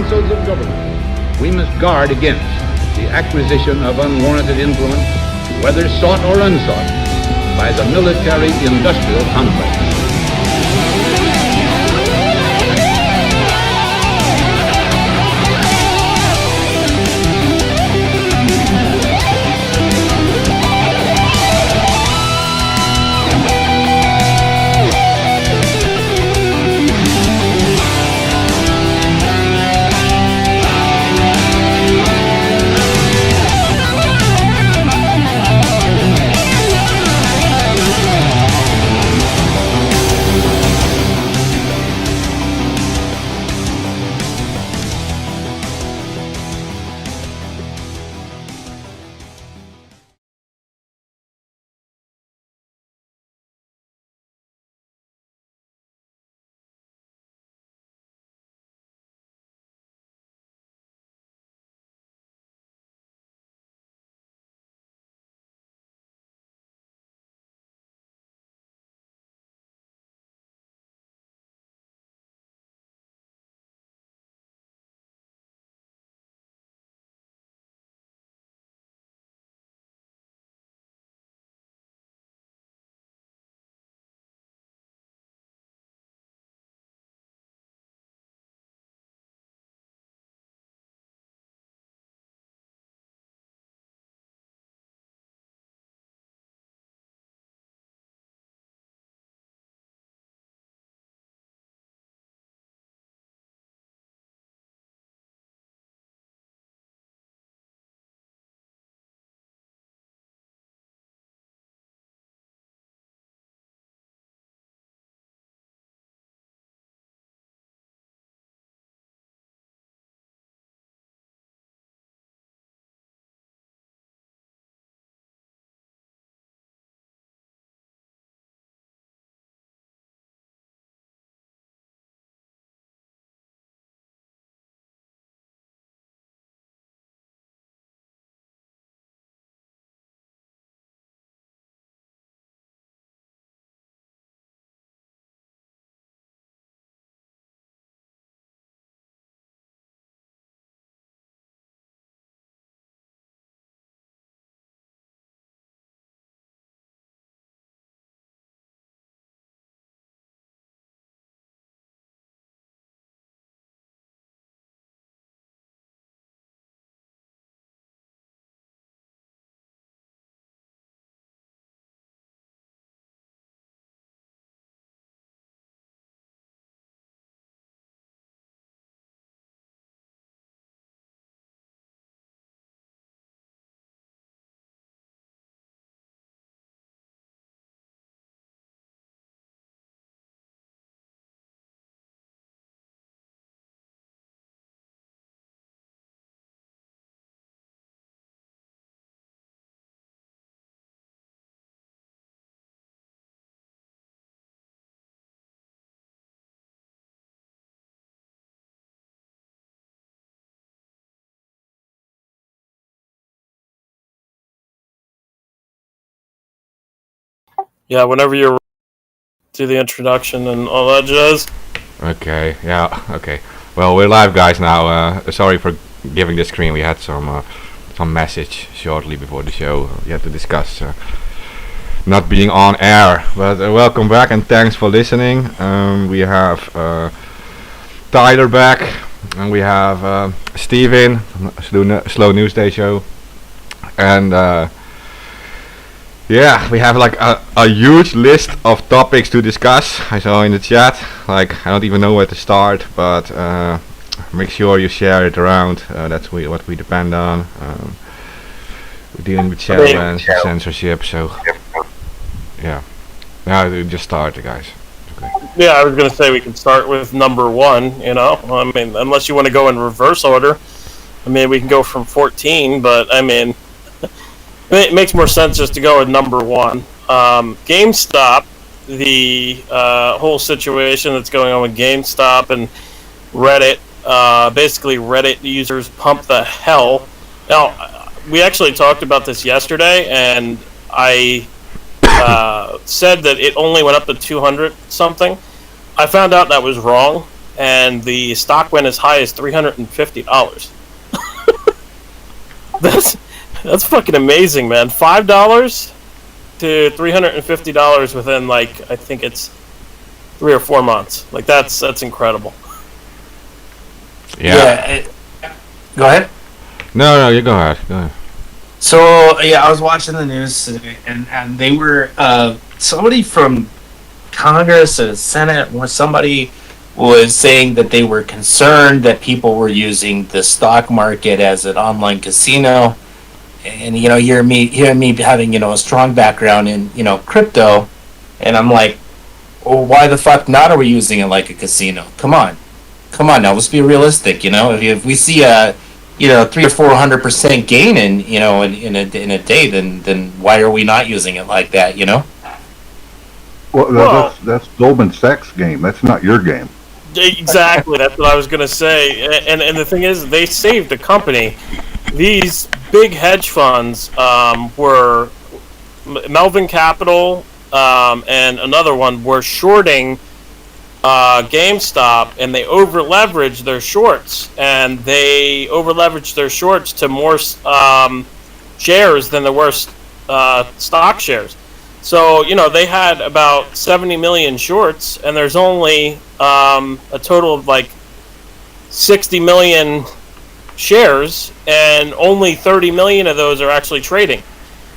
councils of government, we must guard against the acquisition of unwarranted influence, whether sought or unsought, by the military-industrial complex. Yeah, whenever you're do the introduction and all that jazz. Okay, yeah, okay. Well, we're live, guys, now. Sorry for giving the screen. We had some message shortly before the show. We had to discuss not being on air. But welcome back and thanks for listening. We have Tyler back, and we have Steven, Slow News Day Show, and yeah, we have like a huge list of topics to discuss. I saw in the chat, like I don't even know where to start, but make sure you share it around. That's what we depend on. We're dealing with shadow bans, censorship, so yeah. Now we just start, guys. Okay. Yeah, I was going to say we can start with number one, you know. I mean, unless you want to go in reverse order. I mean, we can go from 14, but I mean, it makes more sense just to go with number one. GameStop, the whole situation that's going on with GameStop and Reddit. Basically, Reddit users pump the hell. Now, we actually talked about this yesterday, and I said that it only went up to 200 something. I found out that was wrong. and the stock went as high as $350. That's fucking amazing, man. $5 to $350 within, like, I think it's 3 or 4 months. Like, that's incredible. Yeah. Go ahead. No, you go ahead. Go ahead. So yeah, I was watching the news, and they were somebody from Congress or the Senate, or somebody was saying that they were concerned that people were using the stock market as an online casino. And hearing me having a strong background in crypto, and I'm like, well, why the fuck not are we using it like a casino? Come on now, let's be realistic. If we see a 300 or 400% gain in a day, then why are we not using it like that? Well, that's Goldman Sachs' game. That's not your game. Exactly, that's what I was gonna say. And the thing is, they saved the company. These big hedge funds were Melvin Capital and another one were shorting GameStop, and they over-leveraged their shorts, and they over-leveraged their shorts to more shares than there were stock shares. So, they had about 70 million shorts, and there's only a total of like 60 million shares, and only 30 million of those are actually trading.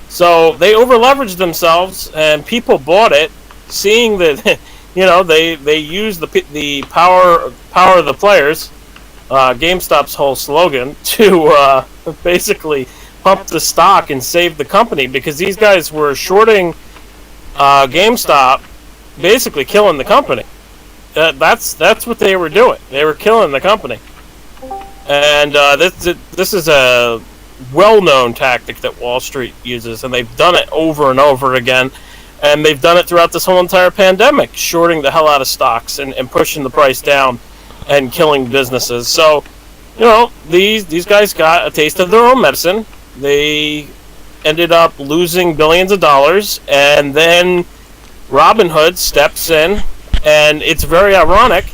So they over-leveraged themselves, and people bought it, seeing that they used the power of the players, GameStop's whole slogan, to basically pump the stock and save the company, because these guys were shorting GameStop, basically killing the company. That's what they were doing. They were killing the company. And this is a well-known tactic that Wall Street uses, and they've done it over and over again. And they've done it throughout this whole entire pandemic, shorting the hell out of stocks and pushing the price down and killing businesses. So, these guys got a taste of their own medicine. They ended up losing billions of dollars, and then Robinhood steps in, and it's very ironic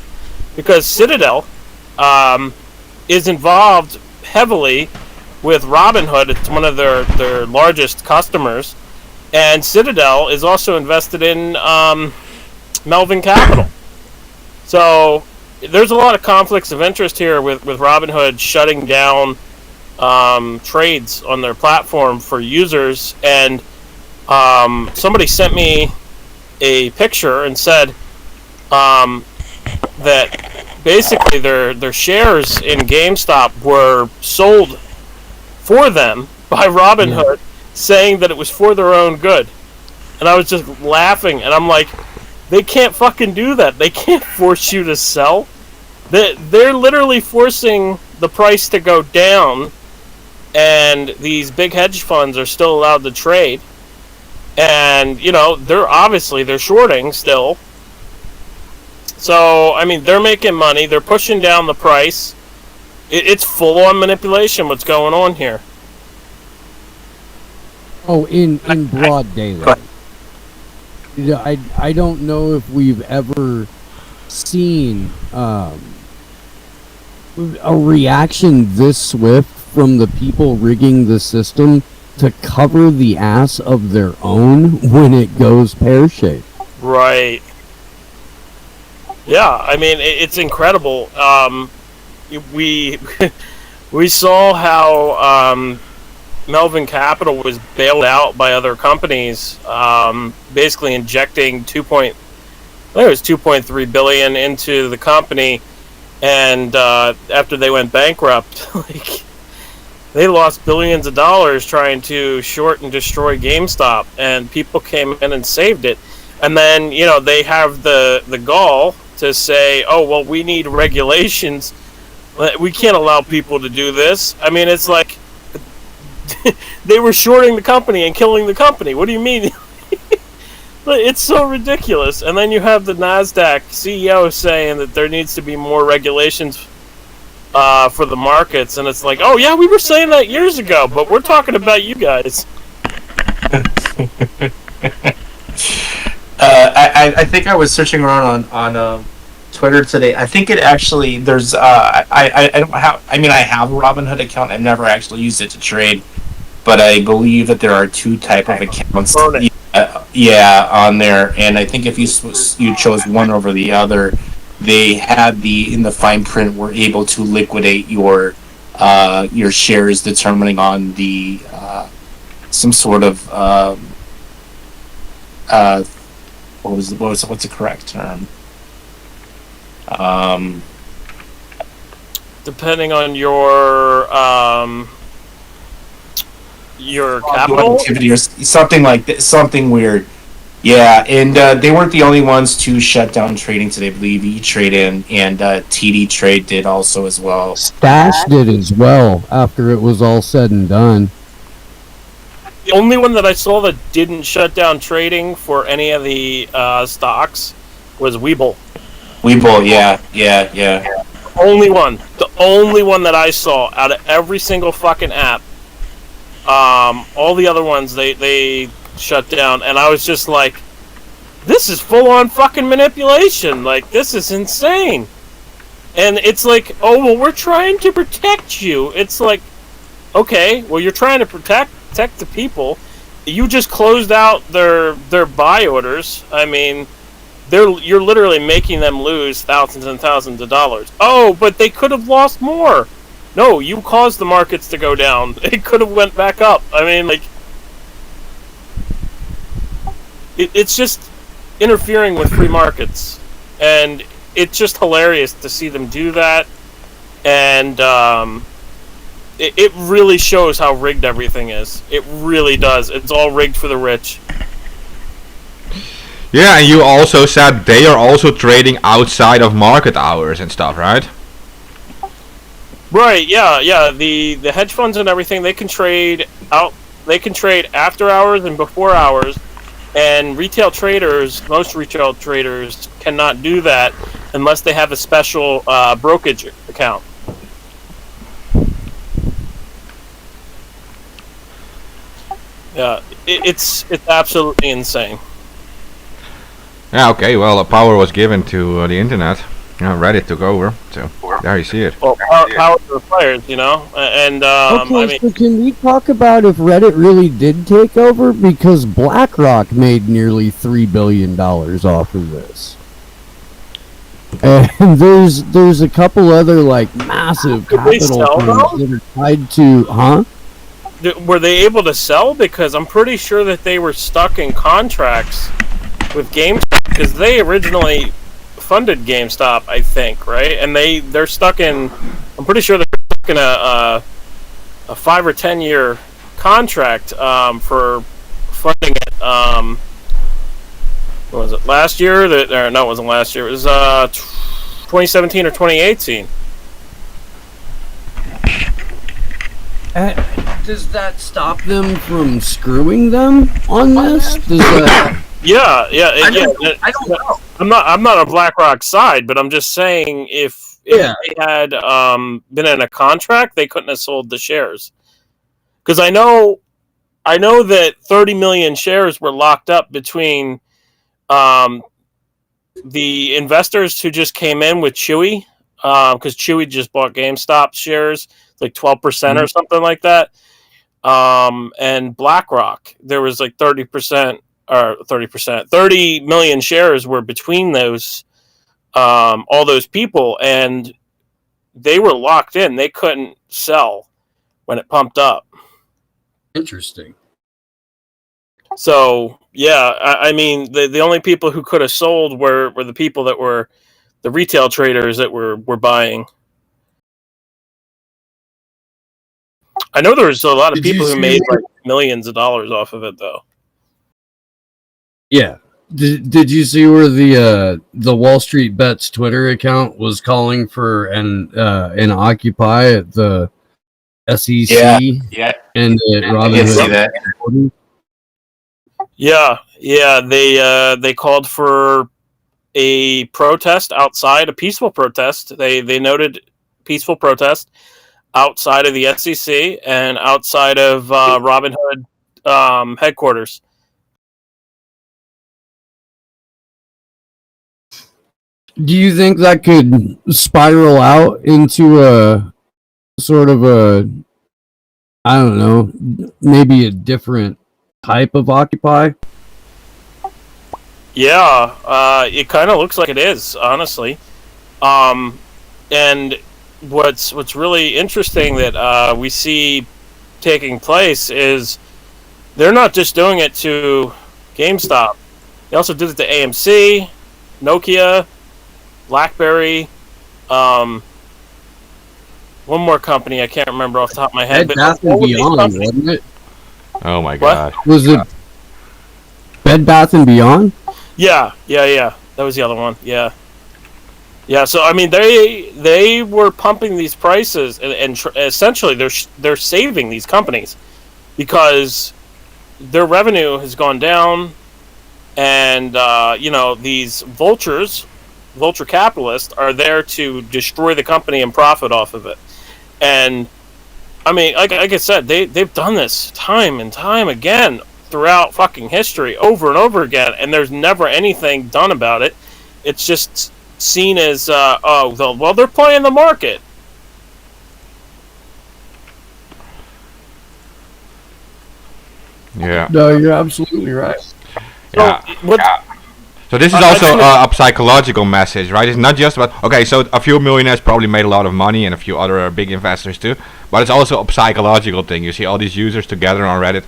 because Citadel is involved heavily with Robinhood. It's one of their largest customers. And Citadel is also invested in Melvin Capital. So there's a lot of conflicts of interest here with Robinhood shutting down trades on their platform for users. And somebody sent me a picture and said that basically their shares in GameStop were sold for them by Robinhood, saying that it was for their own good. And I was just laughing, and I'm like, they can't fucking do that. They can't force you to sell. They're literally forcing the price to go down, and these big hedge funds are still allowed to trade. And, they're shorting still. So, they're making money. They're pushing down the price. It's full-on manipulation what's going on here. Oh, in broad daylight. I don't know if we've ever seen a reaction this swift from the people rigging the system to cover the ass of their own when it goes pear-shaped. Right. Yeah, it's incredible. We saw how Melvin Capital was bailed out by other companies, basically injecting $2.3 billion into the company, and after they went bankrupt, they lost billions of dollars trying to short and destroy GameStop, and people came in and saved it. And then they have the gall to say, oh well, we need regulations. We can't allow people to do this. It's like they were shorting the company and killing the company. What do you mean? It's so ridiculous. And then you have the NASDAQ CEO saying that there needs to be more regulations for the markets. And it's like, oh yeah, we were saying that years ago, but we're talking about you guys. I think I was searching around on Twitter today. I think it actually there's I don't have. I mean, I have a Robinhood account. I've never actually used it to trade, but I believe that there are two type of accounts. Yeah, on there, and I think if you chose one over the other, they had in the fine print were able to liquidate your shares, determining on the some sort of what's the correct term? Depending on your capital activity or something like that, something weird. Yeah, and they weren't the only ones to shut down trading today. I believe E-Trade and TD Trade did also as well. Stash did as well after it was all said and done. The only one that I saw that didn't shut down trading for any of the stocks was Webull. Webull, yeah. Only one. The only one that I saw out of every single fucking app. All the other ones they shut down, and I was just like, this is full on fucking manipulation. Like, this is insane. And it's like, oh well, we're trying to protect you. It's like, okay, well you're trying to protect the people. You just closed out their buy orders. I mean, you're literally making them lose thousands and thousands of dollars. Oh, but they could have lost more. No, you caused the markets to go down. It could have went back up. I mean, like, it's just interfering with free markets, and it's just hilarious to see them do that. And it really shows how rigged everything is. It really does. It's all rigged for the rich. Yeah, and you also said they are also trading outside of market hours and stuff, right? Right, yeah. The hedge funds and everything, they can trade after hours and before hours, and most retail traders cannot do that unless they have a special brokerage account. Yeah, it's absolutely insane. Yeah, okay, well, power was given to the internet. Reddit took over, so there you see it. Well, power to the players, you know? And, Okay, I mean, so can we talk about if Reddit really did take over? Because BlackRock made nearly $3 billion off of this. And there's a couple other, like, massive Did they capital sell, firms that are tied to... were they able to sell? Because I'm pretty sure that they were stuck in contracts with GameStop, because they originally funded GameStop, I think, right? And they're stuck in... I'm pretty sure they're stuck in a 5 or 10 year contract for funding it. What was it? Last year? No, it wasn't last year. It was 2017 or 2018. Does that stop them from screwing them on this? Does that... Yeah. I don't know. I'm not on BlackRock's side, but I'm just saying if they had been in a contract, they couldn't have sold the shares. Because I know that 30 million shares were locked up between the investors who just came in with Chewy, because Chewy just bought GameStop shares, like 12% or something like that. And BlackRock, there was like 30% 30 million shares were between those, all those people, and they were locked in. They couldn't sell when it pumped up. Interesting. So, yeah, I mean, the only people who could have sold were the people that were the retail traders that were buying. I know there was a lot of people who made like millions of dollars off of it, though. Yeah. Did you see where the Wall Street Bets Twitter account was calling for an Occupy at the SEC? Yeah. And I did see that. Yeah. They called for a protest outside, a peaceful protest. They noted peaceful protest outside of the SEC and outside of Robinhood headquarters. Do you think that could spiral out into a sort of a, I don't know, maybe a different type of Occupy? Yeah, it kind of looks like it is, honestly. And what's really interesting that we see taking place is they're not just doing it to GameStop. They also did it to AMC, Nokia, BlackBerry, one more company I can't remember off the top of my head. Bed Bath and Beyond, wasn't it? Oh my god. Was it Bed Bath and Beyond? Yeah. That was the other one. Yeah. So I mean, they were pumping these prices, and essentially they're saving these companies because their revenue has gone down, and these vulture capitalists are there to destroy the company and profit off of it. And I mean, like I said, they've done this time and time again throughout fucking history, over and over again, and there's never anything done about it. It's just seen as they're playing the market. Yeah. No, you're absolutely right. Yeah. So this is also a psychological message, right? It's not just about, okay, so a few millionaires probably made a lot of money and a few other big investors too, but it's also a psychological thing. You see all these users together on Reddit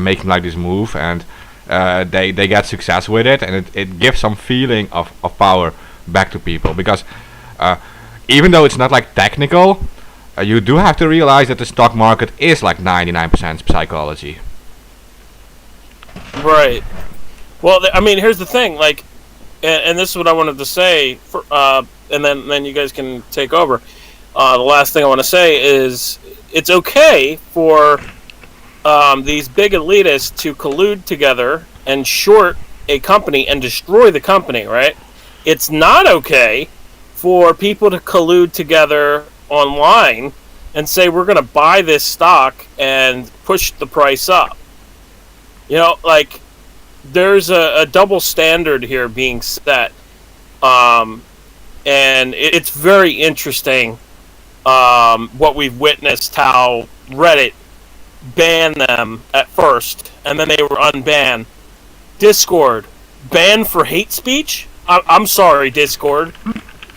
making like this move, and they get success with it, and it gives some feeling of power back to people, because even though it's not like technical, you do have to realize that the stock market is like 99% psychology. Right. Well, I mean, here's the thing, like, and this is what I wanted to say, and then you guys can take over. The last thing I want to say is it's okay for these big elitists to collude together and short a company and destroy the company, right? It's not okay for people to collude together online and say we're going to buy this stock and push the price up. You know, like, there's a double standard here being set, and it's very interesting what we've witnessed, how Reddit banned them at first, and then they were unbanned. Discord, banned for hate speech? I'm sorry, Discord.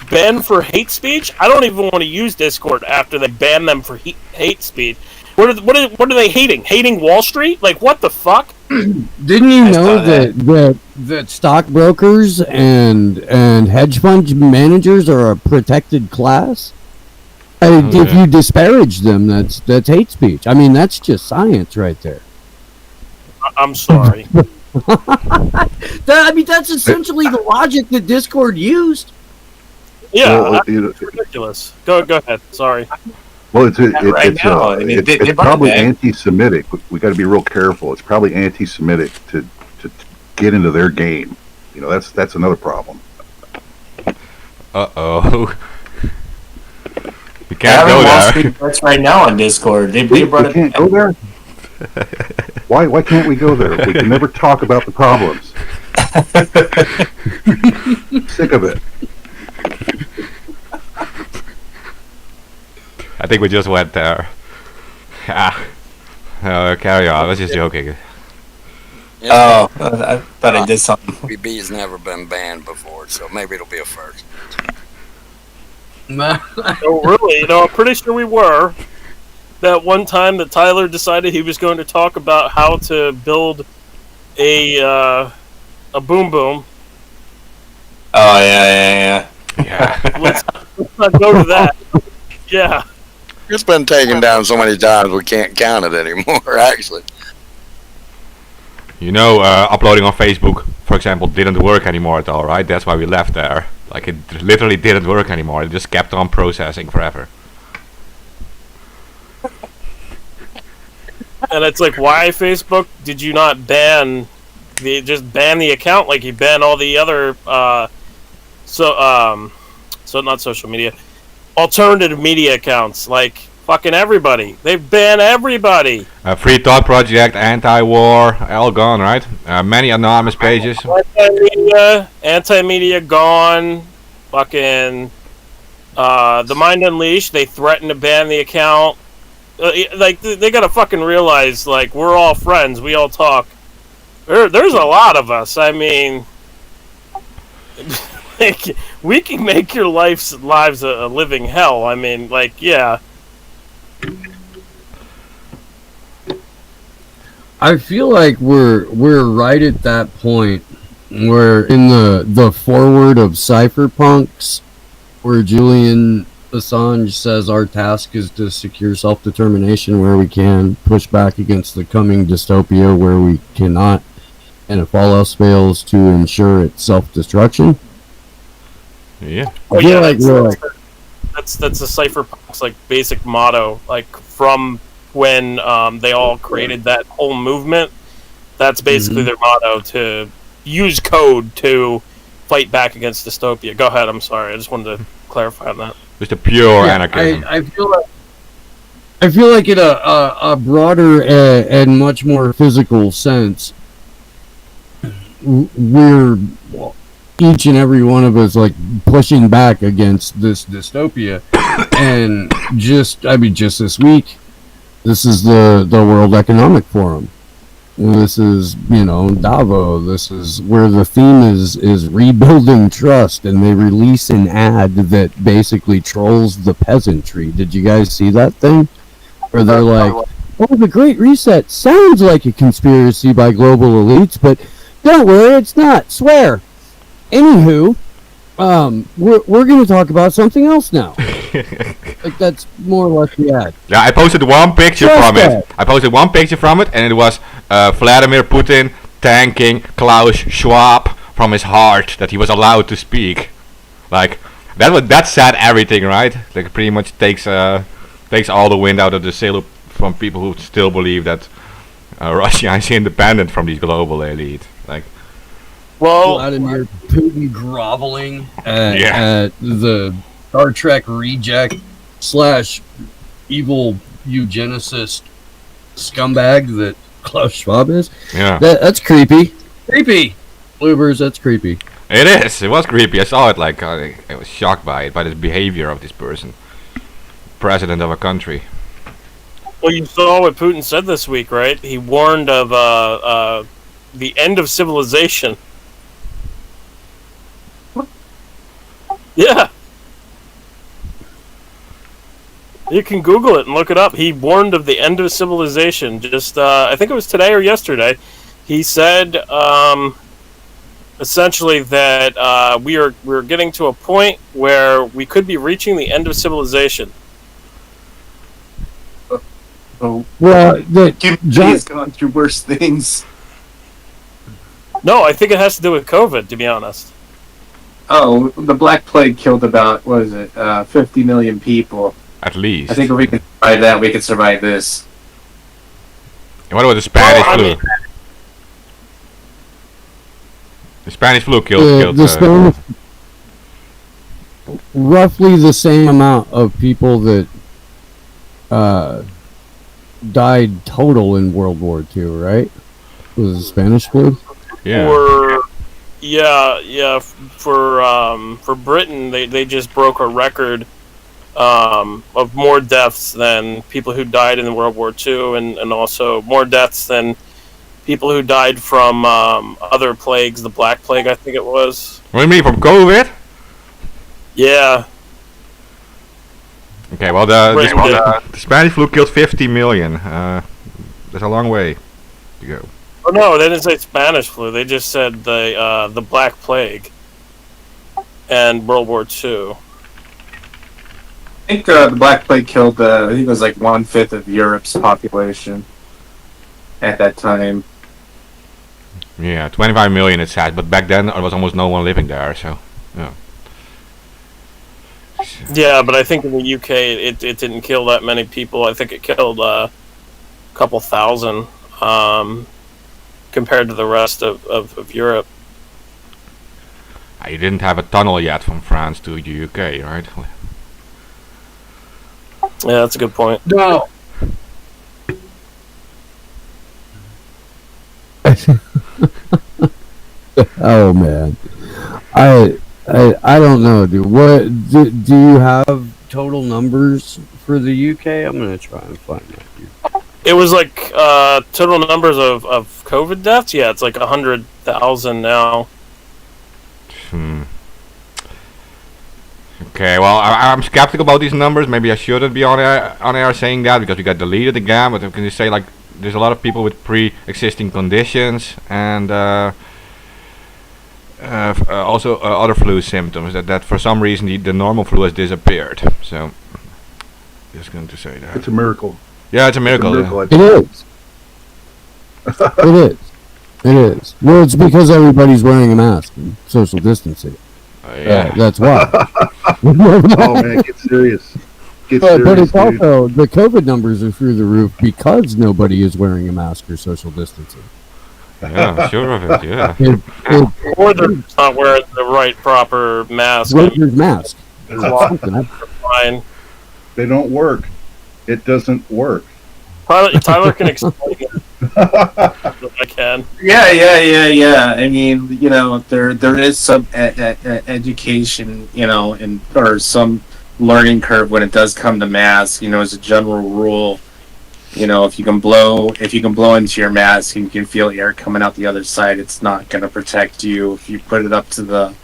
Banned for hate speech? I don't even want to use Discord after they ban them for hate speech. What are they hating? Hating Wall Street? Like, what the fuck? Didn't you know that stockbrokers and hedge fund managers are a protected class? If you disparage them, that's hate speech. I mean, that's just science right there. I'm sorry. That's essentially the logic that Discord used. Yeah, Well, it's ridiculous. Go ahead. Sorry. Well, it's they probably banned anti-Semitic. We got to be real careful. It's probably anti-Semitic to get into their game. You know, that's another problem. Uh-oh. You can't go there. That's right now on Discord. They We brought it. can't go there. Why can't we go there? We can never talk about the problems. Sick of it. I think we just went there. Yeah. Carry on. I was just joking. Oh, I thought I did something. BB has never been banned before, so maybe it'll be a first. Oh, really? You know, I'm pretty sure we were. That one time that Tyler decided he was going to talk about how to build a boom boom. Oh yeah. Yeah. Let's not go to that. Yeah. It's been taken down so many times we can't count it anymore, actually. You know, uploading on Facebook, for example, didn't work anymore at all, right? That's why we left there. Like, it literally didn't work anymore. It just kept on processing forever. And it's like, why, Facebook, did you not ban the account like you ban all the other so not social media, alternative media accounts, like fucking everybody. They've banned everybody. Free Thought Project, Anti-War, all gone, right? Many anonymous pages. Anti-media gone. fucking the Mind Unleashed. They threatened to ban the account. Like they gotta fucking realize, like, we're all friends. We all talk. There's a lot of us. I mean, like, we can make your lives a living hell. I mean, like, yeah. I feel like we're right at that point where in the foreword of Cypherpunks, where Julian Assange says our task is to secure self-determination where we can, push back against the coming dystopia where we cannot, and if all else fails, to ensure its self-destruction. Yeah. Oh, I feel yeah, like that's a Cypherpunk's like basic motto, like from when they all created that whole movement. That's basically their motto, to use code to fight back against dystopia. Go ahead, I'm sorry. I just wanted to clarify on that. Just a pure anarchism. I feel like in a broader and much more physical sense, we're each and every one of us like pushing back against this dystopia. And just this week, this is the World Economic Forum. This is, Davos. This is where the theme is rebuilding trust, and they release an ad that basically trolls the peasantry. Did you guys see that thing? Where they're like, "Oh, the Great Reset sounds like a conspiracy by global elites, but don't worry, it's not. Swear." Anywho, we're going to talk about something else now. Like, that's more or less the ad. Yeah, I posted one picture from it. I posted one picture from it, and it was Vladimir Putin thanking Klaus Schwab from his heart that he was allowed to speak. Like, that said everything, right? Like, it pretty much takes all the wind out of the sail from people who still believe that Russia is independent from these global elite. Like, well, Vladimir Putin groveling at the Star Trek reject / evil eugenicist scumbag that Klaus Schwab is. yeah. That's creepy. Creepy. Bloopers, that's creepy. It is. It was creepy. I saw it. Like, I was shocked by it, by the behavior of this person, president of a country. Well, you saw what Putin said this week, right? He warned of the end of civilization. Yeah. You can Google it and look it up. He warned of the end of civilization. Just, I think it was today or yesterday. He said, essentially that we're getting to a point where we could be reaching the end of civilization. Oh, Well, humanity has gone through worse things. No, I think it has to do with COVID, to be honest. Oh, the Black Plague killed about, 50 million people. At least. I think if we can survive that, we can survive this. And what about the Spanish Well, I flu? mean- The Spanish flu killed. Roughly the same amount of people that died total in World War II, right? Was the Spanish flu? Yeah. For Britain, they just broke a record of more deaths than people who died in World War II, and also more deaths than people who died from other plagues, the Black Plague, I think it was. What do you mean, from COVID? Yeah. Okay, well, the Spanish flu killed 50 million. That's a long way to go. Oh no, they didn't say Spanish flu. They just said the Black Plague and World War II. I think the Black Plague killed, I think it was like 1/5 of Europe's population at that time. Yeah, 25 million it said, but back then there was almost no one living there, so, yeah. Yeah, but I think in the UK it didn't kill that many people. I think it killed a couple thousand compared to the rest of Europe. You didn't have a tunnel yet from France to the UK, right? Yeah, that's a good point. No. Oh man, I don't know, dude. What do you have total numbers for the UK? I'm gonna try and find that. Dude. It was like total numbers of COVID deaths. Yeah, it's like 100,000 now. Okay, well, I'm skeptical about these numbers. Maybe I shouldn't be on air saying that because we got deleted again. But can you say, like, there's a lot of people with pre-existing conditions and also other flu symptoms that for some reason the normal flu has disappeared. So, just going to say that. It's a miracle. Yeah, it's a miracle. I It is. It is. It is. Well, it's because everybody's wearing a mask and social distancing. Yeah. That's why. Oh man, get serious. Get serious, But it's dude. also, the COVID numbers are through the roof because nobody is wearing a mask or social distancing. Yeah, I'm sure of it. Yeah. Or they're not wearing the right proper mask. Worker's mask. They're fine. They don't work. It doesn't work. Tyler can explain it. If I can. Yeah. I mean, you know, there is some education, you know, or some learning curve when it does come to masks. You know, as a general rule, you know, if you can blow into your mask and you can feel air coming out the other side, it's not going to protect you. If you put it up to the,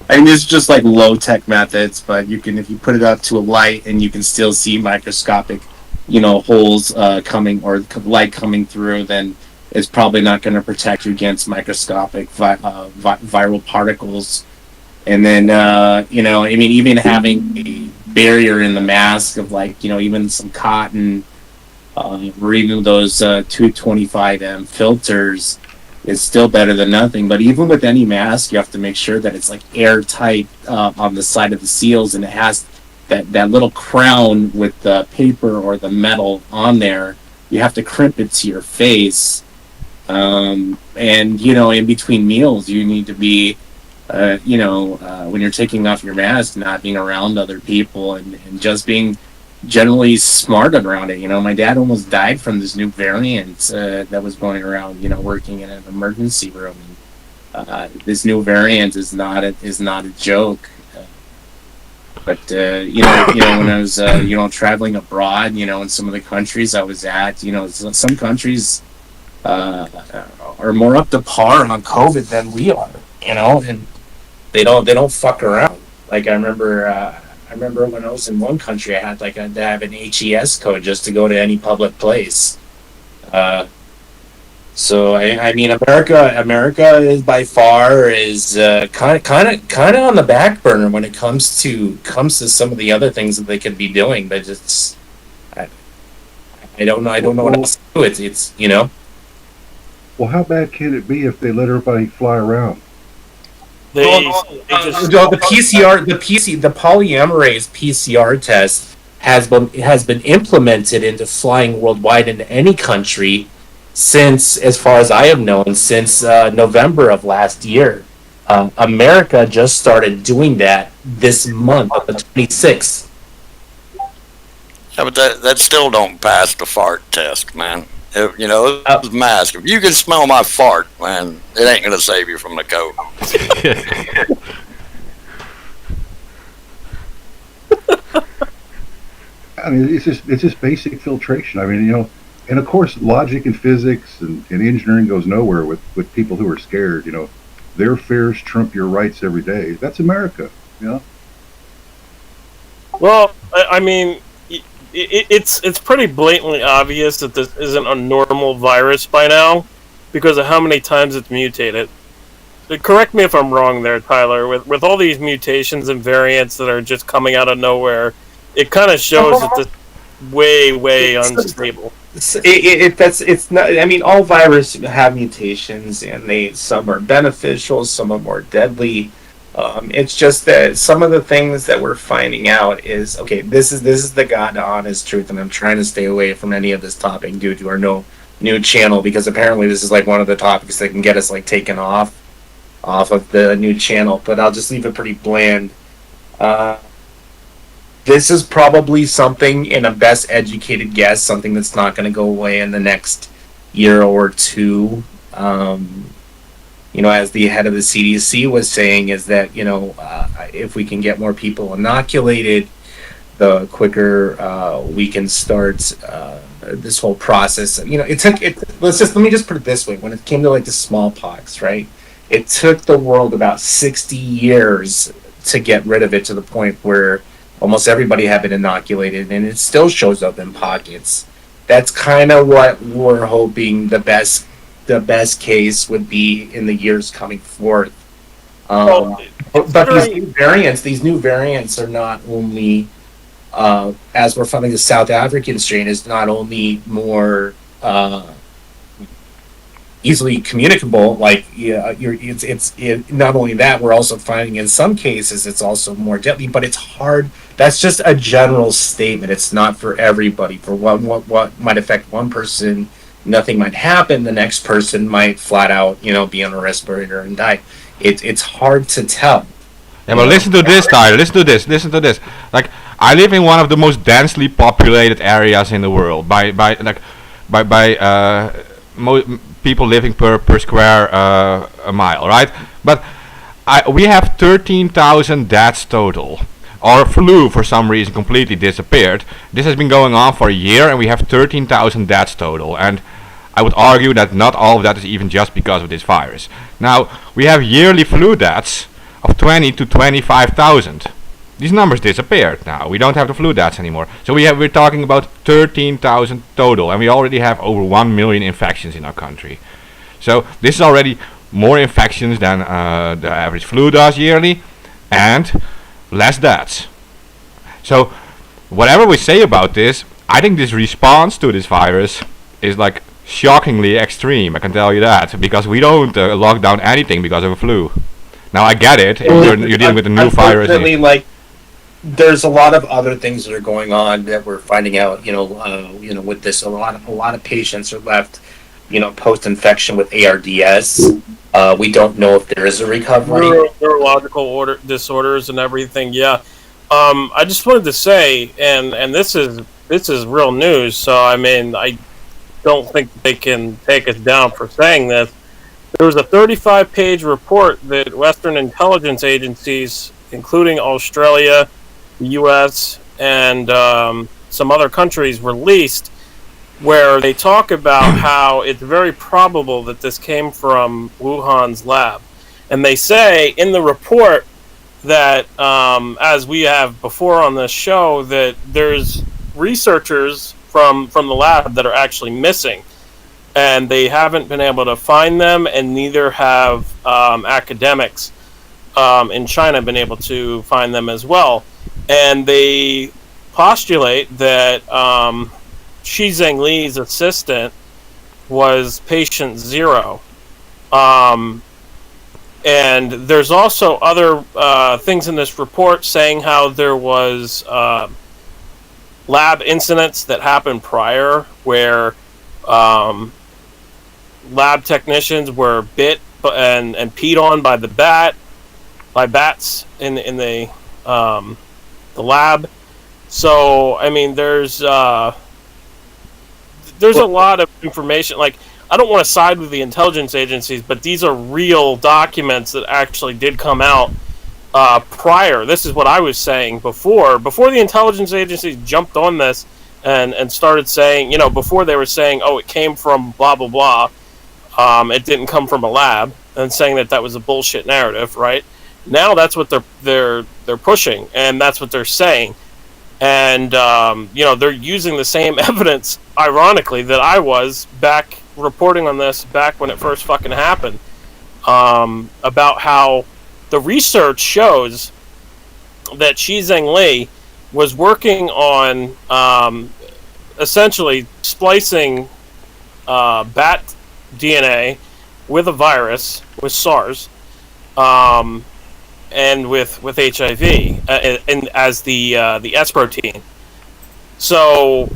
I mean, it's just like low tech methods, but if you put it up to a light and you can still see microscopic, you know, holes coming or light coming through, then it's probably not going to protect you against microscopic viral particles. And then, you know, I mean, even having a barrier in the mask of, like, you know, even some cotton or even those 225M filters is still better than nothing. But even with any mask, you have to make sure that it's like airtight on the side of the seals, and it has that little crown with the paper or the metal on there. You have to crimp it to your face. And, you know, in between meals, you need to be, you know, when you're taking off your mask, not being around other people and just being generally smart around it. You know, my dad almost died from this new variant that was going around, you know, working in an emergency room. This new variant is not a joke. But you know, when I was you know, traveling abroad, you know, in some of the countries I was at, you know, some countries are more up to par on COVID than we are, you know, and they don't fuck around. Like I remember when I was in one country, I had to have an HES code just to go to any public place. So I mean, America is by far is kind of on the back burner when it comes to some of the other things that they could be doing. But it's I don't know what else to do. It's you know. Well, how bad can it be if they let everybody fly around? They just The polymerase PCR test has been implemented into flying worldwide into any country since, as far as I have known, since November of last year. America just started doing that this month, on the 26th. Yeah, but that still don't pass the fart test, man. You know, it's a mask. If you can smell my fart, man, it ain't gonna save you from the COVID. I mean, it's just basic filtration. I mean, you know, and of course, logic and physics and engineering goes nowhere with people who are scared. You know, their fears trump your rights every day. That's America. You know. Well, I mean, it's pretty blatantly obvious that this isn't a normal virus by now because of how many times it's mutated. Correct me if I'm wrong there, Tyler. With all these mutations and variants that are just coming out of nowhere, it kind of shows that this is way unstable. It's not. I mean, all viruses have mutations, and some are beneficial, some are more deadly. It's just that some of the things that we're finding out is, okay, this is the God honest truth, and I'm trying to stay away from any of this topic due to our new channel, because apparently this is like one of the topics that can get us like taken off of the new channel. But I'll just leave it pretty bland. This is probably something, in a best educated guess, something that's not going to go away in the next year or two. as the head of the CDC was saying, is that if we can get more people inoculated, the quicker we can start this whole process. Let me just put it this way: when it came to like the smallpox, right? It took the world about 60 years to get rid of it, to the point where almost everybody had been inoculated, and it still shows up in pockets. That's kind of what we're hoping the best case would be in the years coming forth. But these new variants are not only, as we're finding the South African strain is not only more easily communicable, it's not only that, we're also finding in some cases it's also more deadly, but it's hard. That's just a general statement. It's not for everybody. For what might affect one person, nothing might happen. The next person might flat out, be on a respirator and die. It's hard to tell. Yeah, but listen to this, Tyler. Listen to this. Like, I live in one of the most densely populated areas in the world by people living per square a mile, right? But we have 13,000 deaths total. Our flu, for some reason, completely disappeared. This has been going on for a year, and we have 13,000 deaths total. And I would argue that not all of that is even just because of this virus. Now, we have yearly flu deaths of 20 to 25,000. These numbers disappeared now. We don't have the flu deaths anymore. So we're talking about 13,000 total, and we already have over 1 million infections in our country. So this is already more infections than the average flu does yearly, and less deaths. So whatever we say about this, I think this response to this virus is like shockingly extreme. I can tell you that, because we don't lock down anything because of a flu. Now I get it. You're dealing with a new virus. There's a lot of other things that are going on that we're finding out. With this, a lot of patients are left, post-infection with ARDS. We don't know if there is a recovery. Neurological disorders and everything. Yeah. I just wanted to say, and this is real news. So I don't think they can take us down for saying this. There was a 35-page report that Western intelligence agencies, including Australia, the U.S., and some other countries, released, where they talk about how it's very probable that this came from Wuhan's lab. And they say in the report that, as we have before on this show, that there's researchers from the lab that are actually missing. And they haven't been able to find them, and neither have academics in China been able to find them as well. And they postulate that Shi Zhengli's assistant was patient 0. And there's also other things in this report saying how there was lab incidents that happened prior where lab technicians were bit and peed on by bats in the lab. So there's a lot of information. Like, I don't want to side with the intelligence agencies, but these are real documents that actually did come out prior. This is what I was saying before the intelligence agencies jumped on this and started saying, before they were saying, oh, it came from blah blah blah, it didn't come from a lab, and saying that was a bullshit narrative, right? Now that's what they're pushing, and that's what they're saying. And they're using the same evidence, ironically, that I was back reporting on this back when it first fucking happened, about how the research shows that Shi Zhengli was working on essentially splicing bat DNA with a virus, with SARS, and with HIV, and as the S protein. So,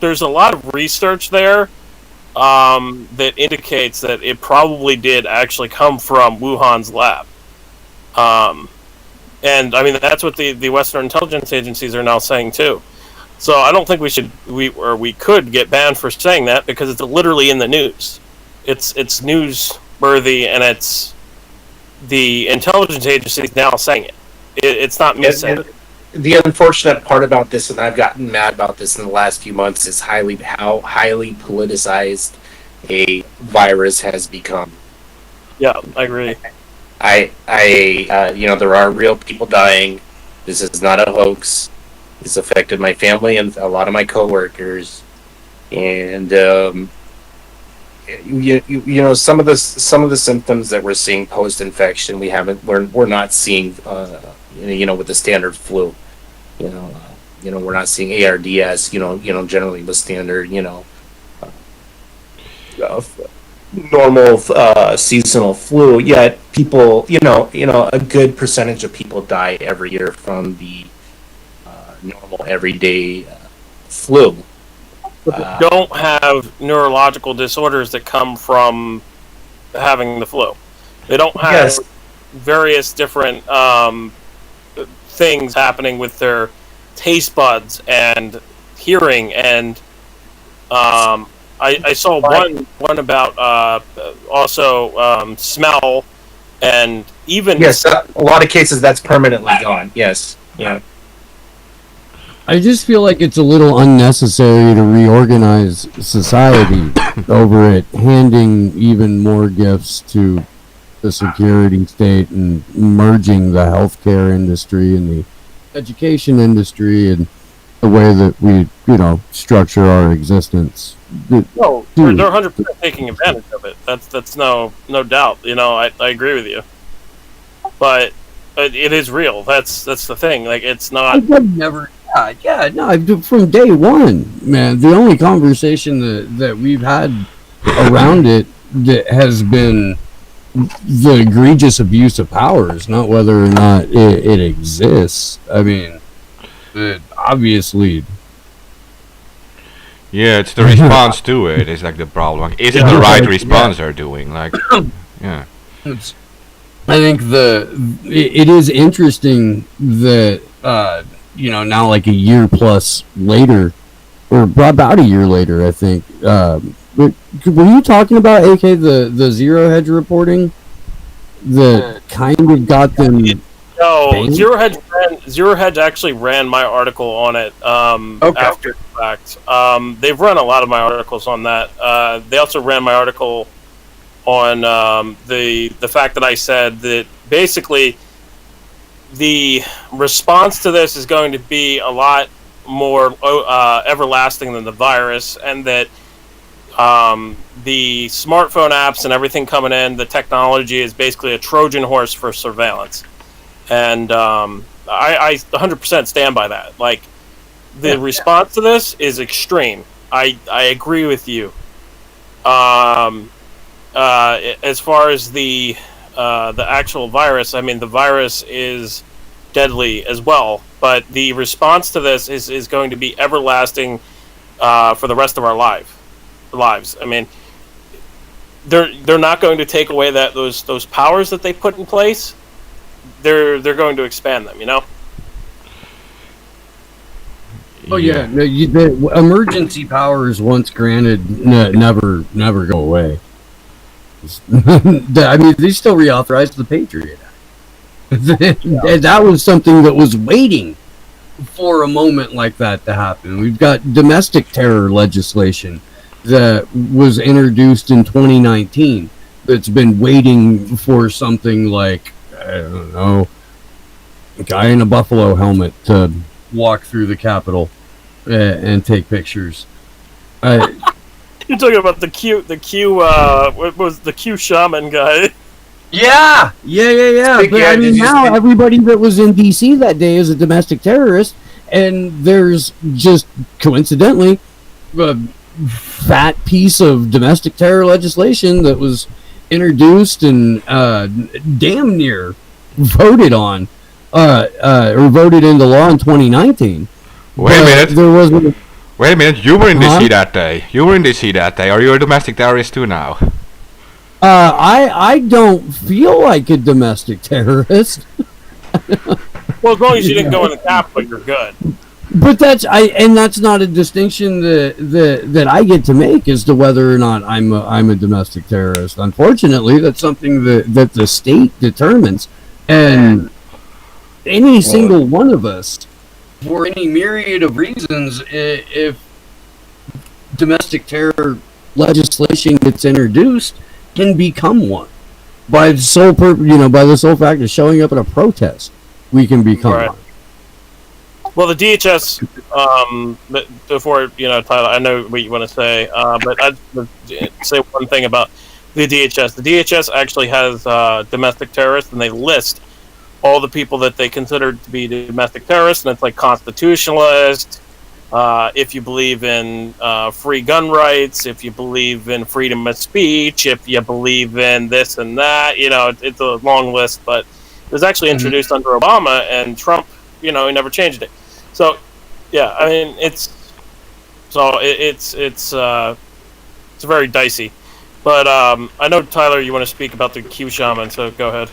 there's a lot of research there that indicates that it probably did actually come from Wuhan's lab. And that's what the Western intelligence agencies are now saying too. So I don't think we could get banned for saying that, because it's literally in the news. it's newsworthy, and it's the intelligence agency now saying it. It's not me saying it. The unfortunate part about this, and I've gotten mad about this in the last few months, is how highly politicized a virus has become. Yeah, I agree. There are real people dying. This is not a hoax. This affected my family and a lot of my coworkers, and some of the symptoms that we're seeing post infection, we're not seeing with the standard flu. We're not seeing ARDS. Generally the standard normal seasonal flu. Yet people, a good percentage of people die every year from the normal everyday flu. But they don't have neurological disorders that come from having the flu. They don't have various different things happening with their taste buds and hearing, and I saw one about also smell, and even a lot of cases that's permanently gone. Yes, yeah. I just feel like it's a little unnecessary to reorganize society over it, handing even more gifts to the security state and merging the healthcare industry and the education industry and the way that we, structure our existence. No, they're 100% taking advantage of it. That's no doubt. I agree with you, but it is real. That's the thing. Like, it's not. I've never. From day one, man. The only conversation that we've had around it that has been the egregious abuse of powers, not whether or not it exists. I mean, obviously. Yeah, it's the response to it is like the problem. Like, is it the right response they're doing? Like, yeah. I think it is interesting that now like a year plus later, or about a year later, I think. Were you talking about AK the Zero Hedge reporting that kind of got them? No, banned? Zero Hedge actually ran my article on it after the fact. They've run a lot of my articles on that. They also ran my article on the fact that I said that basically the response to this is going to be a lot more everlasting than the virus, and that the smartphone apps and everything coming in, the technology is basically a Trojan horse for surveillance. And I 100% stand by that. Like, the response to this is extreme. I agree with you. As far as the actual virus, I mean, the virus is deadly as well, but the response to this is going to be everlasting for the rest of our lives. I mean, they're not going to take away those powers that they put in place. They're going to expand them, Oh yeah, no, the emergency powers once granted never go away. I mean, they still reauthorized the Patriot Act. That was something that was waiting for a moment like that to happen. We've got domestic terror legislation that was introduced in 2019 that's been waiting for something like, I don't know, a guy in a buffalo helmet to walk through the Capitol and take pictures. You're talking about the what was the Q shaman guy? Yeah. But I mean, now everybody that was in DC that day is a domestic terrorist, and there's just coincidentally a fat piece of domestic terror legislation that was introduced and damn near voted on, or voted into law in 2019. Wait a minute. There wasn't. Wait a minute. You were in DC that day. Are you a domestic terrorist too now? I don't feel like a domestic terrorist. Well, as long as you didn't go in the Capitol, you're good. But that's not a distinction that I get to make as to whether or not I'm a domestic terrorist. Unfortunately, that's something that the state determines, and any single one of us, for any myriad of reasons, if domestic terror legislation gets introduced, can become one by the sole fact of showing up at a protest. We can become one. Well, the DHS, before, Tyler, I know what you want to say, but I'd say one thing about the DHS. The DHS actually has domestic terrorists, and they list all the people that they consider to be domestic terrorists, and it's like constitutionalist, if you believe in free gun rights, if you believe in freedom of speech, if you believe in this and that, it's a long list, but it was actually introduced under Obama, and Trump, he never changed it. So, yeah, I mean, it's very dicey. But I know, Tyler, you want to speak about the Q shaman, so go ahead.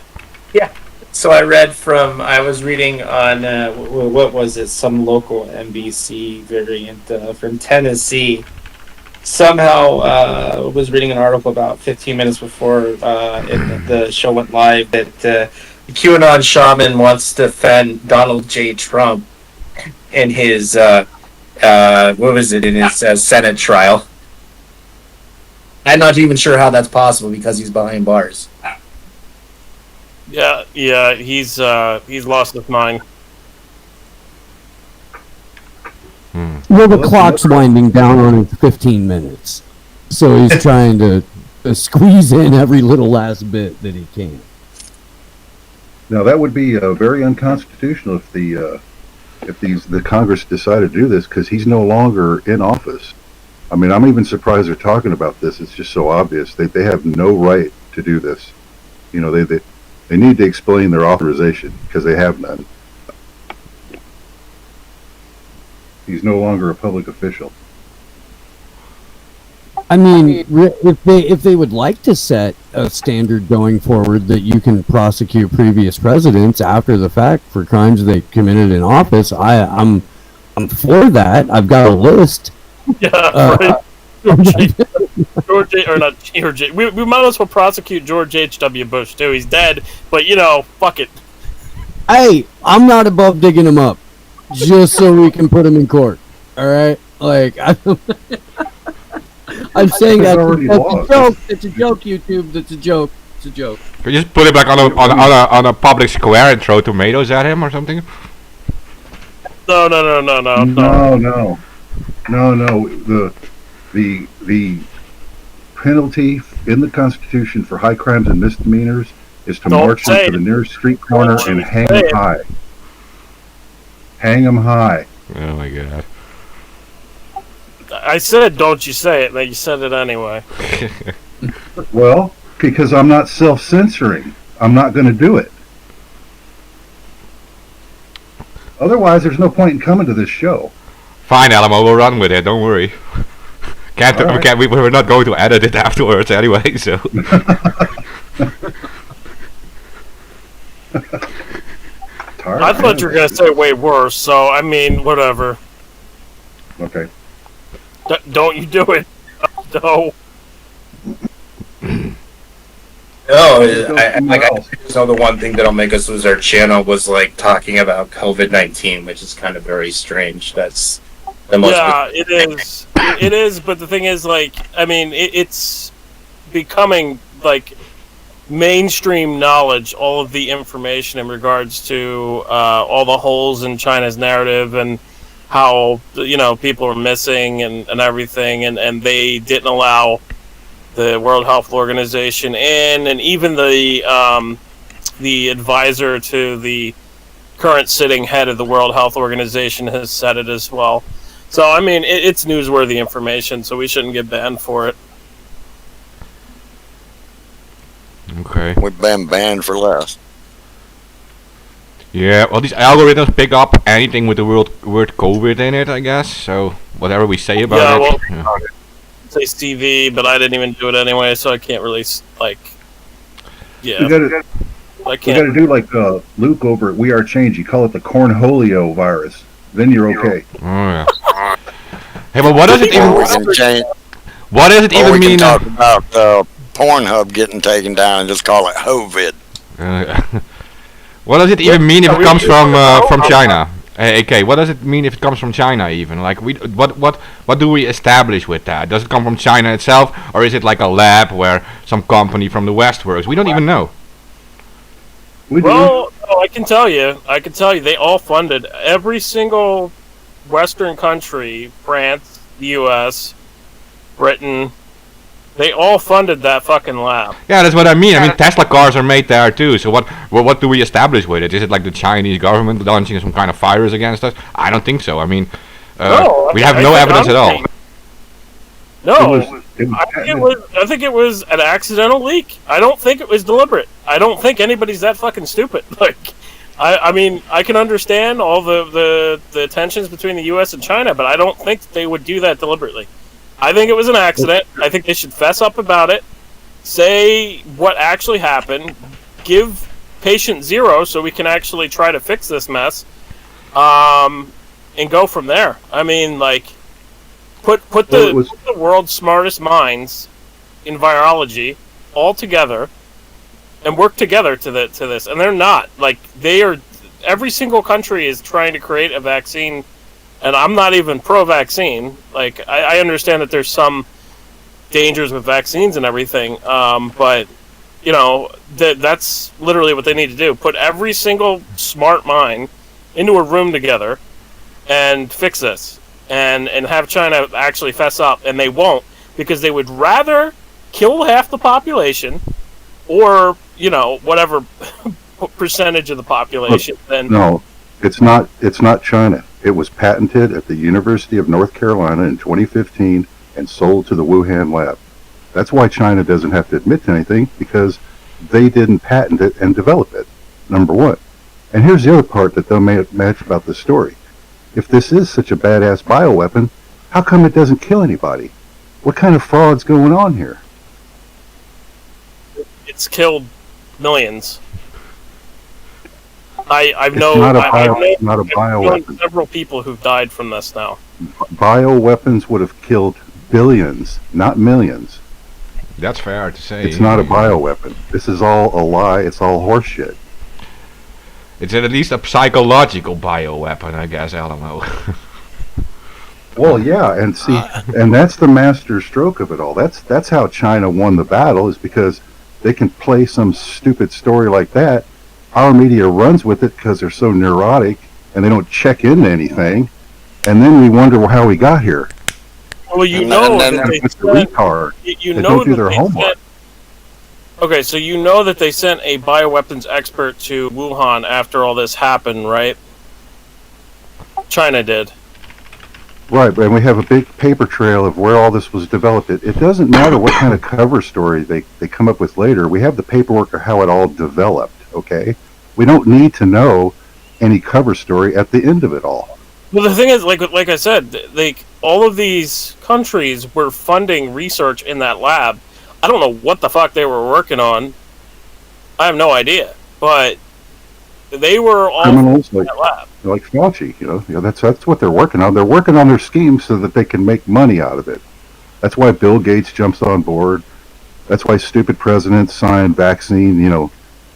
Yeah. So I was reading on, what was it, some local NBC variant from Tennessee. Somehow was reading an article about 15 minutes before the show went live that the QAnon shaman wants to defend Donald J. Trump in his Senate trial. I'm not even sure how that's possible because he's behind bars. Yeah, he's lost his mind. Well, the clock's winding down on in 15 minutes, so he's trying to squeeze in every little last bit that he can. Now that would be very unconstitutional if the Congress decided to do this, because he's no longer in office. I mean, I'm even surprised they're talking about this. It's just so obvious. They have no right to do this. They need to explain their authorization, because they have none. He's no longer a public official. I mean, if they would like to set a standard going forward that you can prosecute previous presidents after the fact for crimes they committed in office, I'm for that. I've got a list. Yeah, right. George, we might as well prosecute George H.W. Bush too. He's dead, but fuck it. Hey, I'm not above digging him up, just so we can put him in court. All right, I'm saying that's a joke. It's a joke, YouTube. That's a joke. It's a joke. Could you just put it back on a public square and throw tomatoes at him or something? No. The penalty in the Constitution for high crimes and misdemeanors is to march them to the nearest street corner and hang them high. Hang them high. Oh my god. I said, don't you say it, and you said it anyway. Well, because I'm not self-censoring. I'm not going to do it. Otherwise, there's no point in coming to this show. Fine, Alamo, we'll run with it. Don't worry. We're not going to edit it afterwards anyway. So. I thought you were going to say way worse. So I mean, whatever. Okay. Don't you do it? No. No, I know the one thing that'll make us lose our channel was talking about COVID-19, which is kind of very strange. That's the most. Yeah, it is. It is, but the thing is, it's becoming mainstream knowledge. All of the information in regards to all the holes in China's narrative and how people are missing and everything, and they didn't allow the World Health Organization in, and even the advisor to the current sitting head of the World Health Organization has said it as well. So I mean, it's newsworthy information, so we shouldn't get banned for it. Okay. We've been banned for less. Yeah, well, these algorithms pick up anything with the word COVID in it, I guess. So whatever we say about it. Well, say CV, but I didn't even do it anyway, so I can't really Yeah. We got to do like Luke over at We Are Change. You call it the cornholio virus. then you're okay. Oh yeah. Hey, but what does it Or we even? can change. What does it Or even we can mean? talk about Pornhub getting taken down and just call it Hovid. What does it even mean if Yeah, it we comes just talked about from Pornhub. China? AK, what does it mean if it comes from China? Even like what do we establish with that? Does it come from China itself, or is it like a lab where some company from the West works? We don't even know. We do. Well, no, I can tell you, they all funded every single Western country, France, the U.S., Britain. They all funded that fucking lab. Yeah, that's what I mean. I mean, Tesla cars are made there too. So what do we establish with it? Is it like the Chinese government launching some kind of virus against us? I don't think so. I mean, No, we I have mean, no I think evidence at all. honestly- It No, was patented. I think it was an accidental leak. I don't think it was deliberate. I don't think anybody's that fucking stupid. Like, I mean, I can understand all the tensions between the U.S. and China, but I don't think they would do that deliberately. I think it was an accident. I think they should fess up about it, say what actually happened, give patient zero so we can actually try to fix this mess, and go from there. I mean, like, put Well, the, it was- put the world's smartest minds in virology all together and work together to this. And they're not. Like, they are. Every single country is trying to create a vaccine. And I'm not even pro-vaccine. Like, I understand that there's some dangers with vaccines and everything, but you know that's literally what they need to do. Put every single smart mind into a room together and fix this, and have China actually fess up, and they won't, because they would rather kill half the population, or whatever percentage of the population than. No, it's not China. It was patented at the University of North Carolina in 2015 and sold to the Wuhan lab. That's why China doesn't have to admit to anything, because they didn't patent it and develop it, number one. And here's the other part that they'll match about this story. If this is such a badass bioweapon, how come it doesn't kill anybody? What kind of fraud's going on here? It's killed millions. I've It's known not a I've bioweapon. several people who've died from this now. Bioweapons would have killed billions, not millions. That's fair to say. It's not a bioweapon. This is all a lie. It's all horseshit. It's at least a psychological bioweapon, I guess, Alamo. Well, yeah, and see, and that's the master stroke of it all. That's how China won the battle, is because they can play some stupid story like that. Our media runs with it because they're so neurotic and they don't check into anything, and then we wonder how we got here. Well, you And know then- that they It's the sent, retard. you They know don't do that their they homework. sent- okay, so you know that they sent a bioweapons expert to Wuhan after all this happened, right? China did. Right, and we have a big paper trail of where all this was developed. It doesn't matter what kind of cover story they come up with later. We have the paperwork of how it all developed, okay? We don't need to know any cover story at the end of it all. Well, the thing is, like I said, like all of these countries were funding research in that lab. I don't know what the fuck they were working on. I have no idea, but they were all Criminals in that lab. like Fauci, that's what they're working on. They're working on their schemes so that they can make money out of it. That's why Bill Gates jumps on board. That's why stupid presidents sign vaccine,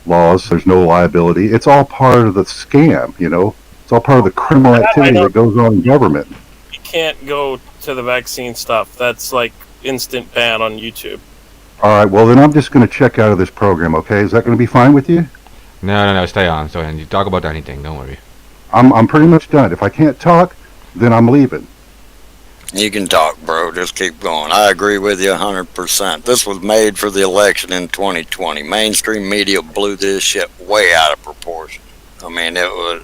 laws. There's no liability. It's all part of the scam, It's all part of the criminal activity that goes on in government. You can't go to the vaccine stuff. That's like instant ban on YouTube. All right, well, then I'm just going to check out of this program, okay? Is that going to be fine with you? No, stay on. So you talk about anything. Don't worry. I'm pretty much done. If I can't talk, then I'm leaving. You can talk, bro. Just keep going. I agree with you 100%. This was made for the election in 2020. Mainstream media blew this shit way out of proportion. I mean, it was,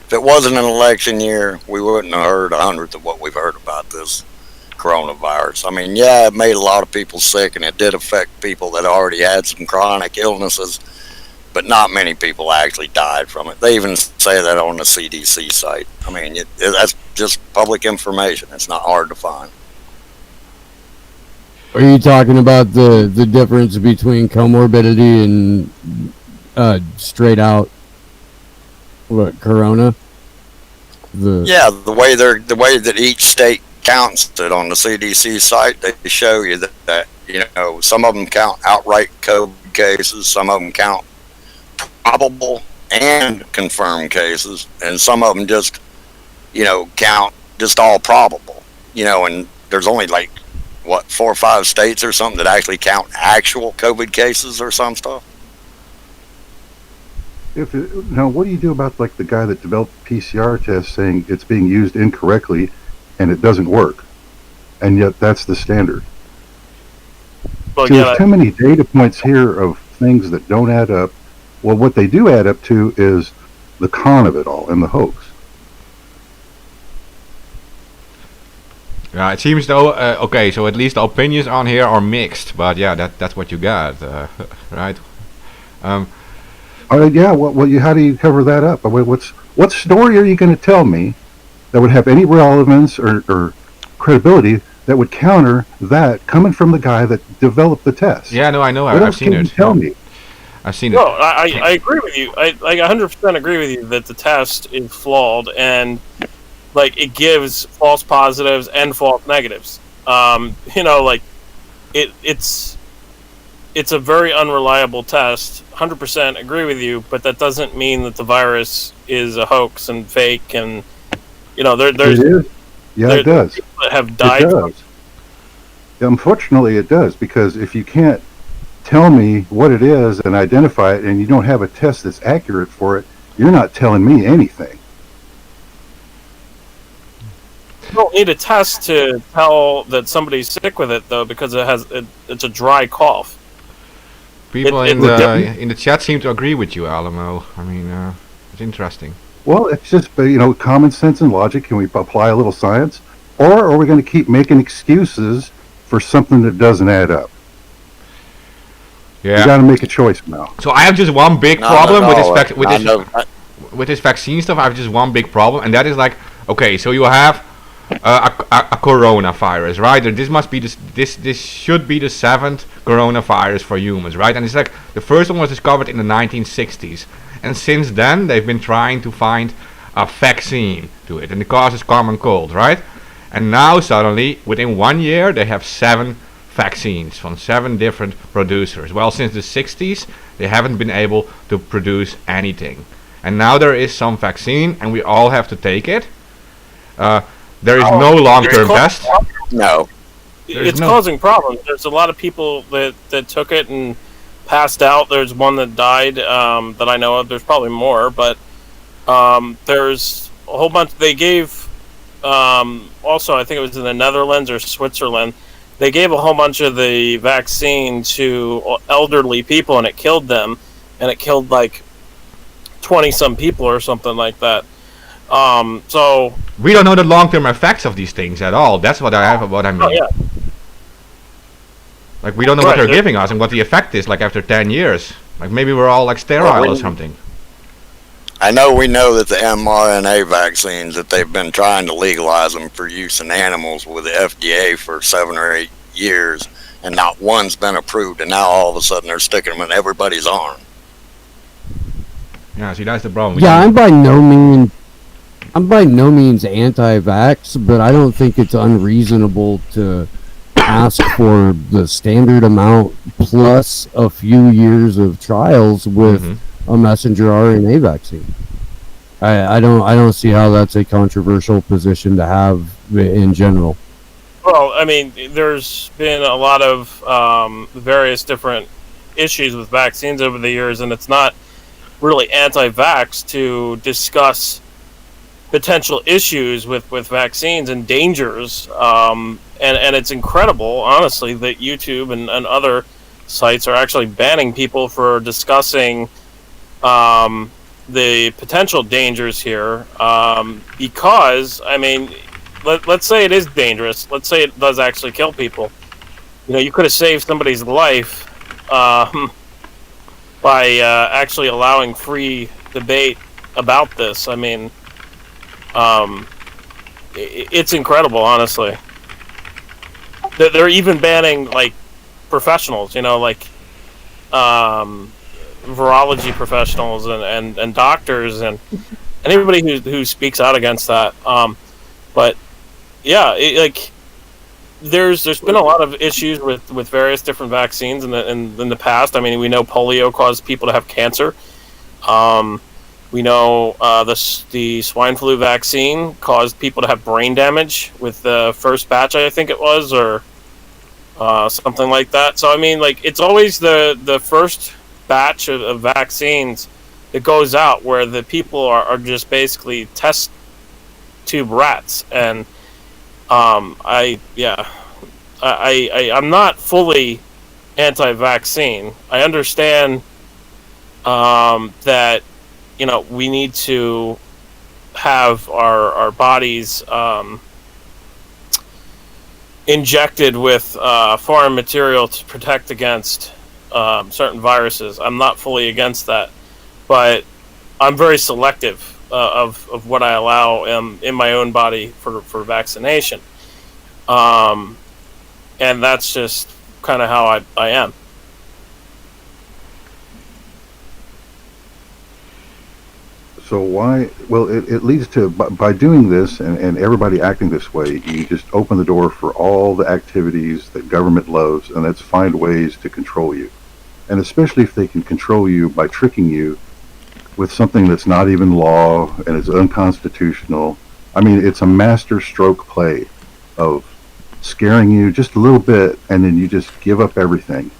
if it wasn't an election year, we wouldn't have heard 100th of what we've heard about this coronavirus. I mean, yeah, it made a lot of people sick, and it did affect people that already had some chronic illnesses, but not many people actually died from it. They even say that on the CDC site. I mean, that's just public information. It's not hard to find. Are you talking about the difference between comorbidity and straight out corona? Yeah, the way that each state counts it on the CDC site, they show you that some of them count outright COVID cases, some of them count probable and confirmed cases, and some of them just count just all probable. And there's only like 4 or 5 states or something that actually count actual COVID cases or some stuff. Now, what do you do about like the guy that developed the PCR test saying it's being used incorrectly and it doesn't work, and yet that's the standard? Well, So there's too many data points here of things that don't add up. Well, what they do add up to is the con of it all and the hoax. Yeah, it seems though. Okay, so at least the opinions on here are mixed, but yeah, that's what you got, right? Yeah. Well, how do you cover that up? What story are you going to tell me that would have any relevance or credibility that would counter that coming from the guy that developed the test? Yeah, no, I know. What I've else seen can it. you tell me? I've seen No, it. I agree with you. I 100% agree with you that the test is flawed and like it gives false positives and false negatives. It's a very unreliable test. 100% agree with you, but that doesn't mean that the virus is a hoax and fake. And there's It is. Yeah, it does. people that have died. It does. Unfortunately, it does, because if you can't tell me what it is and identify it, and you don't have a test that's accurate for it, you're not telling me anything. You don't need a test to tell that somebody's sick with it, though, because it's a dry cough. People in the chat seem to agree with you, Alamo. I mean, it's interesting. Well, it's just common sense and logic. Can we apply a little science, or are we going to keep making excuses for something that doesn't add up? Yeah. You got to make a choice now. So I have just one big problem with this vaccine stuff. I have just one big problem, and that is like, okay, so you have a coronavirus, right? This must be this should be the 7th coronavirus for humans, right? And it's like the first one was discovered in the 1960s, and since then they've been trying to find a vaccine to it, and the cause is common cold, right? And now suddenly, within 1 year, they have 7 vaccines from 7 different producers. Well, since the 60s, they haven't been able to produce anything, and now there is some vaccine, and we all have to take it. There is no long-term test. No. It's causing problems. There's a lot of people that took it and passed out. There's one that died that I know of. There's probably more, but there's a whole bunch. They gave also, I think it was in the Netherlands or Switzerland, they gave a whole bunch of the vaccine to elderly people, and it killed them, and it killed like 20-some people or something like that. So we don't know the long-term effects of these things at all. That's what I mean. Oh, yeah. Like, we don't know what they're giving us and what the effect is like after 10 years. Like, maybe we're all like sterile or something. I know we know that the mRNA vaccines, that they've been trying to legalize them for use in animals with the FDA for 7 or 8 years, and not one's been approved, and now all of a sudden they're sticking them in everybody's arm. Yeah, see, that's the problem. Yeah, I'm by no means anti-vax, but I don't think it's unreasonable to ask for the standard amount plus a few years of trials with a messenger RNA vaccine. I don't see how that's a controversial position to have in general. Well, I mean, there's been a lot of various different issues with vaccines over the years, and it's not really anti-vax to discuss potential issues with vaccines and dangers. And it's incredible, honestly, that YouTube and other sites are actually banning people for discussing the potential dangers here. Because, I mean, let's say it is dangerous. Let's say it does actually kill people. You could have saved somebody's life by actually allowing free debate about this. I mean, it's incredible, honestly. They're even banning like professionals, like virology professionals and doctors, and anybody who speaks out against that. But yeah, there's been a lot of issues with various different vaccines in the past. I mean, we know polio caused people to have cancer. We know the swine flu vaccine caused people to have brain damage with the first batch, I think it was, or something like that. So I mean, like, it's always the first batch of vaccines that goes out where the people are just basically test tube rats, and I'm not fully anti-vaccine. I understand that, you know, we need to have our bodies injected with foreign material to protect against certain viruses. I'm not fully against that, but I'm very selective of what I allow in my own body for vaccination. And that's just kind of how I am. So why? Well, it leads to, by doing this and everybody acting this way, you just open the door for all the activities that government loves, and that's find ways to control you. And especially if they can control you by tricking you with something that's not even law and is unconstitutional. I mean, it's a master stroke play of scaring you just a little bit, and then you just give up everything.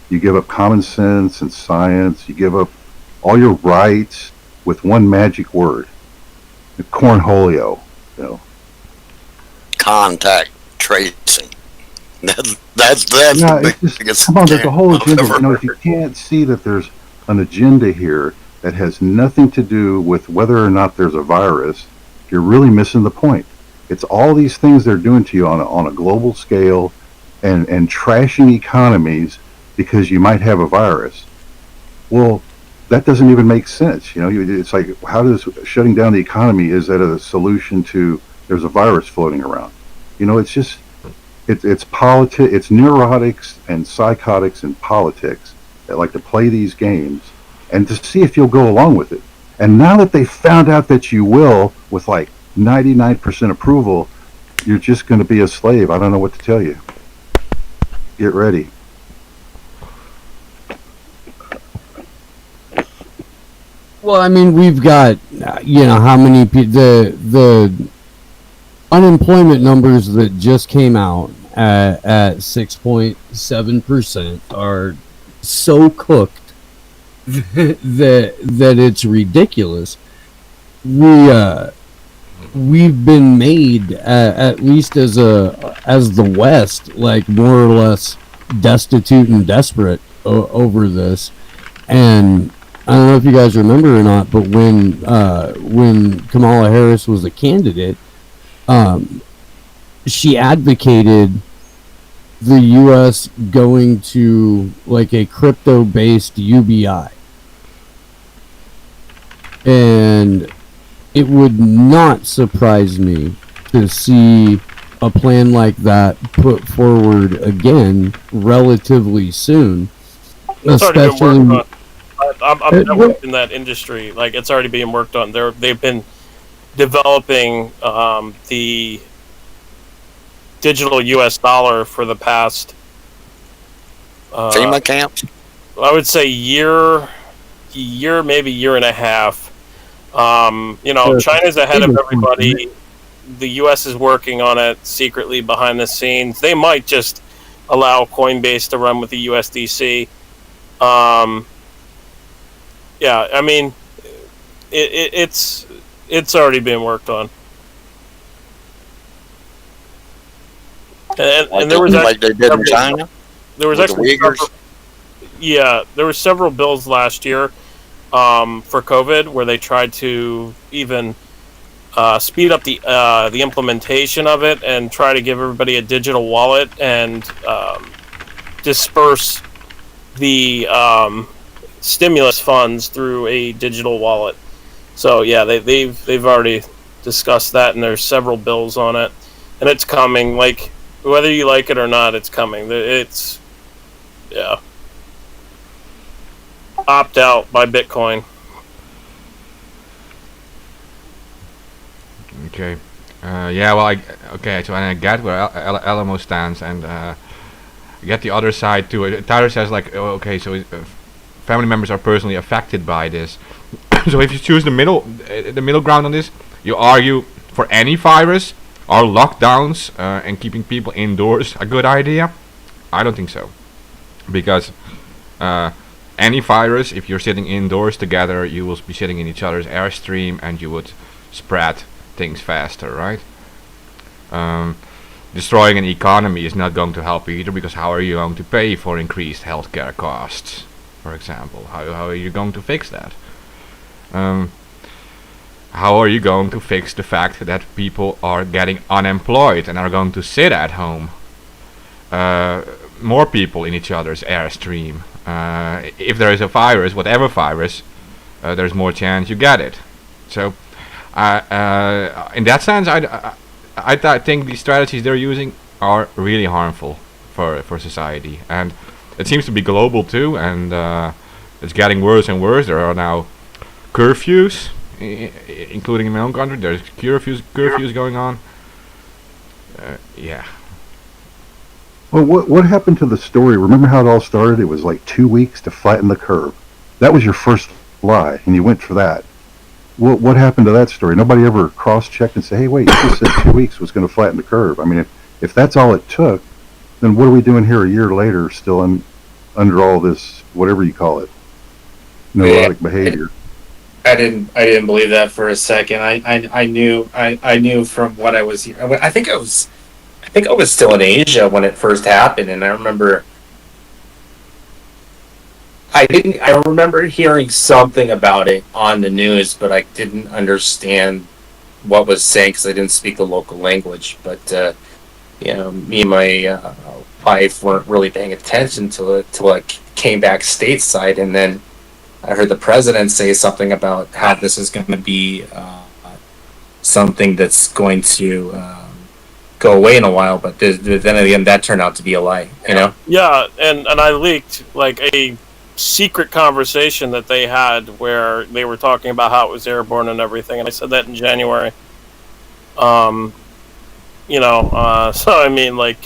You give up common sense and science. You give up all your rights with one magic word: the cornholio. You know, Contact tracing. That's yeah, the it's biggest just, come on, there's a whole scam I've agenda. ever You know, if you heard. can't see that there's an agenda here that has nothing to do with whether or not there's a virus, you're really missing the point. It's all these things they're doing to you on a global scale, and trashing economies because you might have a virus. Well, that doesn't even make sense. You know, it's like, how does shutting down the economy, is that a solution to there's a virus floating around? You know, it's just, it's politics, it's neurotics and psychotics and politics that like to play these games and to see if you'll go along with it. And now that they found out that you will, with like 99% approval, you're just going to be a slave. I don't know what to tell you. Get ready. Well, I mean, we've got, how many the unemployment numbers that just came out at 6.7% are so cooked that it's ridiculous. We've been made, at least as the West, like more or less destitute and desperate over this. And I don't know if you guys remember or not, but when Kamala Harris was a candidate, she advocated the U.S. going to like a crypto-based UBI, and it would not surprise me to see a plan like that put forward again relatively soon, It's already been especially. worked on. I'm networked in that industry. Like, it's already being worked on. They've been developing the digital U.S. dollar for the past FEMA camps? I would say year, maybe year and a half. China's ahead of everybody. The U.S. is working on it secretly behind the scenes. They might just allow Coinbase to run with the USDC. Yeah, I mean, it's already been worked on. And there was like they did in China? There was With the actually Uyghurs? there were several bills last year for COVID where they tried to even speed up the implementation of it and try to give everybody a digital wallet and disperse the stimulus funds through a digital wallet. So yeah, they've already discussed that, and there's several bills on it, and it's coming. Like, whether you like it or not, it's coming. It's opt out by Bitcoin. Okay. Yeah. Well, okay. So I get where Alamo stands, and get the other side too. Tyler says like, oh, okay, so family members are personally affected by this. So if you choose the middle ground on this, you argue for any virus. Are lockdowns and keeping people indoors a good idea? I don't think so, because any virus, if you're sitting indoors together, you will be sitting in each other's airstream, and you would spread things faster, right? Destroying an economy is not going to help either, because how are you going to pay for increased healthcare costs, for example? How are you going to fix that? How are you going to fix the fact that people are getting unemployed and are going to sit at home? More people in each other's airstream. If there is a virus, whatever virus, there's more chance you get it. So, in that sense, I think the strategies they're using are really harmful for society, and it seems to be global too. And it's getting worse and worse. There are now curfews, including in my own country. There's curfews going on. Yeah. Well, what happened to the story? Remember how it all started? It was like 2 weeks to flatten the curve. That was your first lie, and you went for that. What happened to that story? Nobody ever cross-checked and said, hey, wait, you just said 2 weeks was going to flatten the curve. I mean, if that's all it took, then what are we doing here a year later still under all this, whatever you call it, neurotic behavior? I didn't believe that for a second. I knew from what I was. I think I was still in Asia when it first happened, and I remember. I remember hearing something about it on the news, but I didn't understand what was saying because I didn't speak the local language. But me and my wife weren't really paying attention to it till it came back stateside, and then I heard the president say something about how this is going to be something that's going to go away in a while, but then at the end that turned out to be a lie, you know? Yeah, and I leaked like a secret conversation that they had where they were talking about how it was airborne and everything, and I said that in January. So I mean, like,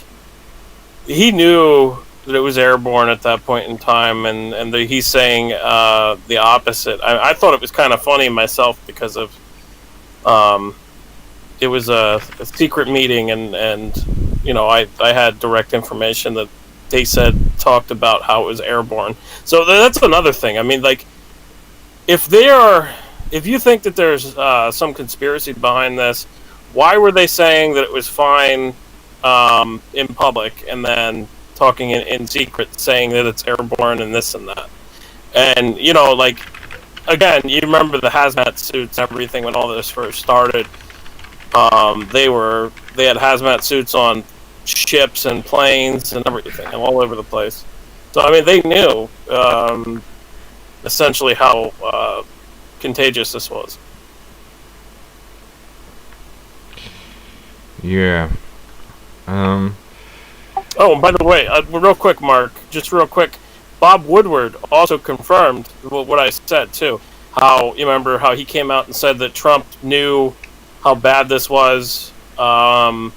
he knew that it was airborne at that point in time, and he's saying the opposite. I thought it was kind of funny myself because of it was a secret meeting, and I had direct information that they talked about how it was airborne. So that's another thing. I mean, like, if you think that there's some conspiracy behind this, why were they saying that it was fine in public and then talking in secret saying that it's airborne and this and that? And like, again, you remember the hazmat suits and everything when all this first started. They had hazmat suits on ships and planes and everything, and all over the place. So I mean, they knew essentially how contagious this was. Yeah. Oh, and by the way, real quick, Mark, just real quick, Bob Woodward also confirmed what I said too. How you remember how he came out and said that Trump knew how bad this was, and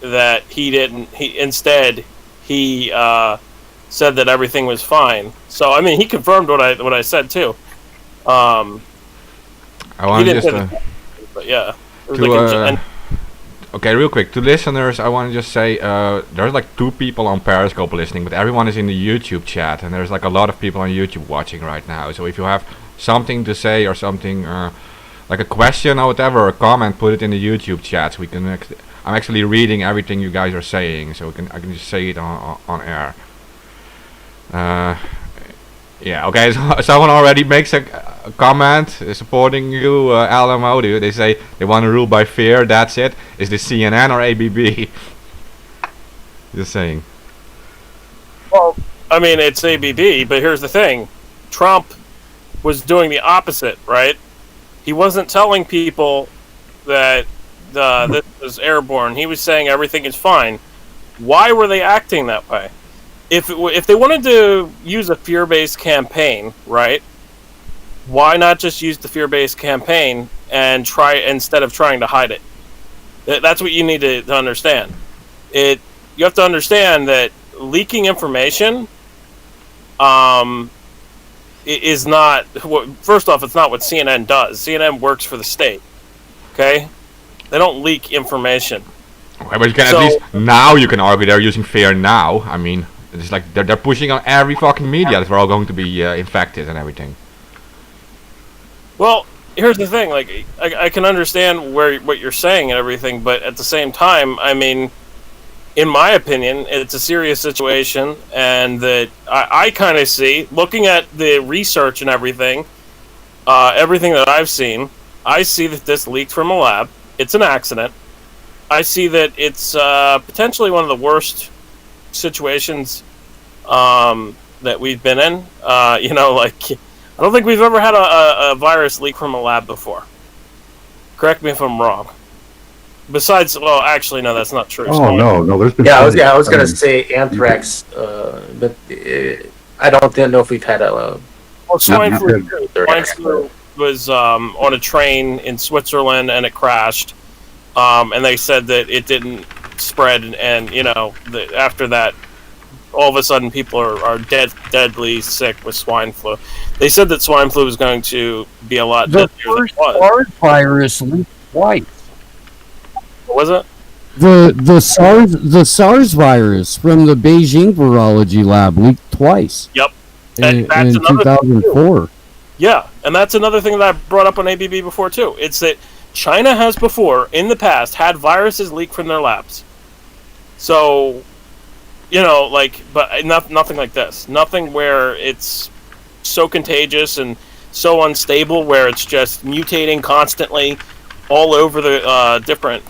that he didn't. Instead said that everything was fine. So I mean, he confirmed what I said too. I want to just but yeah. It was to, like okay, real quick, to listeners, I want to just say there's like 2 people on Periscope listening, but everyone is in the YouTube chat, and there's like a lot of people on YouTube watching right now. So if you have something to say or something, like a question or whatever, or a comment, put it in the YouTube chat. So we can. I'm actually reading everything you guys are saying, so I can just say it on air. Yeah. Okay. So someone already makes a comment supporting you, Alamo. They say they want to rule by fear. That's it. Is this CNN or ABB? Just saying. Well, I mean, it's ABB, but here's the thing: Trump was doing the opposite, right? He wasn't telling people that this was airborne. He was saying everything is fine. Why were they acting that way? If they wanted to use a fear-based campaign, right? Why not just use the fear-based campaign and try instead of trying to hide it. That's what you need to understand. You have to understand that leaking information is not. First off, it's not what CNN does. CNN works for the state. Okay, they don't leak information. Okay, but you can at least now you can argue they're using fear now. I mean, it's like they're pushing on every fucking media that we're all going to be infected and everything. Well, here's the thing. Like, I can understand what you're saying and everything, but at the same time, I mean, in my opinion, it's a serious situation, and that I kind of see, looking at the research and everything that I've seen, I see that this leaked from a lab. It's an accident. I see that it's potentially one of the worst situations that we've been in. Like, I don't think we've ever had a virus leak from a lab before. Correct me if I'm wrong. Besides, well, actually, no, that's not true. Oh, no, there's been. Yeah, I was gonna say anthrax, but I don't know if we've had a. Well, swine flu. Swine flu was on a train in Switzerland, and it crashed. And they said that it didn't spread, and after that, all of a sudden, people are deadly sick with swine flu. They said that swine flu was going to be a lot The deadlier than it first was. SARS virus leaked twice. What was it? The SARS virus from the Beijing virology lab leaked twice. Yep. In That's another thing, too. 2004. Yeah, and that's another thing that I brought up on ABB before, too. It's that China has before, in the past, had viruses leak from their labs. So, but nothing like this. Nothing where it's so contagious and so unstable where it's just mutating constantly all over the different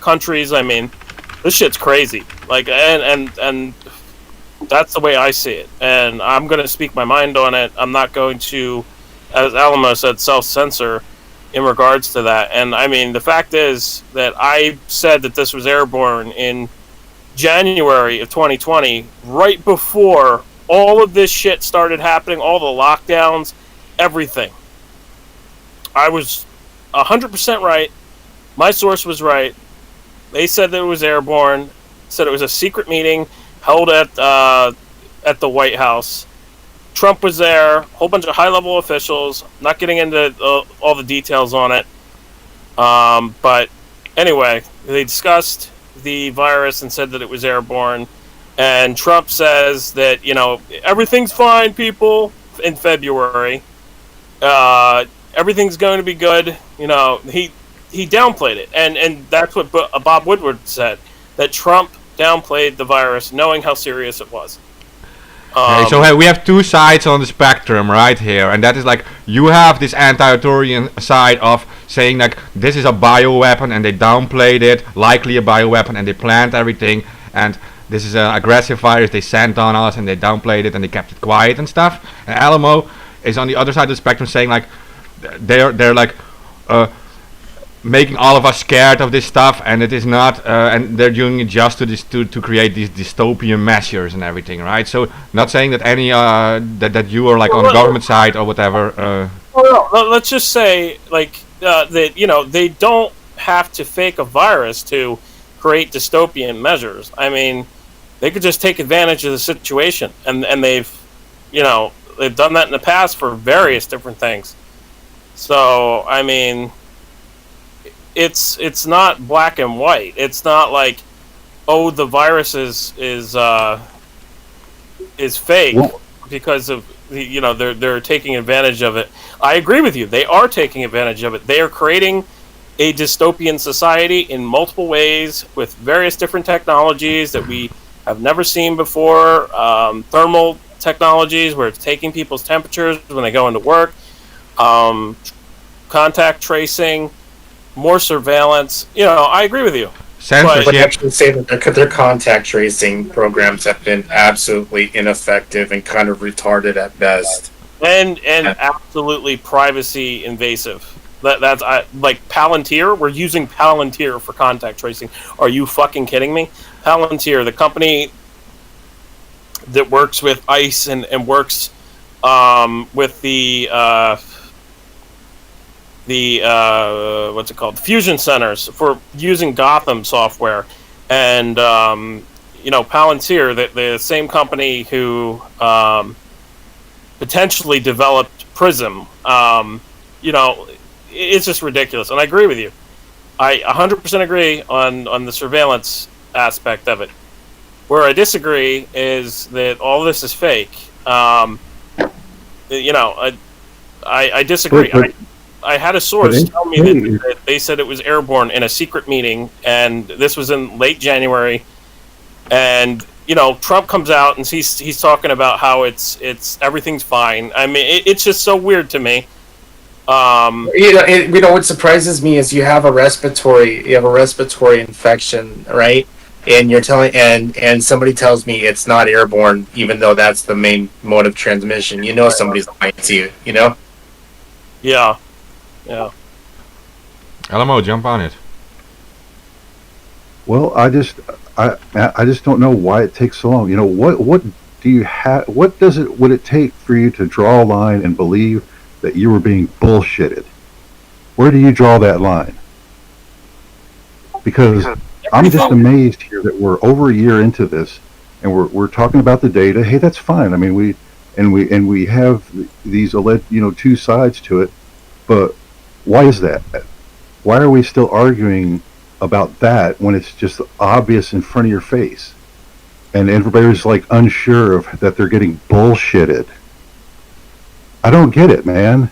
countries. I mean, this shit's crazy. Like, and that's the way I see it. And I'm going to speak my mind on it. I'm not going to, as Alamo said, self-censor in regards to that. And I mean, the fact is that I said that this was airborne in January of 2020, right before all of this shit started happening, all the lockdowns, everything. I was 100% right. My source was right. They said that it was airborne. Said it was a secret meeting held at the White House. Trump was there. A whole bunch of high-level officials. Not getting into all the details on it. But anyway, they discussed the virus and said that it was airborne. And Trump says that, everything's fine, people, in February. Everything's going to be good. He downplayed it. And that's what Bob Woodward said, that Trump downplayed the virus, knowing how serious it was. So we have two sides on the spectrum right here, and that is like you have this anti-authoritarian side of saying like this is a bioweapon and they downplayed it, likely a bioweapon, and they planned everything, and this is an aggressive virus they sent on us and they downplayed it and they kept it quiet and stuff. And Alamo is on the other side of the spectrum saying like they're like making all of us scared of this stuff, and it is not, and they're doing it just to create these dystopian measures and everything, right? So not saying that any that you are like on the government side or whatever. Well, let's just say like that they don't have to fake a virus to create dystopian measures. I mean, they could just take advantage of the situation, and they've done that in the past for various different things. So I mean, it's not black and white. It's not like, oh, the virus is fake because of they're taking advantage of it. I agree with you. They are taking advantage of it. They are creating a dystopian society in multiple ways with various different technologies that we have never seen before. Thermal technologies where it's taking people's temperatures when they go into work. Contact tracing. More surveillance. I agree with you. Censorship. But actually say that their contact tracing programs have been absolutely ineffective and kind of retarded at best. And absolutely privacy invasive. That's like Palantir. We're using Palantir for contact tracing. Are you fucking kidding me? Palantir, the company that works with ICE and works with the what's it called, fusion centers for using Gotham software, and Palantir, the same company who potentially developed Prism. It's just ridiculous, and I agree with you. I 100% agree on the surveillance aspect of it. Where I disagree is that all this is fake. I disagree. I had a source tell me that they said it was airborne in a secret meeting, and this was in late January. And Trump comes out and he's talking about how it's everything's fine. I mean, it's just so weird to me. What surprises me is you have a respiratory infection, right? And you're telling, and somebody tells me it's not airborne, even though that's the main mode of transmission. Somebody's lying to you. Yeah. Alamo, jump on it. Well, I just don't know why it takes so long. What do you have? What would it take for you to draw a line and believe that you were being bullshitted? Where do you draw that line? Because I'm just amazed here that we're over a year into this, and we're talking about the data. Hey, that's fine. I mean, we have these two sides to it, but why is that? Why are we still arguing about that when it's just obvious in front of your face, and everybody's like unsure of that they're getting bullshitted? I don't get it, man.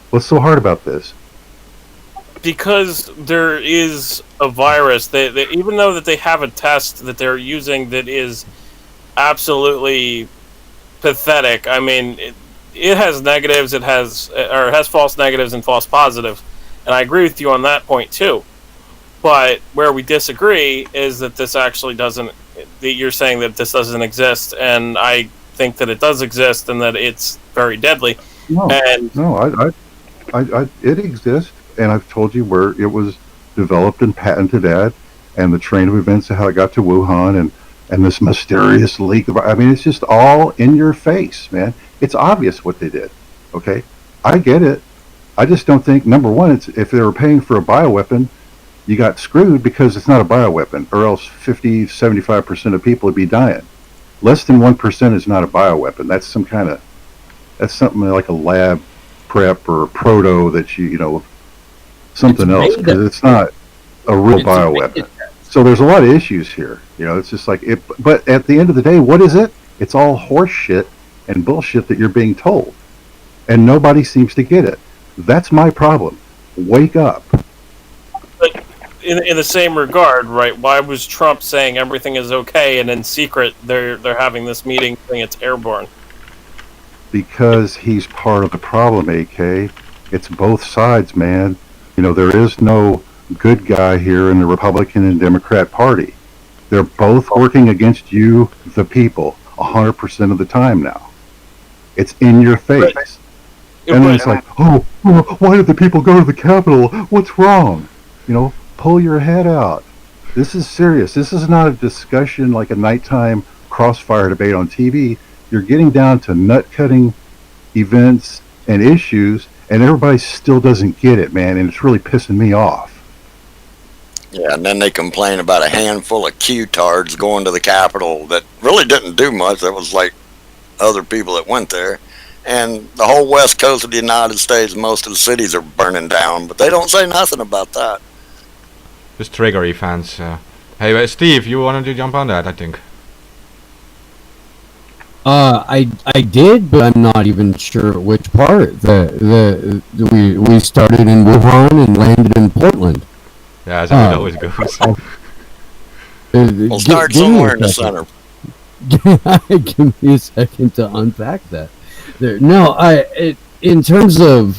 What's so hard about this? Because there is a virus that even though that they have a test that they're using that is absolutely pathetic. I mean, it has negatives. It has false negatives and false positives, and I agree with you on that point too. But where we disagree is that this actually doesn't. You're saying that this doesn't exist, and I think that it does exist, and that it's very deadly. It exists, and I've told you where it was developed and patented at, and the train of events of how it got to Wuhan, and this mysterious leak of. I mean, it's just all in your face, man. It's obvious what they did. Okay, I get it. I just don't think, number one, it's if they were paying for a bioweapon, you got screwed because it's not a bioweapon, or else 75% of people would be dying. Less than 1% is not a bioweapon. That's something like a lab prep or a proto that something else, because it's not a real bioweapon. So there's a lot of issues here. It's just like it. But at the end of the day, what is it? It's all horse shit and bullshit that you're being told, and nobody seems to get it. That's my problem. Wake up. But in the same regard, right? Why was Trump saying everything is okay, and in secret they're having this meeting saying it's airborne? Because he's part of the problem, AK. It's both sides, man. There is no good guy here in the Republican and Democrat Party. They're both working against you, the people, 100% of the time now. It's in your face. Right. And then it's like, oh, why did the people go to the Capitol? What's wrong? Pull your head out. This is serious. This is not a discussion like a nighttime crossfire debate on TV. You're getting down to nut-cutting events and issues, and everybody still doesn't get it, man, and it's really pissing me off. Yeah, and then they complain about a handful of Q-tards going to the Capitol that really didn't do much. That was like other people that went there. And the whole west coast of the United States, most of the cities are burning down, but they don't say nothing about that. Just trigger events. Hey, Steve, you wanted to jump on that, I think. I did, but I'm not even sure which part. We started in Wuhan and landed in Portland. Yeah, as it always goes. We'll start somewhere in the center. Give me a second to unpack that. In terms of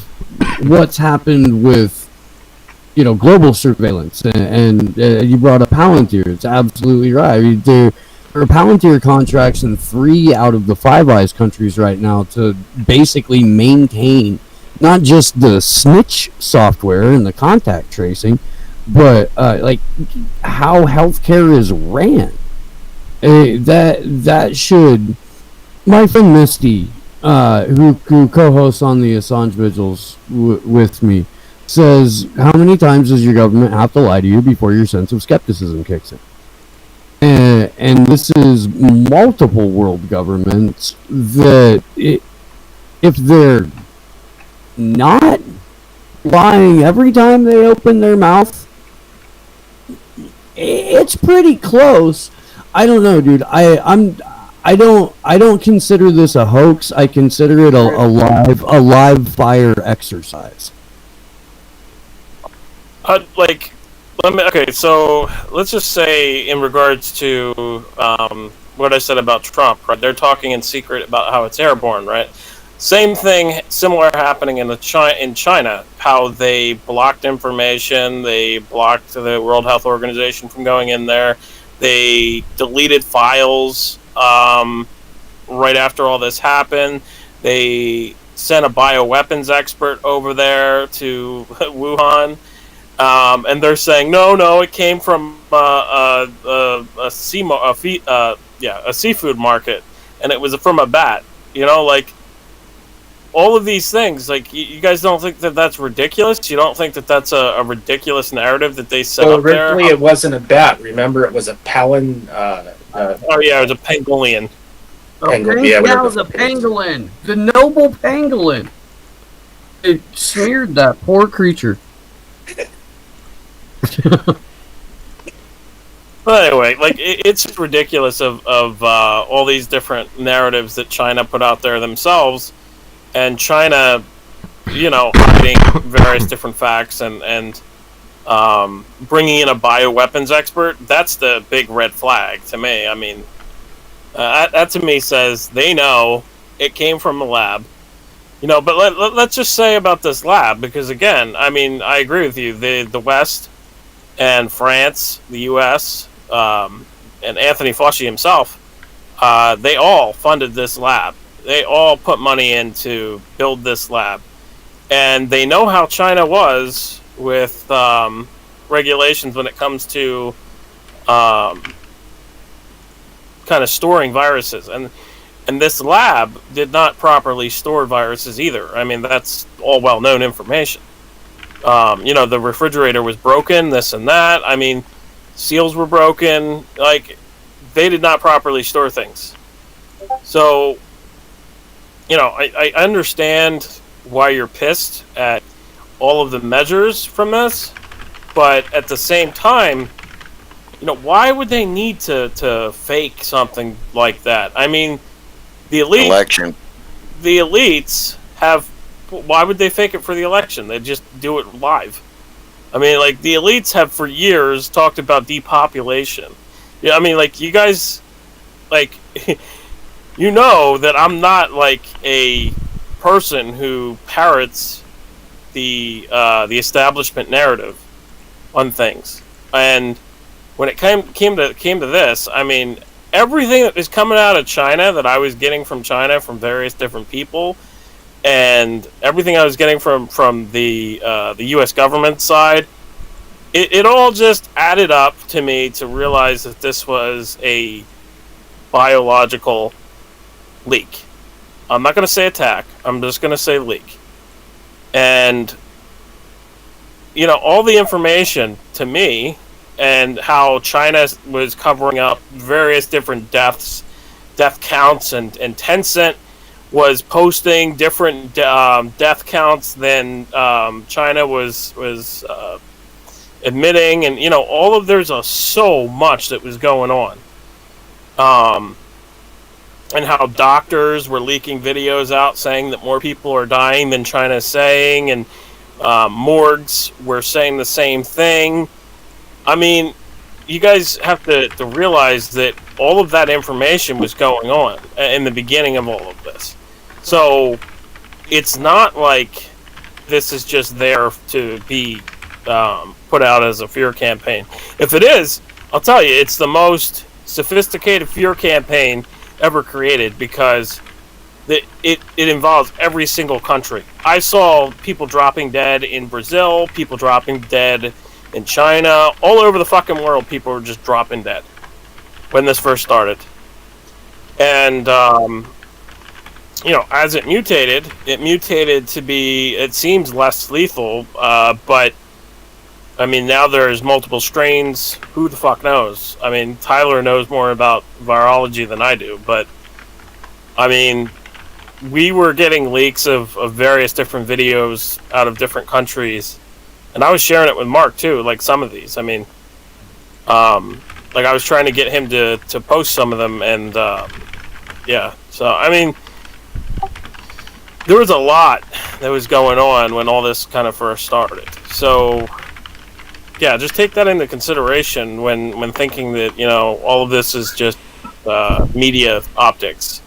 what's happened with global surveillance, and you brought up Palantir. It's absolutely right. I mean, there are Palantir contracts in 3 out of the Five Eyes countries right now to basically maintain not just the snitch software and the contact tracing, but how healthcare is ran. That should. My friend Misty, who co-hosts on the Assange Vigils with me, says, how many times does your government have to lie to you before your sense of skepticism kicks in? And this is multiple world governments that if they're not lying every time they open their mouth, it's pretty close. I don't know, dude. I don't consider this a hoax. I consider it a live fire exercise. Okay, so let's just say in regards to what I said about Trump, right? They're talking in secret about how it's airborne, right? Same thing, similar happening in China, how they blocked information, they blocked the World Health Organization from going in there, they deleted files right after all this happened. They sent a bioweapons expert over there to Wuhan. And they're saying no, it came from a seafood market, and it was from a bat. You know, like all of these things. Like you guys don't think that that's ridiculous? You don't think that that's a ridiculous narrative that they set up there? Originally, it wasn't a bat. Remember, it was a palin. Oh yeah, it was a pangolin. It was a pangolin. The noble pangolin. It smeared that poor creature. But anyway, like it's ridiculous of all these different narratives that China put out there themselves, and China, you know, hiding various different facts and bringing in a bioweapons expert. That's the big red flag to me. I mean, that to me says they know it came from a lab. You know, but let's just say about this lab, because again, I mean, I agree with you. The West and France, the U.S., and Anthony Fauci himself, they all funded this lab. They all put money in to build this lab. And they know how China was with regulations when it comes to kind of storing viruses. And this lab did not properly store viruses either. I mean, that's all well-known information. You know, the refrigerator was broken, this and that. I mean, seals were broken. Like, they did not properly store things. So, you know, I understand why you're pissed at all of the measures from this, but at the same time, you know, why would they need to fake something like that? I mean, the elites have. Why would they fake it for the election? They just do it live. I mean, like, the elites have for years talked about depopulation. Yeah, I mean, like, you guys, like, you know that I'm not, like, a person who parrots the establishment narrative on things. And when it came to this, I mean, everything that is coming out of China that I was getting from China from various different people, and everything I was getting from the U.S. government side, it all just added up to me to realize that this was a biological leak. I'm not going to say attack. I'm just going to say leak. And, you know, all the information to me and how China was covering up various different death counts, and Tencent was posting different death counts than China was admitting, and you know, there's so much that was going on, and how doctors were leaking videos out saying that more people are dying than China is saying, and morgues were saying the same thing. I mean, you guys have to realize that all of that information was going on in the beginning of all of this. So, it's not like this is just there to be put out as a fear campaign. If it is, I'll tell you, it's the most sophisticated fear campaign ever created, because it involves every single country. I saw people dropping dead in Brazil, people dropping dead in China, all over the fucking world. People were just dropping dead when this first started. And as it mutated to be, it seems less lethal, but I mean, now there's multiple strains. Who the fuck knows? I mean, Tyler knows more about virology than I do, but I mean, we were getting leaks of various different videos out of different countries, and I was sharing it with Mark too, like some of these. I mean, like I was trying to get him to post some of them, and yeah. So I mean, there was a lot that was going on when all this kind of first started. So yeah, just take that into consideration when thinking that all of this is just media optics.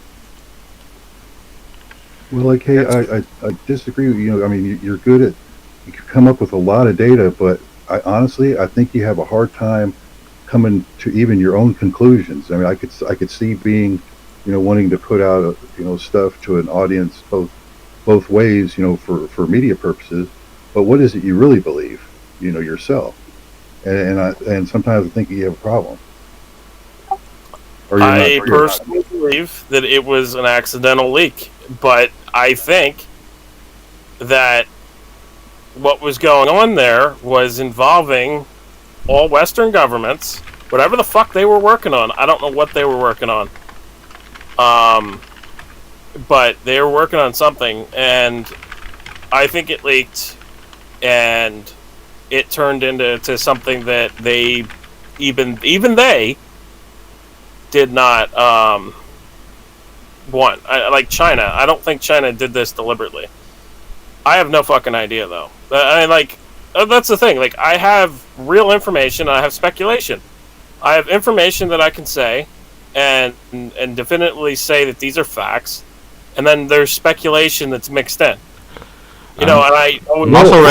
Well, like, hey, I disagree with you. I mean, you're good at, you can come up with a lot of data, but I think you have a hard time coming to even your own conclusions. I mean, I could see being, wanting to put out, stuff to an audience both ways, for media purposes. But what is it you really believe, yourself? And sometimes I think you have a problem. I personally believe that it was an accidental leak, but I think that what was going on there was involving all Western governments, whatever the fuck they were working on. I don't know what they were working on. But they were working on something, and I think it leaked, and it turned into something that they even they did not want. Like China, I don't think China did this deliberately. I have no fucking idea, though. I mean, that's the thing. Like, I have real information, I have speculation. I have information that I can say and definitely say that these are facts, and then there's speculation that's mixed in. And Muscle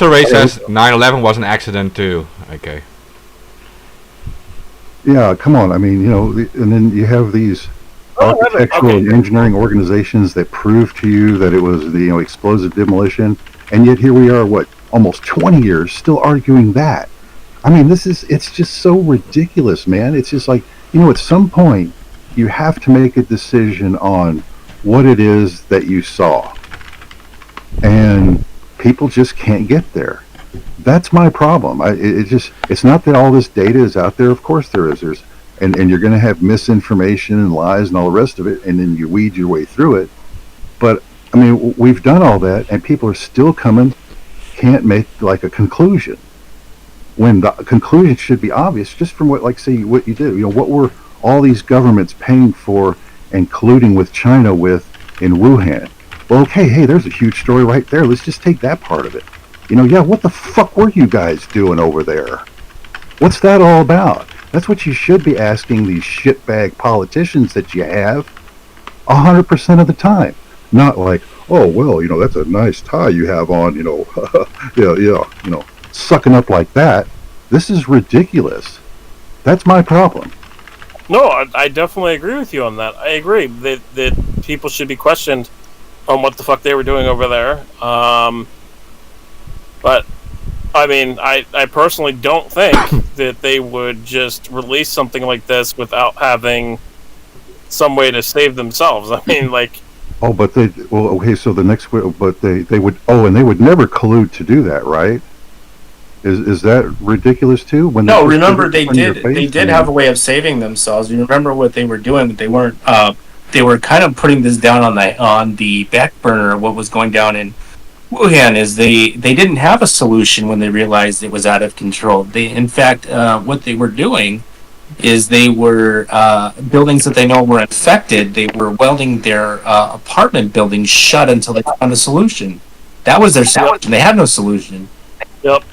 Ray says 9/11 was an accident too. Okay. Yeah, come on. I mean, and then you have these architectural and engineering organizations that prove to you that it was the explosive demolition, and yet here we are, almost 20 years still arguing that. I mean, it's just so ridiculous, man. It's just like, at some point you have to make a decision on what it is that you saw, and people just can't get there. That's my problem. It's not that all this data is out there. Of course there is. And you're going to have misinformation and lies and all the rest of it, and then you weed your way through it. But I mean, we've done all that, and people are still can't make like a conclusion, when the conclusion should be obvious just from what you do. What were all these governments paying for and colluding with China with in Wuhan? Well, okay, hey, there's a huge story right there. Let's just take that part of it. What the fuck were you guys doing over there? What's that all about? That's what you should be asking these shitbag politicians that you have 100% of the time. Not like, oh, well, that's a nice tie you have on, sucking up like that. This is ridiculous. That's my problem. No, I definitely agree with you on that. I agree that people should be questioned on what the fuck they were doing over there. But I mean, I personally don't think that they would just release something like this without having some way to save themselves. I mean, like... Oh, but so the next... But they would... Oh, and they would never collude to do that, right? Is that ridiculous, too? No, remember, they did have a way of saving themselves. You remember what they were doing, but they weren't... they were kind of putting this down on the back burner, what was going down in Wuhan, is they didn't have a solution when they realized it was out of control. In fact, what they were doing is they were buildings that they know were infected. They were welding their apartment buildings shut until they found a solution. That was their solution. They had no solution. Yep.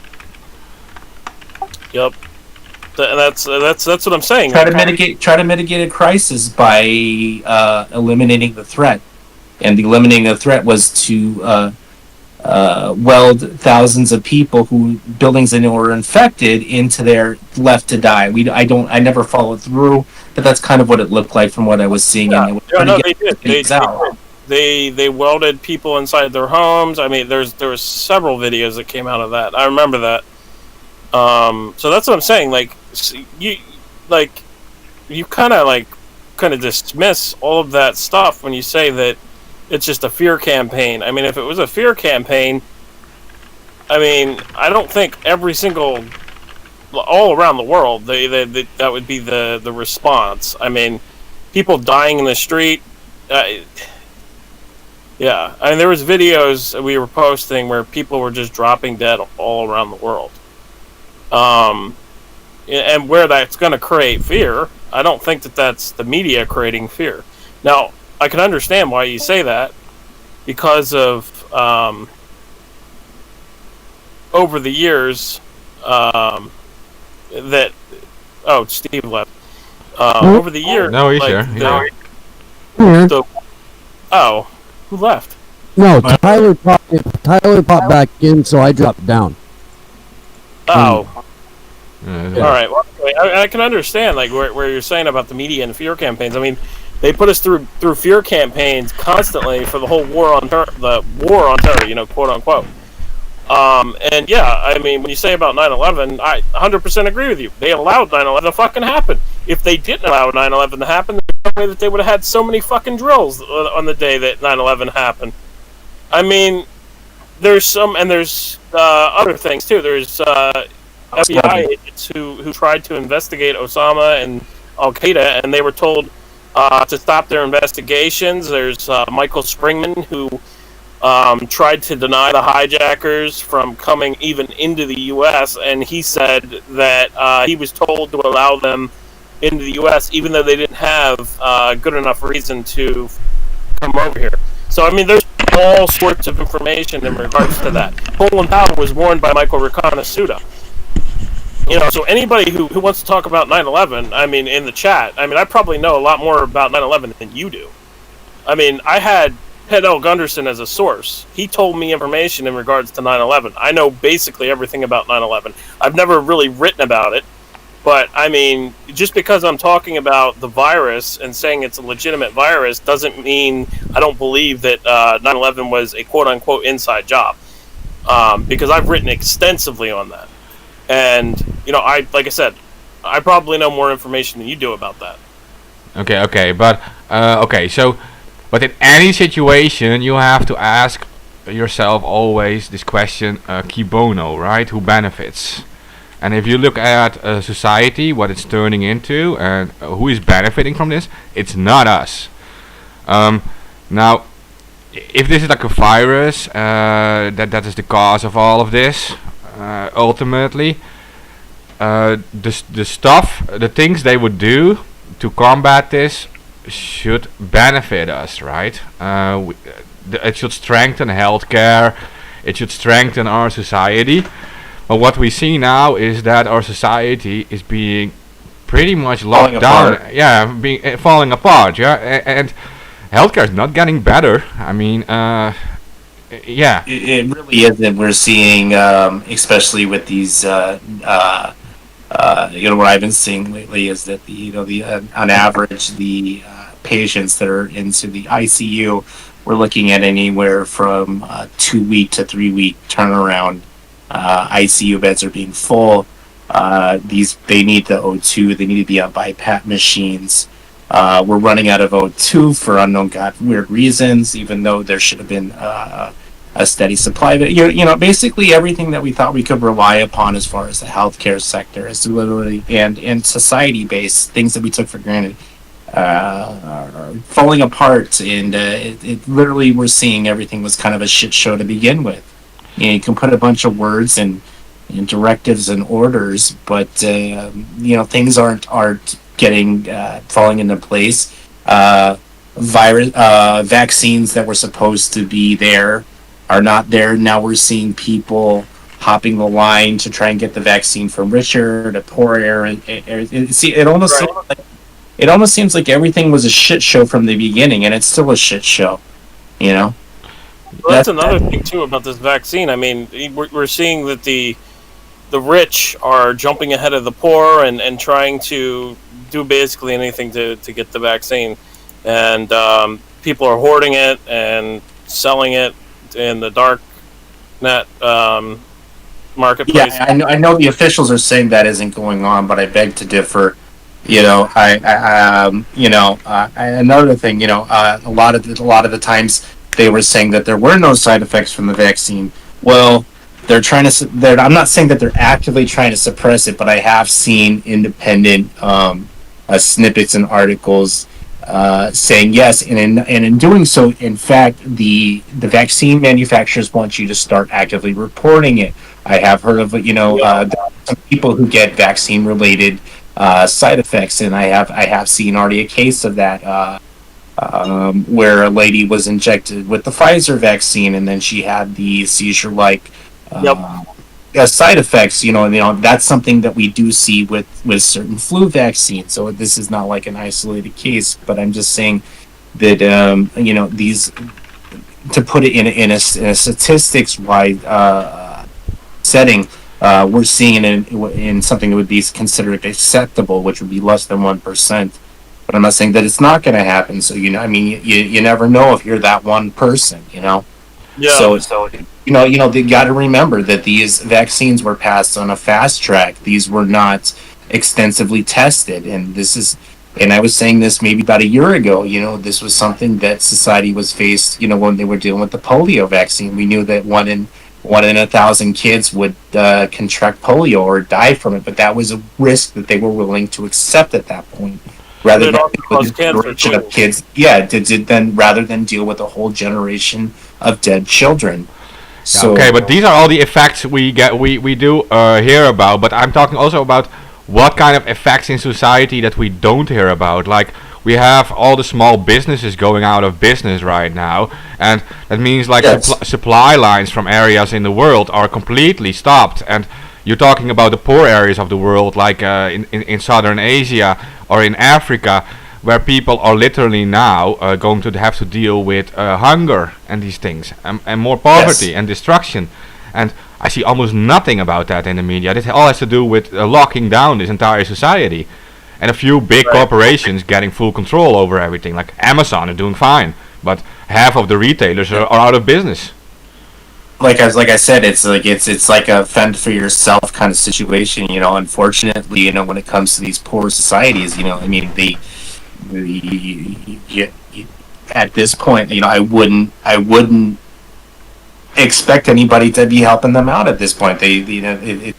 That's what I'm saying. Try to mitigate a crisis by eliminating the threat, and the eliminating the threat was to weld thousands of people buildings that were infected into their left to die. I never followed through, but that's kind of what it looked like from what I was seeing. Yeah, they did. They welded people inside their homes. I mean, there was several videos that came out of that. I remember that. So that's what I'm saying. Like, you kind of dismiss all of that stuff when you say that it's just a fear campaign. I mean, if it was a fear campaign, I mean, I don't think every single, all around the world, that would be the response. I mean, people dying in the street. Yeah, I mean, there was videos we were posting where people were just dropping dead all around the world. And where that's going to create fear, I don't think that that's the media creating fear. Now, I can understand why you say that, because of over the years that. Oh, Steve left. Over the years, No, he's here. the, oh, who left? No, Tyler popped back in, so I dropped down. Oh. Yeah. All right. Well, I can understand like where you're saying about the media and fear campaigns. I mean, they put us through fear campaigns constantly for the whole war on terror, quote unquote. And yeah, I mean, when you say about 9/11, I 100% agree with you. They allowed 9/11 to fucking happen. If they didn't allow 9/11 to happen, there's no way that they would have had so many fucking drills on the day that 9/11 happened. I mean, there's other things too. There's FBI agents who tried to investigate Osama and Al Qaeda, and they were told to stop their investigations. There's Michael Springman, who tried to deny the hijackers from coming even into the U.S., and he said that he was told to allow them into the U.S. even though they didn't have good enough reason to come over here. So, I mean, there's all sorts of information in regards to that. Colin Powell was warned by Michael Riconasuta. You know, so anybody who wants to talk about 9/11, I mean, in the chat, I mean, I probably know a lot more about 9/11 than you do. I mean, I had Ted L. Gunderson as a source. He told me information in regards to 9/11. I know basically everything about 9/11. I've never really written about it, but I mean, just because I'm talking about the virus and saying it's a legitimate virus doesn't mean I don't believe that 9/11 was a quote-unquote inside job, because I've written extensively on that. And, you know, like I said, I probably know more information than you do about that. Okay, but but in any situation, you have to ask yourself always this question: qui bono, right? Who benefits? And if you look at society, what it's turning into, and who is benefiting from this, it's not us. Now, if this is like a virus, that is the cause of all of this. Ultimately, the things they would do to combat this should benefit us, right? It should strengthen healthcare, it should strengthen our society. But what we see now is that our society is being pretty much locked down. Yeah, falling apart. Yeah, and healthcare is not getting better. I mean, yeah, it really isn't. We're seeing, especially with these, what I've been seeing lately is that on average, the patients that are into the ICU, we're looking at anywhere from 2 week to 3 week turnaround. ICU beds are being full. They need the O2. They need to be on BiPAP machines. We're running out of O2 for unknown weird reasons, even though there should have been a steady supply of it. Basically everything that we thought we could rely upon as far as the healthcare sector is literally and society-based things that we took for granted are falling apart, and it literally we're seeing everything was kind of a shit show to begin with. You can put a bunch of words and directives and orders, but things aren't getting falling into place. Vaccines that were supposed to be there are not there. Now we're seeing people hopping the line to try and get the vaccine from richer to poorer. It almost seems like everything was a shit show from the beginning, and it's still a shit show. Well, that's another thing too about this vaccine. I mean, we're seeing that the rich are jumping ahead of the poor and trying to do basically anything to get the vaccine, and people are hoarding it and selling it in the dark net marketplace. Yeah, I know the officials are saying that isn't going on, but I beg to differ. Another thing, a lot of the times they were saying that there were no side effects from the vaccine. Well, they're trying to. I'm not saying that they're actively trying to suppress it, but I have seen independent snippets and articles saying yes, and in doing so, in fact, the vaccine manufacturers want you to start actively reporting it. I have heard of some people who get vaccine related side effects, and I have seen already a case of that where a lady was injected with the Pfizer vaccine, and then she had the seizure like side effects. That's something that we do see with certain flu vaccines. So this is not like an isolated case, but I'm just saying that these, to put it in a statistics wide setting, we're seeing it in something that would be considered acceptable, which would be less than 1%. But I'm not saying that it's not going to happen. So you never know if you're that one person. Yeah. So they got to remember that these vaccines were passed on a fast track. These were not extensively tested, and I was saying this maybe about a year ago. This was something that society was faced. When they were dealing with the polio vaccine, we knew that one in 1,000 kids would contract polio or die from it, but that was a risk that they were willing to accept at that point, rather than with a generation of kids. Rather than deal with a whole generation of dead children. So, okay, but these are all the effects we do hear about. But I'm talking also about what kind of effects in society that we don't hear about. Like, we have all the small businesses going out of business right now, and that means like supply lines from areas in the world are completely stopped. And you're talking about the poor areas of the world, like in Southern Asia or in Africa, where people are literally now going to have to deal with hunger and these things, and more poverty and destruction. And I see almost nothing about that in the media. This all has to do with locking down this entire society, and a few big corporations getting full control over everything. Like Amazon is doing fine, but half of the retailers are out of business. Like I said, it's like a fend for yourself kind of situation. Unfortunately, when it comes to these poor societies, at this point, I wouldn't expect anybody to be helping them out at this point. It's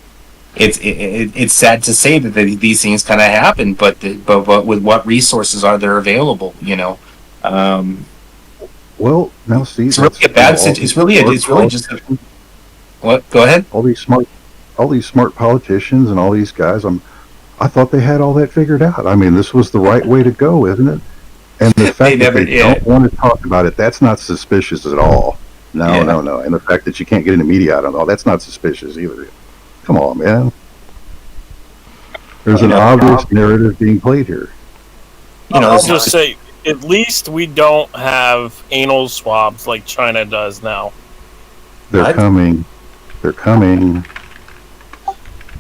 sad to say that these things kind of happen, but with what resources are there available? Well, now see, it's really a bad situation. It's really just what? Go ahead. All these smart politicians and all these guys. I thought they had all that figured out. I mean, this was the right way to go, isn't it? And the fact that they don't want to talk about it, that's not suspicious at all. No. And the fact that you can't get in the media, I don't know, that's not suspicious either. Come on, man. There's an obvious narrative being played here. I'll just say, at least we don't have anal swabs like China does now. They're coming.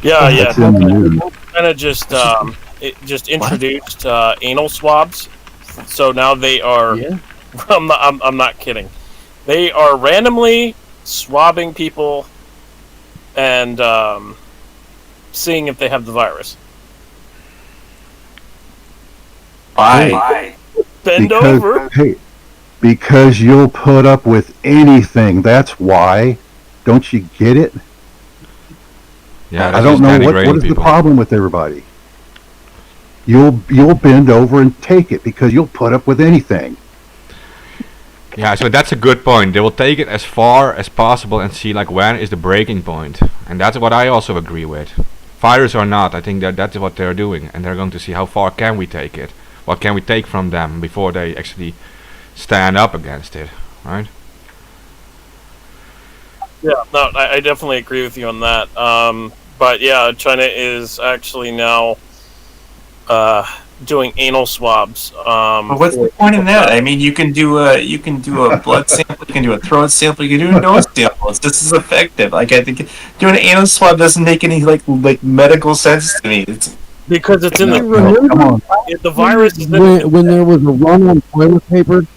Yeah. China just introduced anal swabs, so now they are. Yeah. I'm not kidding. They are randomly swabbing people and seeing if they have the virus. Why? Bend over. Hey, because you'll put up with anything. That's why. Don't you get it? Yeah, I don't know what is the problem with everybody. You'll bend over and take it because you'll put up with anything. Yeah, so that's a good point. They will take it as far as possible and see like when is the breaking point, and that's what I also agree with. Virus or not, I think that's what they're doing, and they're going to see how far can we take it, what can we take from them before they actually stand up against it, right? Yeah, no, I definitely agree with you on that. But yeah, China is actually now doing anal swabs. But what's the point in that? I mean, you can do a blood sample, you can do a throat sample, you can do a nose sample. It's just as effective. Like, I think doing an anal swab doesn't make any like medical sense to me. Because it's in the virus. When there was a run on toilet paper,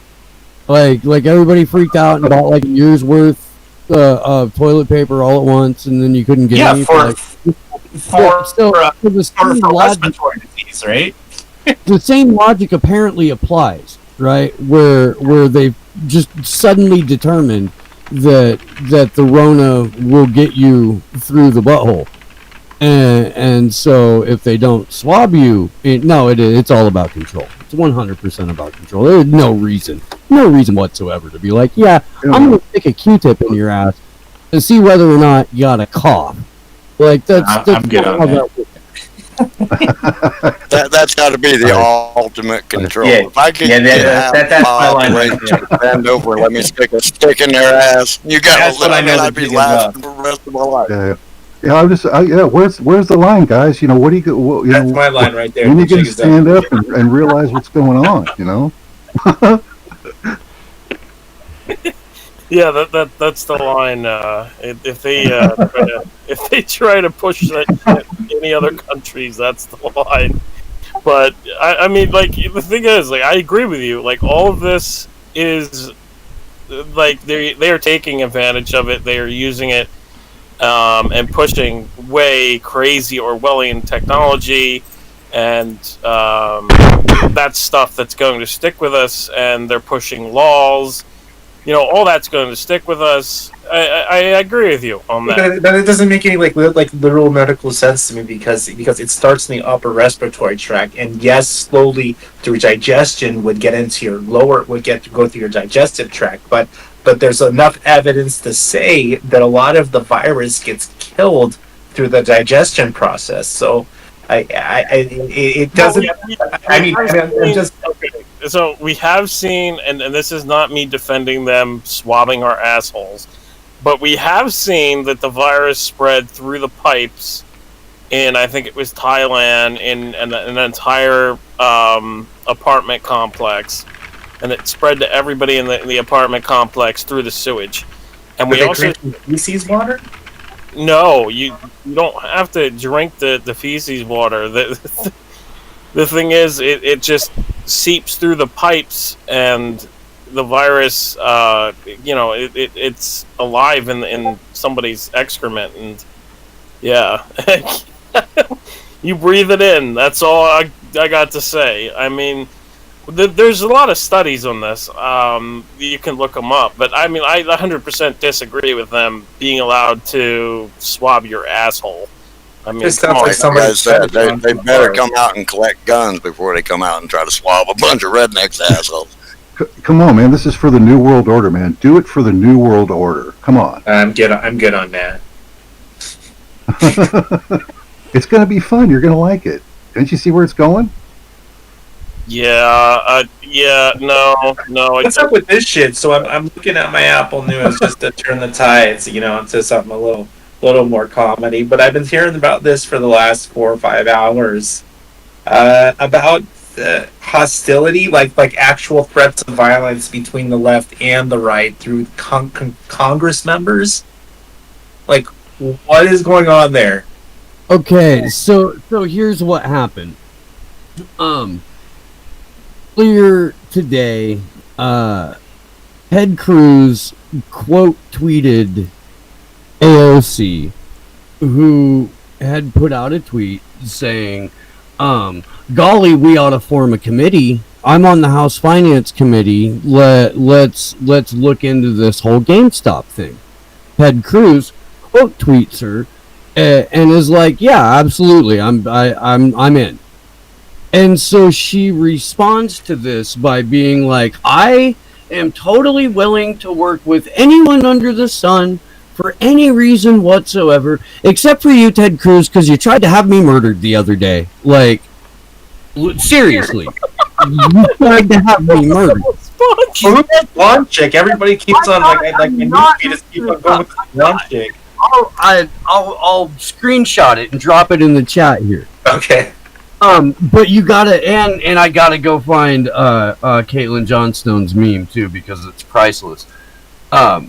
like everybody freaked out and bought like a year's worth of toilet paper all at once, and then you couldn't get any. For respiratory disease, right? The same logic apparently applies. right? Where they've just suddenly determined that the Rona will get you through the butthole. And so if they don't swab you, it's all about control. It's 100% about control. There's no reason whatsoever to be like, yeah, I'm going to stick a Q-tip in your ass to see whether or not you got a cough. Like, that's I'm good on that. That's got to be the ultimate control. Yeah, If I could yeah, get that's my line right to bend over and let me stick a stick in their ass, you got That's to what I know I'd the be jig is laughing for the rest of my life. Where's the line, guys? You know, what do you That's my line right there. When The you going jig to is stand up. up and realize what's going on? You know. Yeah, that's the line. If they try to push that shit in any other countries, that's the line. But I mean, like, the thing is, like, I agree with you. Like, all of this is like they are taking advantage of it. They are using it and pushing way crazy Orwellian technology, and that's stuff that's going to stick with us. And they're pushing laws. You know, all that's going to stick with us. I agree with you on that. But it doesn't make any like literal medical sense to me because it starts in the upper respiratory tract, and yes, slowly through digestion would go through your digestive tract, but there's enough evidence to say that a lot of the virus gets killed through the digestion process. So it doesn't. I'm just. Okay. So we have seen, and this is not me defending them swabbing our assholes, but we have seen that the virus spread through the pipes in, I think it was Thailand, in an entire apartment complex, and it spread to everybody in the apartment complex through the sewage. And we also feces water. No, you don't have to drink the feces water. The thing is, it just seeps through the pipes, and the virus, it's alive in somebody's excrement, and yeah, you breathe it in. That's all I got to say. I mean, there's a lot of studies on this. You can look them up, but I mean, I 100% disagree with them being allowed to swab your asshole. I mean, come on. Like I said, they better come out and collect guns before they come out and try to swab a bunch of rednecks' assholes. Come on, man. This is for the New World Order, man. Do it for the New World Order. Come on. I'm good on that. It's going to be fun. You're going to like it. Didn't you see where it's going? No. What's up with this shit? So I'm looking at my Apple News just to turn the tides, into something a little more comedy. But I've been hearing about this for the last 4 or 5 hours about hostility, like actual threats of violence between the left and the right through Congress members. Like, what is going on there? Okay, so here's what happened. Earlier today, Ted Cruz quote tweeted AOC, who had put out a tweet saying, golly, we ought to form a committee. I'm on the House Finance Committee. Let's look into this whole GameStop thing. Ted Cruz quote tweets her and is like, yeah, absolutely, I'm in. And so she responds to this by being like, I am totally willing to work with anyone under the sun for any reason whatsoever, except for you, Ted Cruz, because you tried to have me murdered the other day. Like, seriously. You tried to have me murdered. Who's that blonde chick? Everybody keeps on, like my newsfeed just keeps on going with the blonde chick. I'll screenshot it and drop it in the chat here. Okay. But you gotta, and I gotta go find Caitlin Johnstone's meme too, because it's priceless. Yeah,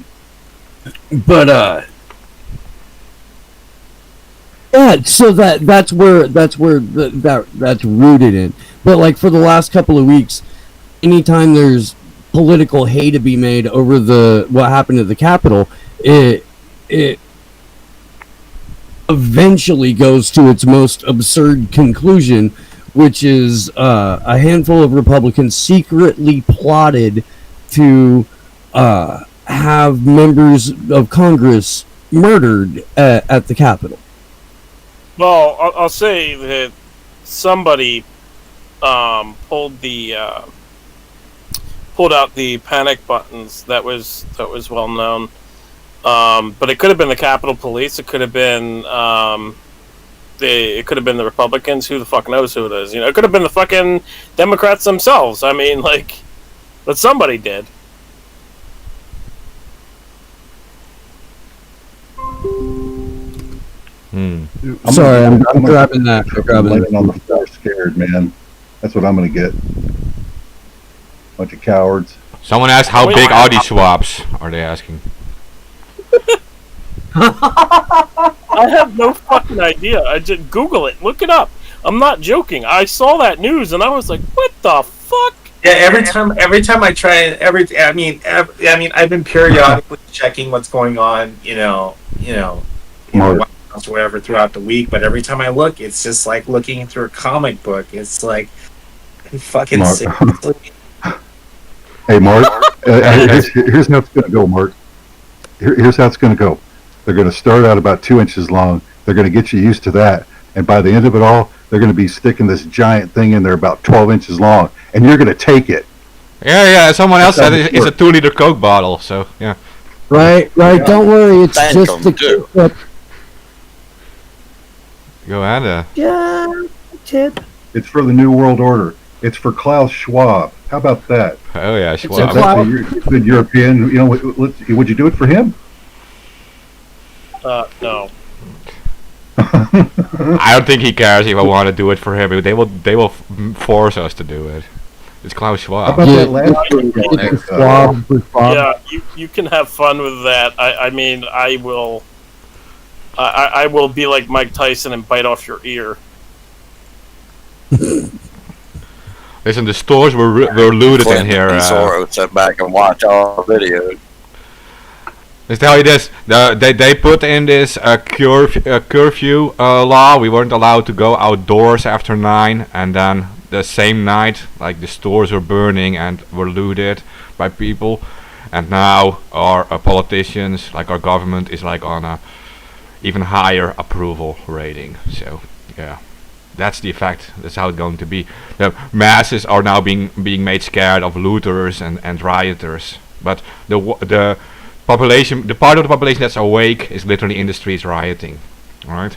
so that's where that's rooted in. But like for the last couple of weeks, anytime there's political hay to be made over what happened at the Capitol, it eventually goes to its most absurd conclusion, which is a handful of Republicans secretly plotted to have members of Congress murdered at the Capitol. Well, I'll say that somebody pulled out the panic buttons. That was well known. But it could have been the Capitol Police. It could have been it could have been the Republicans. Who the fuck knows who it is? You know, it could have been the fucking Democrats themselves. I mean, like, but somebody did. Sorry, I'm grabbing that. I'm laying on the floor scared, man. That's what I'm going to get. Bunch of cowards. Someone asked how big are these swabs? Are they asking? I have no fucking idea. I just Google it, look it up. I'm not joking. I saw that news and I was like, "What the fuck?" Yeah, every time I try, I've been periodically checking what's going on, Mark. or whatever throughout the week. But every time I look, it's just like looking through a comic book. It's like, fucking Mark. seriously. Hey, Mark, here's how it's going to go, Mark. Here's how it's going to go. They're going to start out about 2 inches long. They're going to get you used to that. And by the end of it all, they're going to be sticking this giant thing in there about 12 inches long. And you're going to take it. Yeah. Someone else said That's it's a 2-liter Coke bottle. So yeah. Right. Don't worry. It's Thank just 'em, the too. Go ahead. tip. It's for the New World Order. It's for Klaus Schwab. How about that? Oh yeah, a Schwab. cloud- That's a good European. You know, would you do it for him? No. I don't think he cares if I want to do it for him. They will force us to do it. It's Klaus How Schwab. about Yeah, that last one? Schwab for Schwab. Yeah, you can have fun with that. I mean, I will be like Mike Tyson and bite off your ear. Listen, the stores were looted in here. And Soros sit back and watch all the videos. Let's tell you this: they put in this curfew law. We weren't allowed to go outdoors after 9, and then the same night, like, the stores were burning and were looted by people. And now our politicians, like our government, is like on a even higher approval rating. So yeah, that's the effect. That's how it's going to be. The masses are now being made scared of looters and rioters. But the population, the part of the population that's awake, is literally in the streets rioting. All right,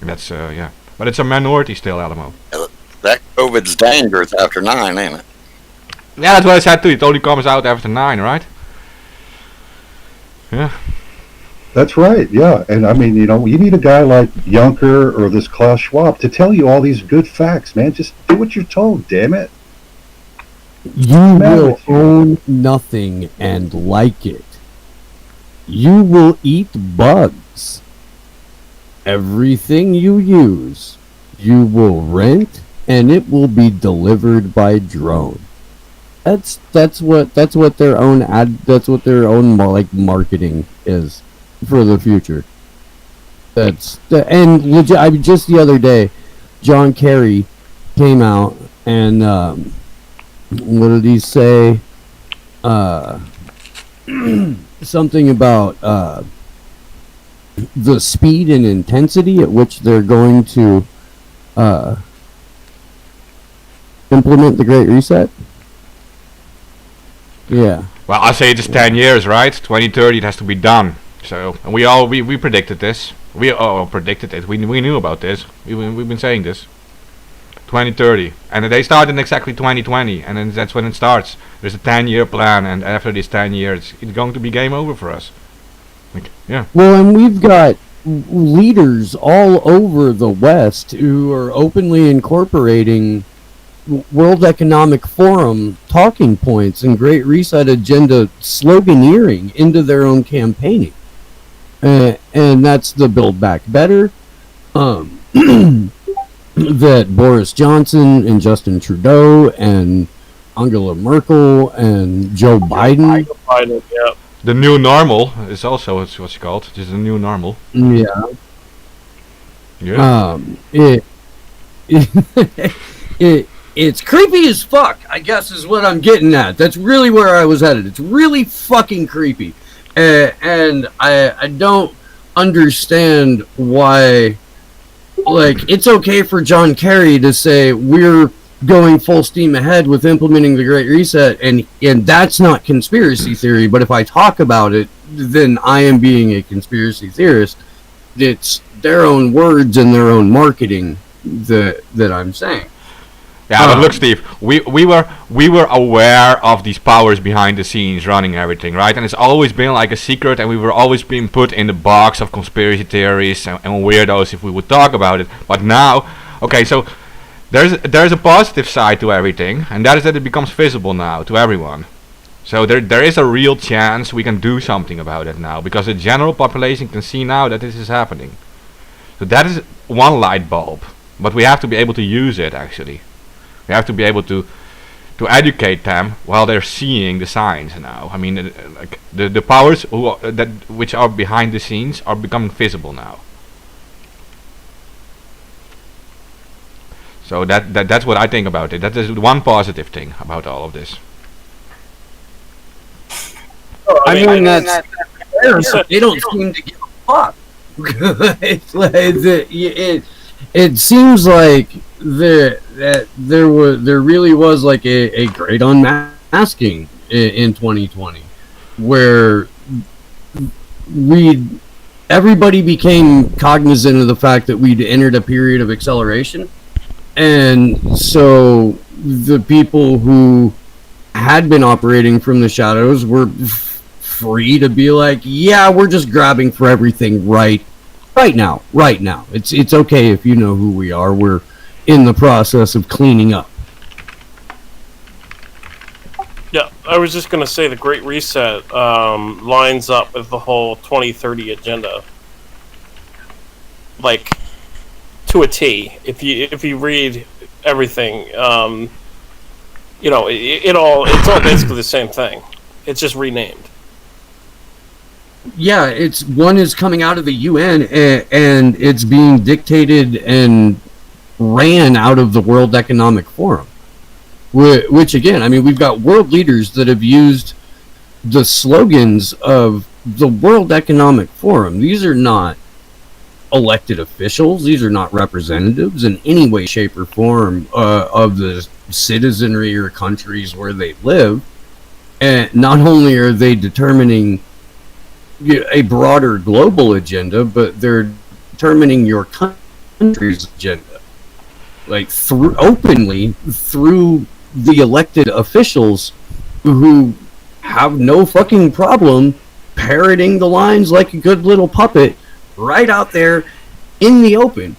that's yeah. But it's a minority still, Alamo. That COVID's dangerous after 9, ain't it? Yeah, that's what I said too. It only comes out after 9, right? Yeah. That's right, yeah. And I mean, you need a guy like Juncker or this Klaus Schwab to tell you all these good facts, man. Just do what you're told, damn it. You Matter will with you. own nothing and like it. You will eat bugs. Everything you use, you will rent, and it will be delivered by drone. That's what their own marketing is for the future. I mean, just the other day, John Kerry came out and what did he say? Something about the speed and intensity at which they're going to implement the Great Reset. Yeah. Well, I say it's 10 years, right? 2030 it has to be done. So, and we predicted this. We all predicted it. We knew about this. We've been saying this. 2030, and they start in exactly 2020, and then that's when it starts. There's a 10-year plan, and after this 10 years, it's going to be game over for us. Like, yeah. Well, and we've got leaders all over the West who are openly incorporating World Economic Forum talking points and Great Reset agenda sloganeering into their own campaigning. And that's the Build Back Better, that Boris Johnson and Justin Trudeau and Angela Merkel and Joe Biden. Yeah. The new normal is also what's called. Just the new normal. Yeah. Yeah. it's creepy as fuck, I guess is what I'm getting at. That's really where I was headed. It's really fucking creepy. And I don't understand why, like, it's okay for John Kerry to say we're going full steam ahead with implementing the Great Reset, and that's not conspiracy theory, but if I talk about it, then I am being a conspiracy theorist. It's their own words and their own marketing that I'm saying. Yeah, but look, Steve, we were aware of these powers behind the scenes running everything, right? And it's always been like a secret, and we were always being put in the box of conspiracy theories and weirdos if we would talk about it. But now, okay, so there's a positive side to everything, and that is that it becomes visible now to everyone. So there is a real chance we can do something about it now, because the general population can see now that this is happening. So that is one light bulb, but we have to be able to use it actually. We have to be able to educate them while they're seeing the signs now. I mean, like the powers which are behind the scenes are becoming visible now. So that's what I think about it. That is one positive thing about all of this. I mean, that's they don't seem to give a fuck. It's like it seems like there really was like a great unmasking in 2020, where everybody became cognizant of the fact that we'd entered a period of acceleration, and so the people who had been operating from the shadows were free to be like, yeah, we're just grabbing for everything right now. It's okay if you know who we are. We're in the process of cleaning up. Yeah, I was just going to say the Great Reset lines up with the whole 2030 agenda, like to a T. If you read everything, you know, it's all basically the same thing. It's just renamed. Yeah, one is coming out of the UN and it's being dictated and ran out of the World Economic Forum. Which again, I mean, we've got world leaders that have used the slogans of the World Economic Forum. These are not elected officials. These are not representatives in any way, shape, or form of the citizenry or countries where they live. And not only are they determining a broader global agenda, but they're determining your country's agenda, like openly through the elected officials who have no fucking problem parroting the lines like a good little puppet right out there in the open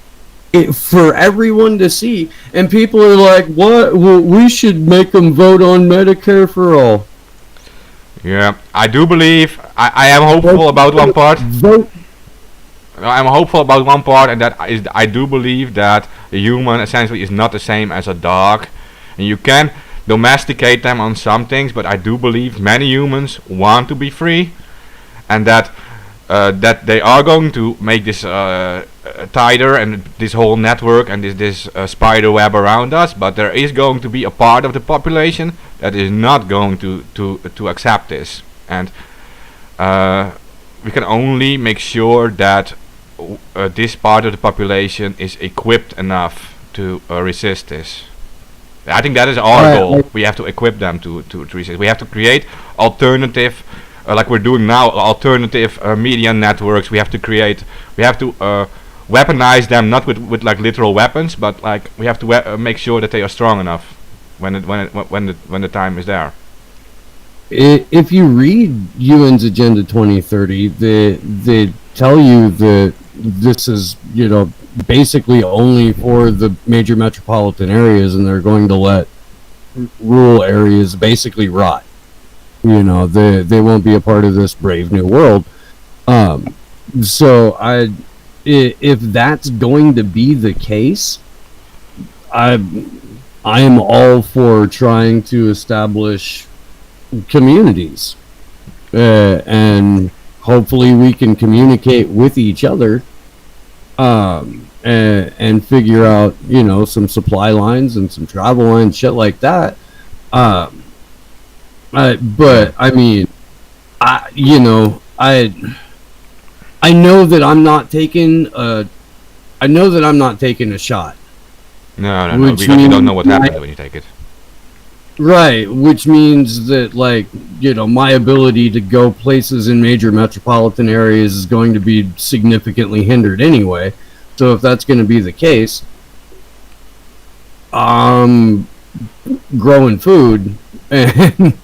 for everyone to see. And people are like, what? Well, we should make them vote on Medicare for all. Yeah, I do believe, I am hopeful about one part. I'm hopeful about one part, and that is I do believe that a human essentially is not the same as a dog. And you can domesticate them on some things, but I do believe many humans want to be free, and that they are going to make this tighter and this whole network and this spider web around us. But there is going to be a part of the population that is not going to accept this, and we can only make sure that this part of the population is equipped enough to resist this. I think that is our goal. We have to equip them to resist. We have to create alternative, like we're doing now, alternative media networks. We have to weaponize them, not with like literal weapons, but like we have to make sure that they are strong enough when the time is there. If you read UN's Agenda 2030, they tell you that this is, you know, basically only for the major metropolitan areas, and they're going to let rural areas basically rot. You know, they won't be a part of this brave new world. So if that's going to be the case, I am all for trying to establish communities, and hopefully we can communicate with each other and figure out, you know, some supply lines and some travel lines, shit like that. But I mean, I know that I'm not taking a shot. No, Which because you don't know means what happens when you take it. Right, which means that, like, you know, my ability to go places in major metropolitan areas is going to be significantly hindered anyway. So if that's going to be the case, I'm growing food and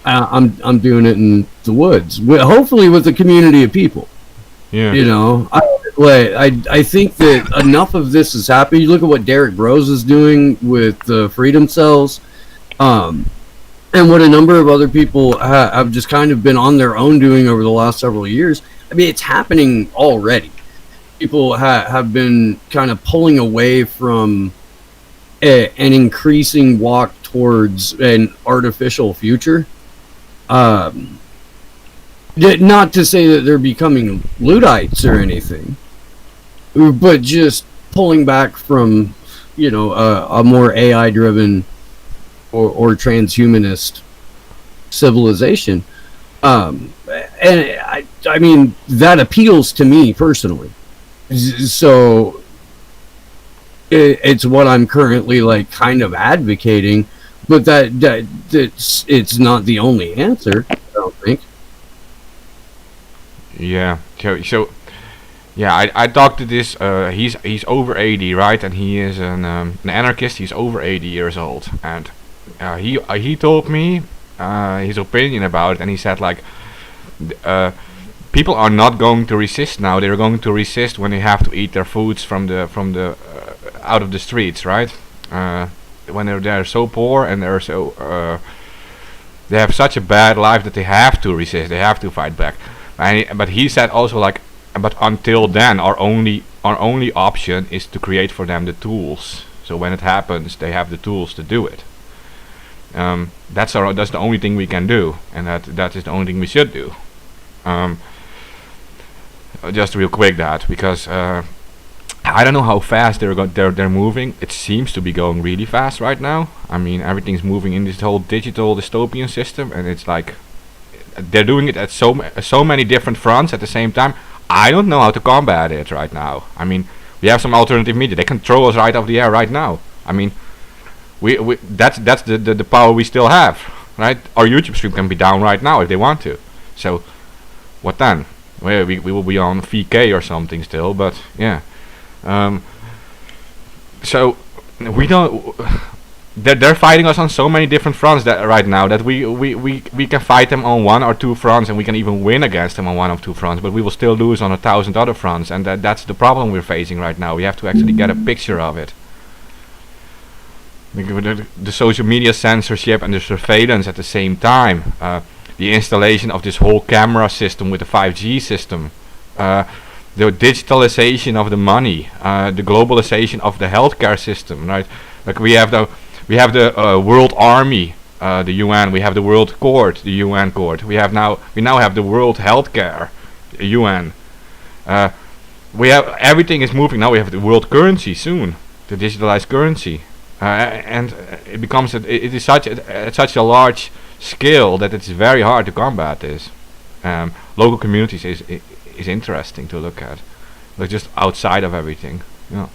I'm doing it in the woods, hopefully with a community of people. Yeah. You know, I think that enough of this is happening. You look at what Derek Rose is doing with the Freedom Cells, and what a number of other people have just kind of been on their own doing over the last several years. I mean, it's happening already. People have been kind of pulling away from an increasing walk towards an artificial future. Not to say that they're becoming Luddites or anything, but just pulling back from, you know, a more AI-driven or transhumanist civilization. And I mean, that appeals to me personally. So it's what I'm currently, like, kind of advocating, but it's not the only answer, I don't think. Yeah. So yeah, I talked to this. He's over 80, right? And he is an anarchist. He's over 80 years old, and he told me his opinion about it, and he said, like, people are not going to resist now. They're going to resist when they have to eat their foods from the out of the streets, right? When they're so poor and they're so they have such a bad life that they have to resist. They have to fight back. But he said also, like, but until then, our only option is to create for them the tools. So when it happens, they have the tools to do it. That's the only thing we can do, and that is the only thing we should do. Just real quick, that because I don't know how fast they're moving. It seems to be going really fast right now. I mean, everything's moving in this whole digital dystopian system, and it's like they're doing it at so many different fronts at the same time. I don't know how to combat it right now. I mean, we have some alternative media. They can throw us right off the air right now. I mean, that's the power we still have, right? Our YouTube stream can be down right now if they want to. So what then? Well, we will be on VK or something still, but yeah. So we don't. They're fighting us on so many different fronts that right now that we can fight them on one or two fronts, and we can even win against them on one or two fronts, but we will still lose on 1,000 other fronts, and that's the problem we're facing right now. We have to actually get a picture of it. The social media censorship and the surveillance at the same time, the installation of this whole camera system with the 5G system, the digitalization of the money, the globalization of the healthcare system, right? Like we have the World Army, the UN. We have the World Court, the UN Court. We now have the World Healthcare, UN. We have everything is moving now. We have the world currency soon, the digitalized currency, and it becomes it is such a large scale that it's very hard to combat this. Local communities is interesting to look at, like just outside of everything. Yeah.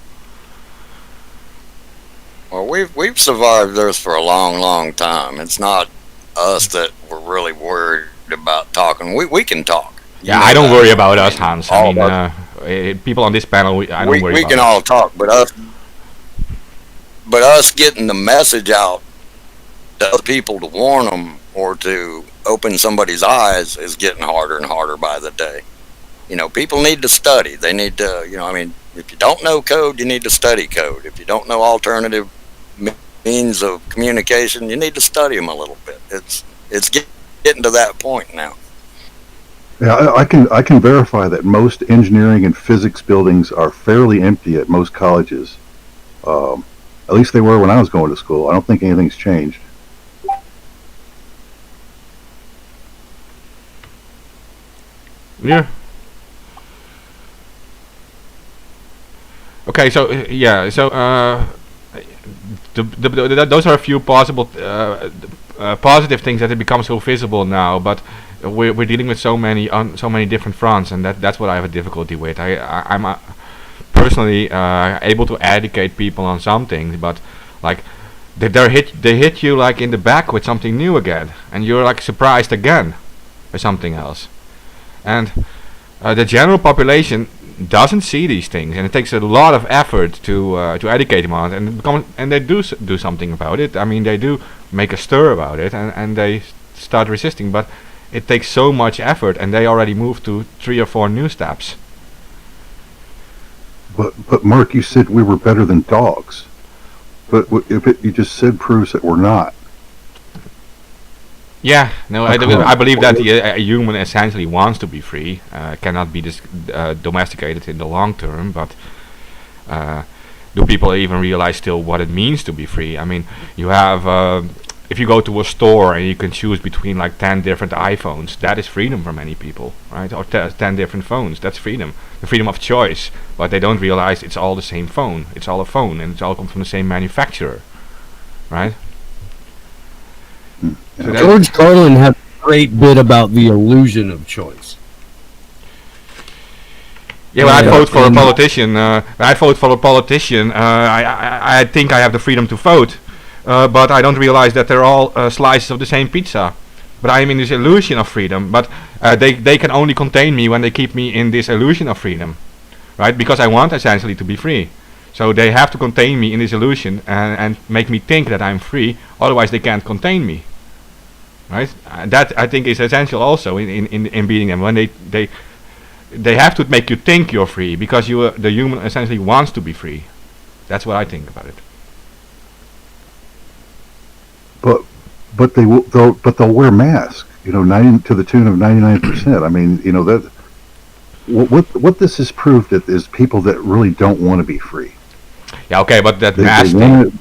Well, we've survived this for a long time. It's not us that we're really worried about talking. We can talk. Yeah, I don't worry about us, Hans. I mean, people on this panel, I don't worry about. We can all talk, but us getting the message out to other people to warn them or to open somebody's eyes is getting harder and harder by the day. You know, people need to study. They need to, you know, I mean, if you don't know code, you need to study code. If you don't know alternative means of communication, you need to study them a little bit. It's getting to that point now. Yeah, I can verify that most engineering and physics buildings are fairly empty at most colleges. At least they were when I was going to school. I don't think anything's changed. Yeah. okay, so yeah, so those are a few possible positive things that it becomes so visible now, but we're dealing with so many on so many different fronts, and that's what I have a difficulty with. I'm personally able to educate people on some things, but like they hit you like in the back with something new again, and you're like surprised again with something else, and the general population doesn't see these things, and it takes a lot of effort to educate them on it, and they do something about it. I mean, they do make a stir about it, and they start resisting, but it takes so much effort, and they already moved to 3 or 4 new steps. But Mark, you said we were better than dogs. But if you just said proves that we're not. Yeah, no, I believe that a human essentially wants to be free, cannot be domesticated in the long term, but do people even realize still what it means to be free? I mean, you have, if you go to a store and you can choose between like 10 different iPhones, that is freedom for many people, right? Or 10 different phones, that's freedom. The freedom of choice, but they don't realize it's all the same phone. It's all a phone, and it's all come from the same manufacturer, right? So George Carlin had a great bit about the illusion of choice. Yeah, when I vote for a politician, I think I have the freedom to vote, but I don't realize that they're all slices of the same pizza. But I am in this illusion of freedom, but they can only contain me when they keep me in this illusion of freedom, right? Because I want essentially to be free. So they have to contain me in this illusion and make me think that I'm free, otherwise they can't contain me. Right? That I think is essential also in beating them. When they have to make you think you're free, because the human essentially wants to be free. That's what I think about it. But they'll wear masks. You know, to the tune of 99%. I mean, you know that. What this has proved is people that really don't want to be free. Yeah, okay, but that mask thing.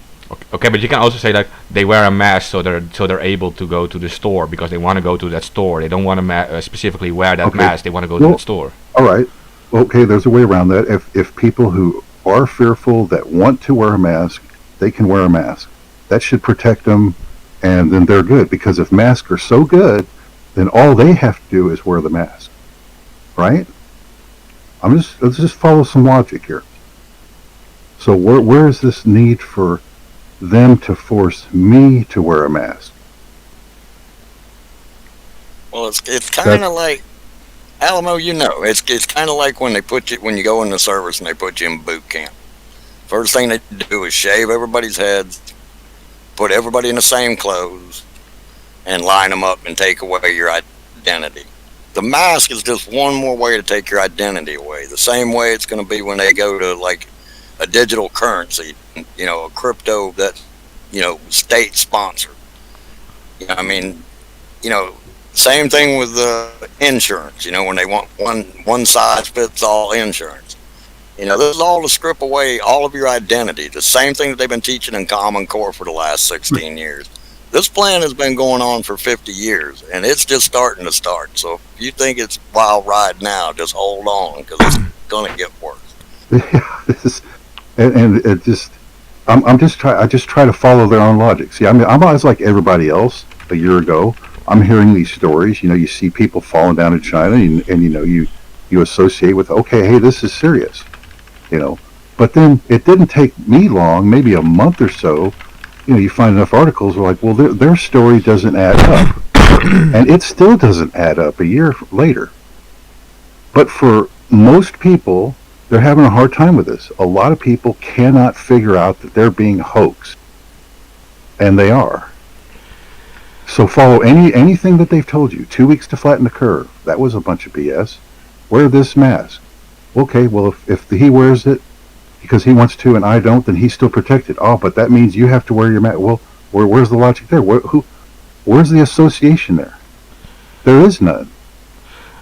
Okay, but you can also say that they wear a mask so they're able to go to the store because they want to go to that store. They don't want to specifically wear that mask. They want to go to that store. All right. Okay, there's a way around that. If people who are fearful that want to wear a mask, they can wear a mask. That should protect them, and then they're good. Because if masks are so good, then all they have to do is wear the mask. Right? Let's just follow some logic here. So where is this need for them to force me to wear a mask? Well, it's kind of like, Alamo, you know, it's kind of like when you go in the service and they put you in boot camp. First thing they do is shave everybody's heads, put everybody in the same clothes, and line them up and take away your identity. The mask is just one more way to take your identity away. The same way it's going to be when they go to like a digital currency, you know, a crypto that's, you know, state sponsored. You know, I mean, you know, same thing with insurance. You know, when they want one size fits all insurance. You know, this is all to strip away all of your identity. The same thing that they've been teaching in Common Core for the last 16 years. This plan has been going on for 50 years, and it's just starting to start. So if you think it's wild ride now, just hold on, because it's going to get worse. Yeah, and it just, I just try to follow their own logic. See, I mean, I'm always like everybody else. A year ago, I'm hearing these stories. You know, you see people falling down in China, and you know, you associate with, okay, hey, this is serious. You know, but then it didn't take me long, maybe a month or so. You know, you find enough articles where like, well, their story doesn't add up, and it still doesn't add up a year later. But for most people, they're having a hard time with this. A lot of people cannot figure out that they're being hoaxed, and they are. So follow anything that they've told you. 2 weeks to flatten the curve. That was a bunch of BS. Wear this mask. Okay, well, if he wears it because he wants to and I don't, then he's still protected. Oh, but that means you have to wear your mask. Well, where's the logic there? Where's the association there? There is none.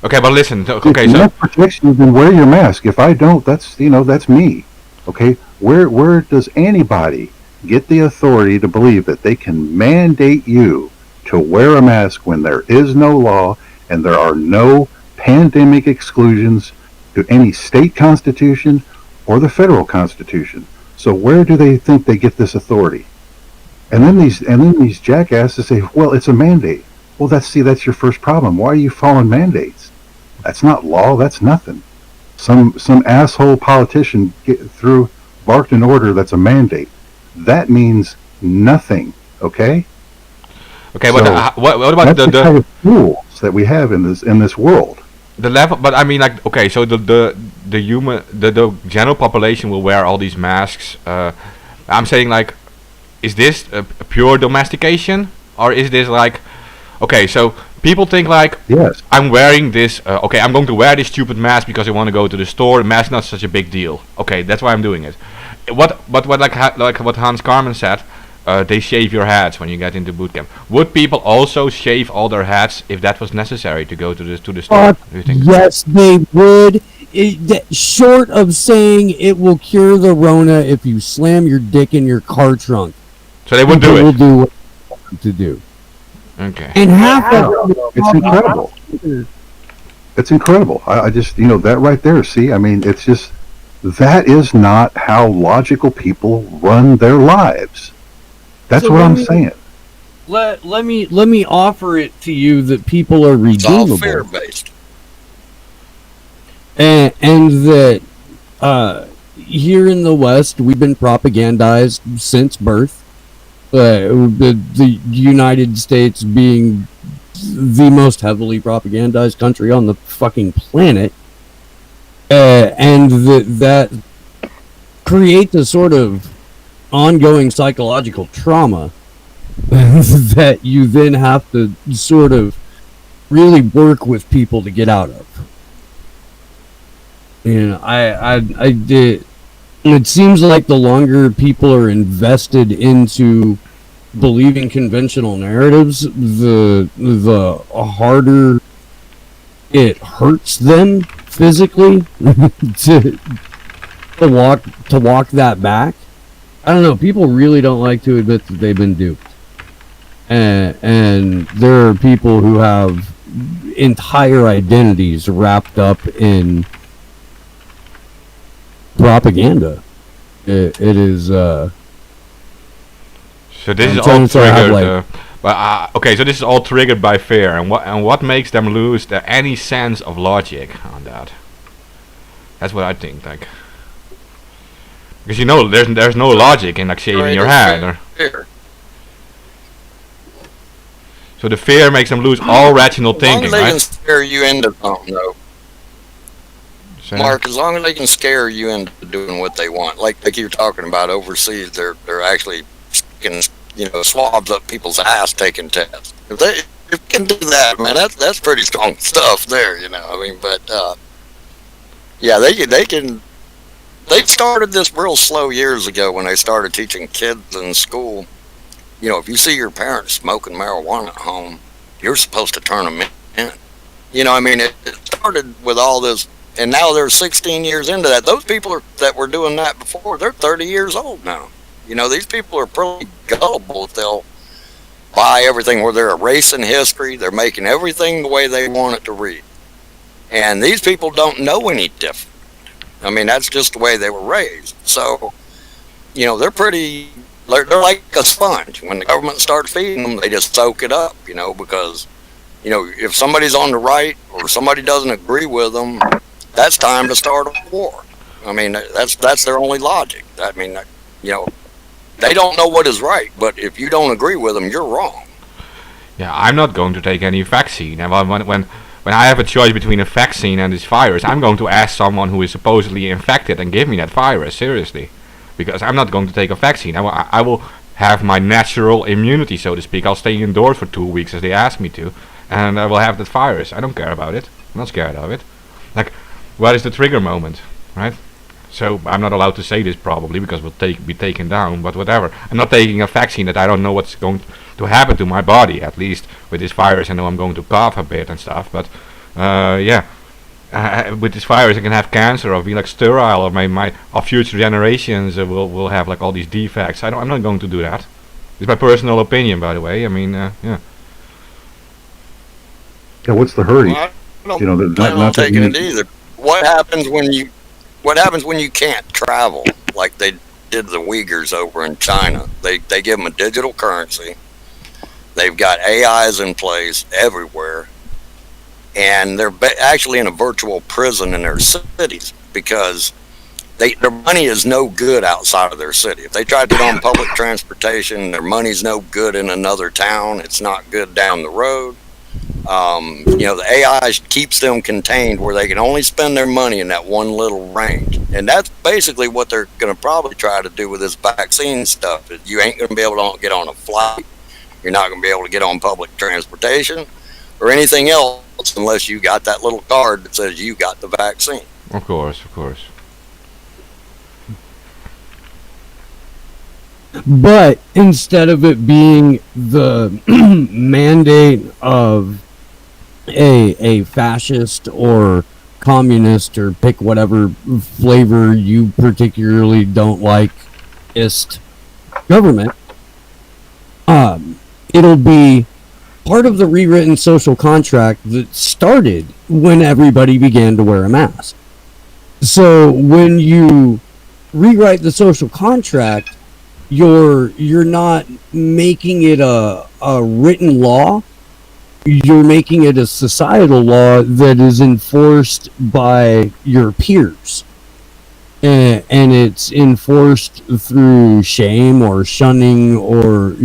Okay, but listen. Okay, if you have protection, then wear your mask. If I don't, that's me. Okay, where does anybody get the authority to believe that they can mandate you to wear a mask when there is no law and there are no pandemic exclusions to any state constitution or the federal Constitution. So where do they think they get this authority? And then these jackasses say, well, it's a mandate. Well, that's your first problem. Why are you following mandates? That's not law. That's nothing. Some asshole politician barked an order that's a mandate. That means nothing. Okay. Okay, So but what about that's the kind of rules that we have in this world. the level? But I mean, like, okay, so the general population will wear all these masks. I'm saying, like, is this a pure domestication, or is this like, okay, so people think like, Yes. I'm wearing this. Okay, I'm going to wear this stupid mask because I want to go to the store. The mask's not such a big deal. Okay, that's why I'm doing it. What like what Hans Carmen said, they shave your heads when you get into boot camp. Would people also shave all their heads if that was necessary to go to the store? Do you think? Yes, they would. Short of saying it will cure the Rona if you slam your dick in your car trunk. So they would do People it. will do what they want to do. Okay. And half of It's incredible. It's incredible. I just, that right there, see, I mean, it's just, that is not how logical people run their lives. That's So what I'm then- saying. let me offer it to you that people are It's all redeemable. fear-based. And that here in the West, we've been propagandized since birth. The United States being the most heavily propagandized country on the fucking planet, and that creates a sort of ongoing psychological trauma that you then have to sort of really work with people to get out of. I did. It seems like the longer people are invested into believing conventional narratives, the harder it hurts them physically to walk that back. I don't know. People really don't like to admit that they've been duped, and there are people who have entire identities wrapped up in propaganda. It is. So this I'm is trying all to have, triggered. Okay, so this is all triggered by fear, and what makes them lose any sense of logic on that? That's what I think. Like, because there's no logic in like shaving your head. Or, Fear. so the fear makes them lose all rational As long thinking, as they can right? scare you into something, though. So- Mark, as long as they can scare you into doing what they want, like you're talking about overseas, they're actually sticking, swabs up people's ass taking tests. If they can do that, man, that's pretty strong stuff there, But yeah, they can. They started this real slow years ago when they started teaching kids in school. If you see your parents smoking marijuana at home, you're supposed to turn them in. It started with all this. And now they're 16 years into that. Those people that were doing that before, they're 30 years old now. These people are pretty gullible. They'll buy everything where they're erasing history. They're making everything the way they want it to read. And these people don't know any different. That's just the way they were raised. So, they're like a sponge. When the government starts feeding them, they just soak it up, because, if somebody's on the right or somebody doesn't agree with them, that's time to start a war. That's their only logic. They don't know what is right, but if you don't agree with them, you're wrong. Yeah, I'm not going to take any vaccine. And when I have a choice between a vaccine and this virus, I'm going to ask someone who is supposedly infected and give me that virus, seriously. Because I'm not going to take a vaccine. I will have my natural immunity, so to speak. I'll stay indoors for 2 weeks as they ask me to, and I will have that virus. I don't care about it. I'm not scared of it. Like, what is the trigger moment, right? So I'm not allowed to say this probably because we'll be taken down, but whatever. I'm not taking a vaccine that I don't know what's going to happen to my body, at least with this virus. I know I'm going to cough a bit and stuff, but with this virus I can have cancer or be like sterile, or my future generations will have like all these defects. I'm not going to do that. It's my personal opinion, by the way. Yeah. Yeah, what's the hurry? Well, I don't Not plan on that taking you- it either. What happens when you what happens when you can't travel, like they did the Uyghurs over in China? They give them a digital currency. They've got AIs in place everywhere, and they're actually in a virtual prison in their cities because their money is no good outside of their city. If they try to get on public transportation, their money's no good in another town. It's not good down the road. The AI keeps them contained where they can only spend their money in that one little range. And that's basically what they're going to probably try to do with this vaccine stuff. You ain't going to be able to get on a flight. You're not going to be able to get on public transportation or anything else unless you got that little card that says you got the vaccine. Of course, of course. But instead of it being the mandate of a fascist or communist or pick whatever flavor you particularly don't like ist government, it'll be part of the rewritten social contract that started when everybody began to wear a mask. So when you rewrite the social contract, you're not making it a written law. You're making it a societal law that is enforced by your peers, and it's enforced through shame or shunning or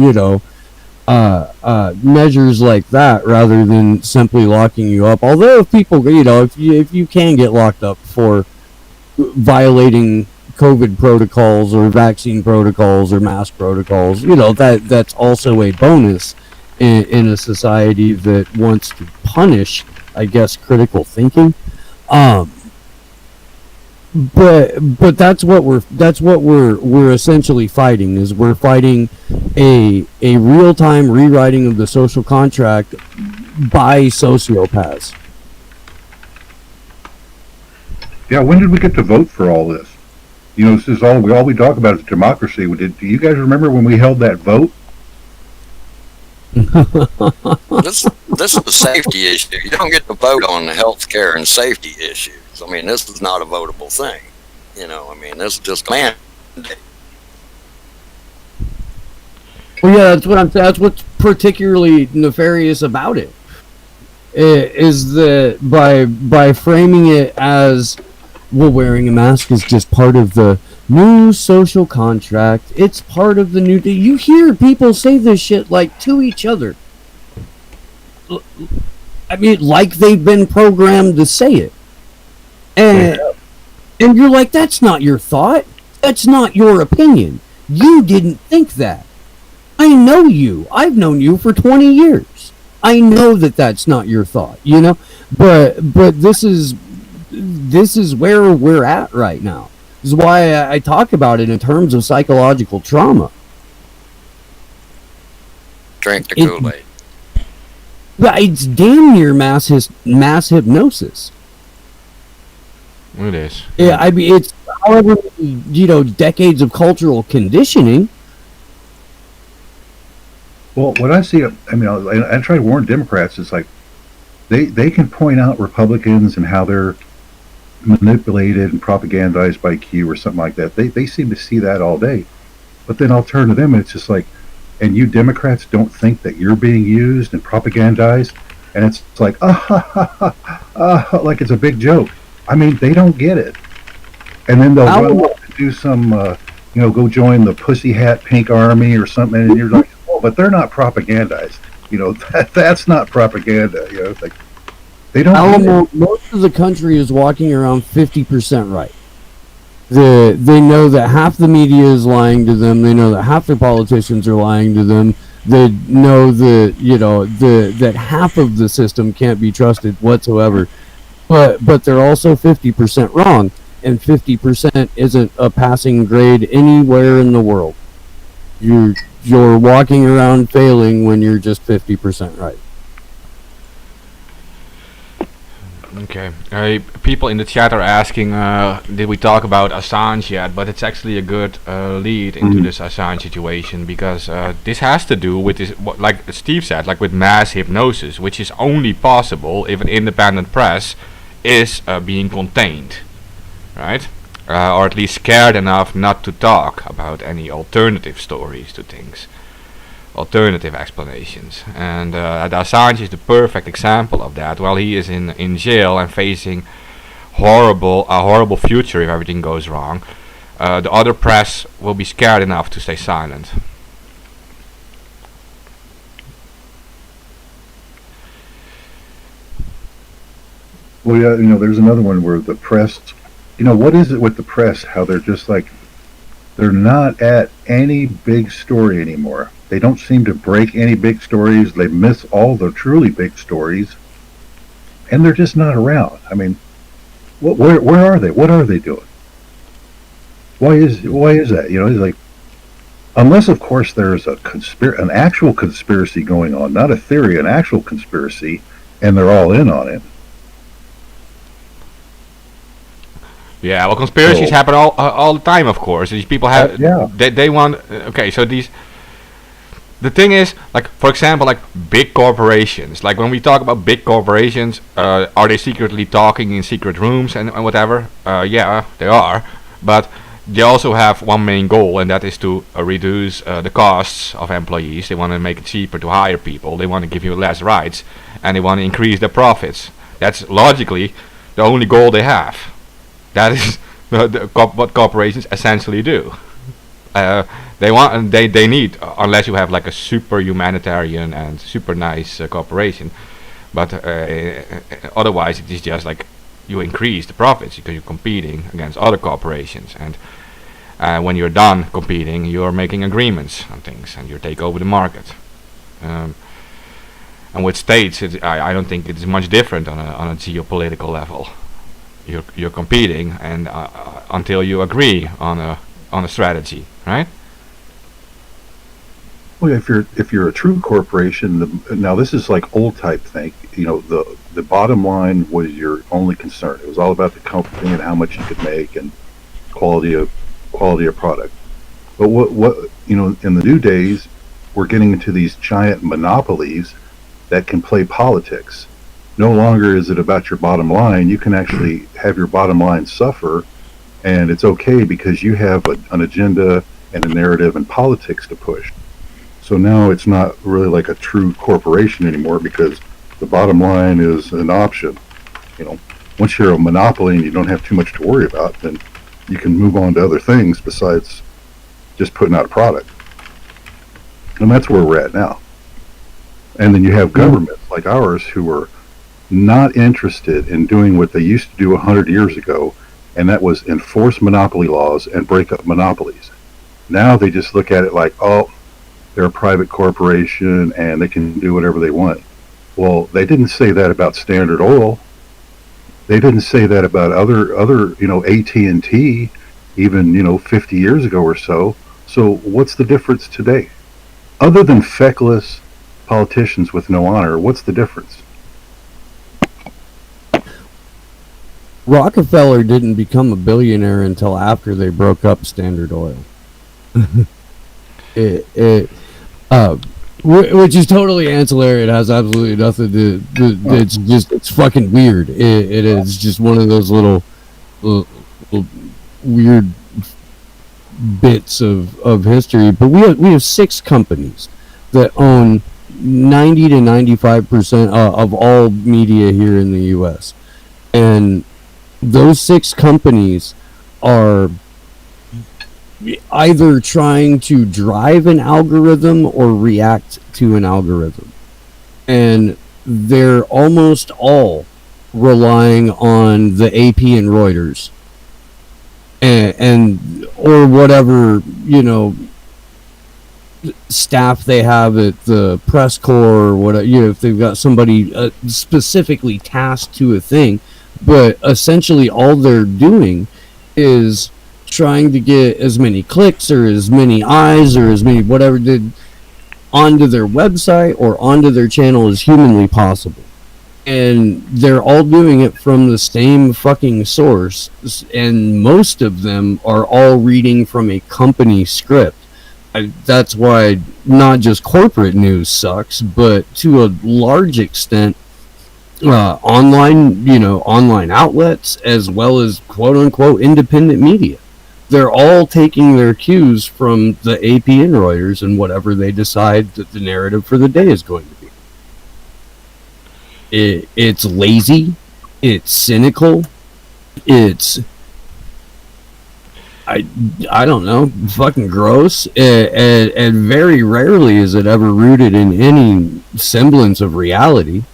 measures like that, rather than simply locking you up. Although if people, if you can get locked up for violating COVID protocols or vaccine protocols or mask protocols, that's also a bonus in a society that wants to punish, I guess, critical thinking. But that's what we're essentially fighting. Is we're fighting a real-time rewriting of the social contract by sociopaths. Yeah, when did we get to vote for all this? This is all we talk about is democracy. Do you guys remember when we held that vote? This is a safety issue. You don't get to vote on the health care and safety issues. I mean, this is not a votable thing. This is just a mandate. Well, yeah, that's what I'm saying. That's what's particularly nefarious about it. Is that by framing it as, well, wearing a mask is just part of the new social contract. It's part of the new... You hear people say this shit like to each other. I mean, like they've been programmed to say it. And you're like, that's not your thought. That's not your opinion. You didn't think that. I know you. I've known you for 20 years. I know that that's not your thought, But this is where we're at right now. This is why I talk about it in terms of psychological trauma. Drink the Kool-Aid. It's damn near mass hypnosis. It is. Yeah, I mean, it's however decades of cultural conditioning. Well, what I see, I try to warn Democrats. It's like they can point out Republicans and how they're manipulated and propagandized by Q or something like that. They seem to see that all day. But then I'll turn to them and it's just like, and you Democrats don't think that you're being used and propagandized? And it's like, like it's a big joke. I mean, they don't get it. And then they'll run up and do some, go join the Pussy Hat Pink Army or something, and you're like, oh, but they're not propagandized. That's not propaganda. It's like, they don't. Most of the country is walking around 50% right. They know that half the media is lying to them. They know that half their politicians are lying to them. They know that that half of the system can't be trusted whatsoever. But they're also 50% wrong, and 50% isn't a passing grade anywhere in the world. You're walking around failing when you're just 50% right. Okay. People in the chat are asking, did we talk about Assange yet? But it's actually a good lead into this Assange situation, because this has to do with this, like Steve said, like with mass hypnosis, which is only possible if an independent press is being contained, right? or at least scared enough not to talk about any alternative stories to things, alternative explanations. And Assange is the perfect example of that. While he is in jail and facing a horrible future if everything goes wrong, the other press will be scared enough to stay silent. Well, yeah, there's another one where the press, what is it with the press? How they're just like, they're not at any big story anymore. They don't seem to break any big stories. They miss all the truly big stories, and they're just not around. I mean, where are they? What are they doing? Why is that? It's like, unless of course there's an actual conspiracy going on, not a theory, an actual conspiracy, and they're all in on it. Yeah, well, conspiracies happen all the time, of course. These people have, they want, okay, so the thing is, like, for example, like, big corporations, like, when we talk about big corporations, are they secretly talking in secret rooms and whatever? Yeah, they are, but they also have one main goal, and that is to reduce the costs of employees. They want to make it cheaper to hire people, they want to give you less rights, and they want to increase their profits. That's logically the only goal they have. That is what corporations essentially do. They need, unless you have like a super humanitarian and super nice corporation, but otherwise it is just like you increase the profits because you're competing against other corporations, and when you're done competing, you're making agreements on things and you take over the market. And with states, I don't think it's much different on a geopolitical level. You're competing, and until you agree on a strategy, right? Well, if you're a true corporation, now this is like old type thing. The bottom line was your only concern. It was all about the company and how much you could make and quality of product. But what in the new days, we're getting into these giant monopolies that can play politics. No longer is it about your bottom line. You can actually have your bottom line suffer, and it's okay because you have an agenda and a narrative and politics to push. So now it's not really like a true corporation anymore because the bottom line is an option. Once you're a monopoly and you don't have too much to worry about, then you can move on to other things besides just putting out a product. And that's where we're at now. And then you have governments like ours who are not interested in doing what they used to do 100 years ago, and that was enforce monopoly laws and break up monopolies. Now they just look at it like, oh, they're a private corporation and they can do whatever they want. Well, they didn't say that about Standard Oil. They didn't say that about other AT&T, even 50 years ago or so. So what's the difference today? Other than feckless politicians with no honor, what's the difference? Rockefeller didn't become a billionaire until after they broke up Standard Oil. Which is totally ancillary. It has absolutely nothing to. It's fucking weird. It is just one of those little weird bits of history. But we have 6 companies that own 90 to 95% of all media here in the U.S. and those 6 companies are either trying to drive an algorithm or react to an algorithm. And they're almost all relying on the AP and Reuters and or whatever, staff they have at the press corps or whatever, if they've got somebody specifically tasked to a thing. But essentially all they're doing is trying to get as many clicks or as many eyes or as many whatever did onto their website or onto their channel as humanly possible. And they're all doing it from the same fucking source, and most of them are all reading from a company script. That's why not just corporate news sucks, but to a large extent online outlets, as well as quote unquote independent media. They're all taking their cues from the AP and Reuters and whatever they decide that the narrative for the day is going to be. It's lazy, it's cynical, it's I don't know, fucking gross, and very rarely is it ever rooted in any semblance of reality.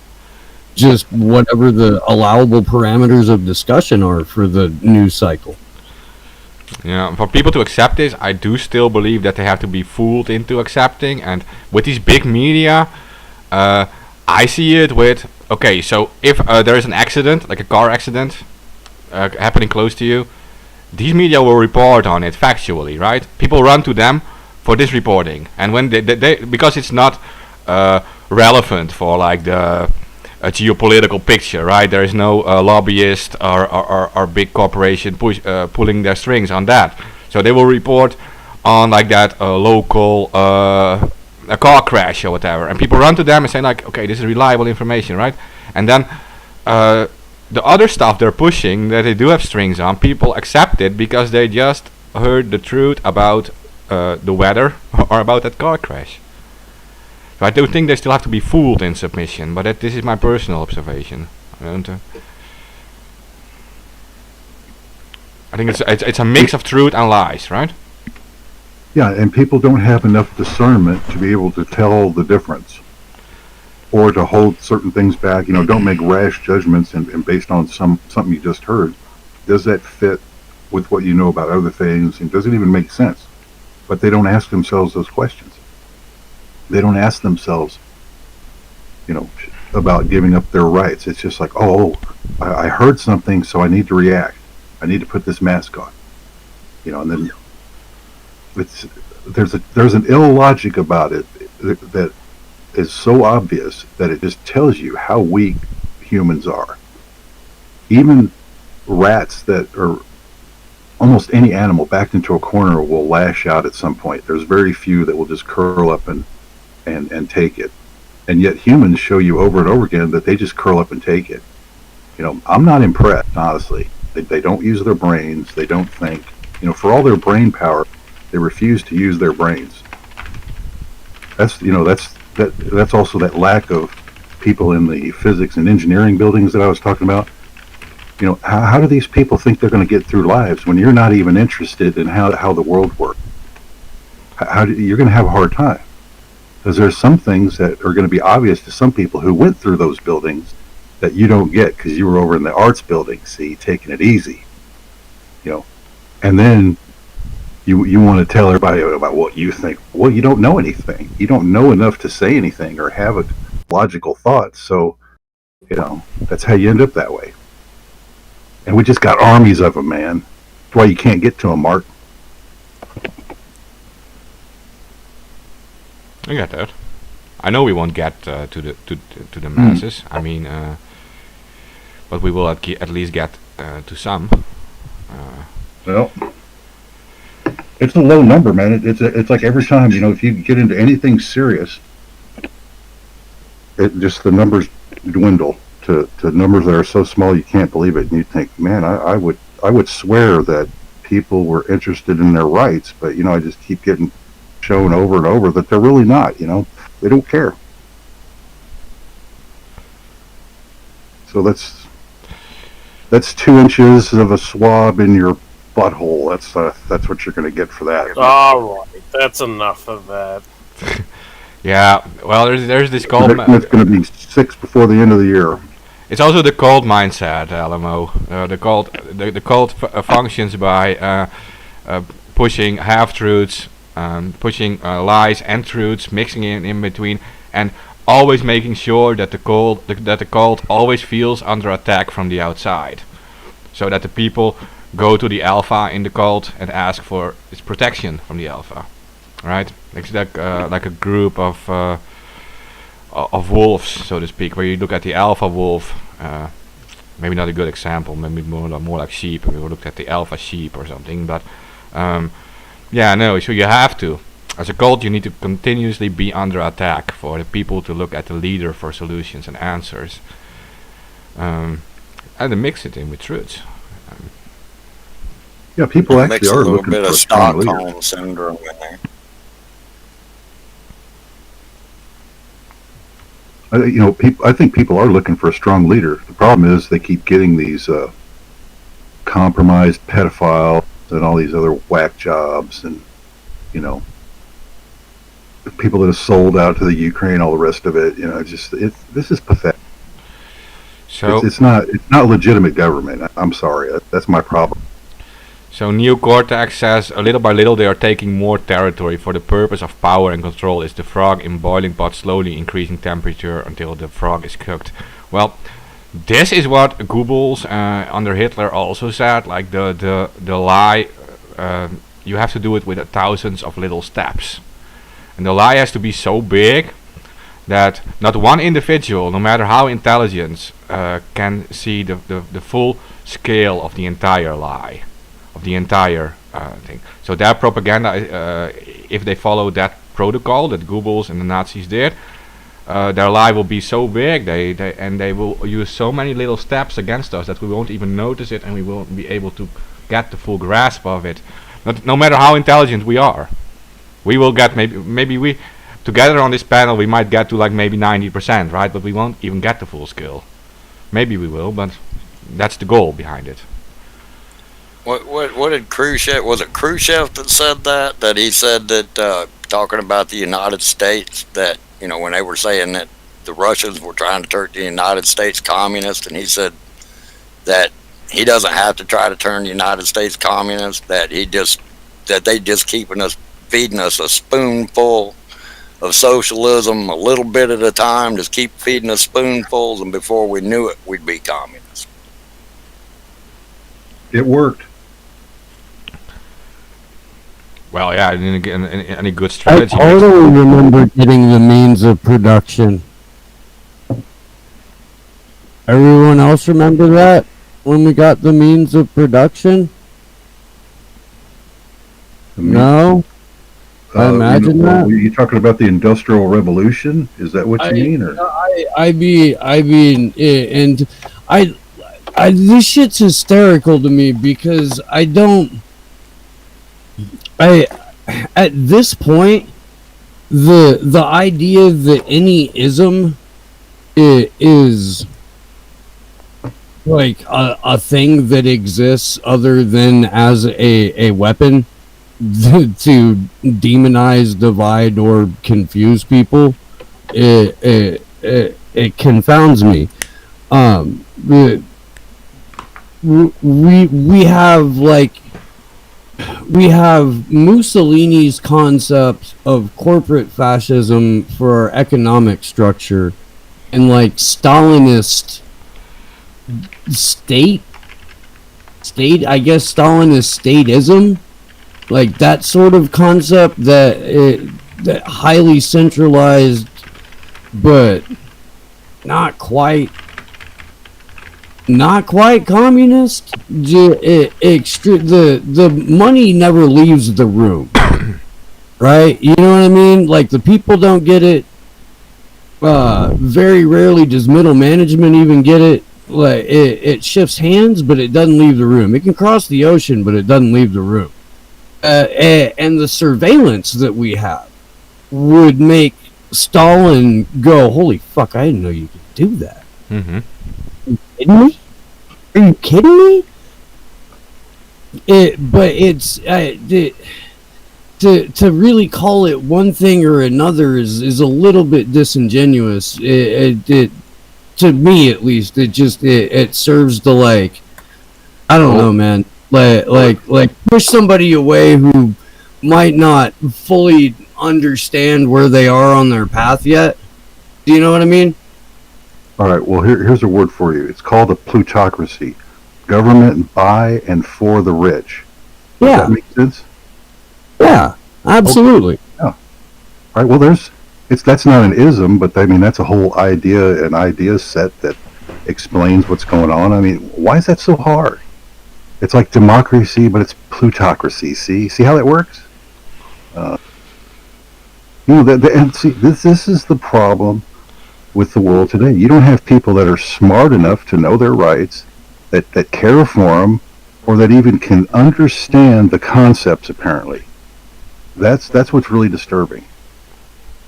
Just whatever the allowable parameters of discussion are for the news cycle. Yeah, for people to accept this, I do still believe that they have to be fooled into accepting. And with these big media, I see it with, okay, so if there is an accident, like a car accident, happening close to you, these media will report on it factually, right? People run to them for this reporting, and when they because it's not relevant for like the geopolitical picture, right? There is no lobbyist or big corporation pulling their strings on that, so they will report on like that local a car crash or whatever, and people run to them and say like, okay, this is reliable information, right? And then the other stuff they're pushing that they do have strings on, people accept it because they just heard the truth about the weather or about that car crash. So I do think they still have to be fooled in submission, but this is my personal observation. I think it's a mix of truth and lies, right? Yeah, and people don't have enough discernment to be able to tell the difference, or to hold certain things back. Don't make rash judgments and based on something you just heard. Does that fit with what you know about other things? And does it even make sense? But they don't ask themselves those questions. They don't ask themselves, about giving up their rights. It's just like, oh, I heard something, so I need to react. I need to put this mask on. And then there's an illogic about it that is so obvious that it just tells you how weak humans are. Even rats that are almost any animal backed into a corner will lash out at some point. There's very few that will just curl up and take it. And yet humans show you over and over again that they just curl up and take it. I'm not impressed, honestly. They don't use their brains. They don't think. For all their brain power, they refuse to use their brains. That's also that lack of people in the physics and engineering buildings that I was talking about. How do these people think they're going to get through lives when you're not even interested in how the world works? You're going to have a hard time, because there's some things that are going to be obvious to some people who went through those buildings that you don't get because you were over in the arts building, see, taking it easy. And then you want to tell everybody about what you think. Well, you don't know anything. You don't know enough to say anything or have a logical thought. So, that's how you end up that way. And we just got armies of them, man. That's why you can't get to them, Mark. I get that. I know we won't get to the masses. I mean, but we will at least get to some. Well, it's a low number, man. It's like every time, if you get into anything serious, the numbers dwindle to numbers that are so small you can't believe it, and you think, man, I would swear that people were interested in their rights, but I just keep getting shown over and over that they're really not. They don't care. So that's 2 inches of a swab in your butthole. That's what you're going to get for that. All right, that's enough of that. Yeah, well, there's this cold. It's going to be 6 before the end of the year. It's also the cult mindset, Alamo. The cult functions by pushing half-truths, pushing lies and truths, mixing in between, and always making sure that the cult always feels under attack from the outside, so that the people go to the alpha in the cult and ask for its protection from the alpha, right? It's like a group of wolves, so to speak, where you look at the alpha wolf. Maybe not a good example. Maybe more like sheep. We looked at the alpha sheep or something. But so you have to. As a cult, you need to continuously be under attack for the people to look at the leader for solutions and answers. and to mix it in with truth. Yeah, people Mix actually a are little looking bit for of a strong leader. Stockholm syndrome in there. I think people are looking for a strong leader. The problem is they keep getting these compromised pedophiles and all these other whack jobs, and people that have sold out to the Ukraine, all the rest of it. This is pathetic. So It's not legitimate government. I'm sorry, that's my problem. So Neocortex says, a little by little they are taking more territory for the purpose of power and control. Is the frog in boiling pot slowly increasing temperature until the frog is cooked? Well, this is what Goebbels under Hitler also said. Like the lie, you have to do it with thousands of little steps. And the lie has to be so big that not one individual, no matter how intelligent, can see the full scale of the entire lie. Of the entire thing. So their propaganda, if they follow that protocol that Goebbels and the Nazis did, their lie will be so big, they will use so many little steps against us that we won't even notice it, and we won't be able to get the full grasp of it. No matter how intelligent we are, we will get maybe we together on this panel we might get to like maybe 90%, right? But we won't even get the full skill. Maybe we will, but that's the goal behind it. What did Khrushchev, was it Khrushchev that said that? That he said that, talking about the United States, that, when they were saying that the Russians were trying to turn the United States communist, and he said that he doesn't have to try to turn the United States communist, that they just feeding us a spoonful of socialism a little bit at a time, just keep feeding us spoonfuls, and before we knew it, we'd be communists. It worked. Well, yeah, any good I strategy. totally remember getting the means of production. Everyone else remember that? When we got the means of production? No? I imagine that. You talking about the Industrial Revolution? Is that what you mean? Or? I mean, and this shit's hysterical to me because at this point, the idea that any ism is like a thing that exists other than as a weapon to demonize, divide, or confuse people, it confounds me. We have Mussolini's concept of corporate fascism for our economic structure, and like Stalinist state, I guess Stalinist statism, like that sort of concept that highly centralized, but not quite communist. The money never leaves the room, right? You know what I mean? Like the people don't get it. Very rarely does middle management even get it. Like it shifts hands, but it doesn't leave the room. It can cross the ocean, but it doesn't leave the room. And the surveillance that we have would make Stalin go, "Holy fuck! I didn't know you could do that." Mm-hmm. Are you kidding me? But it's to really call it one thing or another is a little bit disingenuous. It to me at least, it serves to like, I don't know, man. Like push somebody away who might not fully understand where they are on their path yet. Do you know what I mean? All right, well, here's a word for you. It's called a plutocracy. Government by and for the rich. Does that make sense? Yeah, absolutely. Okay. Yeah. All right, well, that's not an ism, but I mean, that's a whole an idea set that explains what's going on. I mean, why is that so hard? It's like democracy, but it's plutocracy. See how that works? And see, this is the problem with the world today. You don't have people that are smart enough to know their rights, that care for them, or that even can understand the concepts, apparently. That's what's really disturbing.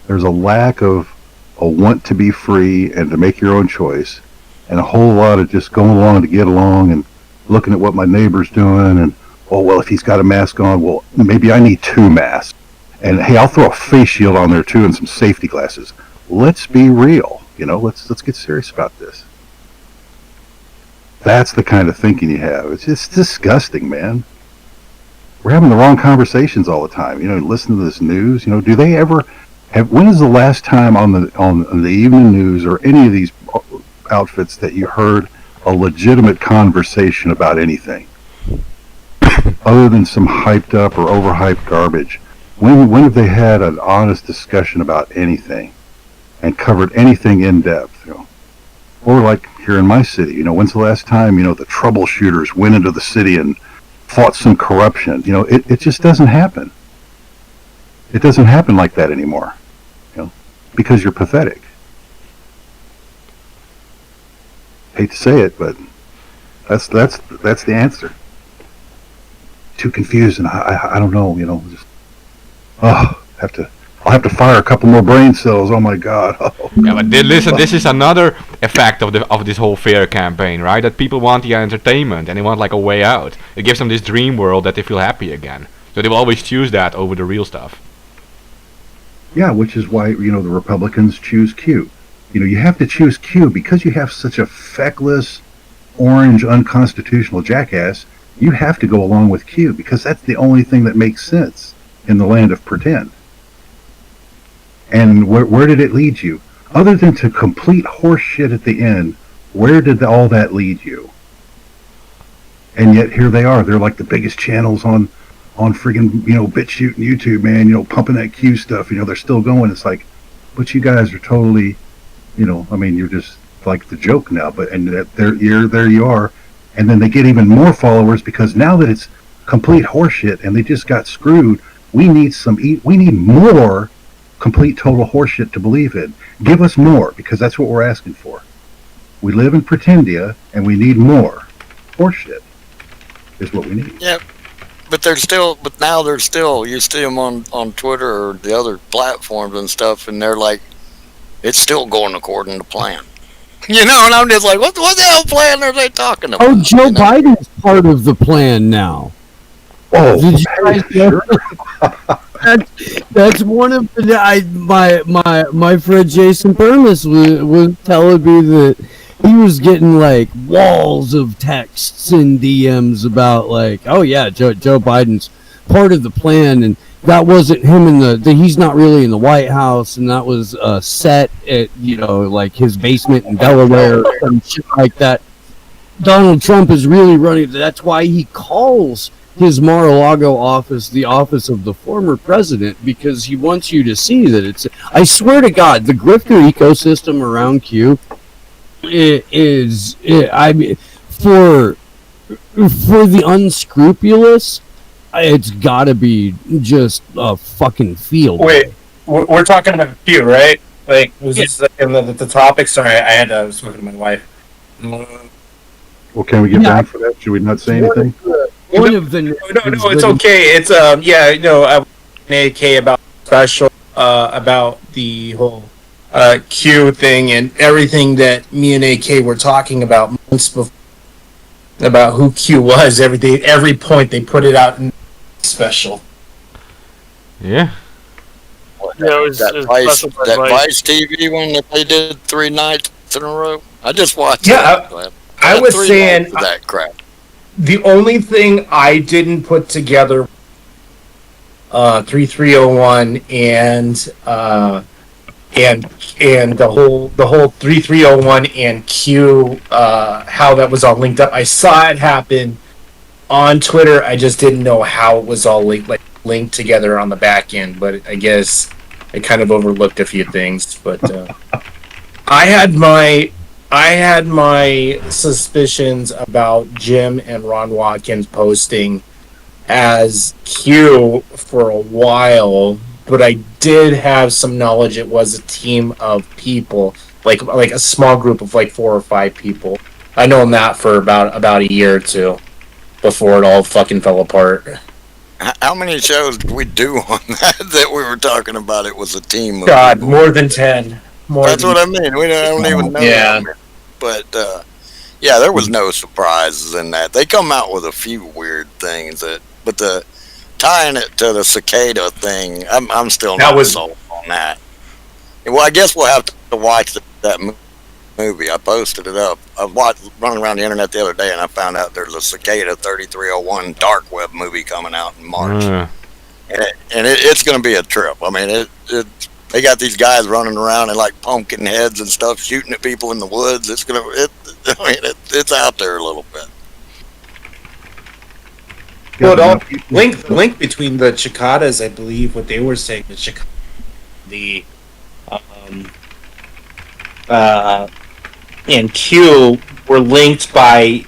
There's a lack of a want to be free and to make your own choice, and a whole lot of just going along to get along and looking at what my neighbor's doing, and, oh, well, if he's got a mask on, well, maybe I need 2 masks. And, hey, I'll throw a face shield on there, too, and some safety glasses. Let's be real. Let's get serious about this. That's the kind of thinking you have. It's just disgusting, man. We're having the wrong conversations all the time. Listen to this news. Do they ever have? When is the last time on the evening news or any of these outfits that you heard a legitimate conversation about anything, other than some hyped up or overhyped garbage? When have they had an honest discussion about anything and covered anything in depth? Or like here in my city, when's the last time the troubleshooters went into the city and fought some corruption? It just doesn't happen. It doesn't happen like that anymore. Because you're pathetic. Hate to say it, but that's the answer. Too confused, and I don't know. I'll have to fire a couple more brain cells. Oh my God. Oh. Yeah, but listen, this is another effect of this whole fear campaign, right? That people want the entertainment and they want like a way out. It gives them this dream world that they feel happy again. So they will always choose that over the real stuff. Yeah, which is why the Republicans choose Q. You have to choose Q because you have such a feckless, orange, unconstitutional jackass. You have to go along with Q because that's the only thing that makes sense in the land of pretend. And where did it lead you? Other than to complete horse shit at the end, where did all that lead you? And yet here they are. They're like the biggest channels on friggin' BitChute and YouTube, man. Pumping that Q stuff. They're still going. It's like, but you guys are totally, you're just like the joke now. But there you are. And then they get even more followers because now that it's complete horseshit and they just got screwed, we need more complete total horseshit to believe in. Give us more, because that's what we're asking for. We live in Pretendia and we need more horseshit is what we need. Yeah, but now you see them on Twitter or the other platforms and stuff, and they're like, it's still going according to plan. And I'm just like, what the hell plan are they talking about? Oh, Joe Biden's part of the plan now. Oh, did you guys know? That's one of my friend Jason Burles was telling me that he was getting like walls of texts and DMs about like, oh yeah, Joe Biden's part of the plan, and that wasn't him he's not really in the White House, and that was set at like his basement in Delaware or some shit like that. Donald Trump is really running. That's why he calls his Mar-a-Lago office the office of the former president, because he wants you to see that it's. I swear to God, the grifter ecosystem around Q is for the unscrupulous. It's got to be just a fucking field. Wait, we're talking about Q, right? Like, was this the topic? Sorry, I was talking to my wife. Well, can we get down for that? Should we not say anything? No, it's okay. It's AK about special about the whole Q thing and everything that me and AK were talking about months before about who Q was. Every point they put it out in special. Yeah. That Vice TV one that they did 3 nights in a row. I just watched. Yeah, I was saying that crap. The only thing I didn't put together, 3301 and the whole 3301 and Q, how that was all linked up. I saw it happen on Twitter. I just didn't know how it was all linked together on the back end. But I guess I kind of overlooked a few things. But I had my suspicions about Jim and Ron Watkins posting as Q for a while, but I did have some knowledge it was a team of people like a small group of like 4 or 5 people. I know that for about a year or two before it all fucking fell apart. How many shows did we do on that we were talking about? It was a team movie. God, more than 10. That's what I mean. I don't even know. Yeah. But yeah, there was no surprises in that. They come out with a few weird things but tying it to the cicada thing, I'm still not sold on that. Well, I guess we'll have to watch that movie. I posted it up. I was running around the internet the other day, and I found out there's a Cicada 3301 dark web movie coming out in March, and it's going to be a trip. I mean, they got these guys running around in like pumpkin heads and stuff, shooting at people in the woods. It's out there a little bit. Well, link between the cicadas, I believe, what they were saying, and Q were linked by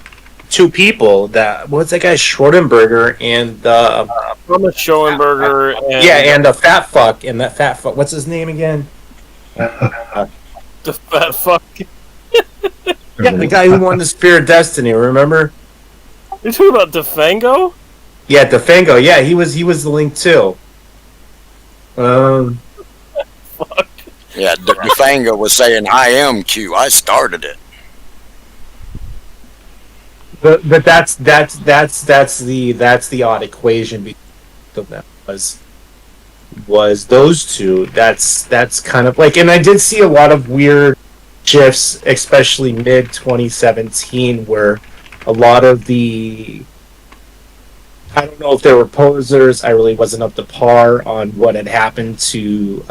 2 people. What's that guy Schwarzenberger and Thomas Schoenberger and the fat fuck, and that fat fuck. What's his name again? the fat fuck. Yeah, the guy who won the Spear of Destiny. Remember? You're talking about DeFango? Yeah, DeFango. Yeah, he was the link too. Fuck. Yeah, DeFango was saying, "I am Q. I started it." But that's the odd equation between them was those two. That's kind of like, and I did see a lot of weird shifts, especially mid 2017, where a lot of the, I don't know if they were posers. I really wasn't up to par on what had happened to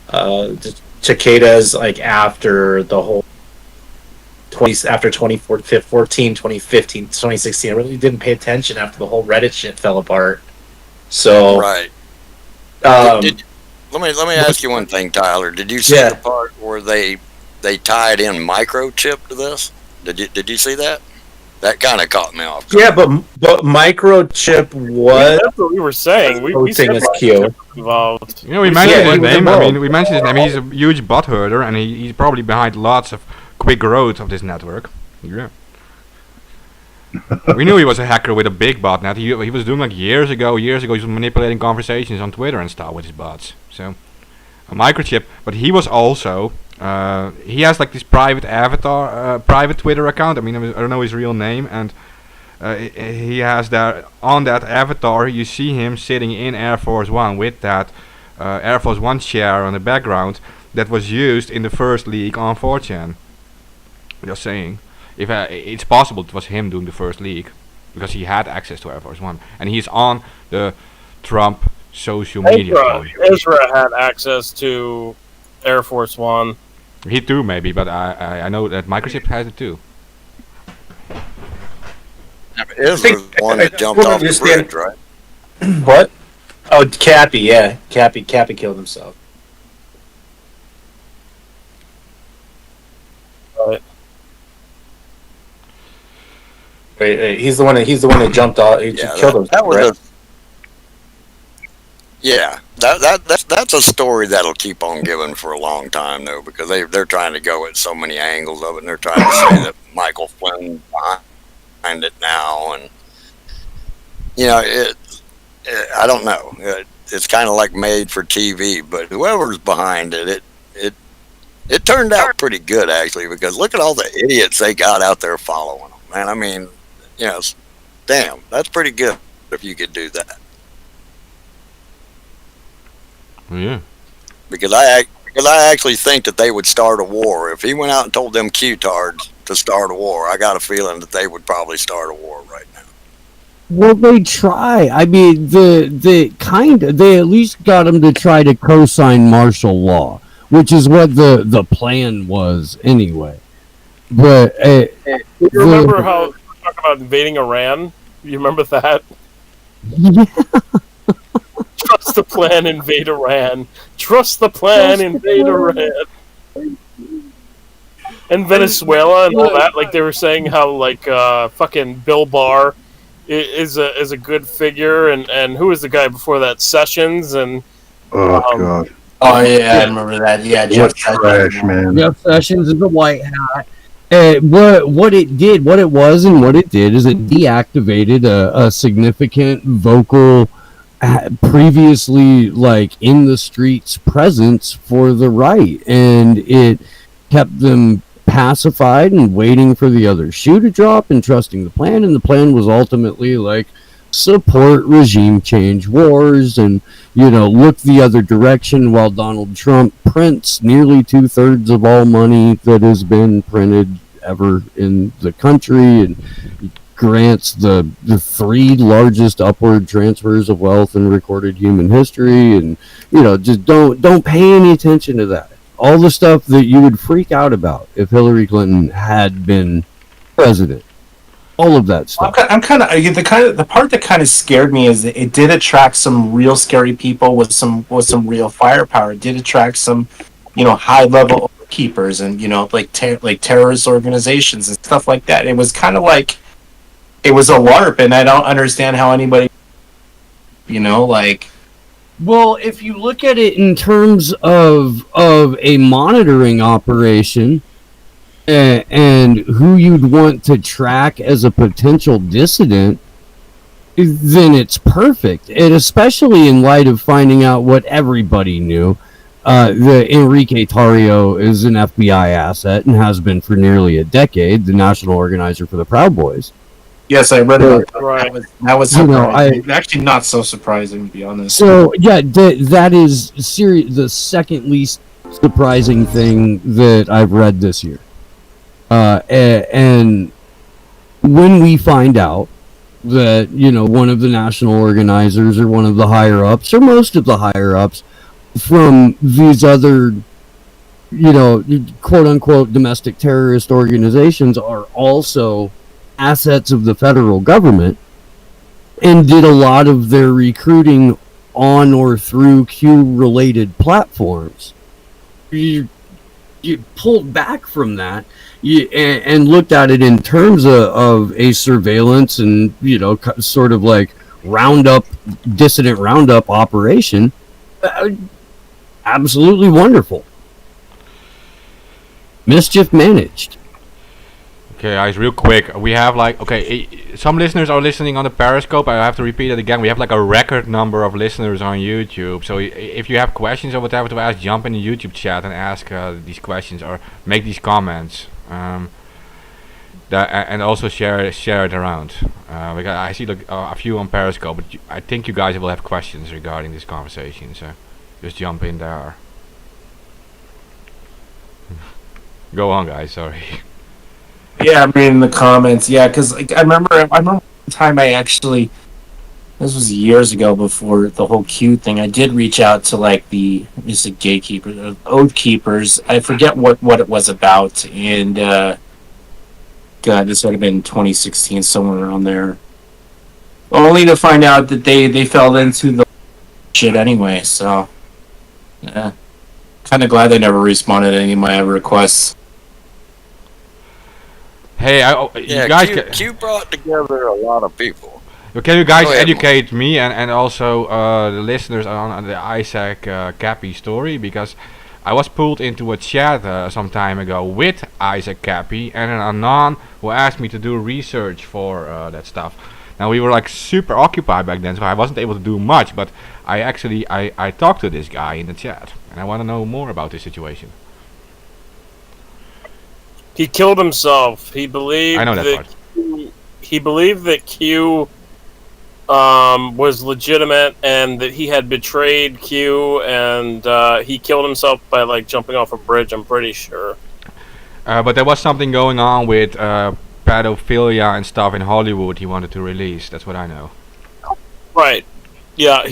the cicadas, like after the whole after 2014, 2015, 2016. I really didn't pay attention after the whole Reddit shit fell apart. So right. Let me ask you one thing, Tyler. Did you see the part where they tied in microchip to this? Did you see that? That kind of caught me off. Yeah, but microchip was. That's what we were saying. We said Q involved. You know, we mentioned his name. I mean, we mentioned his name. He's a huge bot herder, and he's probably behind lots of quick growth of this network. Yeah. We knew he was a hacker with a big botnet. He was doing like years ago. He was manipulating conversations on Twitter and stuff with his bots. So, a microchip. But he was also. He has like this private avatar, private Twitter account. I mean, I don't know his real name, and he has that on that avatar. You see him sitting in Air Force One with that Air Force One chair on the background that was used in the first leak on 4chan. Just saying, if it's possible it was him doing the first leak because he had access to Air Force One, and he's on the Trump social media. Ezra had access to Air Force One. He too, maybe, but I know that Microchip has it too. Ezra's the one that jumped off the bridge, right? What? Oh, Cappy, yeah. Cappy killed himself. Right. Wait, he's the one that jumped off. He killed himself. That was that's a story that'll keep on giving for a long time, though, because they're trying to go at so many angles of it, and they're trying to say that Michael Flynn's behind it now, and you know, I don't know. It's kind of like made for TV, but whoever's behind it turned out pretty good actually, because look at all the idiots they got out there following them, man. I mean, you know, damn, that's pretty good if you could do that. Yeah. Because I actually think that they would start a war. If he went out and told them Q-tards to start a war, I got a feeling that they would probably start a war right now. Well, they try. I mean, they at least got him to try to co-sign martial law, which is what the plan was anyway. But you remember how we talked about invading Iran? You remember that? Yeah. Trust the plan, invade Iran. Trust the plan, invade Iran. And Venezuela and all that. Like they were saying how like fucking Bill Barr is a good figure, and who was the guy before that? Sessions and God. Oh yeah, I remember that. Yeah, Jeff What trash, man. Jeff Sessions is a white hat. What it was, and what it did is it deactivated a significant vocal, previously like in the streets presence for the right, and it kept them pacified and waiting for the other shoe to drop and trusting the plan. And the plan was ultimately like support regime change wars and look the other direction while Donald Trump prints nearly 2/3 of all money that has been printed ever in the country and grants the three largest upward transfers of wealth in recorded human history. And just don't pay any attention to that. All the stuff that you would freak out about if Hillary Clinton had been president. All of that stuff. I'm kind of the part that kind of scared me is that it did attract some real scary people with some real firepower. It did attract some, high level keepers and like terrorist organizations and stuff like that. It was kind of like it was a LARP, and I don't understand how anybody, Well, if you look at it in terms of a monitoring operation, and who you'd want to track as a potential dissident, then it's perfect. And especially in light of finding out what everybody knew, the Enrique Tarrio is an FBI asset and has been for nearly a decade, the national organizer for the Proud Boys. Yes, I read it. Right. That was surprising. Actually not so surprising, to be honest. So yeah, that is the second least surprising thing that I've read this year. And when we find out that, one of the national organizers or one of the higher ups or most of the higher ups from these other, quote unquote domestic terrorist organizations are also assets of the federal government and did a lot of their recruiting on or through Q related platforms, you pulled back from that and looked at it in terms of a surveillance and sort of like dissident roundup operation. Absolutely wonderful. Mischief managed. Okay, guys, real quick. We have some listeners are listening on the Periscope. I have to repeat it again. We have like a record number of listeners on YouTube. So if you have questions or whatever to ask, jump in the YouTube chat and ask these questions or make these comments. And also share it around. Because I see a few on Periscope, but I think you guys will have questions regarding this conversation. So just jump in there. Go on, guys. Sorry. Yeah, I'm reading the comments. Yeah, because I remember one time this was years ago before the whole Q thing. I did reach out to the gatekeepers, the Oath Keepers. I forget what it was about, and God, this would have been 2016, somewhere around there. Only to find out that they fell into the shit anyway. So, yeah, kind of glad they never responded to any of my requests. Hey, you guys, Q brought together a lot of people. Can you guys educate me and also the listeners on the Isaac Cappy story? Because I was pulled into a chat some time ago with Isaac Cappy and an Anon who asked me to do research for that stuff. Now we were super occupied back then, so I wasn't able to do much. But I talked to this guy in the chat, and I want to know more about this situation. He killed himself. He believed I know that part. He believed that Q was legitimate and that he had betrayed Q, and he killed himself by jumping off a bridge. I'm pretty sure. But there was something going on with pedophilia and stuff in Hollywood. He wanted to release. That's what I know. Right. Yeah.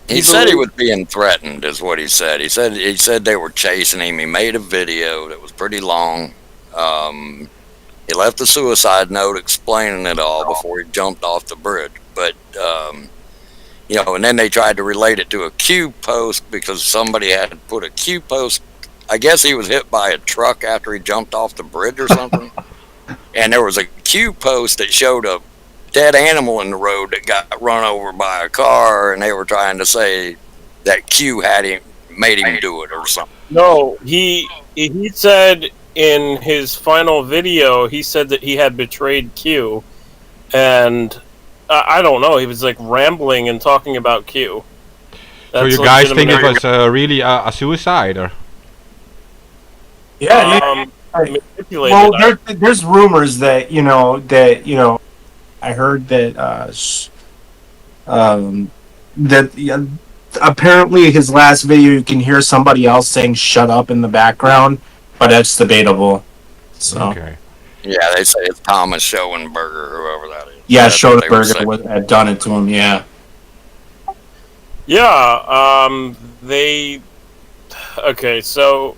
He said he was being threatened, is what he said. He said they were chasing him. He made a video that was pretty long. He left a suicide note explaining it all before he jumped off the bridge. But and then they tried to relate it to a Q post because somebody had put a Q post. I guess he was hit by a truck after he jumped off the bridge or something. And there was a Q post that showed a dead animal in the road that got run over by a car, and they were trying to say that Q had him made him do it or something. No, he said in his final video, he said that he had betrayed Q, and I don't know. He was like rambling and talking about Q. So you guys think it was really a suicide, or? Yeah. Manipulated. Well, there's rumors that I heard that apparently his last video you can hear somebody else saying "shut up" in the background, but that's debatable. So Okay. Yeah, they say it's Thomas Schoenberger, whoever that is. yeah, That's what they were Schoenberger had done it to him. Yeah. Yeah. They. Okay, so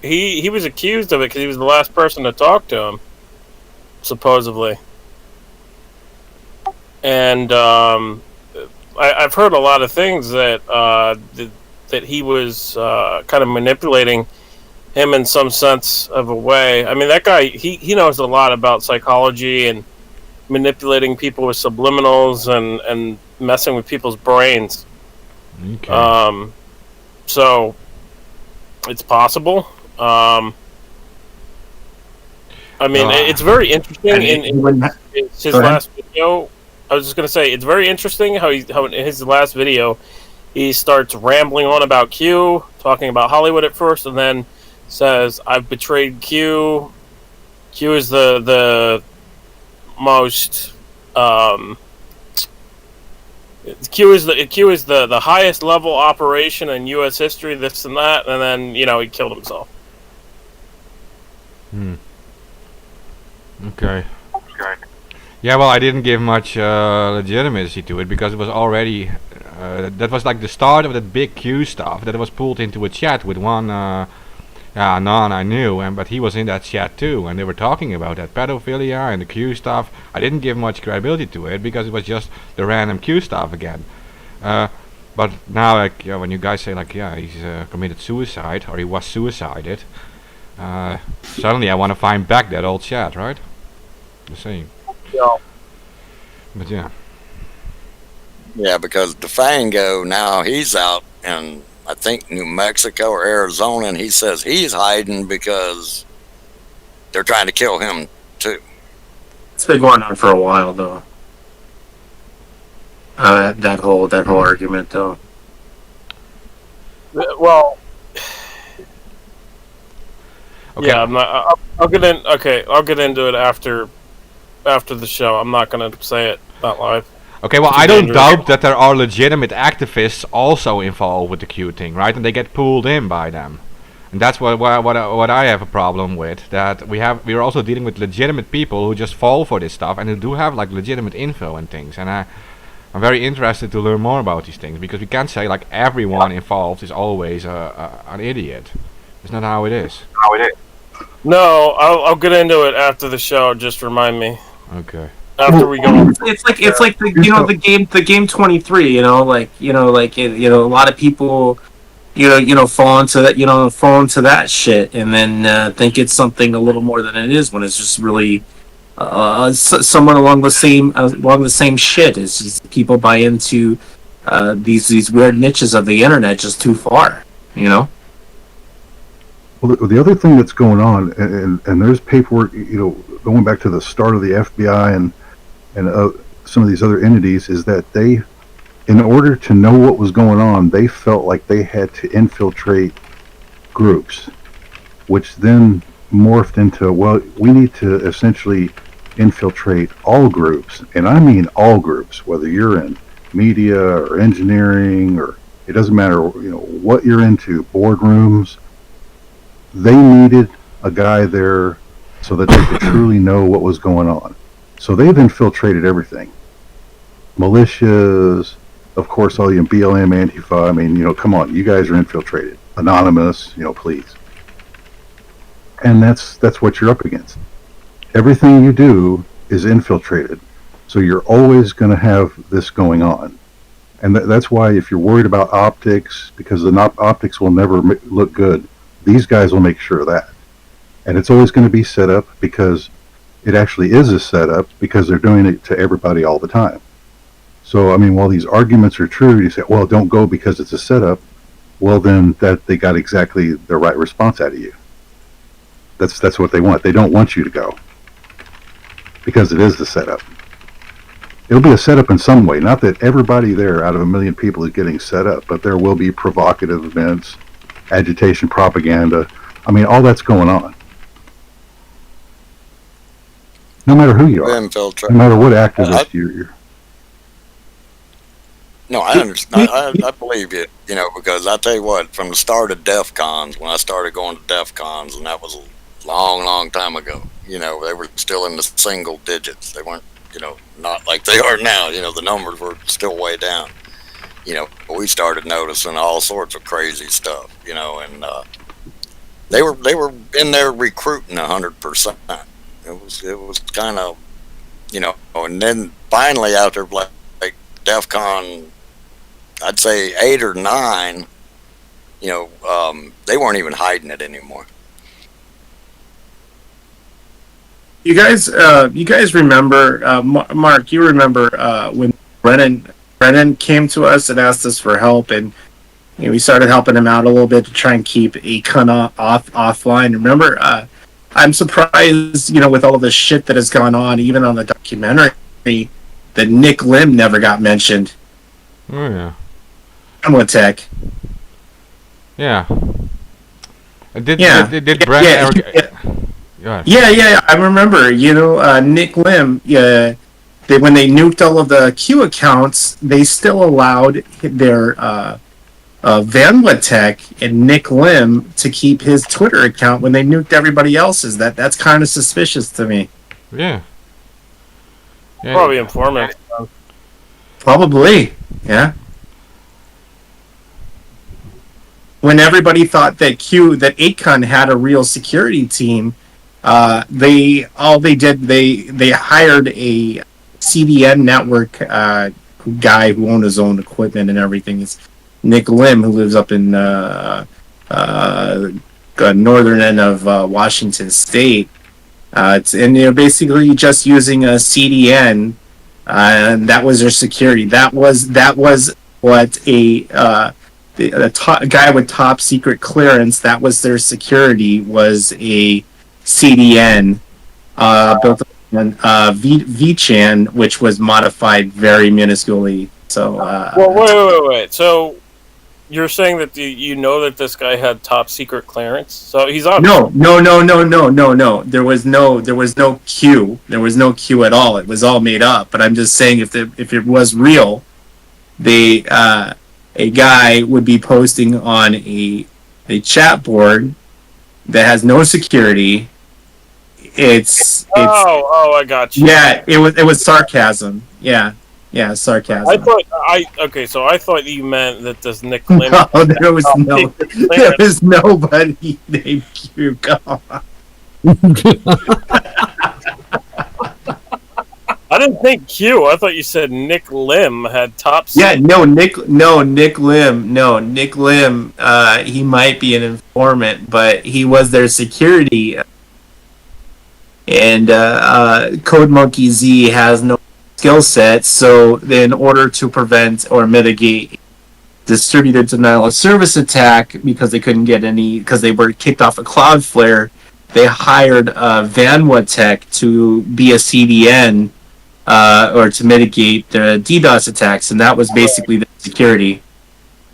he was accused of it because he was the last person to talk to him, supposedly. And I've heard a lot of things that that he was kind of manipulating him in some sense of a way. I mean, that guy, he knows a lot about psychology and manipulating people with subliminals and messing with people's brains. Okay. So it's possible. I mean, it's very interesting. In his last video, I was just gonna say it's very interesting how in his last video he starts rambling on about Q, talking about Hollywood at first, and then says, "I've betrayed Q. Q is the most Q is the highest level operation in U.S. history. This and that," and then he killed himself. Okay. Yeah, well, I didn't give much legitimacy to it because it was already that was like the start of that big Q stuff that was pulled into a chat with one non I knew, but he was in that chat too, and they were talking about that pedophilia and the Q stuff. I didn't give much credibility to it because it was just the random Q stuff again. But now, like, when you guys say like, yeah, he's committed suicide or he was suicided, suddenly I want to find back that old chat, right? The same. Yeah. But yeah. Yeah, because DeFango, now he's out in, I think, New Mexico or Arizona, and he says he's hiding because they're trying to kill him, too. It's been going on for a while, though. That whole argument, though. Well, Okay. yeah, I'll get in. Okay, I'll get into it after the show. I'm not gonna say it not live. Okay, well, I don't doubt that there are legitimate activists also involved with the Q thing, right? And they get pulled in by them, and that's what I have a problem with. That we're also dealing with legitimate people who just fall for this stuff and who do have like legitimate info and things. And I'm very interested to learn more about these things because we can't say like everyone involved is always an idiot. It's not how it is. No, I'll get into it after the show. Just remind me Okay. after we go. It's like the game 23. A lot of people, fall into that shit, and then think it's something a little more than it is when it's just really someone along the same shit. It's just people buy into these weird niches of the internet just too far. Well, the other thing that's going on, and there's paperwork, going back to the start of the FBI and some of these other entities, is that they, in order to know what was going on, they felt like they had to infiltrate groups, which then morphed into, well, we need to essentially infiltrate all groups, and I mean all groups, whether you're in media or engineering, or it doesn't matter, what you're into, boardrooms. They needed a guy there so that they could truly know what was going on. So they've infiltrated everything. Militias, of course, all you BLM, Antifa. I mean, come on, you guys are infiltrated. Anonymous, please. And that's what you're up against. Everything you do is infiltrated. So you're always going to have this going on. And that's why if you're worried about optics, because the optics will never look good, these guys will make sure of that. And it's always going to be set up because it actually is a setup because they're doing it to everybody all the time. So, I mean, while these arguments are true, you say, well, don't go because it's a setup. well, then that they got exactly the right response out of you. That's what they want. They don't want you to go because it is the setup. It'll be a setup in some way. Not that everybody there out of 1 million people is getting set up, but there will be provocative events, agitation, propaganda. I mean, all that's going on. No matter who you are, no matter what activist you're. No, I understand. I believe you. You know, because I tell you what, from the start of DEF CONs, when I started going to DEF CONs, and that was a long, long time ago. You know, they were still in the single digits. They weren't, you know, not like they are now. You know, the numbers were still way down. You know, we started noticing all sorts of crazy stuff. You know, and they were in there recruiting 100%. It was kind of, you know, and then finally after like DEF CON, I'd say 8 or 9, you know, they weren't even hiding it anymore. You guys remember, Mark? You remember when Brennan came to us and asked us for help, and you know, we started helping him out a little bit to try and keep Akon offline. Remember? I'm surprised, you know, with all the shit that has gone on, even on the documentary, that Nick Lim never got mentioned. Oh yeah. Tech. Yeah. Did Brent ever? Yeah. I remember. You know, Nick Lim. Yeah. When they nuked all of the Q accounts, they still allowed their Vanwa Tech and Nick Lim to keep his Twitter account when they nuked everybody else's. That's kind of suspicious to me. Yeah. Probably informant. Probably, yeah. When everybody thought that Akon had a real security team, they hired a CDN network guy who owned his own equipment and everything. It's Nick Lim, who lives up in northern end of Washington State. And they're basically just using a CDN, and that was their security. That was what a guy with top secret clearance. That was their security. Was a CDN built on VChan, which was modified very minusculely. So, well, wait. So, you're saying that you know that this guy had top secret clearance? So he's on. No. There was no Q. There was no Q at all. It was all made up. But I'm just saying, if it was real, a guy would be posting on a chat board that has no security. It's I got you. Yeah, it was sarcasm. Yeah, sarcasm. I thought you meant that this Nick Lim. No, there was nobody named Q. I didn't think Q. I thought you said Nick Lim had top. Yeah, Nick Lim. Nick Lim. He might be an informant, but he was their security. And Code Monkey Z has no skill set, so in order to prevent or mitigate distributed denial of service attack, because they couldn't get any, because they were kicked off of Cloudflare, they hired Vanwa Tech to be a CDN or to mitigate the DDoS attacks, and that was basically the security.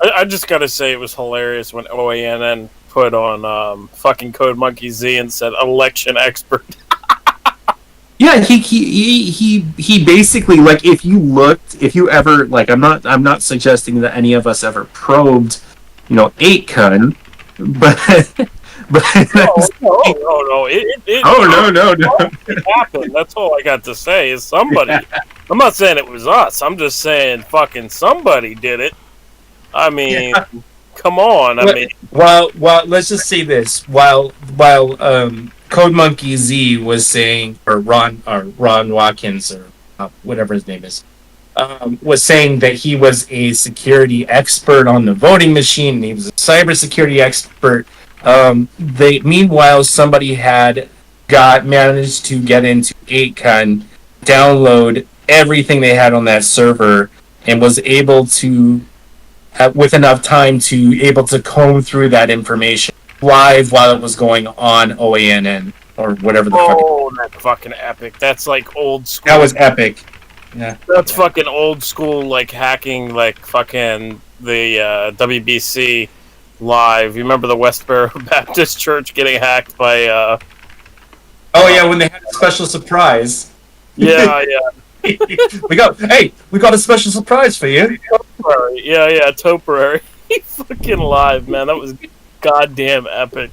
I just gotta say, it was hilarious when OANN put on fucking Code Monkey Z and said election expert. Yeah, he basically, like, if you ever, like, I'm not suggesting that any of us ever probed, 8kun, but no. It happened. That's all I got to say is somebody. I'm not saying it was us. I'm just saying fucking somebody did it. I mean, come on. Well, let's just say this. While Code Monkey Z was saying, or Ron Watkins, or whatever his name is, was saying that he was a security expert on the voting machine. He was a cybersecurity expert. Meanwhile, somebody had managed to get into 8kun, download everything they had on that server, and was able to with enough time to able to comb through that information live while it was going on OANN or whatever the fuck. Oh, that's fucking epic. That's like old school. That was epic. Yeah. That's fucking old school, like hacking, like fucking the WBC live. You remember the Westboro Baptist Church getting hacked by? Oh yeah, when they had a special surprise. Yeah. we got a special surprise for you. Yeah, Topiary. Fucking live, man. That was goddamn epic.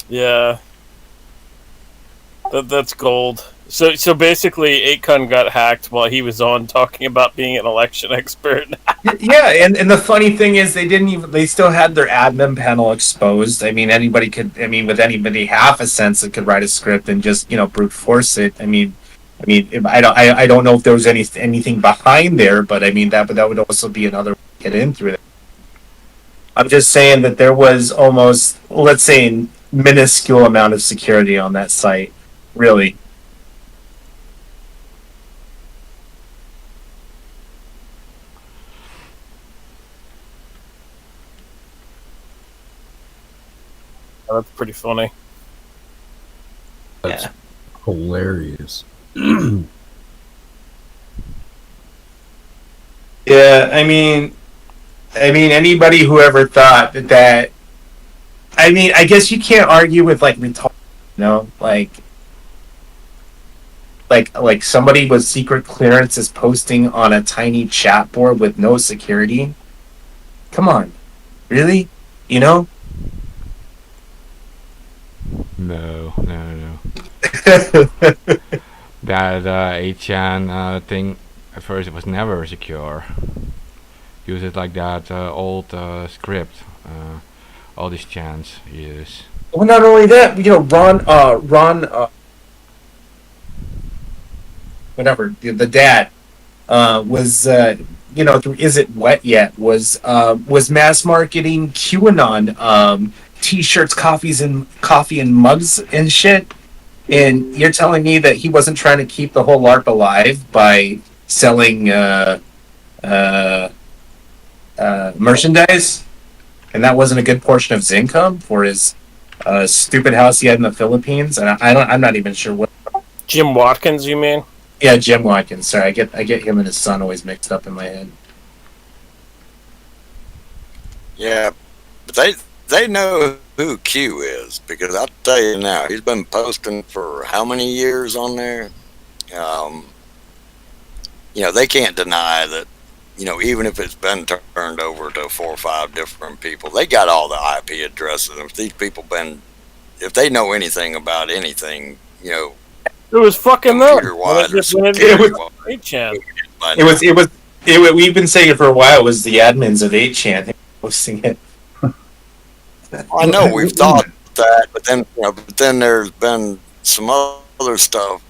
Yeah. That's gold. So basically, Akon got hacked while he was on talking about being an election expert. Yeah, and the funny thing is they still had their admin panel exposed. I mean, with anybody half a sense that could write a script and just, brute force it. I don't know if there was anything behind there, but I mean that would also be another way to get in through it. I'm just saying that there was almost, let's say, minuscule amount of security on that site, really. Oh, that's pretty funny. That's hilarious. Yeah, I mean, anybody who ever thought that, I guess you can't argue with like somebody with secret clearance is posting on a tiny chat board with no security. Come on, really? No. That 8chan thing, at first it was never secure. Use it like that old script. All these chants use. Well, not only that, Ron, whatever, the dad, was, through Is It Wet Yet, was mass marketing QAnon, t-shirts, coffee and mugs and shit. And you're telling me that he wasn't trying to keep the whole LARP alive by selling merchandise, and that wasn't a good portion of his income for his stupid house he had in the Philippines? And I'm not even sure what. Jim Watkins, you mean? Yeah, Jim Watkins. Sorry, I get him and his son always mixed up in my head. Yeah, but they know who Q is, because I'll tell you now, he's been posting for how many years on there? They can't deny that, even if it's been turned over to 4 or 5 different people, they got all the IP addresses. If these people if they know anything about anything, it was fucking them. Computer-wise or We've been saying it for a while. It was the admins of 8chan posting it. I know we've thought that, but then there's been some other stuff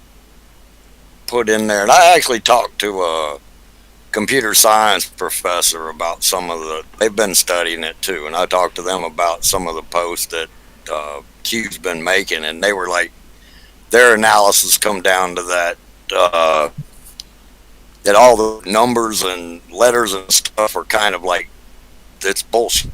put in there, and I actually talked to a computer science professor about they've been studying it too, and I talked to them about some of the posts that Q's been making, and they were like, their analysis come down to that that all the numbers and letters and stuff are kind of like, it's bullshit.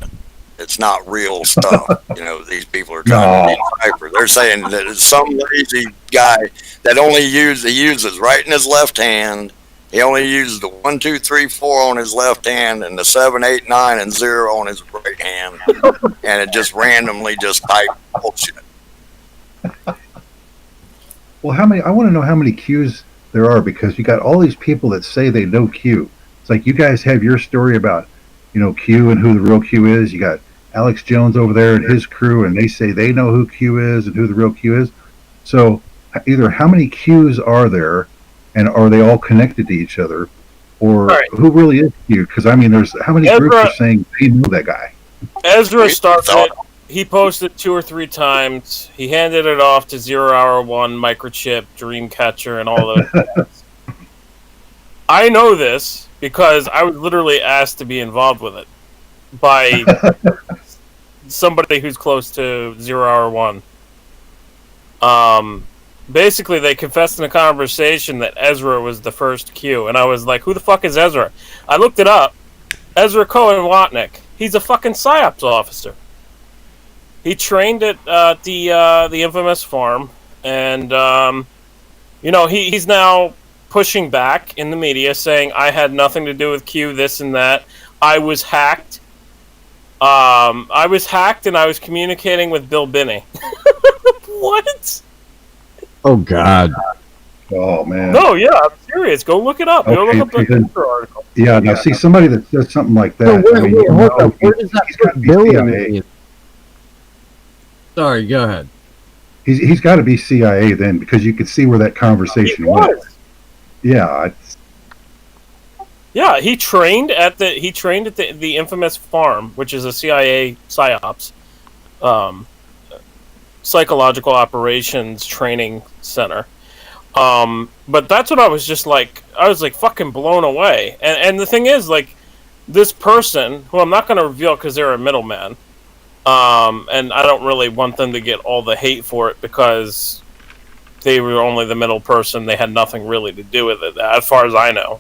It's not real stuff. These people are trying to decipher. They're saying that it's some lazy guy that he uses right in his left hand. He only uses the 1, 2, 3, 4 on his left hand and the 7, 8, 9, and 0 on his right hand, and it just randomly just types bullshit. Well, I want to know how many Qs there are, because you got all these people that say they know Q. It's like you guys have your story about, Q and who the real Q is. You got Alex Jones over there and his crew, and they say they know who Q is and who the real Q is. So either how many Qs are there, and are they all connected to each other, or who really is Q? Because there's how many groups are saying they know that guy? Ezra started. He posted 2 or 3 times. He handed it off to 0 Hour 1, Microchip, Dreamcatcher, and all those. I know this because I was literally asked to be involved with it by somebody who's close to 0 Hour 1. basically they confessed in a conversation that Ezra was the first Q, and I was like, who the fuck is Ezra? I looked it up. Ezra Cohen Watnick. He's a fucking PSYOPs officer. He trained at the infamous farm, and he's now pushing back in the media, saying I had nothing to do with Q, this and that. I was hacked. And I was communicating with Bill Binney. What? Oh God. Oh man. No, yeah, I'm serious. Go look it up. Go Okay, look up the then- Twitter article. Yeah. Now, see somebody that says something like So that. wait, I mean, wait, you hold know, up. Where does that he's gotta put be Bill CIA. in? Sorry, go ahead. He's got to be CIA then, because you could see where that conversation He went. was. Yeah. Yeah, he trained at the infamous farm, which is a CIA PSYOPs, psychological operations training center. But that's what I was fucking blown away. And the thing is, like, this person, who I'm not going to reveal because they're a middleman, and I don't really want them to get all the hate for it because they were only the middle person. They had nothing really to do with it, as far as I know.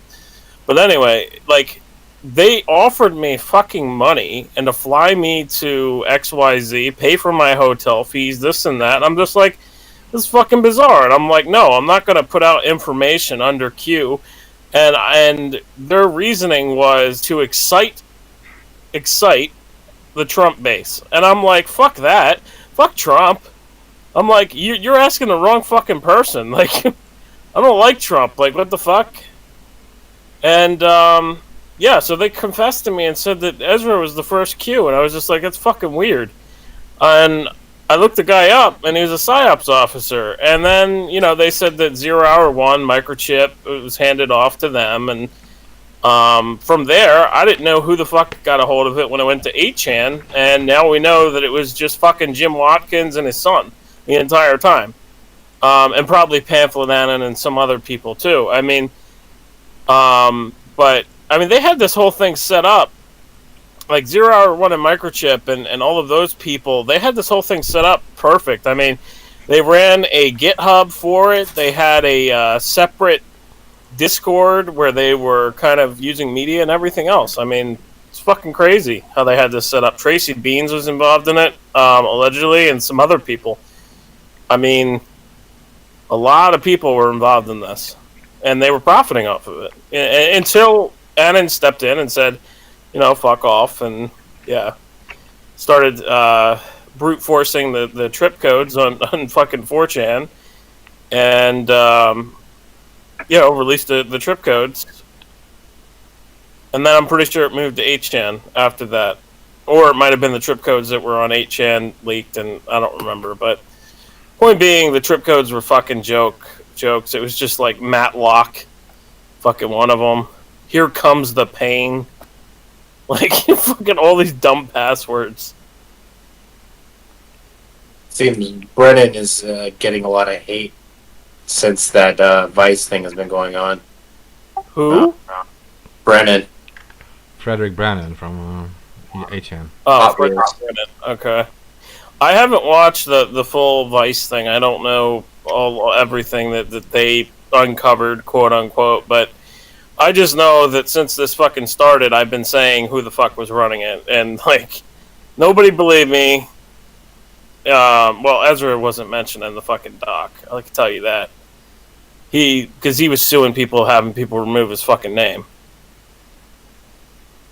But anyway, like, they offered me fucking money and to fly me to XYZ, pay for my hotel fees, this and that. And I'm just like, this is fucking bizarre. And I'm like, no, I'm not going to put out information under Q. And their reasoning was to excite the Trump base. And I'm like, fuck that. Fuck Trump. I'm like, you're asking the wrong fucking person. Like, I don't like Trump. Like, what the fuck? And, yeah, so they confessed to me and said that Ezra was the first Q, and I was just like, that's fucking weird. And I looked the guy up, and he was a PSYOPs officer. And then, they said that 0 Hour 1 microchip was handed off to them, and from there, I didn't know who the fuck got a hold of it when I went to 8chan, and now we know that it was just fucking Jim Watkins and his son the entire time. And probably Pamphlet Annan and some other people, too. I mean... but I mean, they had this whole thing set up, like 0 Hour 1 and Microchip and all of those people. They had this whole thing set up perfect. I mean, they ran a GitHub for it. They had a separate Discord where they were kind of using media and everything else. I mean, it's fucking crazy how they had this set up. Tracy Beans was involved in it, allegedly, and some other people. I mean, a lot of people were involved in this. And they were profiting off of it until Annan stepped in and said, fuck off, and yeah, started brute forcing the trip codes on fucking 4chan, and released the trip codes, and then I'm pretty sure it moved to 8chan after that, or it might have been the trip codes that were on 8chan leaked, and I don't remember. But point being, the trip codes were fucking jokes. It was just like Matlock, fucking one of them. Here comes the pain. Like, fucking all these dumb passwords. Seems Brennan is getting a lot of hate since that Vice thing has been going on. Who? Brennan. Frederick Brannon from 8chan. Oh, Brennan. Okay. I haven't watched the full Vice thing. I don't know everything that they uncovered, quote unquote, but I just know that since this fucking started, I've been saying who the fuck was running it, and like, nobody believed me. Well, Ezra wasn't mentioned in the fucking doc. I can tell you that. Because he was suing people, having people remove his fucking name.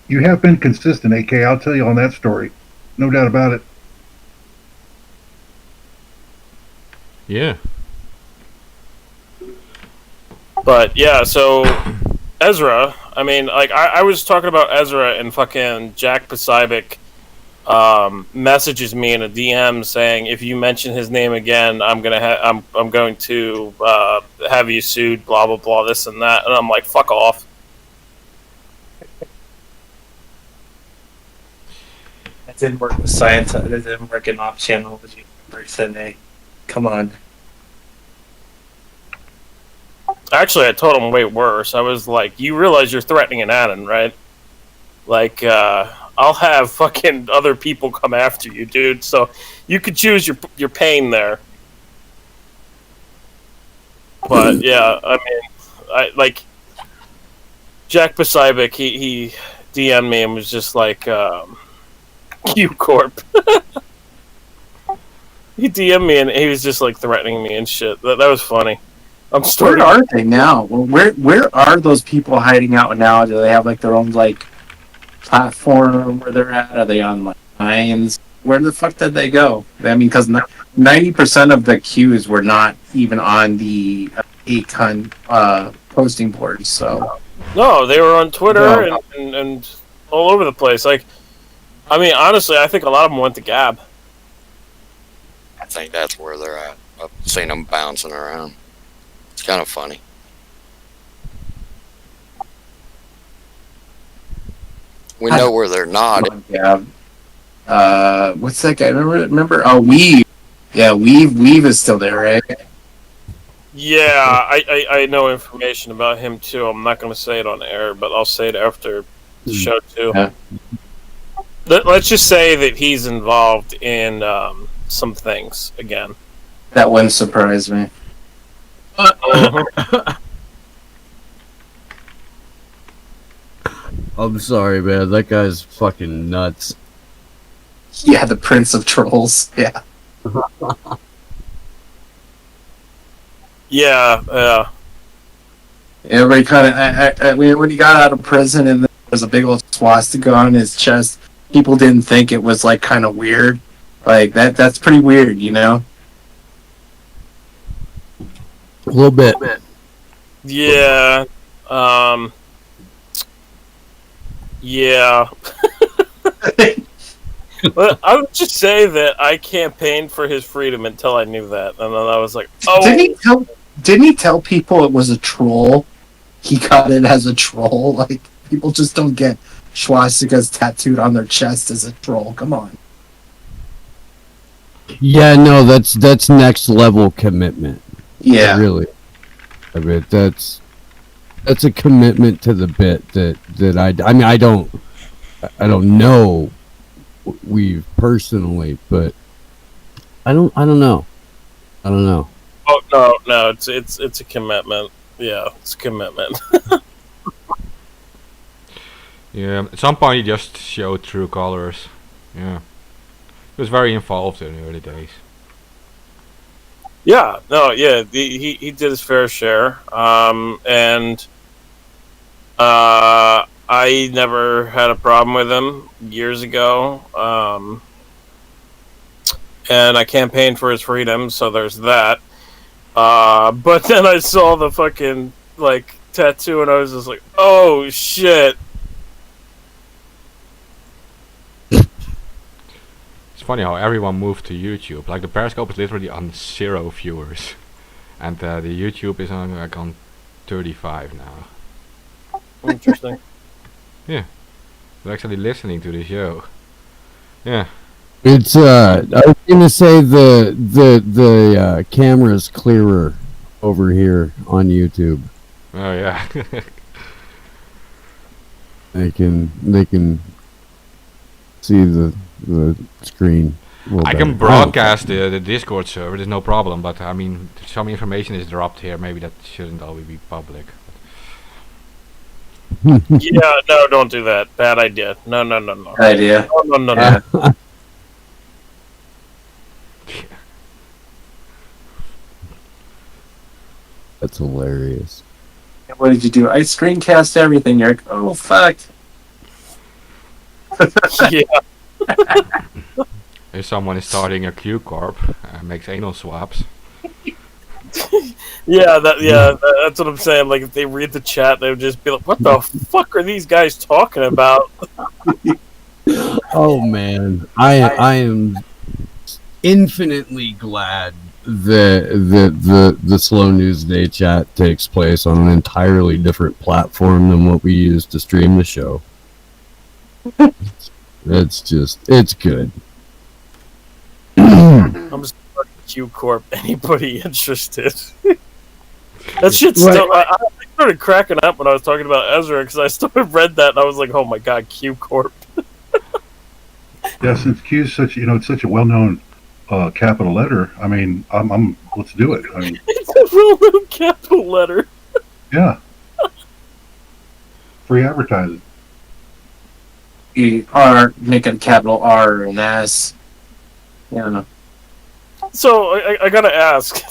You have been consistent, AK. I'll tell you on that story. No doubt about it. Yeah. But yeah, so Ezra, I mean, like, I was talking about Ezra, and fucking Jack Posobiec messages me in a DM saying, if you mention his name again, I'm going to have you sued, blah blah blah, this and that. And I'm like, fuck off. That didn't work with science. That didn't work in off channel. Come on. Actually, I told him way worse. I was like, you realize you're threatening an Annan, right? Like, I'll have fucking other people come after you, dude. So you could choose your pain there. But yeah, I mean, I like Jack Posobiec. He DM'd me and was just like, Q Corp. He DM'd me and he was just like threatening me and shit. That was funny. I'm Where starting. are they now? Where are those people hiding out now? Do they have like their own like platform where they're at? Are they on like Minds? Where the fuck did they go? I mean, because 90% of the queues were not even on the Acon posting boards. So No, they were on Twitter and all over the place. Like, I mean, honestly, I think a lot of them went to Gab. I think that's where they're at. I've seen them bouncing around. It's kind of funny. We know where they're not. yeah. What's that guy? Remember? Oh, Weave. Yeah, Weave is still there, right? Yeah, I know information about him too. I'm not going to say it on air, but I'll say it after the show too. Yeah. Let's just say that he's involved in some things again. That wouldn't surprise me. I'm sorry, man. That guy's fucking nuts. Yeah, the Prince of Trolls. Yeah. Yeah. Everybody kind of, when he got out of prison and there was a big old swastika on his chest, people didn't think it was like kind of weird. Like that's pretty weird, you know? A little bit. Yeah. Yeah. Well, I would just say that I campaigned for his freedom until I knew that, and then I was like, "Oh, Didn't he tell people it was a troll? He got it as a troll. Like people just don't get swastikas tattooed on their chest as a troll. Come on. Yeah, no, that's next level commitment. Yeah. Really. I mean, that's a commitment to the bit that I mean, I don't know Weave personally, but I don't know. oh no, it's a commitment. Yeah, it's a commitment." Yeah, at some point he just showed true colors. Yeah. He was very involved in the early days. Yeah, no, yeah, he did his fair share, and I never had a problem with him years ago, and I campaigned for his freedom, so there's that. But then I saw the fucking like tattoo, and I was just like, "Oh shit!" It's funny how everyone moved to YouTube. Like the Periscope is literally on 0 viewers, and the YouTube is on like on 35 now. Interesting. They're actually listening to the show. Yeah. It's I was gonna say the camera's clearer over here on YouTube. Oh yeah. They can see the screen. a little I better. can broadcast the Discord server. There's no problem. But I mean, some information is dropped here. Maybe that shouldn't always be public. Yeah, no, don't do that. Bad idea. No. Good idea. No. Yeah. That's hilarious. What did you do? I screencast everything. You're like, oh fuck. Yeah. If someone is starting a Q Corp, makes anal swabs. That's what I'm saying. Like, if they read the chat, they would just be like, "What the fuck are these guys talking about?" Oh man, I am infinitely glad that the Slow News Day chat takes place on an entirely different platform than what we use to stream the show. It's good. I'm just Q Corp. Anybody interested? That shit still. I started cracking up when I was talking about Ezra because I started read that and I was like, "Oh my god, Q Corp." Yeah, since Q is such a well-known capital letter. I mean, I'm let's do it. I mean, It's Roll capital letter. Yeah. Free advertising. You are making capital R and S. Yeah. So I gotta ask,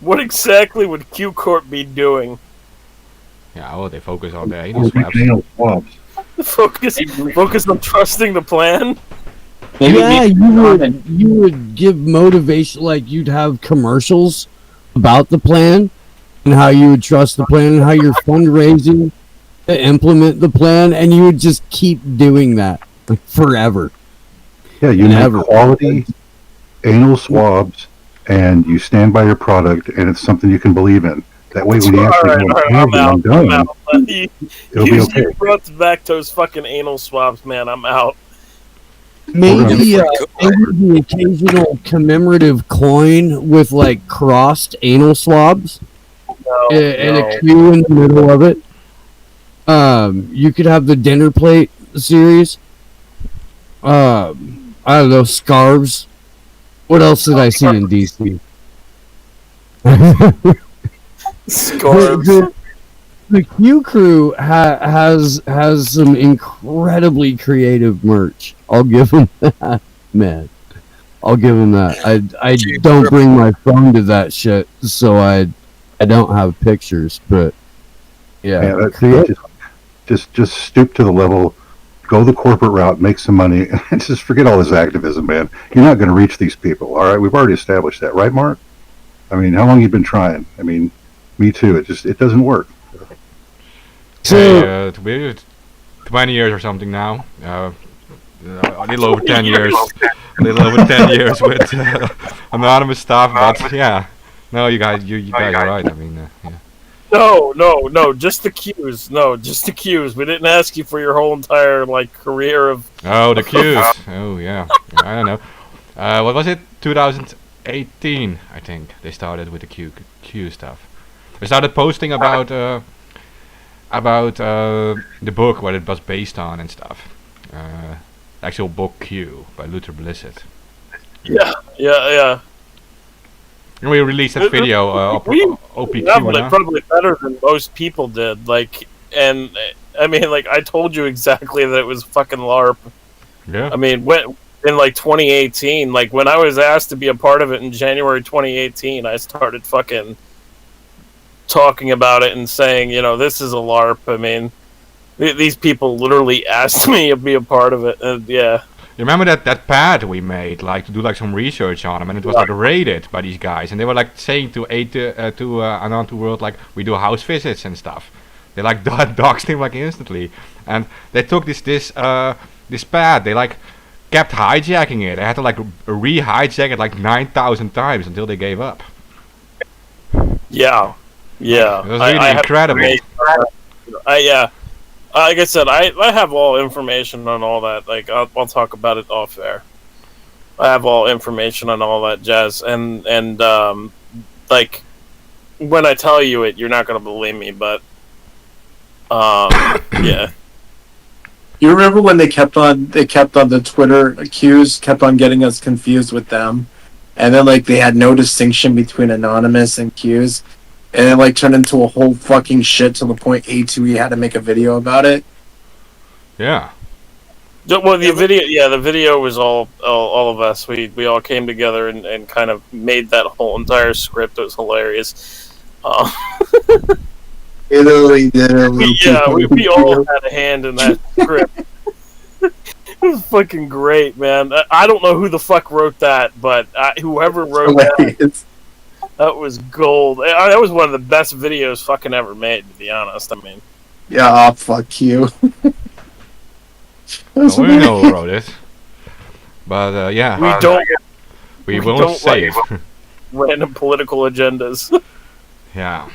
what exactly would Q Corp be doing? Yeah, well, they focus on the anal swabs. Anal swabs. Focus on trusting the plan. Yeah, you would give motivation, like you'd have commercials about the plan and how you would trust the plan and how you're fundraising to implement the plan, and you would just keep doing that like forever. Yeah, you Never. make quality anal swabs, and you stand by your product, and it's something you can believe in. That way, when you actually go and have them done, it'll be okay. You brought back those fucking anal swabs, man. I'm out. Maybe the occasional commemorative coin with like crossed anal swabs and a Q in the middle of it. You could have the dinner plate series. I don't know, scarves. What else did I see in DC? Scarves. The Q Crew has some incredibly creative merch. I'll give them that, man. I'll give them that. I don't bring my phone to that shit, so I don't have pictures. But yeah, just stoop to the level, go the corporate route, make some money, and just forget all this activism, man. You're not going to reach these people. All right, we've already established that, right, Mark? I mean, how long you been trying? I mean, me too. It doesn't work. So, to be 20 years or something now. A little over 10 years. A little over 10 years with anonymous stuff, but yeah. No, you guys are right. I mean, yeah. No, just the Qs. No, just the Qs. We didn't ask you for your whole entire career of. Oh, the Qs. Oh yeah. I don't know. What was it? 2018, I think they started with the Q stuff. They started posting about the book, what it was based on and stuff. Actual book Q by Luther Blissett. Yeah. And we released that video. OPQ. Yeah, probably better than most people did. And I mean, I told you exactly that it was fucking LARP. Yeah. I mean, in 2018, when I was asked to be a part of it in January 2018, I started fucking talking about it and saying, this is a LARP. I mean, these people literally asked me to be a part of it, and yeah. You remember that pad we made, to do some research on them, and it was rated by these guys, and they were saying to Anon to World, we do house visits and stuff. They doxed him instantly, and they took this pad, they kept hijacking it. They had to re-hijack it 9,000 times until they gave up. Yeah. It was really incredible. Like I said, I have all information on all that. I'll talk about it off air. I have all information on all that jazz, and when I tell you it, you're not gonna believe me, but yeah. You remember when they kept on the Twitter Qs, kept on getting us confused with them, and then they had no distinction between anonymous and Qs. And it turned into a whole fucking shit to the point A2E had to make a video about it. Yeah. Well, the video was all of us. We all came together and kind of made that whole entire script. It was hilarious. Italy did it. Yeah, we all had a hand in that script. It was fucking great, man. I don't know who the fuck wrote that, but whoever wrote that. That was gold. That was one of the best videos fucking ever made, to be honest. I mean, yeah, fuck you. We know who wrote it, but yeah, we won't say it. Random political agendas. Yeah.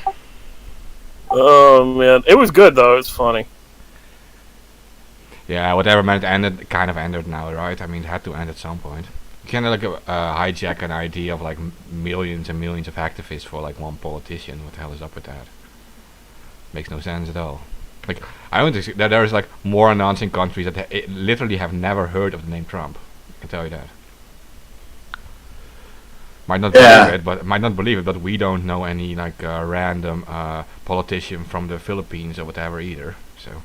Oh man, it was good though. It was funny. Yeah, whatever meant ended kind of ended now, right? I mean, it had to end at some point. You can't hijack an idea of millions and millions of activists for one politician. What the hell is up with that? Makes no sense at all. I don't think that there is more announcing countries that literally have never heard of the name Trump. I can tell you that. might not Yeah. believe it, but we don't know any like random politician from the Philippines or whatever either. So,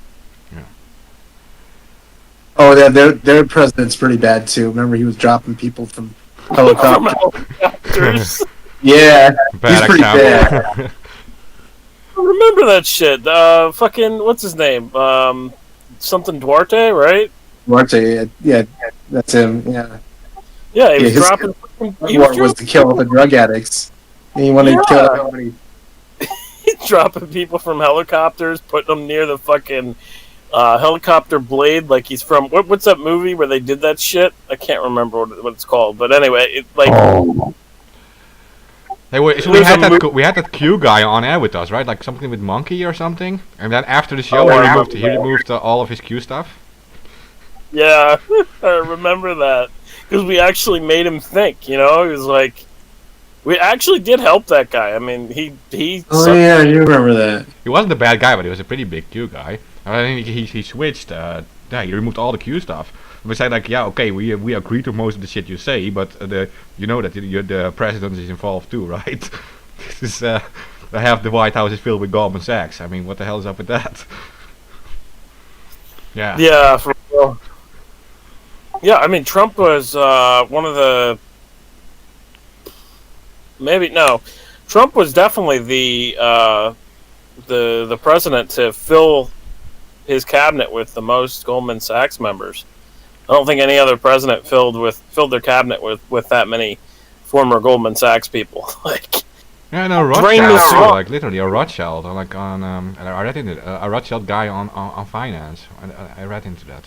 Oh, yeah, their president's pretty bad too. Remember, he was dropping people from helicopters. Helicopters. Yeah, he's bad pretty bad. example. I remember that shit. Fucking what's his name? Something Duarte, right? Duarte, yeah, that's him. Yeah, Yeah, he was his dropping. He war was to kill all the drug addicts. And he wanted to kill Yeah. everybody. dropping people from helicopters, putting them near the fucking helicopter blade, like he's from what's that movie where they did that shit? I can't remember what it's called, but anyway, it like Hey, wait, so There's we had that Q guy on air with us, right? Like something with Monkey or something. And then after the show, Oh, I he remember removed all of his Q stuff. yeah, I remember that because we actually made him think. You know, he was like, we actually did help that guy. I mean, he. Oh yeah, you remember that? He wasn't a bad guy, but he was a pretty big Q guy. I think he switched. Yeah, he removed all the Q stuff. We said like, yeah, okay, we agree to most of the shit you say, but you know that the president is involved too, right? This is half the White House is filled with Goldman Sachs. I mean, what the hell is up with that? Yeah. Yeah, for real. Yeah, I mean, Trump was one of the. Maybe no, Trump was definitely the president to fill his cabinet with the most Goldman Sachs members. I don't think any other president filled their cabinet with that many former Goldman Sachs people. Like, Yeah, no, Drain Rothschild this too, rock. like literally a Rothschild, like on I read into a Rothschild guy on finance. I read into that.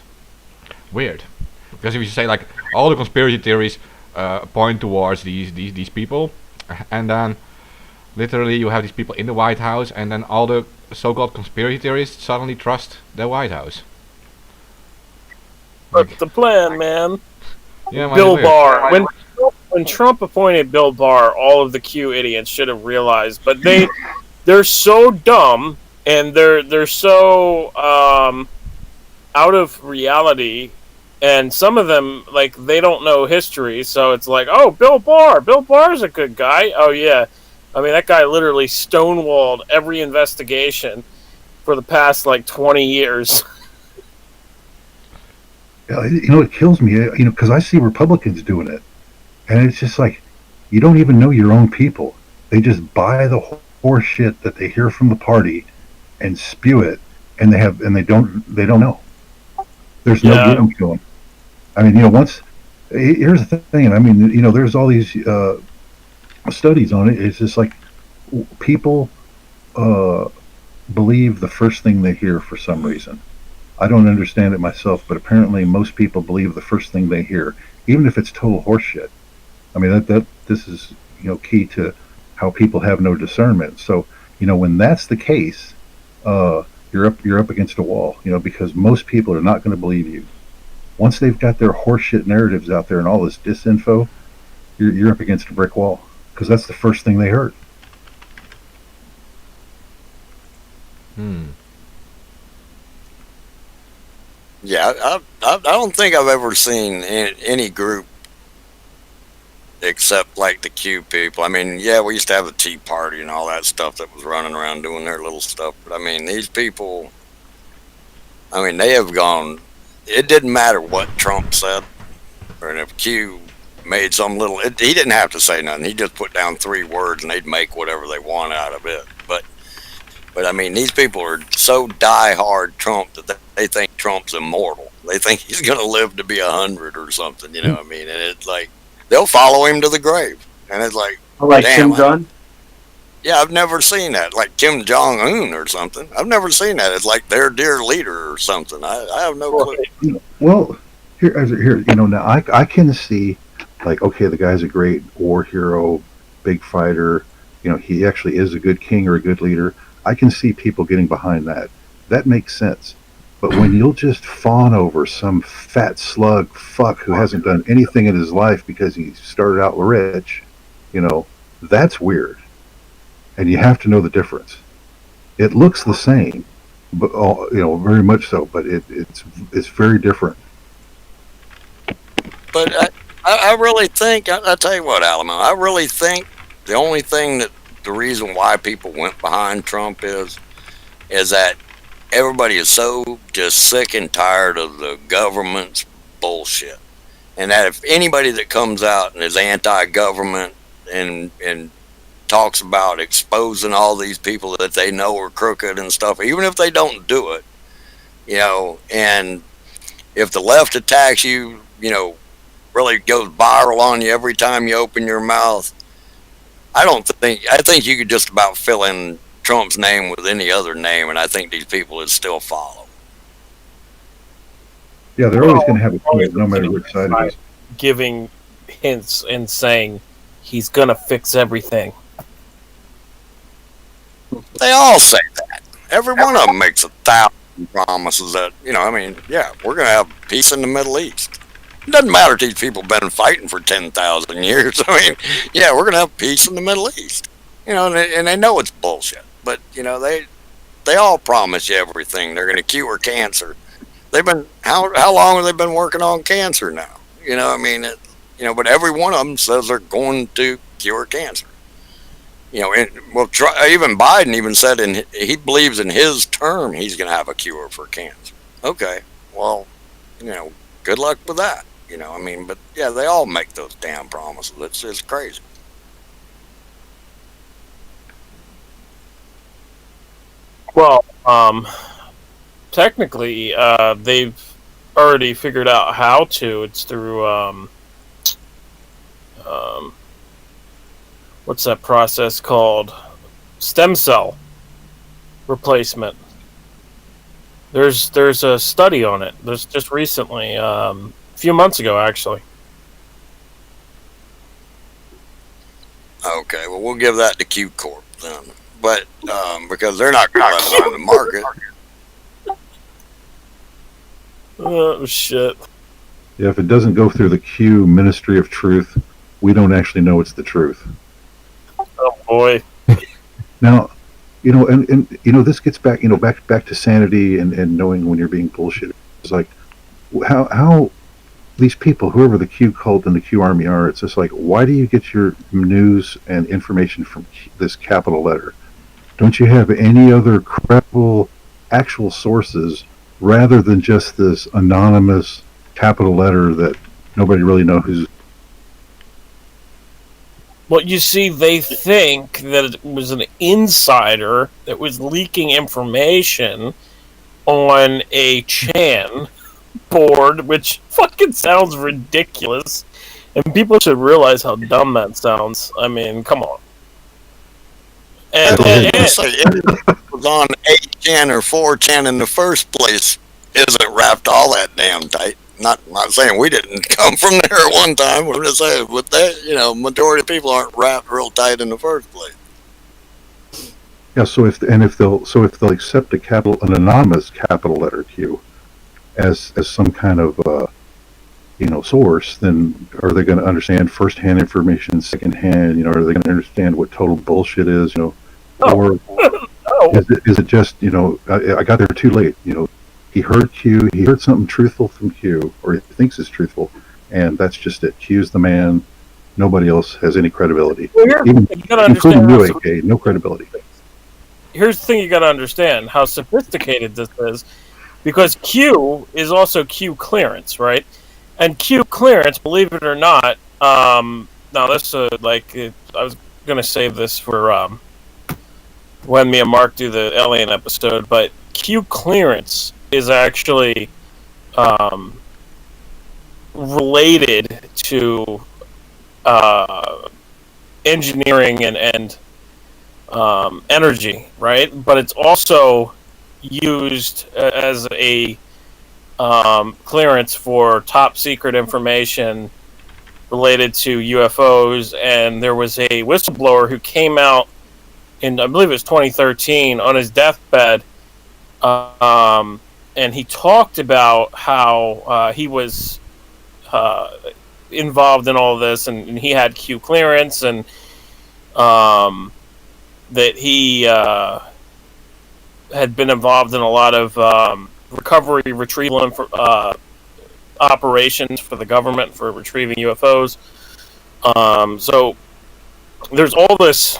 Weird, because if you say like all the conspiracy theories point towards these people, and then literally you have these people in the White House, and then all the so-called conspiracy theorists suddenly trust the White House. what's the plan, man? Yeah, might be Bill weird. Barr. When Trump appointed Bill Barr, all of the Q idiots should have realized, but they're so dumb and they're so out of reality, and some of them like they don't know history, so it's like, oh, Bill Barr's a good guy. Oh yeah, I mean that guy literally stonewalled every investigation for the past like 20 years. Yeah, you know, it kills me, you know, because I see Republicans doing it, and it's just like, you don't even know your own people. They just buy the horse shit that they hear from the party, and spew it, and they don't know. There's no Yeah. getting to them. I mean, you know, here's the thing. I mean, you know, there's all these studies on it. It's just like people believe the first thing they hear for some reason. I don't understand it myself, but apparently most people believe the first thing they hear, even if it's total horseshit. I mean, this is, you know, key to how people have no discernment. So, you know, when that's the case, you're up against a wall, you know, because most people are not going to believe you. Once they've got their horseshit narratives out there and all this disinfo, you're up against a brick wall, because that's the first thing they heard. Yeah, I don't think I've ever seen any group except like the Q people. I mean, yeah, we used to have the Tea Party and all that stuff that was running around doing their little stuff. But I mean, these people, I mean, they have gone. It didn't matter what Trump said, or if Q made some little. He didn't have to say nothing. He just put down 3 words, and they'd make whatever they want out of it. But I mean, these people are so die-hard Trump that they think Trump's immortal. They think he's going to live to be 100 or something, you know what I mean? And it's like, they'll follow him to the grave. And it's like, Like damn, Kim Jong? yeah, I've never seen that. Like Kim Jong-un or something. I've never seen that. It's like their dear leader or something. I have no clue. Well, here, you know, now I can see, like, okay, the guy's a great war hero, big fighter. You know, he actually is a good king or a good leader. I can see people getting behind that. That makes sense. But when you'll just fawn over some fat slug fuck who hasn't done anything in his life because he started out rich, you know, that's weird. And you have to know the difference. It looks the same, but you know, very much so. But it's very different. But I really think, I tell you what, Alamo, I really think the only thing that the reason why people went behind Trump is that everybody is so just sick and tired of the government's bullshit. And that if anybody that comes out and is anti-government and talks about exposing all these people that they know are crooked and stuff, even if they don't do it, and if the left attacks you, really goes viral on you every time you open your mouth, I think you could just about fill in Trump's name with any other name, and I think these people would still follow. Yeah, they're always going to have a point, no matter which side it is. Giving hints and saying he's gonna fix everything. They all say that. Every one of them makes 1,000 promises that, yeah, we're going to have peace in the Middle East. It doesn't matter if these people have been fighting for 10,000 years. Yeah, we're going to have peace in the Middle East. And they know it's bullshit. But, they all promise you everything. They're going to cure cancer. They've been, how long have they been working on cancer now? But every one of them says they're going to cure cancer. Even Biden even said he believes in his term he's going to have a cure for cancer. Okay, well, good luck with that. But yeah, they all make those damn promises. It's crazy. Well, technically, they've already figured out how to. It's through what's that process called? Stem cell replacement. There's a study on it. There's just recently, a few months ago, actually. Okay, well, we'll give that to Q Corp then. But because they're not going to let it on the market. Oh, shit. Yeah, if it doesn't go through the Q Ministry of Truth, we don't actually know it's the truth. Oh, boy. Now, and this gets back, back to sanity and knowing when you're being bullshit. It's like, how these people, whoever the Q cult and the Q army are, it's just like, why do you get your news and information from this capital letter? Don't you have any other credible, actual sources rather than just this anonymous capital letter that nobody really knows who's? Well, you see, they think that it was an insider that was leaking information on a Chan board, which fucking sounds ridiculous. And people should realize how dumb that sounds. I mean, come on. And It was on 8chan or 4chan in the first place isn't wrapped all that damn tight. Not saying we didn't come from there at one time. We're just saying, but that, majority of people aren't wrapped real tight in the first place. Yeah. So if they'll accept an anonymous capital letter Q as some kind of source, then are they going to understand firsthand information, secondhand? Are they going to understand what total bullshit is? Or is it just I got there too late? He heard Q. He heard something truthful from Q, or he thinks it's truthful, and that's just it. Q's the man. Nobody else has any credibility. Well, including you, AK. No credibility. Here's the thing you got to understand: how sophisticated this is, because Q is also Q clearance, right? And Q clearance, believe it or not, now this I was gonna save this for when me and Mark do the Alien episode, but Q clearance is actually related to engineering and energy, right? But it's also used as a clearance for top secret information related to UFOs. And there was a whistleblower who came out in, I believe it was 2013, on his deathbed. And he talked about how he was involved in all of this, and he had Q clearance, and that he had been involved in a lot of recovery, retrieval operations for the government for retrieving UFOs. So there's all this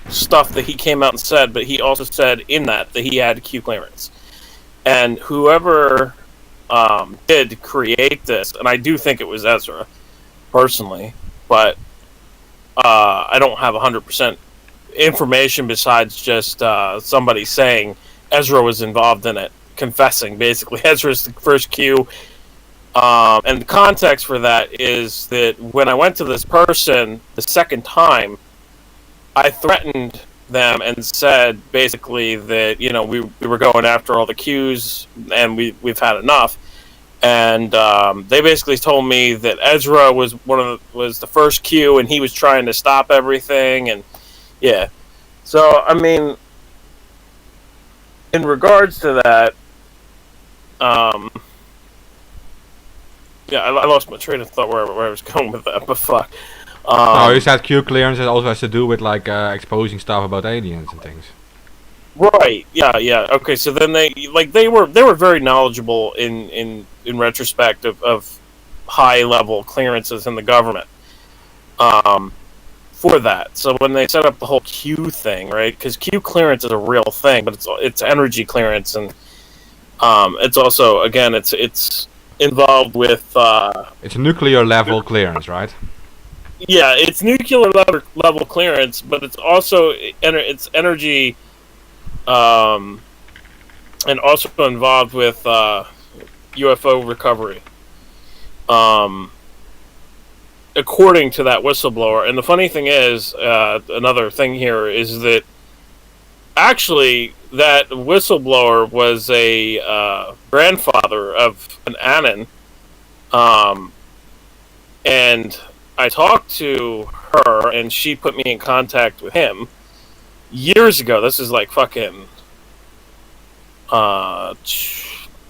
stuff that he came out and said, but he also said in that he had Q clearance. And whoever did create this, and I do think it was Ezra, personally, but I don't have 100% information besides just somebody saying Ezra was involved in it, confessing, basically. Ezra's the first Q. And the context for that is that when I went to this person the second time, I threatened them and said basically that, you know, we were going after all the Qs and we've had enough. And they basically told me that Ezra was the first Q and he was trying to stop everything. And yeah, so I mean, in regards to that, yeah, I lost my train of thought where I was going with that, but fuck. No, you said Q clearance. It also has to do with like exposing stuff about aliens and things. Right. Yeah. Okay. So then they were very knowledgeable in retrospect of high level clearances in the government. For that. So when they set up the whole Q thing, right? Because Q clearance is a real thing, but it's energy clearance, and it's also, again, it's involved with. It's a nuclear level clearance, right? Yeah, it's nuclear level clearance, but it's also it's energy, and also involved with UFO recovery. According to that whistleblower, and the funny thing is, another thing here is that actually that whistleblower was a grandfather of an Anon, and I talked to her, and she put me in contact with him years ago. This is like fucking, like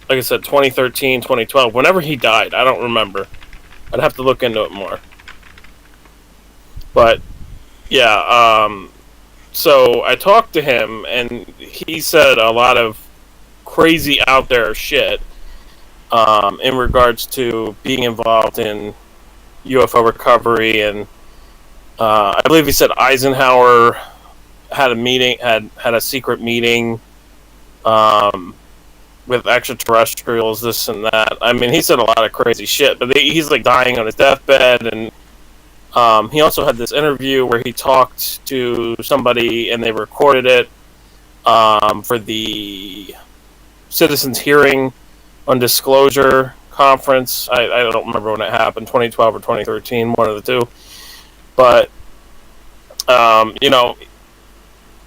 I said, 2013, 2012. Whenever he died, I don't remember. I'd have to look into it more. But yeah, so I talked to him, and he said a lot of crazy out there shit in regards to being involved in UFO recovery, and I believe he said Eisenhower had a meeting, had a secret meeting with extraterrestrials, this and that. I mean, he said a lot of crazy shit, but he's like dying on his deathbed, and he also had this interview where he talked to somebody and they recorded it for the Citizens Hearing on Disclosure Conference. I don't remember when it happened, 2012 or 2013, one of the two. But, you know,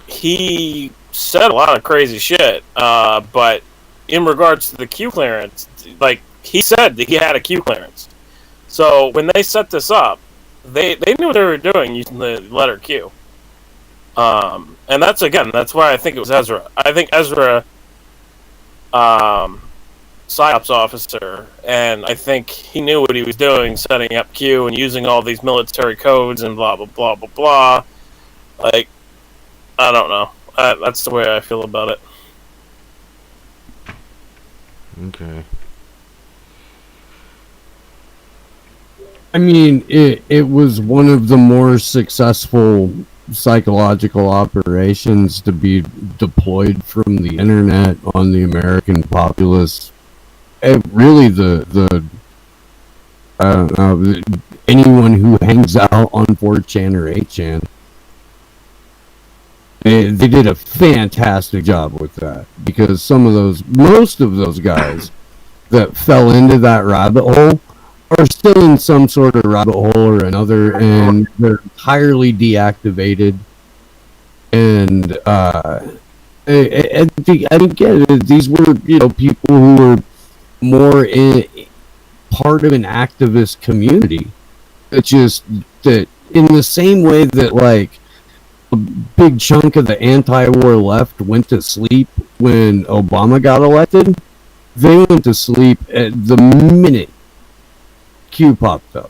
he said a lot of crazy shit, but in regards to the Q clearance, like, he said that he had a Q clearance. So when they set this up, they knew what they were doing using the letter Q. And that's why I think it was Ezra. I think Ezra, PSYOPs officer, and I think he knew what he was doing, setting up Q and using all these military codes and blah, blah, blah, blah, blah. Like, I don't know. That's the way I feel about it. Okay. I mean, it was one of the more successful psychological operations to be deployed from the internet on the American populace. Really, I don't know, anyone who hangs out on 4chan or 8chan, they did a fantastic job with that, because most of those guys that fell into that rabbit hole are still in some sort of rabbit hole or another, and they're entirely deactivated. And I don't get it. These were, people who were more part of an activist community. It's just that in the same way that, like, a big chunk of the anti-war left went to sleep when Obama got elected, they went to sleep at the minute Q popped up.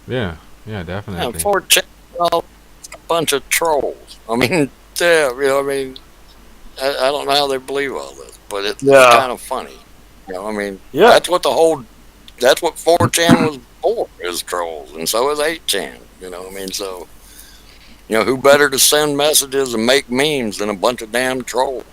Yeah, definitely. And 4chan, well, a bunch of trolls. I mean, yeah, I don't know how they believe all this, but it's kind of funny. You know, I mean, Yeah. that's what 4chan was for, is trolls, and so is 8chan. You know, I mean, so, who better to send messages and make memes than a bunch of damn trolls?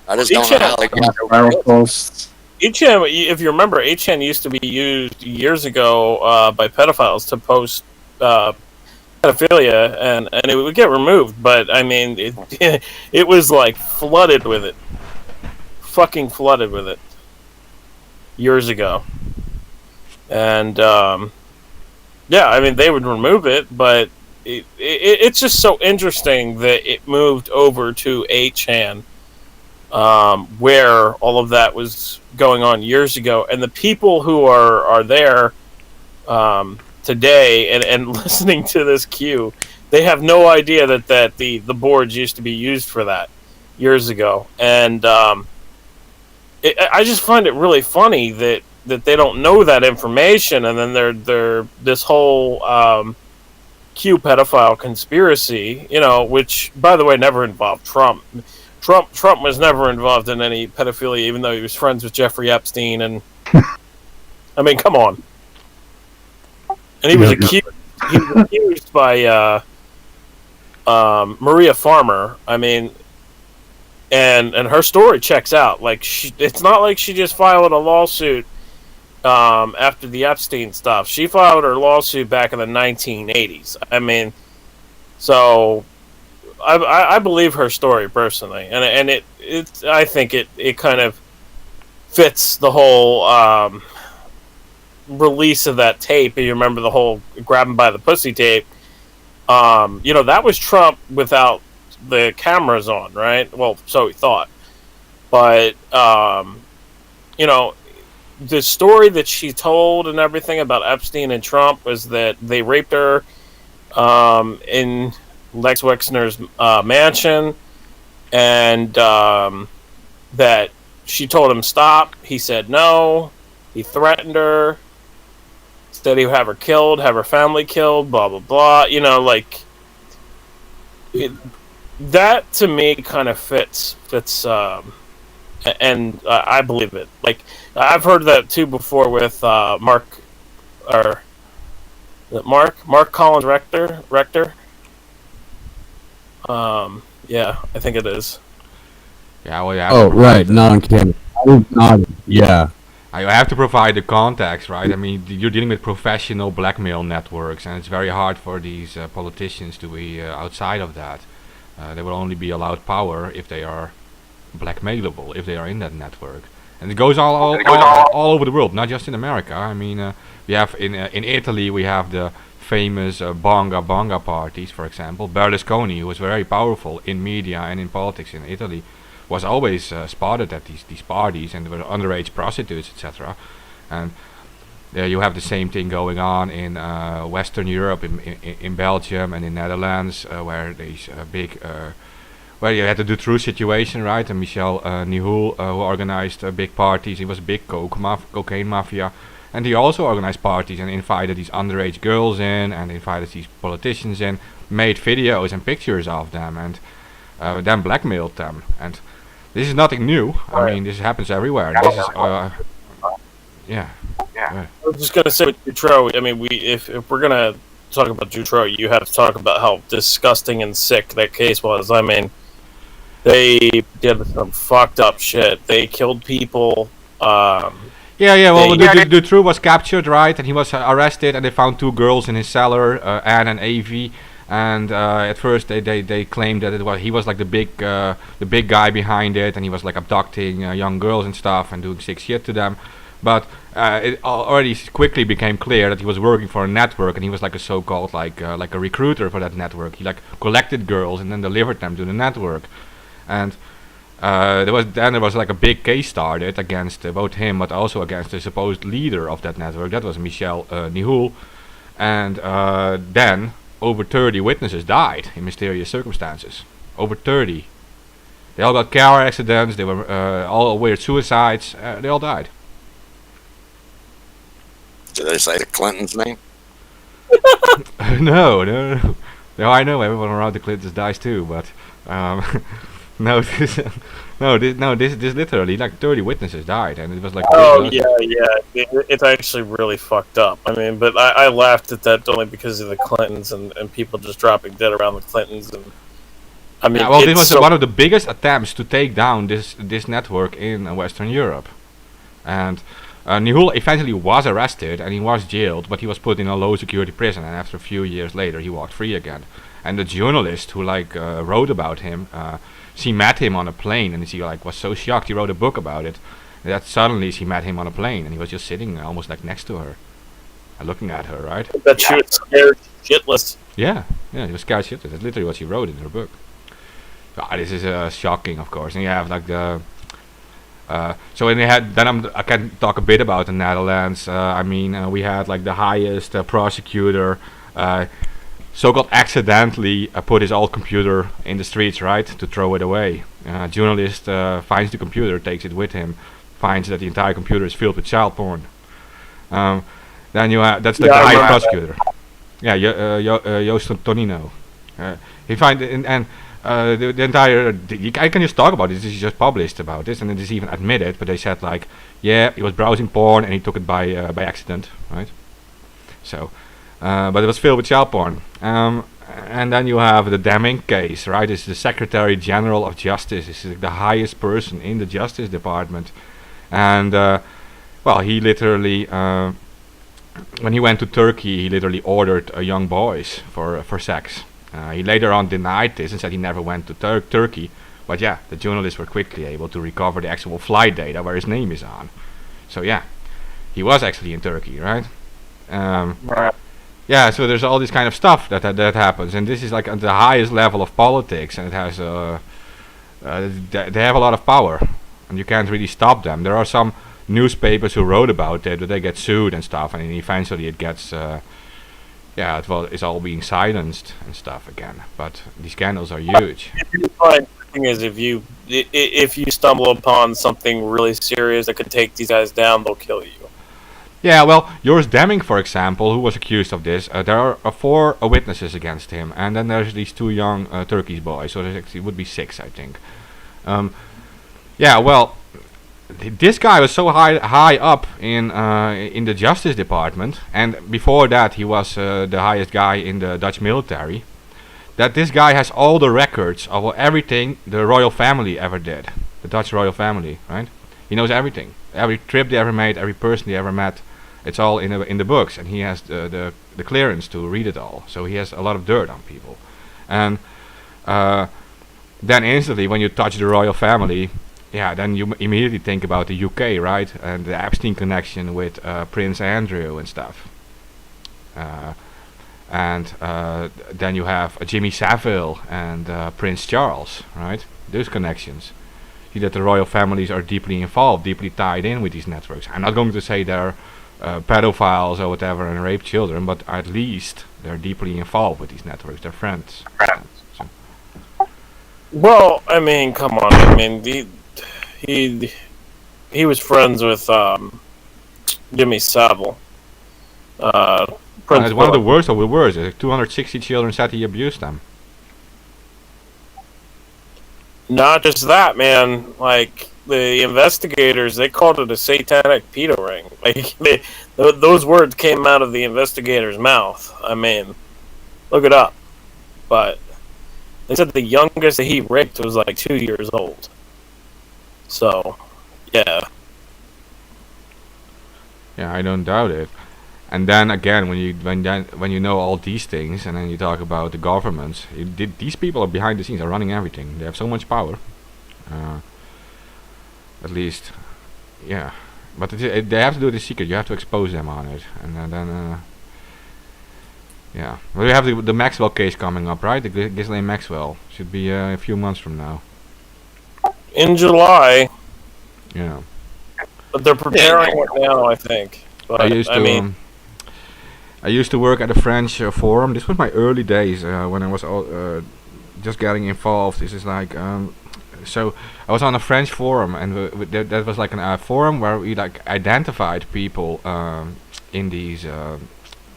I just don't know how they got Viral posts. 8chan, if you remember, 8chan used to be used years ago by pedophiles to post pedophilia, and it would get removed. But I mean, it was like flooded with it, fucking flooded with it, years ago. And yeah, I mean, they would remove it, but it's just so interesting that it moved over to 8chan. Where all of that was going on years ago, and the people who are there today and listening to this queue, they have no idea that the boards used to be used for that years ago, and I just find it really funny that they don't know that information, and then they're this whole Q pedophile conspiracy, which by the way never involved Trump. Trump was never involved in any pedophilia, even though he was friends with Jeffrey Epstein, and I mean, come on. And he was accused by Maria Farmer. I mean, and her story checks out. Like, it's not like she just filed a lawsuit after the Epstein stuff. She filed her lawsuit back in the 1980s. I mean, so. I believe her story personally, and it I think it kind of fits the whole release of that tape. You remember the whole grab him by the pussy tape? That was Trump without the cameras on, right? Well, so he thought, but the story that she told and everything about Epstein and Trump was that they raped her in Lex Wexner's mansion, and that she told him stop. He said no. He threatened her. Said he would have her killed, have her family killed, blah blah blah. That to me kind of fits, and I believe it. Like, I've heard that too before with Mark Collins Rector. Yeah, I think it is. Yeah, well, yeah. Oh, right, non-canon. Yeah. I have to provide the context, right? I mean, you're dealing with professional blackmail networks, and it's very hard for these politicians to be outside of that. They will only be allowed power if they are blackmailable, if they are in that network. And it goes all over the world, not just in America. I mean, we have in Italy, we have the famous Bonga parties, for example. Berlusconi, who was very powerful in media and in politics in Italy, was always spotted at these parties, and there were underage prostitutes, etc. And you have the same thing going on in Western Europe, in Belgium and in Netherlands, where these where you had the Dutroux situation, right? And Michel Nihoul, who organized big parties. He was a big cocaine mafia. And he also organized parties and invited these underage girls in, and invited these politicians in, made videos and pictures of them, and then blackmailed them. And this is nothing new. I mean, this happens everywhere. This is, yeah. I was just gonna say with Dutroux. I mean, if we're gonna talk about Dutroux, you have to talk about how disgusting and sick that case was. I mean, they did some fucked up shit. They killed people. Yeah. Well, Dutroux was captured, right, and he was arrested, and they found two girls in his cellar, Anne and Avi. And at first, they claimed that he was like the big guy behind it, and he was like abducting young girls and stuff and doing sick shit to them. But it already quickly became clear that he was working for a network, and he was like a so-called like a recruiter for that network. He like collected girls and then delivered them to the network, and. There was like a big case started against both him, but also against the supposed leader of that network. That was Michel Nihoul, and then over 30 witnesses died in mysterious circumstances. Over 30. They all got car accidents. They were all weird suicides. They all died. Did they say the Clinton's name? No, I know everyone around the Clintons dies too, but No, this literally like 30 witnesses died, and it was like. Oh yeah. It's actually really fucked up. I mean, but I laughed at that only because of the Clintons and people just dropping dead around the Clintons, and I mean, Yeah, well, this it's was so- one of the biggest attempts to take down this network in Western Europe, and Nihul eventually was arrested and he was jailed, but he was put in a low security prison, and after a few years later he walked free again. And the journalist who wrote about him, she met him on a plane, and she was so shocked. He wrote a book about it. That suddenly she met him on a plane, and he was just sitting almost like next to her, looking at her, right? that she was scared shitless. Yeah, he was scared shitless. That's literally what she wrote in her book. This is shocking, of course. And you have like the. So when they had, then I can talk a bit about the Netherlands. I mean, we had like the highest prosecutor, so-called accidentally put his old computer in the streets, right, to throw it away. Journalist finds the computer, takes it with him, finds that the entire computer is filled with child porn. Then you have, that's like Yeah, the I highest remember prosecutor. Yeah, Joost Tonino. He find and the entire. I can just talk about this. This is just published about this, and it is even admitted. But they said like, yeah, he was browsing porn and he took it by accident, right? So, but it was filled with child porn. And then you have the Deming case, right? It's the Secretary General of Justice. This is the highest person in the Justice Department, and well, he literally. When he went to Turkey, he literally ordered young boys for sex. He later on denied this and said he never went to Turkey. But yeah, the journalists were quickly able to recover the actual flight data where his name is on. So yeah, he was actually in Turkey, right? Right. Yeah, so there's all this kind of stuff that happens, and this is like at the highest level of politics, and it has they have a lot of power, and you can't really stop them. There are some newspapers who wrote about it, but they get sued and stuff, and eventually it gets it's all being silenced and stuff again. But these scandals are huge. The thing is, if you stumble upon something really serious that could take these guys down, they'll kill you. Yeah, well, Joris Demming, for example, who was accused of this, there are 4 witnesses against him, and then there's these 2 young Turkish boys, so there actually would be 6, I think. Yeah, well, this guy was so high up in the Justice Department, and before that he was the highest guy in the Dutch military, that this guy has all the records of everything the royal family ever did. The Dutch royal family, right? He knows everything. Every trip they ever made, every person they ever met, it's all in the books, and he has the clearance to read it all. So he has a lot of dirt on people. And then instantly when you touch the royal family, yeah, then you immediately think about the UK, right? And the Epstein connection with Prince Andrew and stuff. And then you have Jimmy Savile and Prince Charles, right? Those connections. See that the royal families are deeply involved, deeply tied in with these networks. I'm not going to say they're pedophiles or whatever and rape children, but at least they're deeply involved with these networks. They're friends. So. Well, I mean, come on. I mean, he was friends with Jimmy Savile. It's one of the worst of the worst. 260 children said he abused them. Not just that, man. Like, the investigators, they called it a satanic pedo ring. Like, those words came out of the investigator's mouth. I mean, look it up. But they said the youngest that he raped was like 2 years old. So, yeah. Yeah, I don't doubt it. And then again, when you know all these things, and then you talk about the governments, these people are behind the scenes, are running everything. They have so much power. At least, yeah. But they have to do it in secret. You have to expose them on it, and then yeah. Well, we have the Maxwell case coming up, right? The Ghislaine Maxwell should be a few months from now. In July. Yeah. But they're preparing it now, I think. But I used to work at a French forum. This was my early days when I was just getting involved. This is like so I was on a French forum, and that was like a forum where we like identified people in these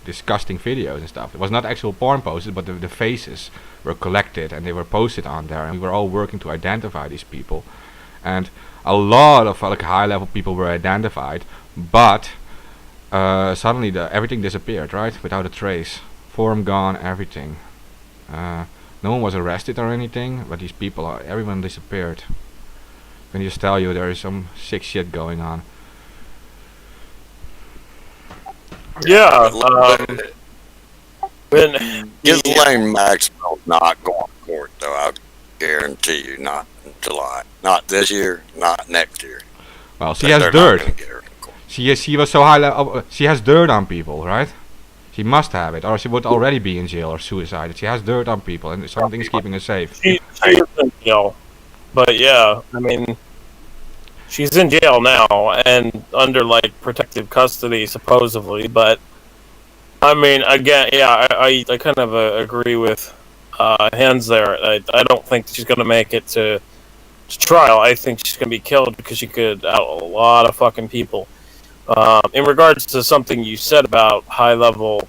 disgusting videos and stuff. It was not actual porn posters, but the faces were collected and they were posted on there, and we were all working to identify these people. And a lot of like high-level people were identified, but suddenly everything disappeared, right? Without a trace. Forum gone, everything. No one was arrested or anything, but these people, everyone disappeared. Can just tell you there is some sick shit going on. Yeah. When Ghislaine Maxwell's not going to court, though. I guarantee you, not in July, not this year, not next year. Well, she They're has not dirt. gonna get her in court. She was so high level. She has dirt on people, right? She must have it, or she would already be in jail or suicided. She has dirt on people, and something's keeping her safe. she is in jail, but yeah, I mean, she's in jail now and under like protective custody supposedly. But I mean, again, yeah, I kind of agree with Hans there. I don't think she's gonna make it to trial. I think she's gonna be killed because she could out a lot of fucking people. In regards to something you said about high-level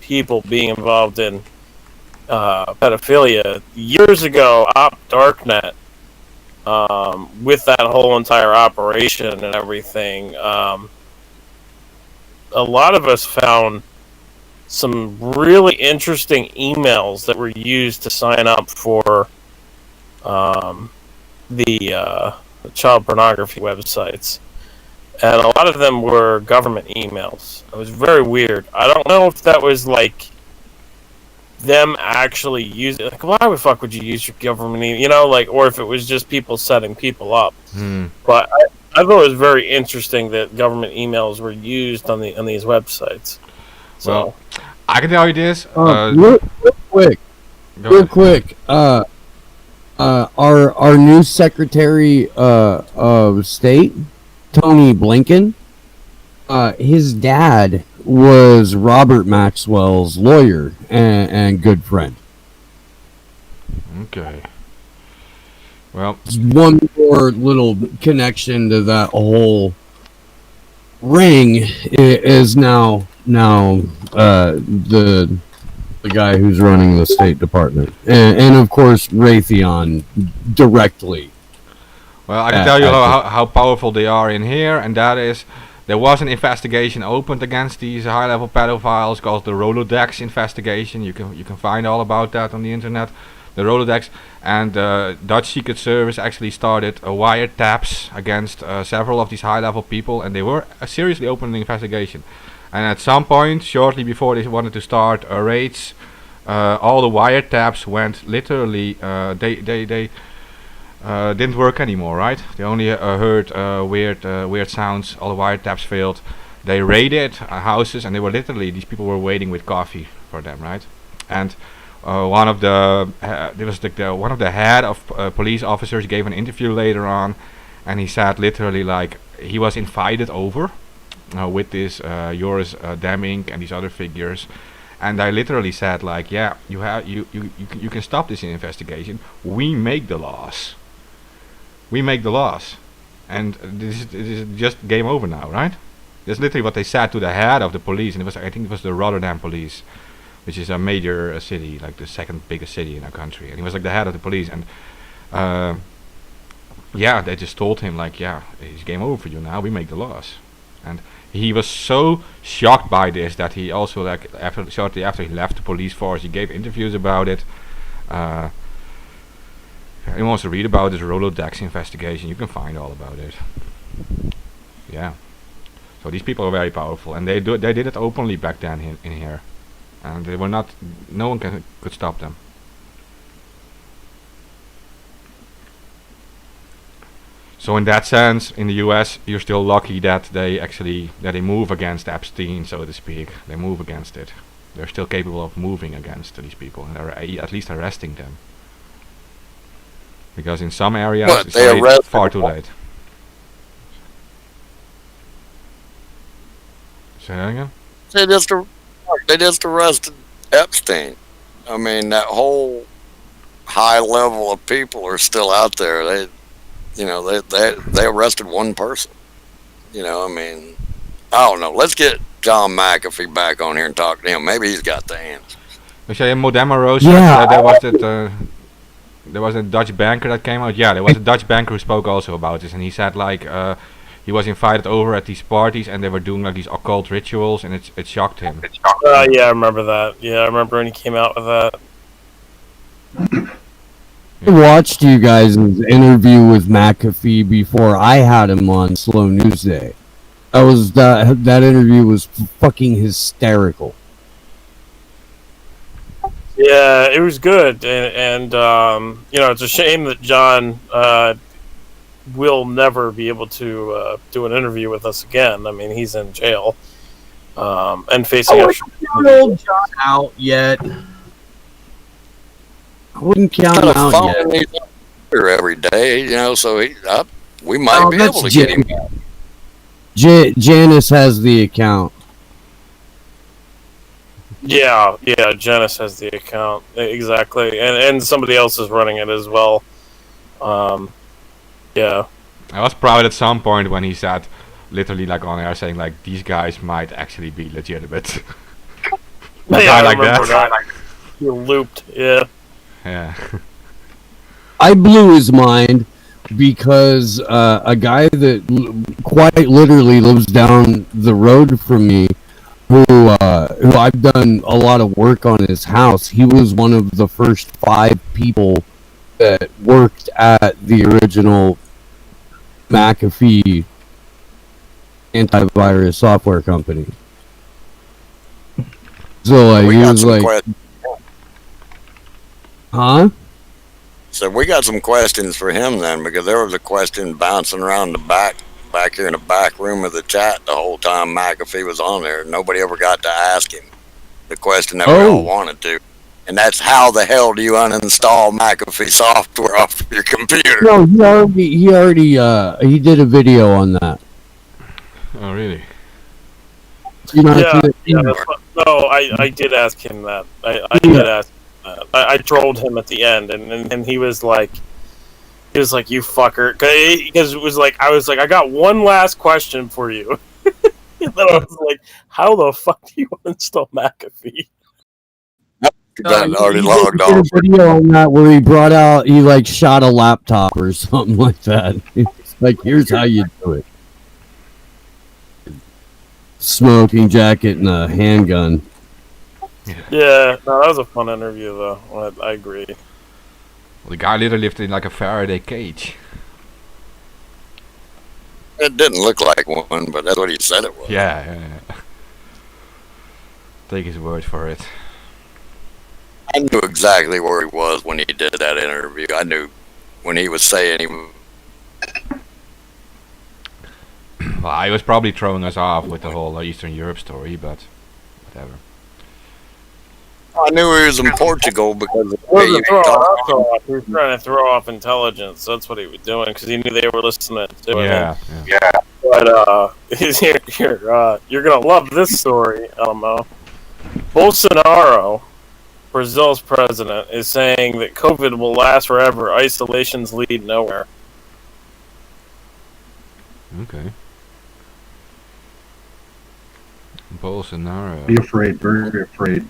people being involved in pedophilia, years ago, Op Darknet, with that whole entire operation and everything, a lot of us found some really interesting emails that were used to sign up for the child pornography websites. And a lot of them were government emails. It was very weird. I don't know if that was like them actually using. Like, why the fuck would you use your government email? You know, like, or if it was just people setting people up. But I thought it was very interesting that government emails were used on these websites. So, Well, I can tell you this. Real quick. Our new Secretary of State, Tony Blinken, his dad was Robert Maxwell's lawyer and good friend. Okay. Well, One more little connection to that whole ring is now the guy who's running the State Department, and of course Raytheon directly. Well, I can tell you how powerful they are in here, and that is, there was an investigation opened against these high-level pedophiles called the Rolodex investigation. You can find all about that on the internet. The Rolodex, and Dutch Secret Service actually started wiretaps against several of these high-level people, and they were seriously opening an investigation. And at some point, shortly before they wanted to start raids, all the wiretaps went literally. They didn't work anymore, right? They only heard weird sounds. All the wiretaps failed. They raided houses, and they were literally, these people were waiting with coffee for them, right? And one of the one of the head of police officers gave an interview later on, and he said literally like he was invited over with this Joris Demming and these other figures. And I literally said like, yeah, you can stop this investigation. We make the laws. We make the laws, and this is just game over now, right? That's literally what they said to the head of the police, and I think it was the Rotterdam police, which is a major city, like the second biggest city in our country. And he was like the head of the police, and yeah, they just told him like, yeah, it's game over for you now. We make the laws, and he was so shocked by this that he also like shortly after he left the police force, he gave interviews about it. Anyone wants to read about this Rolodex investigation, you can find all about it. Yeah. So these people are very powerful, and they did it openly back then in here, and they were not. No one could stop them. So in that sense, in the U.S., you're still lucky that they move against Epstein, so to speak. They move against it. They're still capable of moving against these people, and at least arresting them. Because in some areas it's far too late. Say that again? They just arrested Epstein. I mean, that whole high level of people are still out there. They arrested one person. You know, I mean, I don't know. Let's get John McAfee back on here and talk to him. Maybe he's got the answers. You say Modema Rose? Yeah, There was a Dutch banker that came out. Yeah, there was a Dutch banker who spoke also about this, and he said like he was invited over at these parties, and they were doing like these occult rituals, and it shocked him. Yeah, I remember that. Yeah, I remember when he came out with that. I watched you guys' interview with McAfee before I had him on Slow News Day. That interview was fucking hysterical. Yeah, it was good, and you know, it's a shame that John will never be able to do an interview with us again. I mean, he's in jail and facing a John out yet. I wouldn't count him out phone yet. he's up here every day, you know, so we might be that's able to get him. Janice has the account. Yeah, Janice has the account exactly, and somebody else is running it as well. Yeah, I was proud at some point when he said, literally like on air, saying like these guys might actually be legitimate. A guy I like remember that. He looped. Yeah. Yeah. I blew his mind because a guy that quite literally lives down the road from me, who I've done a lot of work on his house, he was one of the first 5 people that worked at the original McAfee antivirus software company. So like, We he got was some like, questions. huh? So we got some questions for him then, because there was a question bouncing around the back here in the back room of the chat the whole time McAfee was on there. Nobody ever got to ask him the question that we all wanted to. And that's, how the hell do you uninstall McAfee software off your computer? No, he already he did a video on that. Oh really? You know, No, I did ask him that. I did ask him that. I trolled him at the end, and he was like, you fucker, because it was like, I was like, I got one last question for you. And then I was like, how the fuck do you uninstall McAfee? That already he logged did a off. video on that where he brought out, he like shot a laptop or something like that. It's like, here's how you do it. Smoking jacket and a handgun. Yeah, no, that was a fun interview though. I agree. Well, the guy literally lived in like a Faraday cage. It didn't look like one, but that's what he said it was. Yeah. Take his word for it. I knew exactly where he was when he did that interview. I knew when he was saying he was. Well, he was probably throwing us off with the whole Eastern Europe story, but whatever. I knew he was in Portugal because of the He way he wasn't throwing talked. us off. He was trying to throw off intelligence. That's what he was doing, because he knew they were listening to him. Yeah. But you're gonna love this story, Elmo. Bolsonaro, Brazil's president, is saying that COVID will last forever. Isolations lead nowhere. Okay. Bolsonaro. Be afraid, very afraid.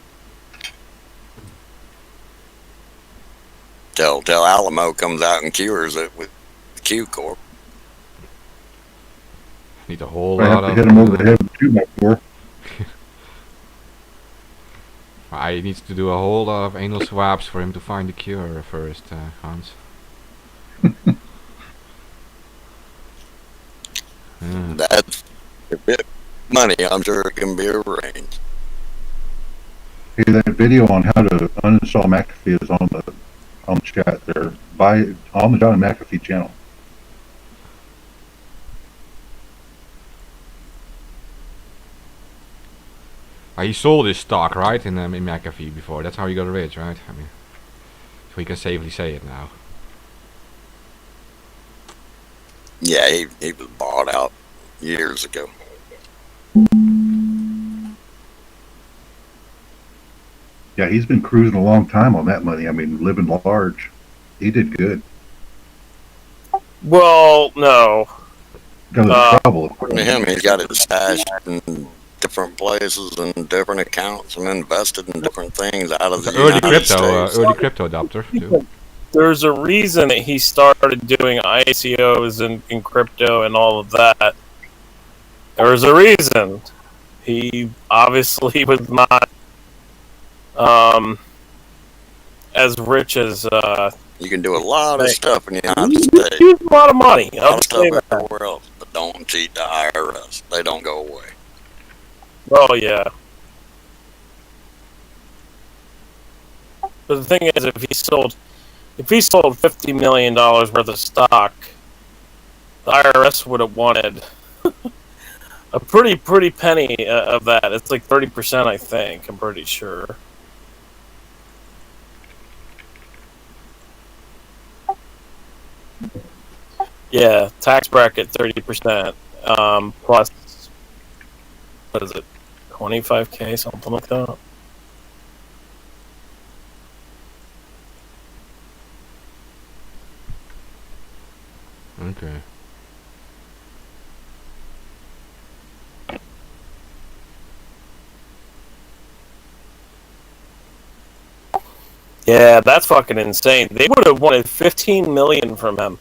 Till Alamo comes out and cures it with Q Corp. Need a whole I lot have to of. hit him over the head with 2x4. I need to do a whole lot of anal swabs for him to find the cure first, Hans. That's a bit of money. I'm sure it can be arranged. Hey, that video on how to uninstall McAfee is on the chat there. On the John McAfee channel. He sold his stock, right, in McAfee before. That's how he got rich, right? I mean, so we can safely say it now. Yeah, he was bought out years ago. Yeah, he's been cruising a long time on that money. I mean, living large. He did good. Well, no. Got into trouble. According to him, he's got it stashed in different places and different accounts and invested in different things out of the Early United crypto, States. early crypto adopter too. There's a reason that he started doing ICOs and crypto and all of that. There's a reason. He obviously was not as rich as You can do a lot of Right. stuff in the United he States, used a lot of money. a lot I'll of say stuff that. everywhere else, but don't cheat the IRS. They don't go away. Oh yeah. But the thing is, if he sold $50 million worth of stock, the IRS would have wanted a pretty penny of that. It's like 30%, I think. I'm pretty sure. Yeah, tax bracket 30%. Plus, what is it? 25K, something like that. Okay. Yeah, that's fucking insane. They would have wanted 15 million from him.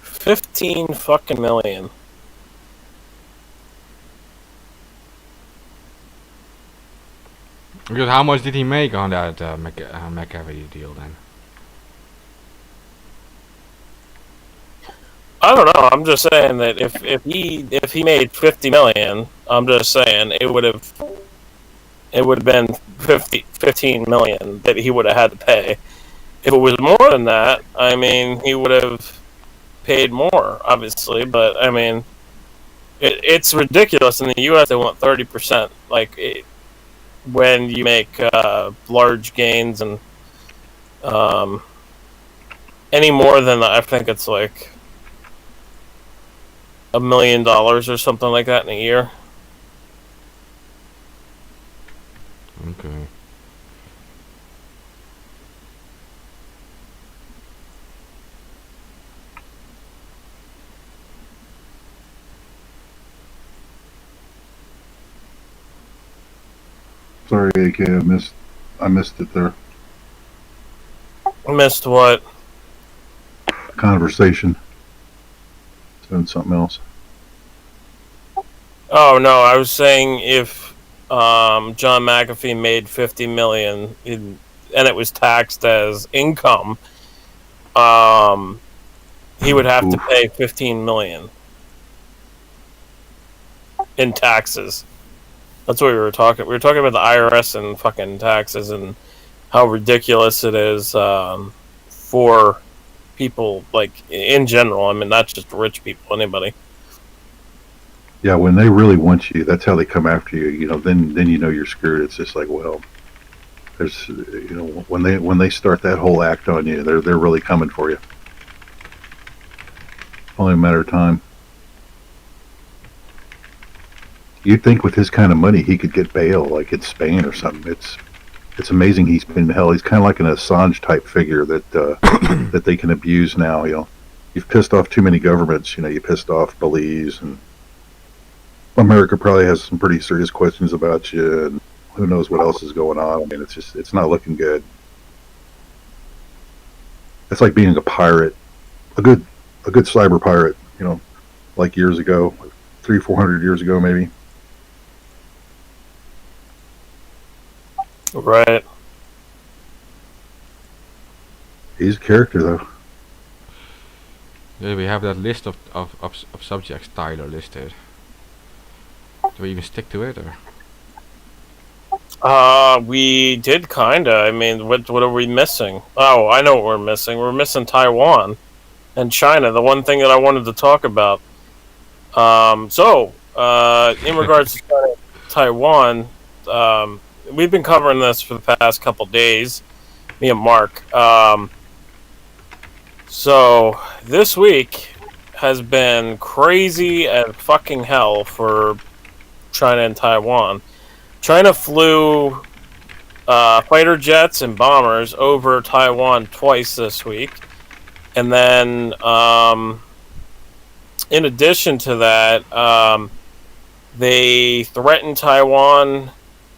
$15 fucking million. Because how much did he make on that McAfee deal then? I don't know. I'm just saying that if he made 50 million, I'm just saying it would have been 15 million that he would have had to pay. If it was more than that, I mean, he would have paid more, obviously. But I mean, it's ridiculous. In the U.S., they want 30%. Like when you make large gains, and any more than that, I think it's like $1 million or something like that in a year. Okay. Sorry, AK, I missed it there. Missed what? Conversation. Doing something else. Oh no, I was saying if John McAfee made 50 million and it was taxed as income, he would have to Oof. pay 15 million in taxes. That's what we were talking. We were talking about the IRS and fucking taxes and how ridiculous it is for people, like in general. I mean, not just rich people, anybody. Yeah, when they really want you, that's how they come after you. You know, then you know you're screwed. It's just like, well, there's, you know, when they start that whole act on you, they're really coming for you. Only a matter of time. You'd think with his kind of money, he could get bail, like in Spain or something. It's amazing he's been held. He's kind of like an Assange type figure that that they can abuse now. You know, you've pissed off too many governments. You know, you pissed off Belize, and America probably has some pretty serious questions about you, and who knows what else is going on. I mean, it's not looking good. It's like being a pirate, a good cyber pirate. You know, like years ago, 300-400 years ago, maybe. Right. He's a character, though. Yeah, we have that list of subjects Tyler listed. Do we even stick to it, or? We did kinda. I mean, what are we missing? Oh, I know what we're missing. We're missing Taiwan and China. The one thing that I wanted to talk about. In regards to China, Taiwan, we've been covering this for the past couple days, me and Mark. So this week has been crazy as fucking hell for China and Taiwan. China flew fighter jets and bombers over Taiwan twice this week. And then, in addition to that, they threatened Taiwan,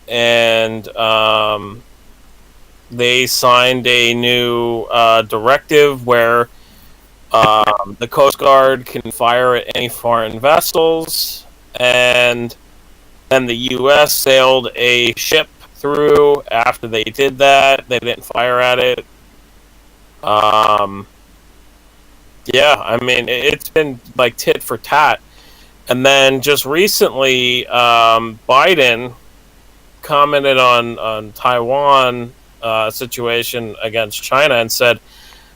and they signed a new directive where the Coast Guard can fire at any foreign vessels, and then the U.S. sailed a ship through after they did that. They didn't fire at it. Yeah, I mean, it's been like tit for tat. And then just recently, Biden commented on Taiwan situation against China and said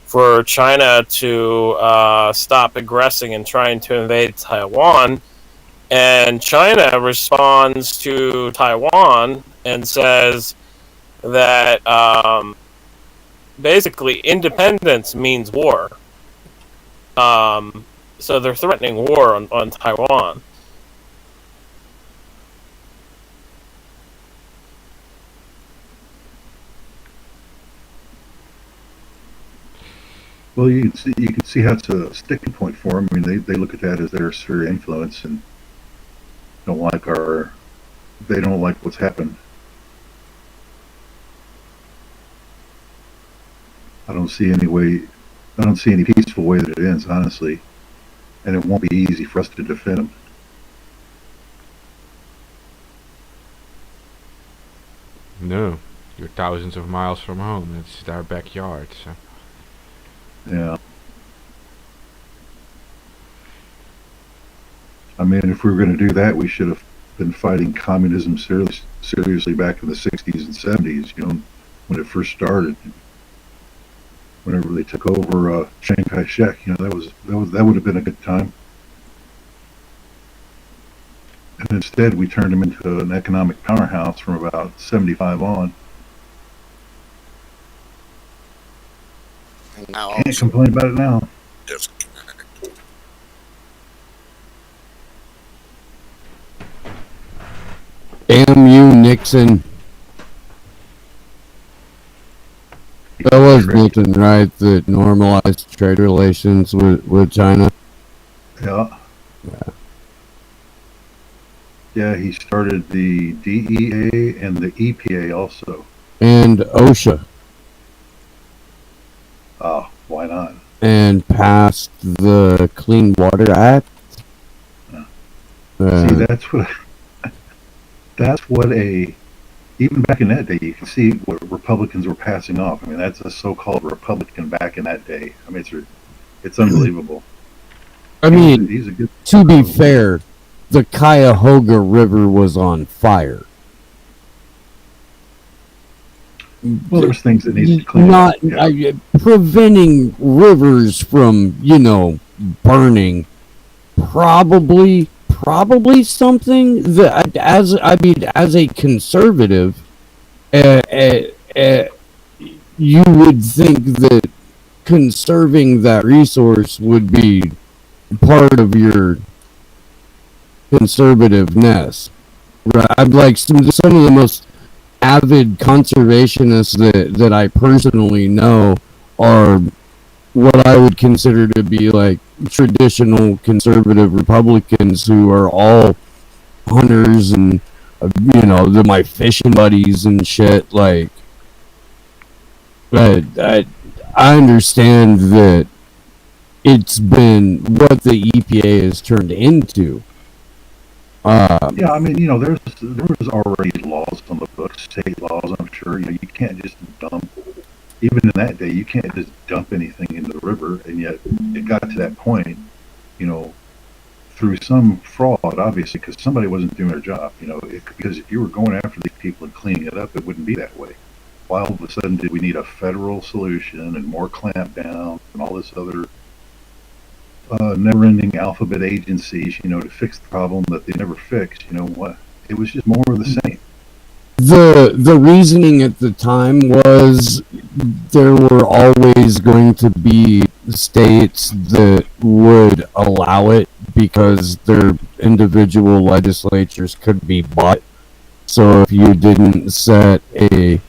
for China to stop aggressing and trying to invade Taiwan. And China responds to Taiwan and says that basically independence means war. So they're threatening war on Taiwan. Well, you can see how it's a sticking point for them. I mean, they look at that as their sphere of influence and they don't like what's happened. I don't see any peaceful way that it ends, honestly, and it won't be easy for us to defend them. No, you're thousands of miles from home. It's their backyard, so. Yeah. I mean, if we were going to do that, we should have been fighting communism seriously back in the 60s and 70s, when it first started. Whenever they took over Chiang Kai-shek, that would have been a good time. And instead, we turned him into an economic powerhouse from about 75 on. And now Can't complain about it now. just Damn you, Nixon. That was Nixon, right? That normalized trade relations with China. Yeah. Yeah, he started the DEA and the EPA also. And OSHA. Oh, why not? And passed the Clean Water Act. See, that's what even back in that day, you can see what Republicans were passing off. I mean, that's a so-called Republican back in that day. I mean, it's unbelievable. I mean, he's a good. To be fair, the Cuyahoga River was on fire. Well, there's things that need to be cleaned up. Yeah. Preventing rivers from, burning. Probably something that, as a conservative, you would think that conserving that resource would be part of your conservativeness. Right? I'm like some of the most avid conservationists that I personally know are what I would consider to be like traditional conservative Republicans who are all hunters and they're my fishing buddies and shit. Like, I understand that it's been what the EPA has turned into. Yeah, I mean, there was already laws on the books, state laws. I'm sure you can't just dump. Even in that day, you can't just dump anything into the river, and yet it got to that point, through some fraud, obviously, because somebody wasn't doing their job. Because if you were going after these people and cleaning it up, it wouldn't be that way. Why all of a sudden did we need a federal solution and more clampdown and all this other never-ending alphabet agencies, to fix the problem that they never fixed? What? It was just more of the same. The reasoning at the time was there were always going to be states that would allow it because their individual legislatures could be bought. So if you didn't set a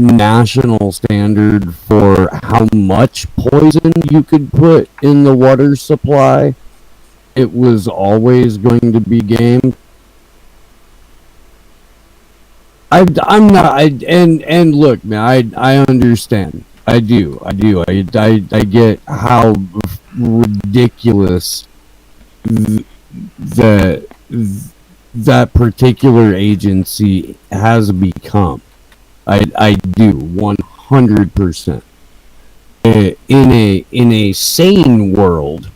national standard for how much poison you could put in the water supply, it was always going to be game. I'm not. And look, man. I understand. I do. I get how ridiculous that particular agency has become. I do 100%. In a sane world,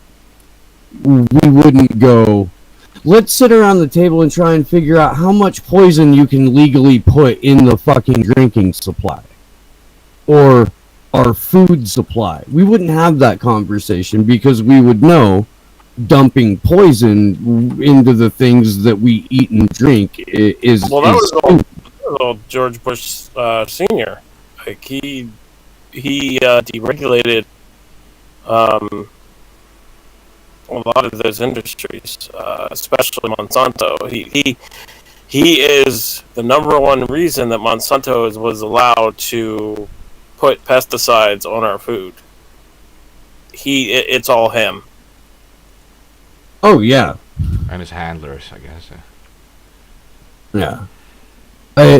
we wouldn't go, let's sit around the table and try and figure out how much poison you can legally put in the fucking drinking supply or our food supply. We wouldn't have that conversation because we would know dumping poison into the things that we eat and drink is. Well, that was all George Bush Sr. Like he deregulated a lot of those industries, especially Monsanto. He is the number one reason that Monsanto was allowed to put pesticides on our food. It's all him. Oh yeah, And his handlers, I guess. yeah.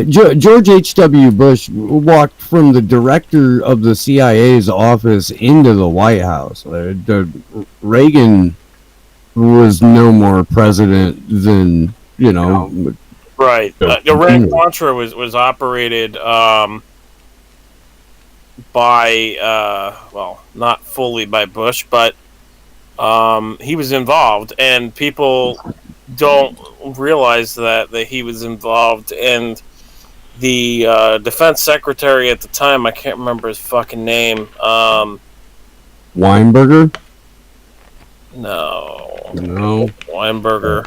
George H.W. Bush walked from the director of the CIA's office into the White House. Reagan was no more president than, Right. Iran-Contra was operated by, well, not fully by Bush, but he was involved, and people don't realize that he was involved. And the defense secretary at the time, I can't remember his fucking name. Weinberger? No. Weinberger.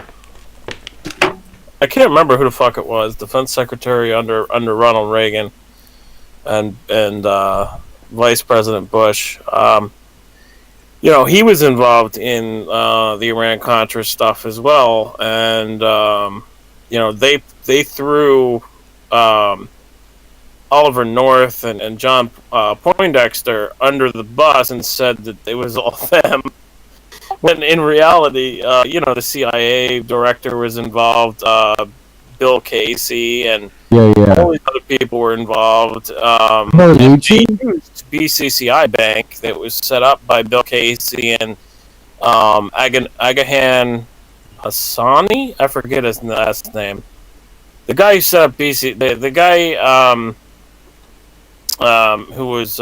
I can't remember who the fuck it was. Defense secretary under Ronald Reagan and Vice President Bush. He was involved in the Iran-Contra stuff as well, and they threw Oliver North and John Poindexter under the bus and said that it was all them. When in reality, the CIA director was involved, Bill Casey, and all these other people were involved. BCCI Bank that was set up by Bill Casey and Agahan Hassani. I forget his last name. The guy who set up BC, the guy who was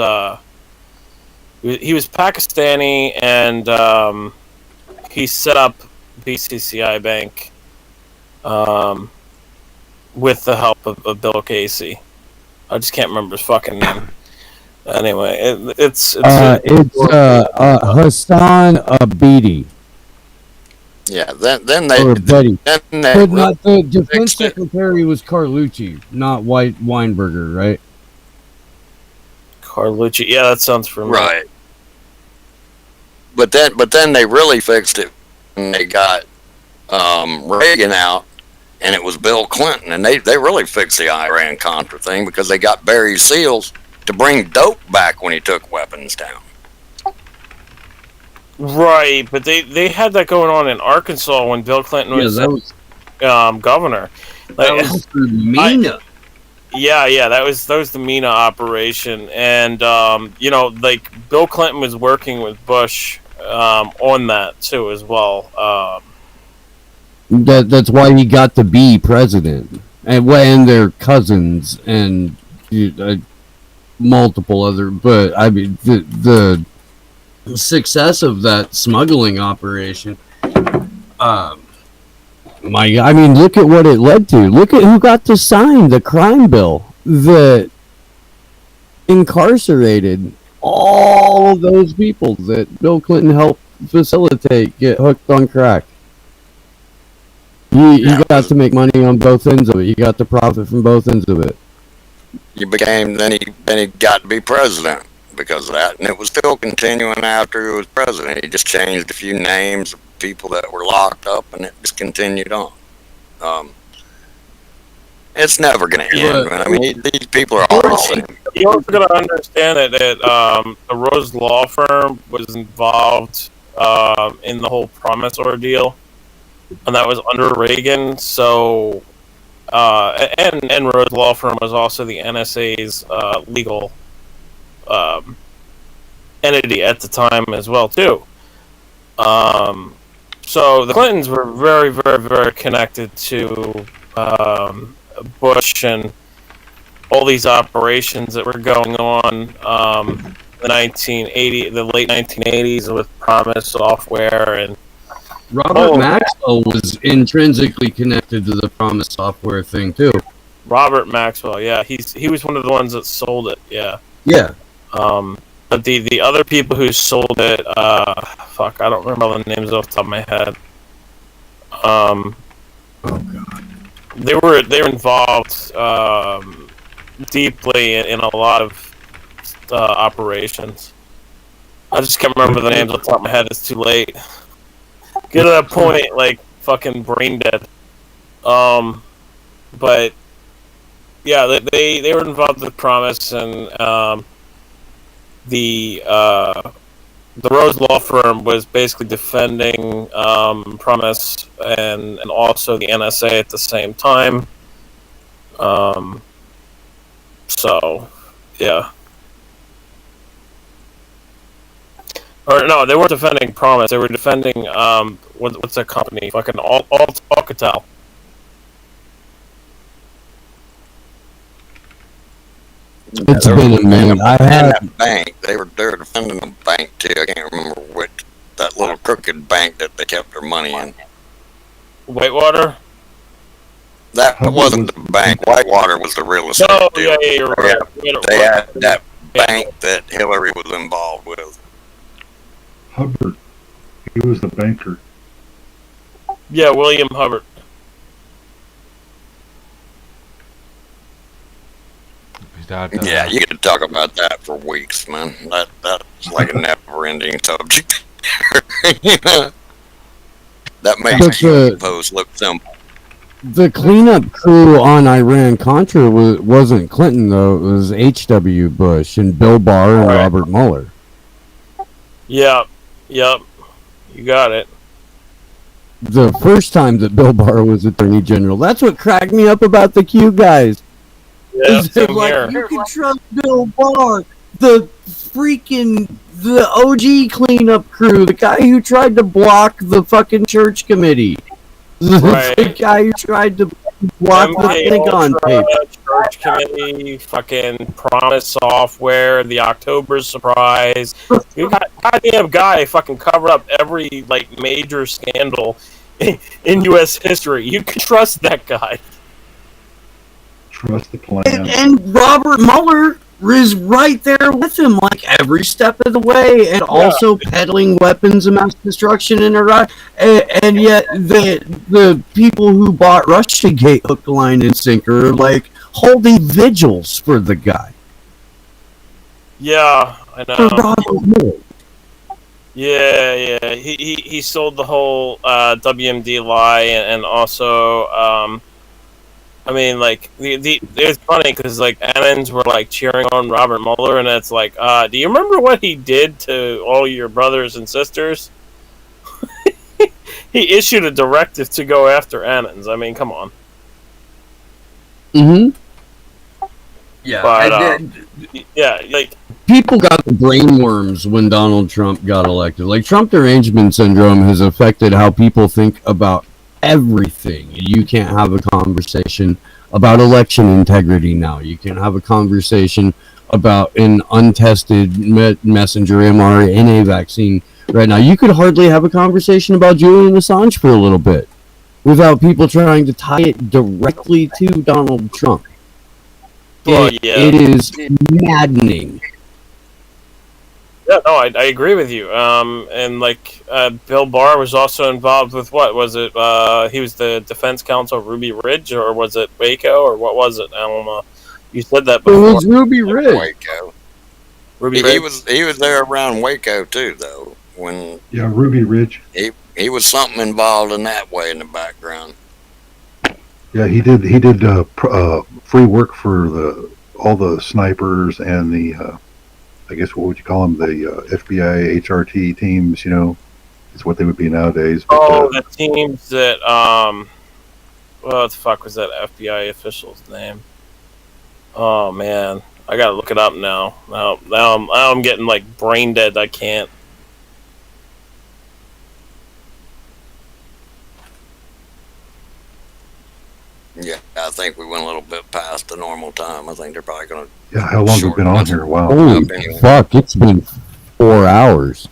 he was Pakistani, and he set up BCCI Bank with the help of Bill Casey. I just can't remember his fucking name. Anyway, it's Hassan Abidi. Yeah, then they. Or Betty. Then But not the defense secretary was Carlucci, not Weinberger, right? Carlucci. Yeah, that sounds familiar. Right. But then they really fixed it when they got Reagan out, and it was Bill Clinton, and they really fixed the Iran-Contra thing because they got Barry Seals to bring dope back when he took weapons down. Right, but they had that going on in Arkansas when Bill Clinton was governor. That was for MENA. Yeah, that was the MENA operation, and Bill Clinton was working with Bush on that too as well. That's why he got to be president, and they're cousins and multiple other. But I mean, the success of that smuggling operation. Look at what it led to. Look at who got to sign the crime bill that incarcerated all of those people that Bill Clinton helped facilitate get hooked on crack. You got to make money on both ends of it. You got to profit from both ends of it. Then he got to be president because of that, and it was still continuing after he was president. He just changed a few names of people that were locked up, and it just continued on. It's never going to end. But- I mean, these people are already. You also got to understand that the Rose Law Firm was involved in the whole Promise ordeal, and that was under Reagan. So, and Rose Law Firm was also the NSA's legal entity at the time as well too. So the Clintons were very, very, very connected to Bush and all these operations that were going on the late 1980s with Promise Software and Robert Maxwell was intrinsically connected to the Promise Software thing too. Robert Maxwell. Yeah, he was one of the ones that sold it. Yeah. Yeah. But the other people who sold it, fuck, I don't remember the names off the top of my head. Oh god. They were involved deeply in a lot of operations. I just can't remember the names off the top of my head. It's too late. Get to that point, like fucking brain dead. But yeah, they were involved with Promise and the Rose Law Firm was basically defending Promise and also the NSA at the same time. So, yeah. Or no, they weren't defending Promise. They were defending what's that company? Fucking Alcatel. It's been a minute. I had That bank. They were defending a bank too. I can't remember what that little crooked bank that they kept their money in. Whitewater. That wasn't the bank. Whitewater was the real estate No, deal. yeah, you're right. They had that bank that Hillary was involved with. Hubbard. He was the banker. Yeah, William Hubbard. Is that? Yeah, you could talk about that for weeks, man. That's like a never-ending subject. You know? That makes the post look simple. the cleanup crew on Iran-Contra wasn't Clinton, though. It was H.W. Bush and Bill Barr and Right. Robert Mueller. Yep. You got it. The first time that Bill Barr was Attorney General. That's what cracked me up about the Q guys. Yeah, Is they're same like, here. you can trust Bill Barr, the OG cleanup crew, the guy who tried to block the fucking church committee. Right. The guy who tried to block the MK Pentagon Ultra, paper. Church Committee, fucking Promise Software, the October Surprise. You got a goddamn guy fucking covered up every like major scandal in U.S. history. You can trust that guy. Trust the plan. And Robert Mueller is right there with him, like every step of the way, and also peddling weapons of mass destruction in Iraq. And yet, the people who bought Russiagate hook, line, and sinker are like holding vigils for the guy. Yeah, I For know. Robert Mueller. Yeah. He sold the whole WMD lie, and also I mean, like it's funny because like Annans were like cheering on Robert Mueller, and it's like, do you remember what he did to all your brothers and sisters? He issued a directive to go after Annans. I mean, come on. Mm-hmm. Yeah. But yeah, like People got the brainworms when Donald Trump got elected. Like, Trump derangement syndrome has affected how people think about everything. You can't have a conversation about election integrity now. You can have a conversation about an untested messenger mRNA vaccine right now. You could hardly have a conversation about Julian Assange for a little bit without people trying to tie it directly to Donald Trump. Well, yeah. It is maddening. Yeah, no, I agree with you. And like Bill Barr was also involved with what was it? He was the defense counsel of Ruby Ridge, or was it Waco, or what was it? I don't know. You said that It before. was Ruby Ridge. Waco. Ruby He Ridge. was there around Waco too, though. When Yeah, Ruby Ridge. he was something involved in that way in the background. Yeah, Yeah, he did. He did free work for all the snipers and the I guess what would you call them? The FBI HRT teams. You know, is what they would be nowadays. But, Oh, the teams that what the fuck was that FBI official's name? Oh man, I gotta look it up now. Now I'm getting like brain dead. I can't. Yeah, I think we went a little bit past the normal time. I think they're probably going to. yeah, how long have we been on here? Wow. Holy anyway. fuck! It's been 4 hours.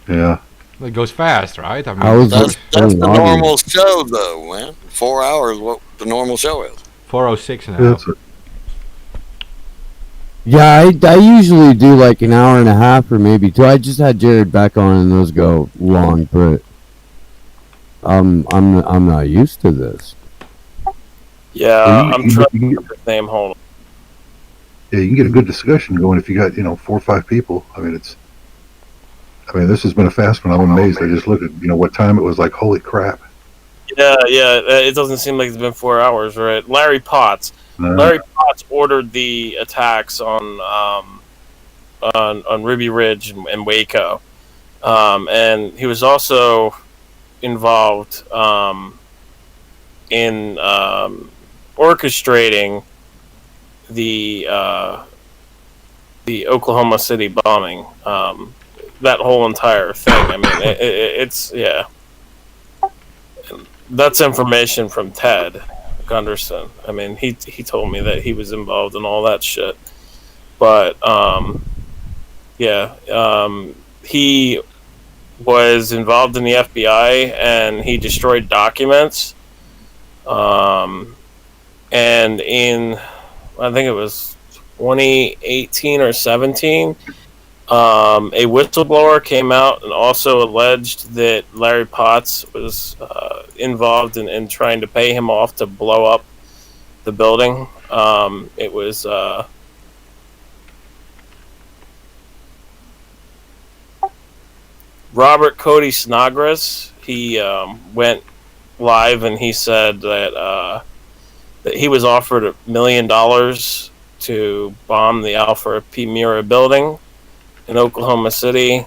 Yeah. It goes fast, right? I mean, I was That's Only the logging. normal show, though, man. 4 hours, what the normal show is. 4:06 now. That's it. Yeah, I usually do like an hour and a half or maybe two. I just had Jared back on and those go long, but I'm not used to this. Yeah, Well, I'm you trying to can remember his name. Hold on. Yeah, you can get a good discussion going if you got 4 or 5 people. I mean, this has been a fast one. I'm amazed. I just looked at what time it was. Like, holy crap! Yeah. It doesn't seem like it's been 4 hours, right? Larry Potts. No. Larry Potts ordered the attacks on Ruby Ridge and Waco, and he was also involved in orchestrating the Oklahoma City bombing. That whole entire thing. I mean, it's yeah. That's information from Ted Gunderson. I mean, he told me that he was involved in all that shit. But he was involved in the FBI and he destroyed documents. And in I think it was 2018 or 17, a whistleblower came out and also alleged that Larry Potts was involved in trying to pay him off to blow up the building. It was Robert Cody Snodgrass. He went live and he said that he was offered $1 million to bomb the Alfred P. Murrah building in Oklahoma City,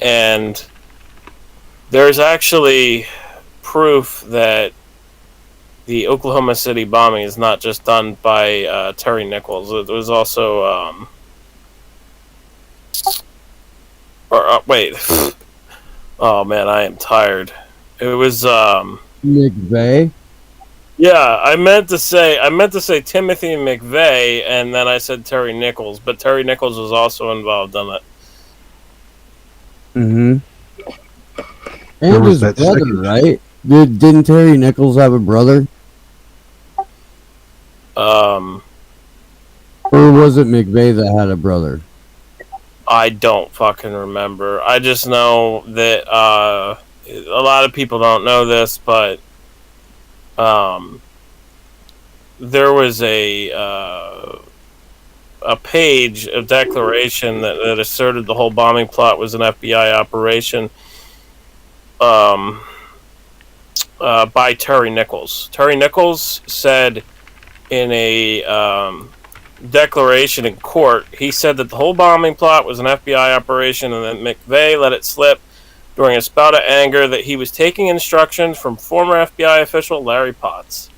and there's actually proof that the Oklahoma City bombing is not just done by Terry Nichols. It was also wait. Oh man, I am tired. It was McVeigh. yeah, I meant to say Timothy McVeigh, and then I said Terry Nichols, but Terry Nichols was also involved in it. Mm-hmm. There And was his that brother, second- right? Didn't Terry Nichols have a brother? Um, Or was it McVeigh that had a brother? I don't fucking remember. I just know that a lot of people don't know this, but there was a page of declaration that asserted the whole bombing plot was an FBI operation by Terry Nichols. Terry Nichols said in a declaration in court, he said that the whole bombing plot was an FBI operation and that McVeigh let it slip during a spout of anger that he was taking instructions from former FBI official Larry Potts.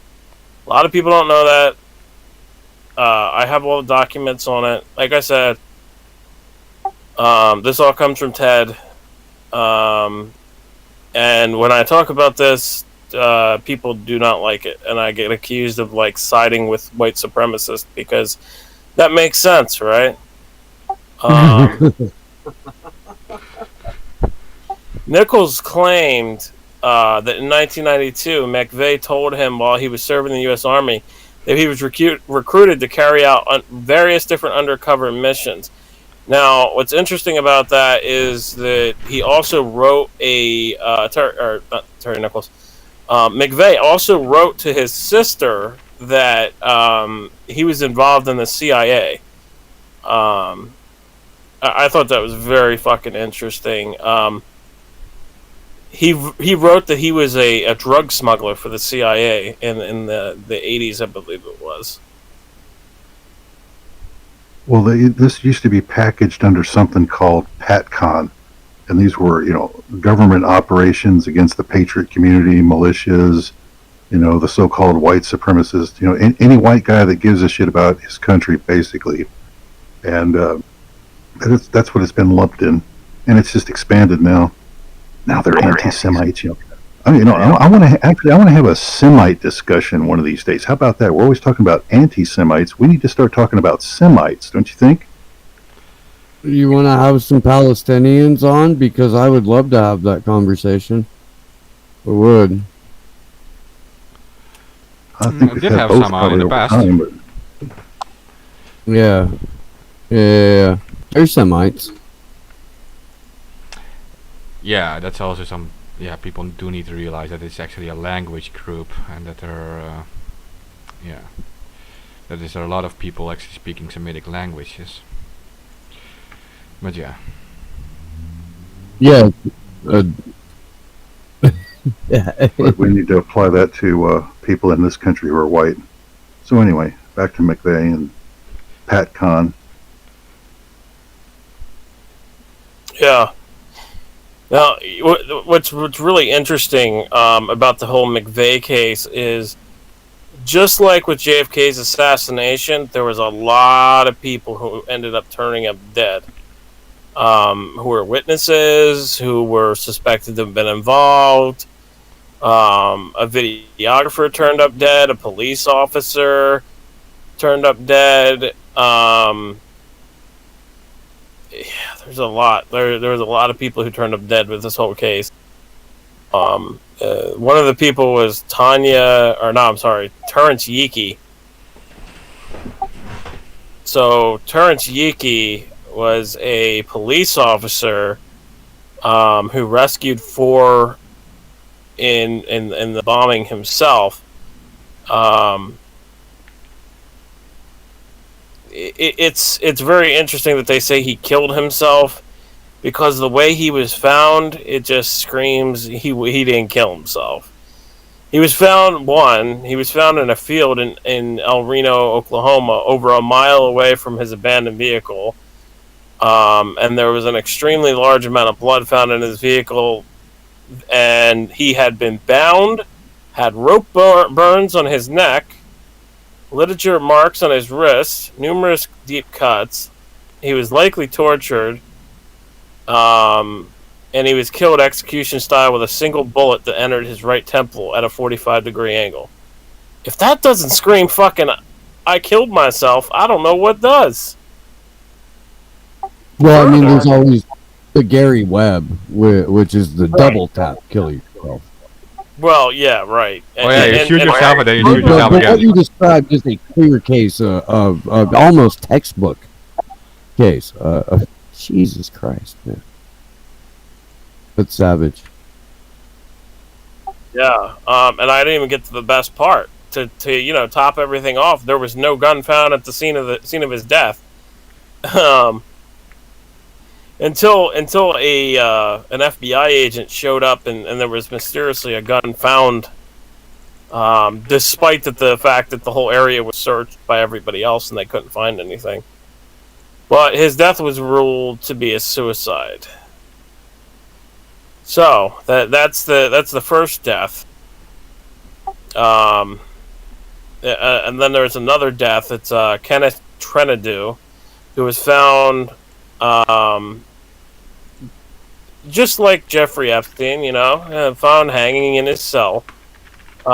A lot of people don't know that. I have all the documents on it. Like I said, this all comes from Ted. And when I talk about this, people do not like it. And I get accused of siding with white supremacists because that makes sense, right? Nichols claimed that in 1992, McVeigh told him while he was serving in the U.S. Army that he was recruited to carry out various different undercover missions. Now, what's interesting about that is that he also wrote not Terry Nichols. McVeigh also wrote to his sister that he was involved in the CIA. I thought that was very fucking interesting. he wrote that he was a drug smuggler for the CIA in the 80s, I believe it was. Well, this used to be packaged under something called PATCON, and these were, government operations against the patriot community, militias, the so-called white supremacists, any white guy that gives a shit about his country, basically. And that's what it's been lumped in, and it's just expanded now. Now they're anti-Semites, I want to have a Semite discussion one of these days. How about that? We're always talking about anti-Semites. We need to start talking about Semites, don't you think? You want to have some Palestinians on? Because I would love to have that conversation. I would. I think we did have some on in the past. Yeah. They're Semites. Yeah, that's also some. Yeah, people do need to realize that it's actually a language group, and that there are, that there are a lot of people actually speaking Semitic languages. But yeah. Yeah. But we need to apply that to people in this country who are white. So anyway, back to McVeigh and PATCON. Yeah. Now, what's really interesting about the whole McVeigh case is, just like with JFK's assassination, there was a lot of people who ended up turning up dead, who were witnesses, who were suspected to have been involved. A videographer turned up dead. A police officer turned up dead. Yeah, there's a lot. There was a lot of people who turned up dead with this whole case. One of the people was Terrence Yeeke. So Terrence Yeeke was a police officer who rescued 4 in the bombing himself. It's very interesting that they say he killed himself, because the way he was found, it just screams he didn't kill himself. He was found in a field in El Reno, Oklahoma, over a mile away from his abandoned vehicle. And there was an extremely large amount of blood found in his vehicle, and he had been bound, had rope burns on his neck, ligature marks on his wrists, numerous deep cuts. He was likely tortured, and he was killed execution style with a single bullet that entered his right temple at a 45-degree angle. If that doesn't scream fucking I killed myself, I don't know what does. Well, I mean, there's always the Gary Webb, which is the double tap, kill yourself. Well, yeah, right. You shoot yourself and then you shoot yourself But again. what you described is a clear case of almost textbook case. Jesus Christ, man. That's savage. Yeah, and I didn't even get to the best part. To top everything off, there was no gun found at the scene of his death. Until an FBI agent showed up and there was mysteriously a gun found, despite the fact that the whole area was searched by everybody else and they couldn't find anything. But his death was ruled to be a suicide. So that's the first death. And then there's another death. It's Kenneth Trenadu, who was found. Just like Jeffrey Epstein, found hanging in his cell. He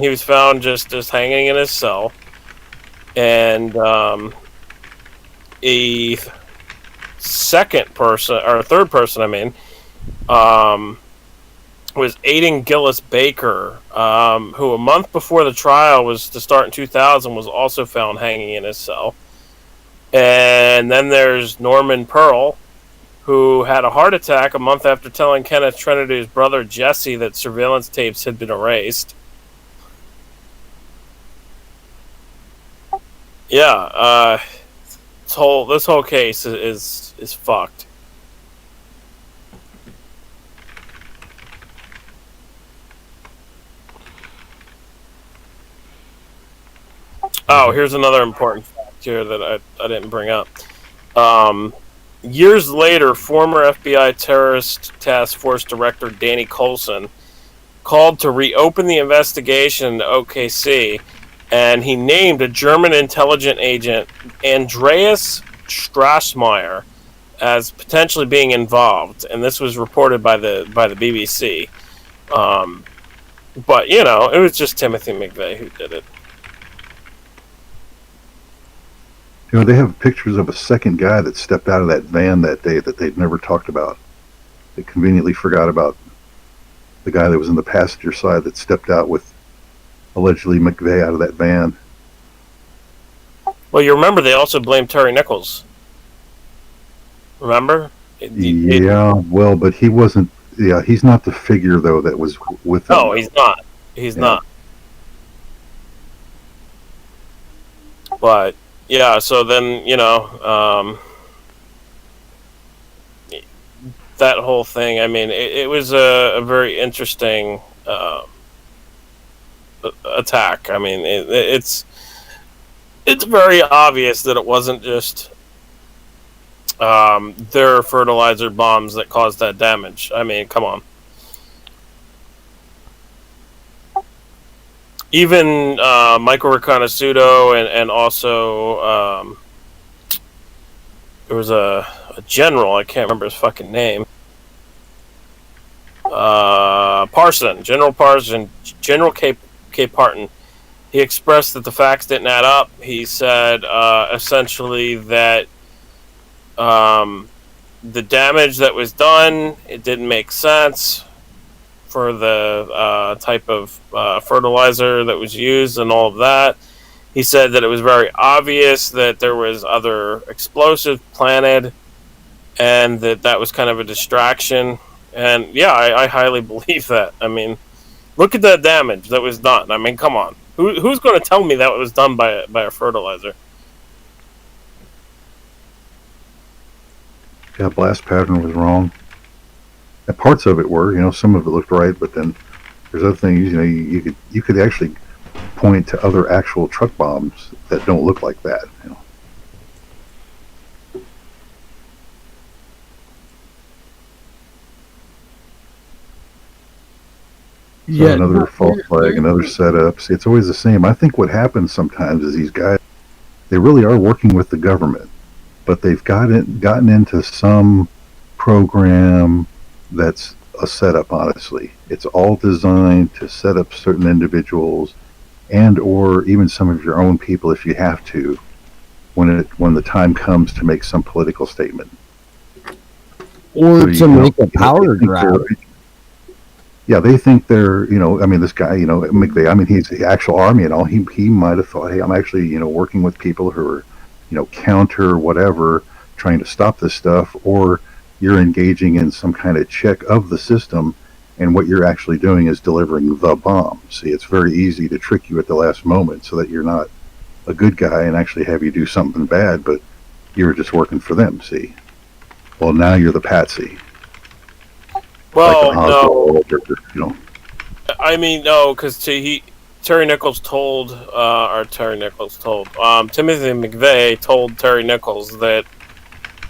was found just hanging in his cell. And a third person, was Aiden Gillis Baker, who a month before the trial was to start in 2000 was also found hanging in his cell. And then there's Norman Pearl, who had a heart attack a month after telling Kenneth Trenadu's brother Jesse that surveillance tapes had been erased. whole case is fucked. Oh, here's another important fact here that I didn't bring up. Years later, former FBI Terrorist Task Force Director Danny Coulson called to reopen the investigation into OKC, and he named a German intelligence agent, Andreas Strassmeyer, as potentially being involved, and this was reported by the BBC. But it was just Timothy McVeigh who did it. They have pictures of a second guy that stepped out of that van that day that they'd never talked about. They conveniently forgot about the guy that was in the passenger side that stepped out with allegedly McVeigh out of that van. Well, you remember they also blamed Terry Nichols. Remember? Well, but he wasn't. Yeah, he's not the figure though that was with them. No, he's not. He's not. But yeah, so then that whole thing. I mean, it was a very interesting attack. I mean, it's very obvious that it wasn't just their fertilizer bombs that caused that damage. I mean, come on. Even Michael Riconosciuto and also there was a general, I can't remember his fucking name. General Parson, General K. Parton. He expressed that the facts didn't add up. He said essentially that the damage that was done, it didn't make sense for the type of fertilizer that was used and all of that. He said that it was very obvious that there was other explosives planted and that was kind of a distraction. And yeah, I highly believe that. I mean, look at that damage that was done. I mean, come on. Who's going to tell me that it was done by a fertilizer? Yeah, blast pattern was wrong. And parts of it were, some of it looked right, but then there's other things, you could actually point to other actual truck bombs that don't look like that. So another false flag, another setup. See, it's always the same. I think what happens sometimes is these guys, they really are working with the government, but they've gotten into some program that's a setup. Honestly, it's all designed to set up certain individuals and or even some of your own people if you have to when the time comes to make some political statement or to make a power grab. Yeah, they think they're, this guy, McVeigh, he's the actual army and all. He might have thought, hey, I'm actually, working with people who are, counter whatever, trying to stop this stuff, or you're engaging in some kind of check of the system, and what you're actually doing is delivering the bomb. See, it's very easy to trick you at the last moment so that you're not a good guy and actually have you do something bad, but you're just working for them, see? Well, now you're the patsy. Well, no. I mean, no, because Terry Nichols told Timothy McVeigh told Terry Nichols that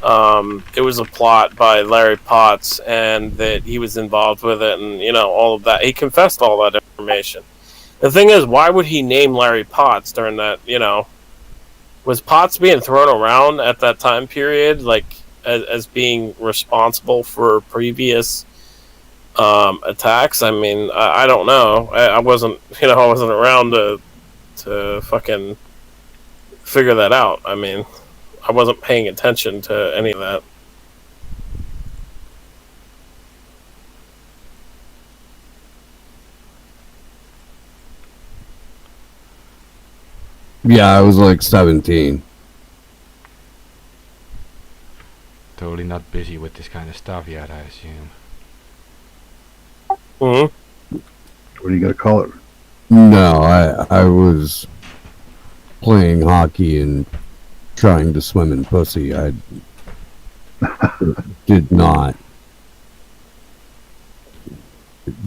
it was a plot by Larry Potts and that he was involved with it and, all of that. He confessed all that information. The thing is, why would he name Larry Potts during that, was Potts being thrown around at that time period, like, as being responsible for previous attacks? I mean, I don't know. I wasn't around to fucking figure that out. I mean, I wasn't paying attention to any of that. Yeah, I was like 17. Totally not busy with this kind of stuff yet, I assume. Mm-hmm. What do you got to call it? No, I was playing hockey and trying to swim in pussy. I did not.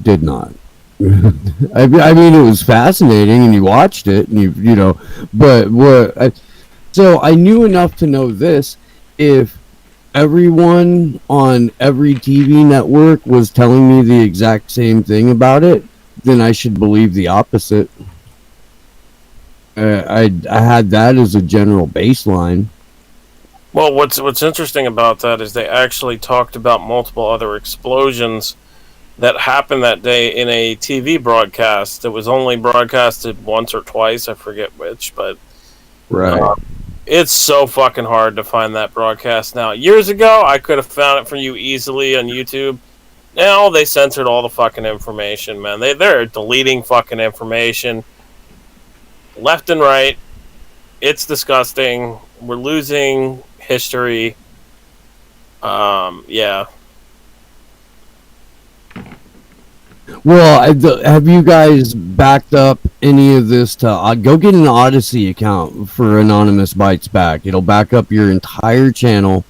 Did not. I mean, it was fascinating, and you watched it, and you know, but so I knew enough to know this: if everyone on every TV network was telling me the exact same thing about it, then I should believe the opposite. I had that as a general baseline. Well, what's interesting about that is they actually talked about multiple other explosions that happened that day in a TV broadcast. It was only broadcasted once or twice, I forget which, but Right. it's so fucking hard to find that broadcast now. Years ago, I could have found it for you easily on YouTube. Now they censored all the fucking information, man. They're deleting fucking information left and right. It's disgusting. We're losing history. Yeah. Well, have you guys backed up any of this to go get an Odyssey account for Anonymous Bites Back? It'll back up your entire channel,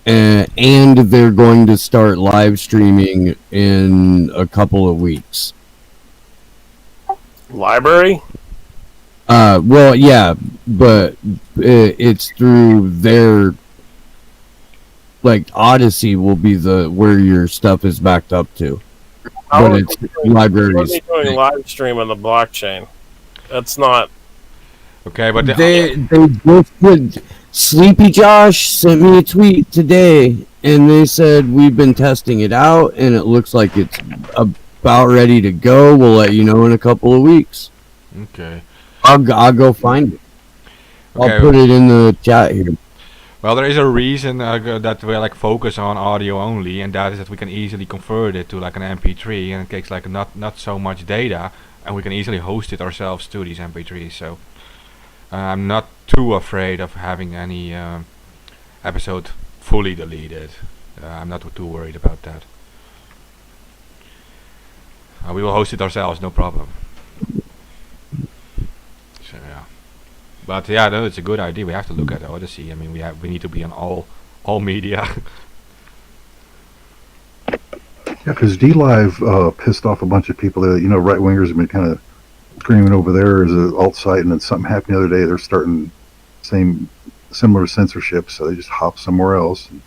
and they're going to start live streaming in a couple of weeks. Library? Well, yeah, but it's through their, like, Odyssey will be where your stuff is backed up to. How But are it's they doing- libraries. How are they doing live stream on the blockchain? That's not. Okay, but They just did. Sleepy Josh sent me a tweet today, and they said we've been testing it out, and it looks like it's about ready to go. We'll let you know in a couple of weeks. okay. I'll go find it. Okay. I'll put it in the chat here. Well, there is a reason that we like focus on audio only, and that is that we can easily convert it to like an MP3, and it takes like not so much data, and we can easily host it ourselves to these MP3s. So I'm not too afraid of having any episode fully deleted. I'm not too worried about that. We will host it ourselves, no problem. So yeah. But yeah, no, it's a good idea. We have to look at Odyssey. I mean, we need to be on all media. Yeah, because DLive pissed off a bunch of people. That, right wingers have been kind of screaming over there as an alt site, and then something happened the other day. They're starting similar censorship, so they just hop somewhere else. And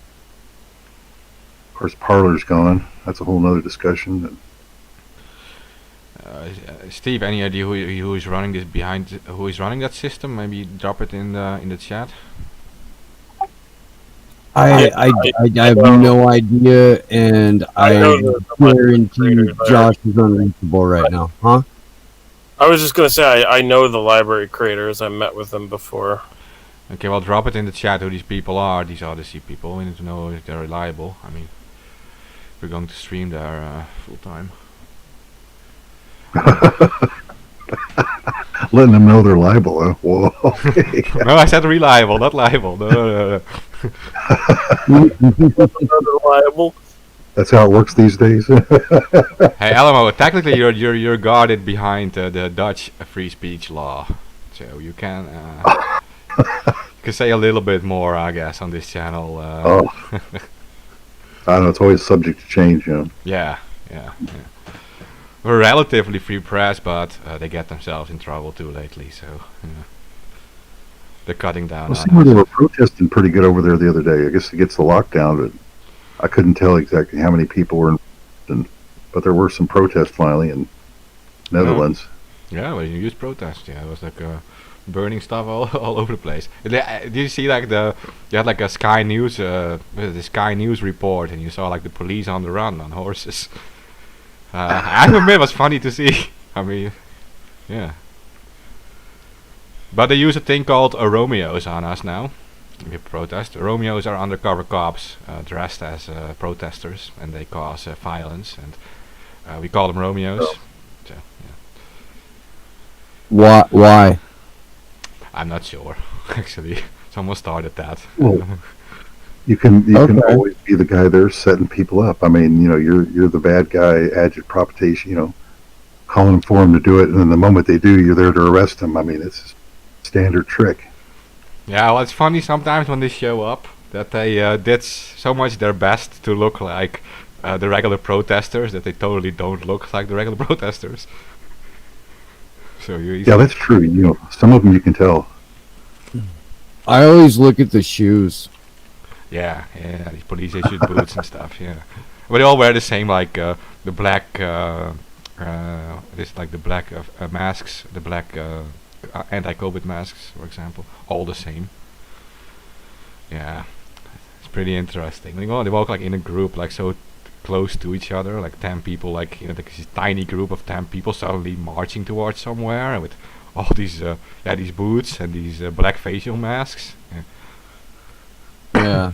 of course, Parler's gone. That's a whole nother discussion. Steve, any idea who is running this who is running that system? Maybe drop it in the chat. I have no idea, and I know the guarantee creators there. Josh is unreachable right now. Huh? I was just gonna say I know the library creators. I met with them before. Okay, well, drop it in the chat who these people are. These Odyssey people. We need to know if they're reliable. I mean, we're going to stream there full time. Letting them know they're liable. Huh? Whoa. Okay. No, I said reliable, not liable. No. Reliable. That's how it works these days. Hey, Alamo, technically you're guarded behind the Dutch free speech law, so you can say a little bit more, I guess, on this channel. Oh. I don't know. It's always subject to change. Yeah. We're relatively free press, but they get themselves in trouble too lately, so they're cutting down. Well, some of them were protesting pretty good over there the other day. I guess it gets the lockdown, but I couldn't tell exactly how many people were in, but there were some protests finally in Netherlands. Yeah, well, you use protest. Yeah, it was like burning stuff all over the place. Did you see like you had like a Sky News, the Sky News report, and you saw like the police on the run on horses. I admit it was funny to see. I mean, yeah. But they use a thing called Romeos on us now. We protest. Romeos are undercover cops dressed as protesters, and they cause violence, and we call them Romeos. Oh. So, yeah. Why? I'm not sure. Actually, someone started that. Well, you can Okay. always be the guy there setting people up. I mean, you're the bad guy, agit-propitation, calling them for them to do it, and then the moment they do, you're there to arrest them. I mean, it's a standard trick. Yeah, well, it's funny sometimes when they show up that they did so much their best to look like the regular protesters that they totally don't look like the regular protesters. So you Yeah, that's true. You know, some of them you can tell. I always look at the shoes. yeah, these police issued boots and stuff. Yeah, but they all wear the same, like the black, this like the black masks, the black anti-COVID masks, for example, all the same. Yeah, it's pretty interesting. They walk like in a group, like so close to each other, like 10 people, like like this tiny group of 10 people suddenly marching towards somewhere with all these these boots and these black facial masks. Yeah.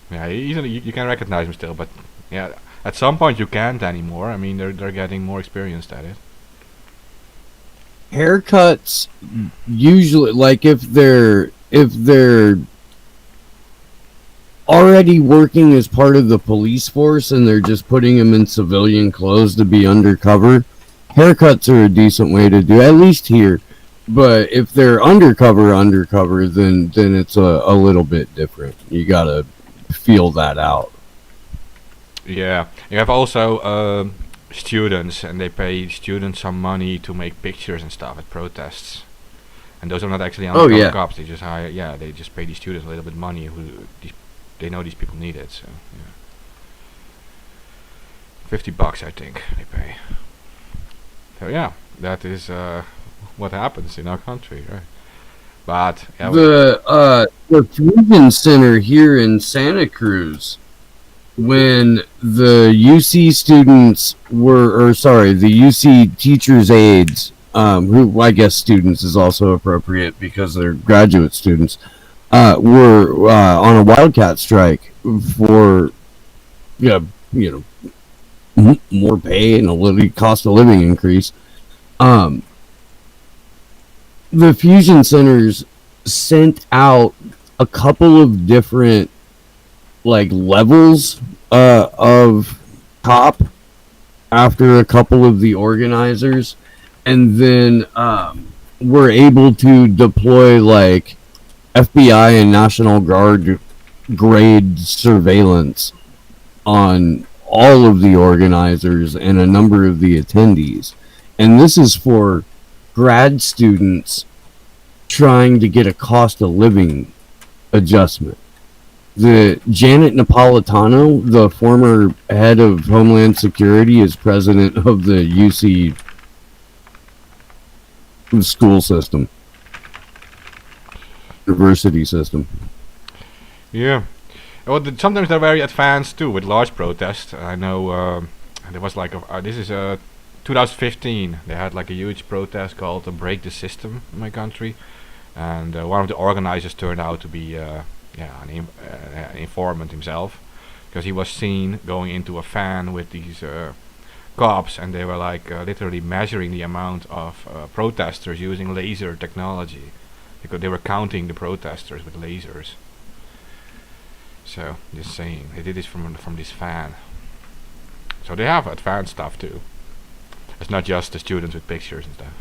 Yeah, you can recognize them still, but yeah, at some point you can't anymore. I mean, they're getting more experienced at it. Haircuts usually, like if they're already working as part of the police force and they're just putting them in civilian clothes to be undercover, haircuts are a decent way to do, at least here. But if they're undercover, then it's a little bit different. You gotta feel that out. Yeah, you have also students, and they pay students some money to make pictures and stuff at protests. And those are not actually undercover cops. They just hire. Yeah, they just pay these students a little bit money they know these people need it. So yeah, $50 I think they pay. So yeah, that is what happens in our country, right? But yeah, the Fusion Center here in Santa Cruz, when the UC students the UC teachers' aides, who I guess students is also appropriate because they're graduate students, were on a wildcat strike for more pay and a little cost of living increase. The Fusion Centers sent out a couple of different levels of cop after a couple of the organizers, and then were able to deploy FBI and National Guard grade surveillance on all of the organizers and a number of the attendees. And this is for grad students trying to get a cost of living adjustment. The Janet Napolitano, the former head of Homeland Security, is president of the UC school system, university system. yeah. Well, sometimes they're very advanced too with large protests. I know there was this is 2015. They had a huge protest called "Break the System" in my country, and one of the organizers turned out to be an informant himself, because he was seen going into a van with these cops, and they were literally measuring the amount of protesters using laser technology, because they were counting the protesters with lasers. So just saying, they did this from this van. So they have advanced stuff too. It's not just the students with pictures and stuff.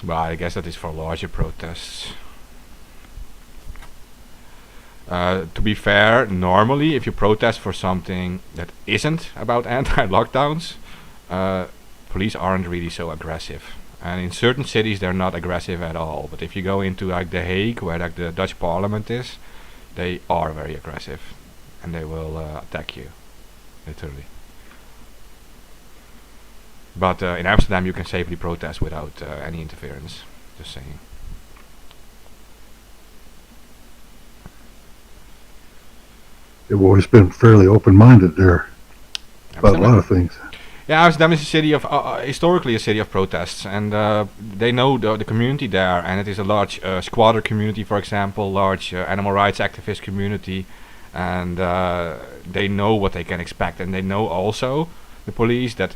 But I guess that is for larger protests. To be fair, normally if you protest for something that isn't about anti-lockdowns, police aren't really so aggressive. And in certain cities they're not aggressive at all. But if you go into The Hague, where the Dutch parliament is, they are very aggressive. And they will attack you, literally. But in Amsterdam you can safely protest without any interference. Just saying. They've always been fairly open-minded there about a lot of things. Yeah, Amsterdam is a city of historically a city of protests, and they know the community there, and it is a large squatter community, for example, large animal rights activist community, and they know what they can expect, and they know also, the police, that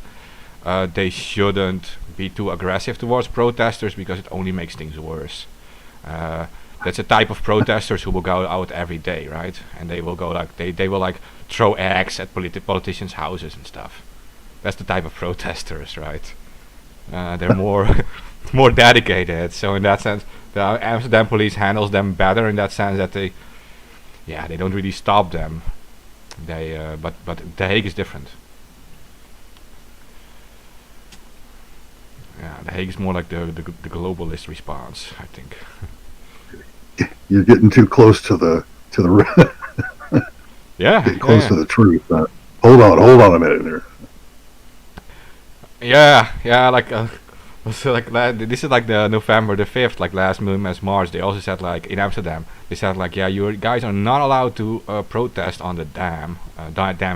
they shouldn't be too aggressive towards protesters because it only makes things worse. That's a type of protesters who will go out every day, right? And they will go they will throw eggs at politicians' houses and stuff. That's the type of protesters, right? They're more more dedicated. So in that sense, the Amsterdam police handles them better in that sense that they don't really stop them. They but The Hague is different. Yeah, The Hague is more like the globalist response, I think. You're getting too close to the Yeah, getting close to the truth. Hold on a minute there. Yeah, like so like this is like the November the 5th, like last March. They also said like in Amsterdam, they said like, yeah, you guys are not allowed to protest on the Dam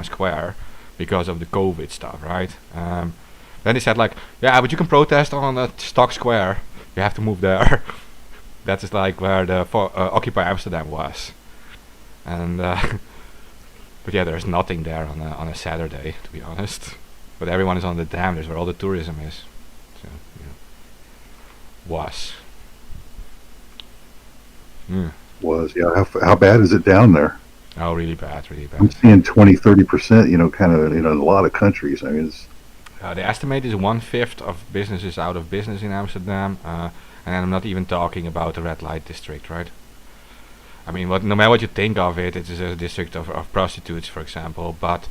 Square because of the COVID stuff, right? Then they said like, yeah, but you can protest on the Stock Square. You have to move there. That is like where the Occupy Amsterdam was, and but yeah, there's nothing there on a Saturday, to be honest. But everyone is on the dam. That's where all the tourism is. So, was. How bad is it down there? Oh, really bad. I'm seeing 20-30%. Kind of in a lot of countries. I mean, it's the estimate is 1/5 of businesses out of business in Amsterdam, and I'm not even talking about the red light district, right? I mean, no matter what you think of it, it is a district of prostitutes, for example, but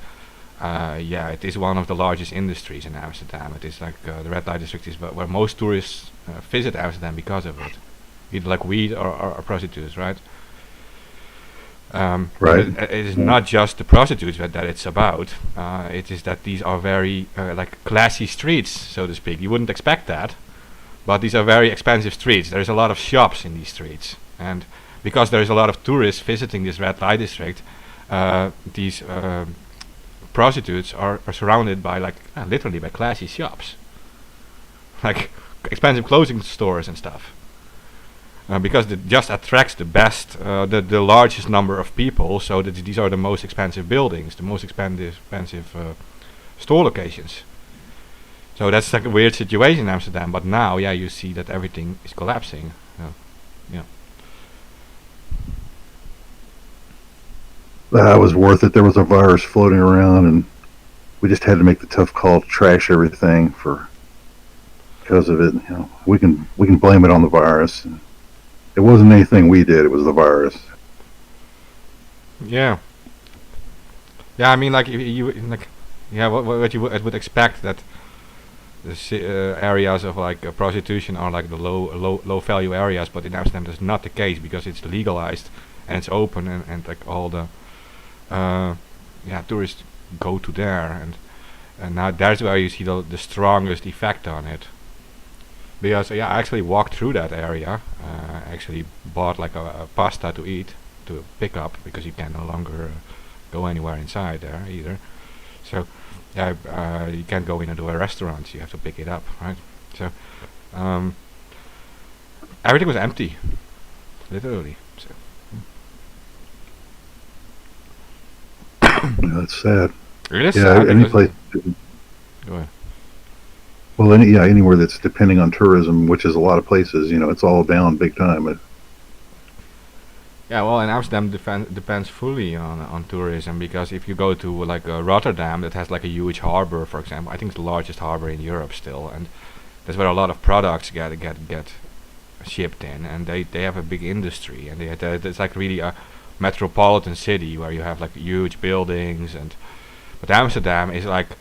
it is one of the largest industries in Amsterdam. It is like the red light district is where most tourists visit Amsterdam because of it, either like weed or prostitutes, right? right. It is not just the prostitutes that it's about. It is that these are very like classy streets, so to speak. You wouldn't expect that, but these are very expensive streets. There's a lot of shops in these streets, and because there's a lot of tourists visiting this red light district, these prostitutes are surrounded by literally by classy shops, like expensive clothing stores and stuff. Because it just attracts the best, the largest number of people, so that these are the most expensive buildings, the most expensive store locations. So that's like a weird situation in Amsterdam. But now, yeah, you see that everything is collapsing. Yeah. That was worth it. There was a virus floating around, and we just had to make the tough call to trash everything because of it. We can blame it on the virus. And it wasn't anything we did. It was the virus. Yeah. Yeah, I mean, like you like, yeah, what you would expect that the areas of prostitution are like the low value areas, but in Amsterdam that's not the case because it's legalized and it's open and like all the tourists go to there, and now that's where you see the strongest effect on it. Because I actually walked through that area. Actually bought like a pasta to eat, to pick up, because you can no longer go anywhere inside there either. So you can't go into a restaurant. You have to pick it up, right? So everything was empty, literally. So. That's sad. It is sad. Any place. Go ahead. Well, anywhere that's depending on tourism, which is a lot of places, it's all down big time. Yeah, well, in Amsterdam depends fully on tourism, because if you go to Rotterdam, that has like a huge harbor, for example. I think it's the largest harbor in Europe still, and that's where a lot of products get shipped in, and they have a big industry, and it's like really a metropolitan city where you have like huge buildings, but Amsterdam is like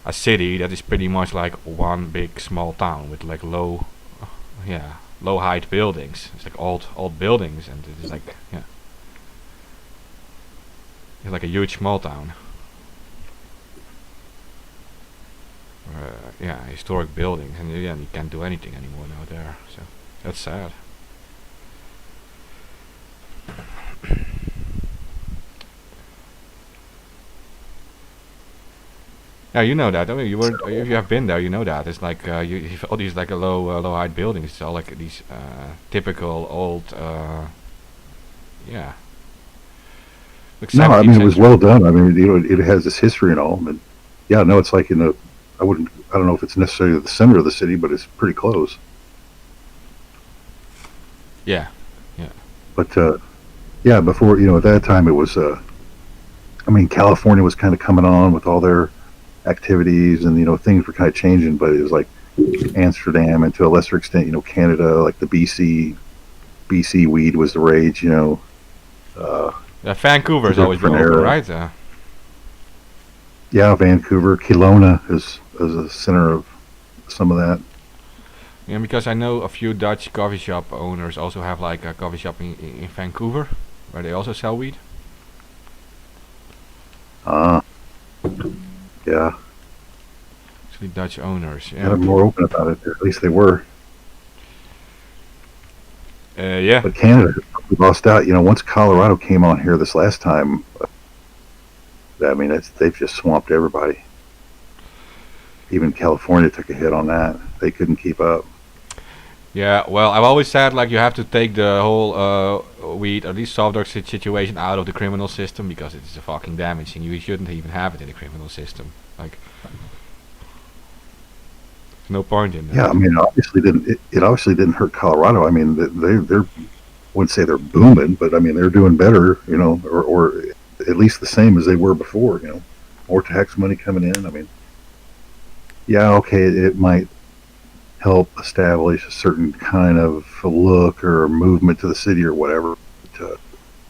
a city that is pretty much like one big small town with like low height buildings. It's like old buildings, and it's like it's like a huge small town. Historic buildings, and you can't do anything anymore now there. So that's sad. Yeah, you know that. I mean, if you have been there, you know that. It's like you have all these like low height buildings. It's all like these typical old, Like No, I 17th mean it was century. well done. I mean, it has this history and all. But it's like I don't know if it's necessarily the center of the city, but it's pretty close. Yeah. But before at that time it was. California was kind of coming on with all their activities, and things were kind of changing. But it was like Amsterdam, and to a lesser extent, Canada, like the BC weed was the rage. Vancouver's It's a always been different open, era. right? Yeah, Vancouver, Kelowna is a center of some of that. Yeah, because I know a few Dutch coffee shop owners also have like a coffee shop in Vancouver, where they also sell weed. Yeah, Actually, Dutch owners. they're Yeah. more open about it. At least they were. Yeah. But Canada lost out. Once Colorado came on here this last time, I mean, they've just swamped everybody. Even California took a hit on that. They couldn't keep up. Yeah, well, I've always said like you have to take the whole weed, at least soft drug situation, out of the criminal system because it is a fucking damage, and you shouldn't even have it in the criminal system. Like, there's no point in that. Yeah, I mean, it obviously didn't hurt Colorado. I mean, they're wouldn't say they're booming, but I mean they're doing better, or at least the same as they were before. More tax money coming in. I mean, yeah, okay, it might help establish a certain kind of look or movement to the city or whatever, to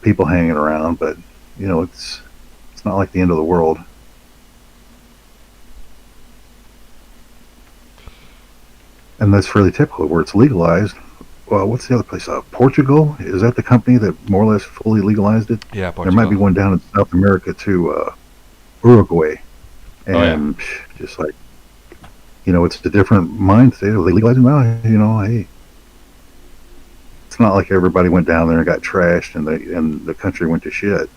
people hanging around, but it's not like the end of the world. And that's fairly typical where it's legalized. Well, what's the other place? Portugal? Is that the company that more or less fully legalized it? Yeah, There Portugal. might be one down in South America too, Uruguay. Oh, yeah. And just like, it's a different mind state. Are they legalizing now? Hey, it's not like everybody went down there and got trashed and the country went to shit.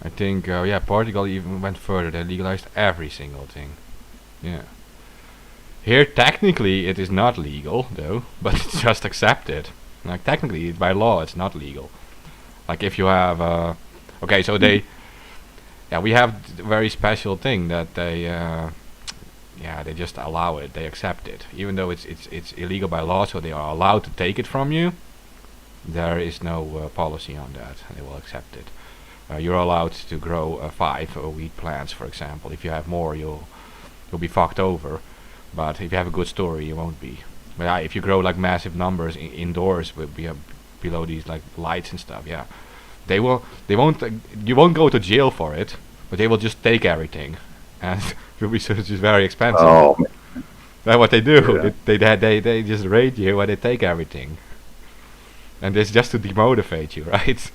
I think, Portugal even went further. They legalized every single thing. Yeah. Here, technically, it is not legal, though, but it's just accepted. Like, technically, by law, it's not legal. Like, if you have, okay, so they, we have a very special thing that they, they just allow it, they accept it. Even though it's illegal by law, so they are allowed to take it from you, there is no policy on that, they will accept it. You're allowed to grow 5 wheat plants, for example. If you have more, you'll be fucked over. But if you have a good story, you won't be. But if you grow like massive numbers indoors, below these like lights and stuff, they won't. You won't go to jail for it, but they will just take everything, and it will be just very expensive. Oh, man. That's what they do. Yeah. They just raid you and they take everything, and it's just to demotivate you, right?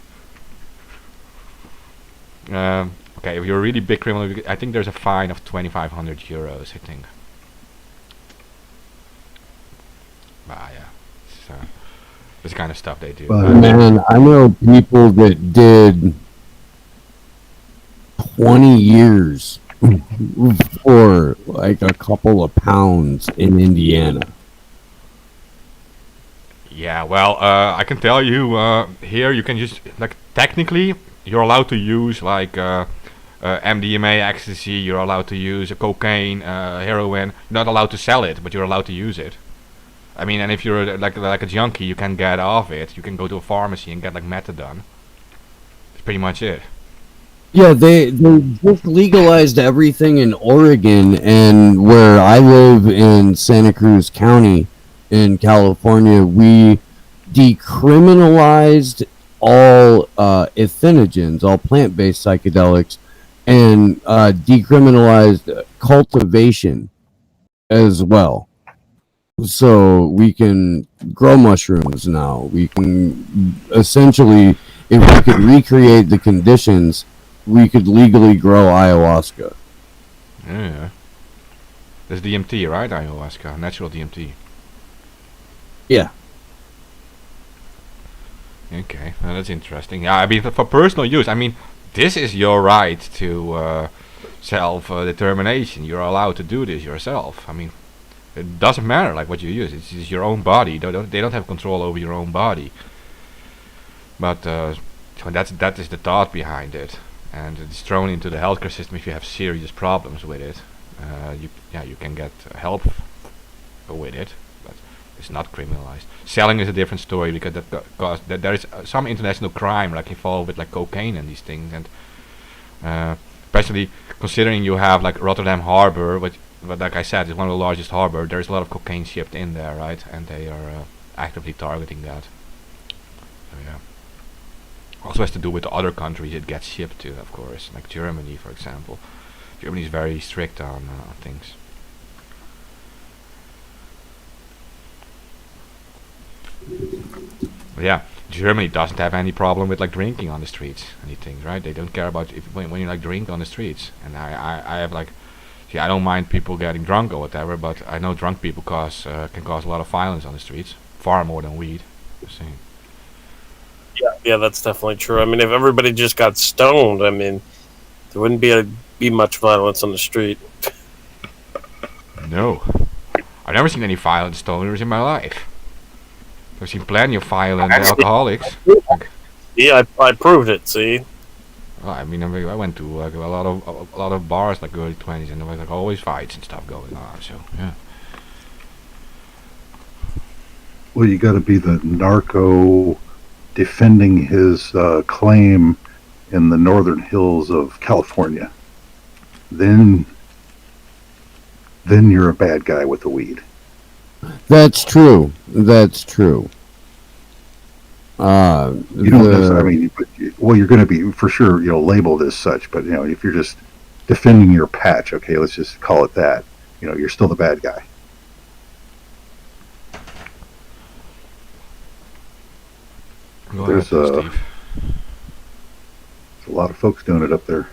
Okay, if you're a really big criminal, I think there's a fine of 2,500 euros, I think. But it's this kind of stuff they do. Well, Man, I know people that did 20 years for like a couple of pounds in Indiana. Yeah, well, I can tell you, here you can just, like, technically, you're allowed to use, like, MDMA, ecstasy, you're allowed to use cocaine, heroin. You're not allowed to sell it, but you're allowed to use it. I mean, and if you're like a junkie, you can get off it. You can go to a pharmacy and get, like, methadone. That's pretty much it. Yeah, they just legalized everything in Oregon, and where I live in Santa Cruz County in California, we decriminalized all entheogens, all plant-based psychedelics, and decriminalized cultivation as well. So we can grow mushrooms now. We can essentially, if we could recreate the conditions, we could legally grow ayahuasca. Yeah. There's DMT, right? Ayahuasca, natural DMT. Yeah. Okay, well, that's interesting. Yeah, I mean, for personal use, I mean, this is your right to self-determination. You're allowed to do this yourself. I mean, it doesn't matter like what you use. It's your own body. They don't have control over your own body. But so that is the thought behind it, and it's thrown into the healthcare system if you have serious problems with it. You can get help with it, but it's not criminalized. Selling is a different story because there is some international crime like involved with like cocaine and these things, and especially considering you have like Rotterdam Harbor, which, but like I said, is one of the largest harbor. There's a lot of cocaine shipped in there, right? And they are actively targeting that. So yeah. Also has to do with the other countries it gets shipped to, of course, like Germany, for example. Germany is very strict on things. But yeah, Germany doesn't have any problem with like drinking on the streets, anything, right? They don't care about when you like drink on the streets. And I have like, see, I don't mind people getting drunk or whatever, but I know drunk people can cause a lot of violence on the streets, far more than weed. Just saying. Yeah, that's definitely true. I mean, if everybody just got stoned, I mean, there wouldn't be much violence on the street. No, I've never seen any violent stoners in my life. I've seen plenty of violent alcoholics. Yeah, I proved it. See. Well, I mean, I went to like a lot of bars like early 20s, and there was like always fights and stuff going on. So yeah. Well, you got to be the narco defending his claim in the northern hills of California. Then you're a bad guy with the weed. That's true. That's true. You don't necessarily, I mean, well, you're going to be for sure, labeled as such. But if you're just defending your patch, okay, let's just call it that. You're still the bad guy. There's a lot of folks doing it up there.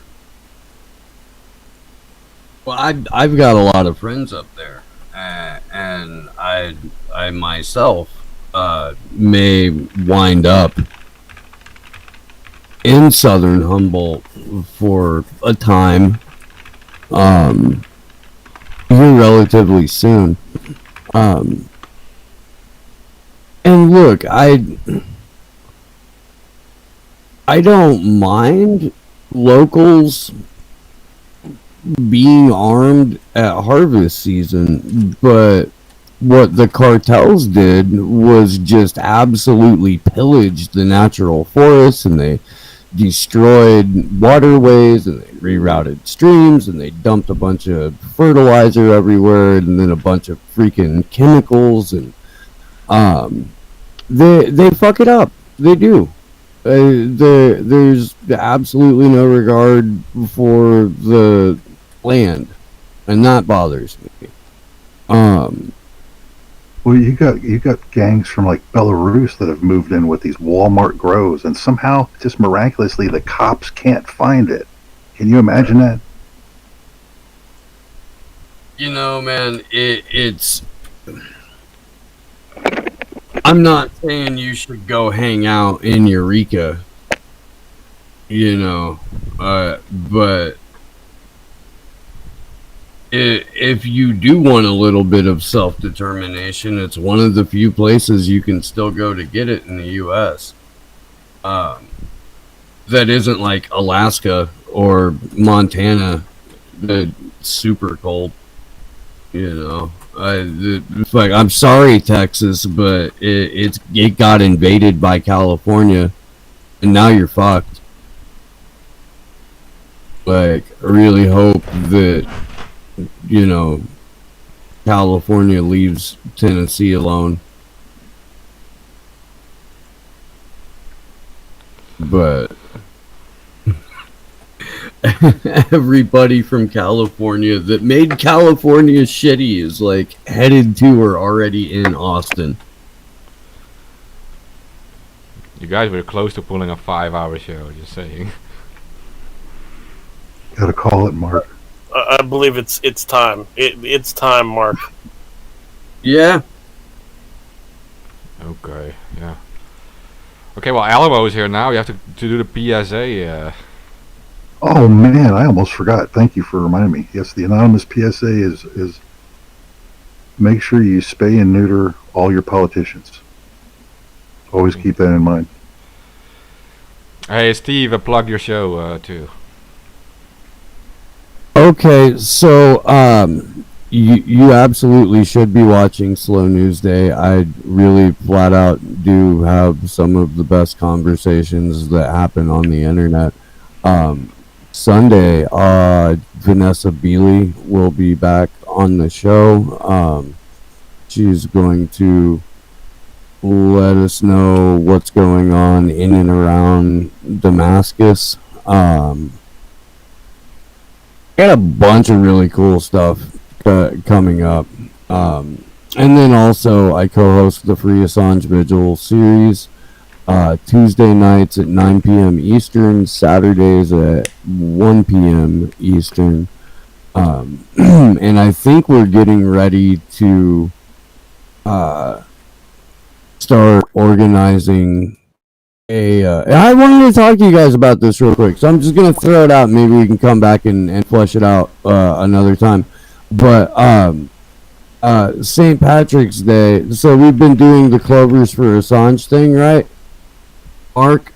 Well, I've got a lot of friends up there, and I myself may wind up in Southern Humboldt for a time, here relatively soon. And look, I don't mind locals being armed at harvest season, but what the cartels did was just absolutely pillaged the natural forests, and they destroyed waterways, and they rerouted streams, and they dumped a bunch of fertilizer everywhere, and then a bunch of freaking chemicals, and they fuck it up. They do. There's absolutely no regard for the land, and that bothers me. Well, you got gangs from like Belarus that have moved in with these Walmart grows, and somehow, just miraculously, the cops can't find it. Can you imagine that? Man, it's. I'm not saying you should go hang out in Eureka, but if you do want a little bit of self-determination, it's one of the few places you can still go to get it in the U.S. That isn't like Alaska or Montana, that's super cold, It's like, I'm sorry, Texas, but it got invaded by California, and now you're fucked. Like, I really hope that, California leaves Tennessee alone. But everybody from California that made California shitty is like headed to or already in Austin. You guys were close to pulling a 5-hour show, just saying. Gotta call it, Mark. I believe it's time. It's time, Mark. Yeah. Okay, yeah. Okay, well, Alamo is here now. You have to do the PSA. Oh man, I almost forgot. Thank you for reminding me. Yes, the anonymous PSA is make sure you spay and neuter all your politicians. Always keep that in mind. Hey, Steve, plug your show too. Okay, so you absolutely should be watching Slow News Day. I really flat out do have some of the best conversations that happen on the internet. Sunday, Vanessa Beeley will be back on the show. She's going to let us know what's going on in and around Damascus. Got a bunch of really cool stuff coming up. And then also, I co-host the Free Assange Vigil series. Tuesday nights at 9 p.m. Eastern, Saturdays at 1 p.m. Eastern. And I think we're getting ready to start organizing and I wanted to talk to you guys about this real quick, so I'm just going to throw it out. Maybe we can come back and flesh it out another time. But St. Patrick's Day, so we've been doing the Clovers for Assange thing, right? Ark?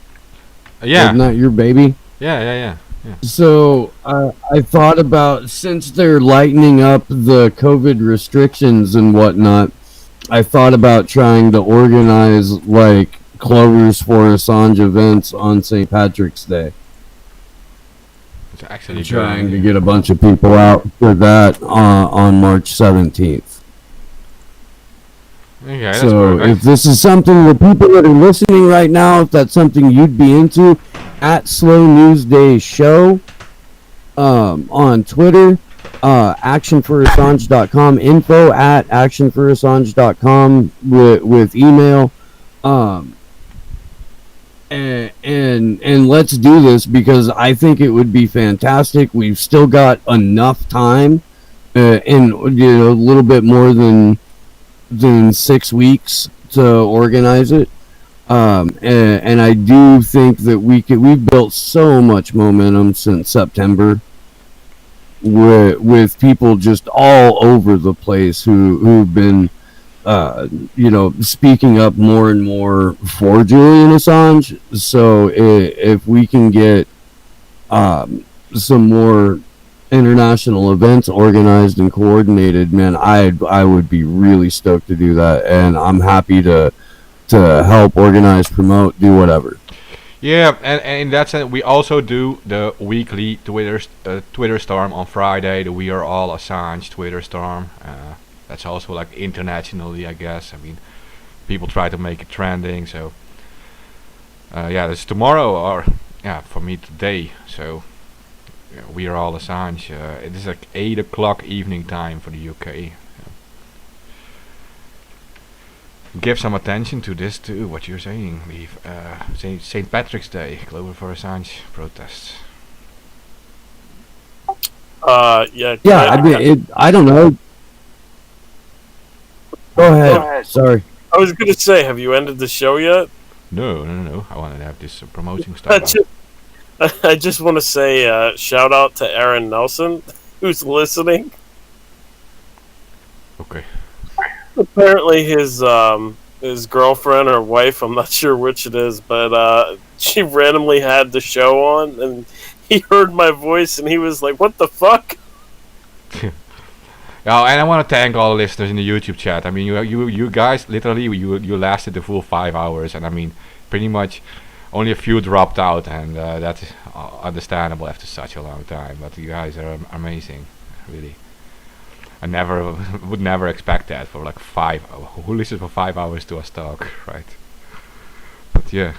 Yeah. Isn't that your baby? Yeah. So I thought about, since they're lightening up the COVID restrictions and whatnot, I thought about trying to organize like Clovers for Assange events on St. Patrick's Day. It's actually Trying to get a bunch of people out for that on March 17th. Okay, that's So perfect. if this is something, the people that are listening right now, if that's something you'd be into, at Slow News Day Show on Twitter, actionforassange.com, info at actionforassange.com with email. And let's do this, because I think it would be fantastic. We've still got enough time, and a little bit more than 6 weeks to organize it. And I do think that we've built so much momentum since September with people just all over the place who've been speaking up more and more for Julian Assange. So if we can get some more international events organized and coordinated, man, I would be really stoked to do that, and I'm happy to help organize, promote, do whatever. Yeah, and in that sense, we also do the weekly Twitter storm on Friday, the We Are All Assange Twitter storm. That's also like internationally, I guess. I mean, people try to make it trending, so it's tomorrow, or for me today. So We Are All Assange. It is like 8 o'clock evening time for the UK. Give some attention to this too, what you're saying, Leave. St. Patrick's Day, Clover for Assange protests. Yeah, I mean, I don't know. Go ahead. Sorry. I was going to say, have you ended the show yet? No. I want to have this promoting stuff. I just want to say shout out to Aaron Nelson, who's listening. Okay. Apparently his girlfriend or wife, I'm not sure which it is, but she randomly had the show on, and he heard my voice, and he was like, "What the fuck?" Oh, and I want to thank all the listeners in the YouTube chat. I mean, you guys, literally, you lasted the full 5 hours, and I mean, pretty much only a few dropped out, and that's understandable after such a long time. But you guys are amazing, really. I would never expect that for like 5 hours. Who listens for 5 hours to us talk, right? But yeah,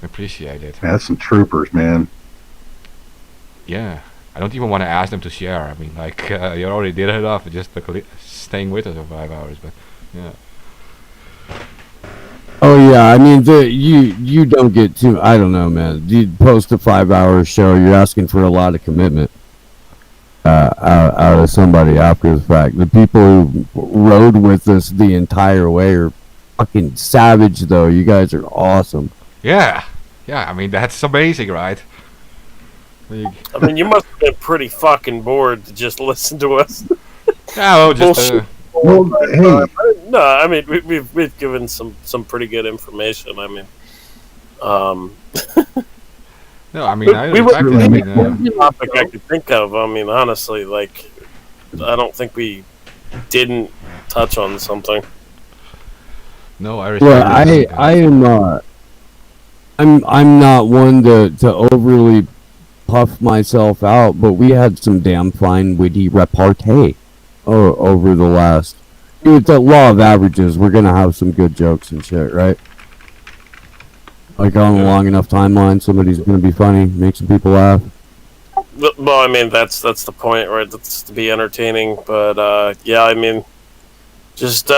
appreciate it. Man, that's some troopers, man. Yeah, I don't even want to ask them to share. I mean, like, you already did enough just like staying with us for 5 hours, but yeah. Oh yeah, I mean, you don't get too. I don't know, man. You post a 5-hour show, you're asking for a lot of commitment out of somebody after the fact. The people who rode with us the entire way are fucking savage, though. You guys are awesome. Yeah. I mean, that's amazing, right? I mean, you must have been pretty fucking bored to just listen to us. No, just Well, hey, No, I mean we've given some pretty good information. I mean, no, I mean, I we respect it. I mean, every topic I could think of. I mean, honestly, like, I don't think we didn't touch on something. no, I respect Well, it. I'm not one to overly puff myself out, but we had some damn fine witty repartee over the last. It's the law of averages. We're gonna have some good jokes and shit, right? Like on a long enough timeline, somebody's gonna be funny, make some people laugh. Well, I mean, that's the point, right? That's to be entertaining. But yeah, I mean, just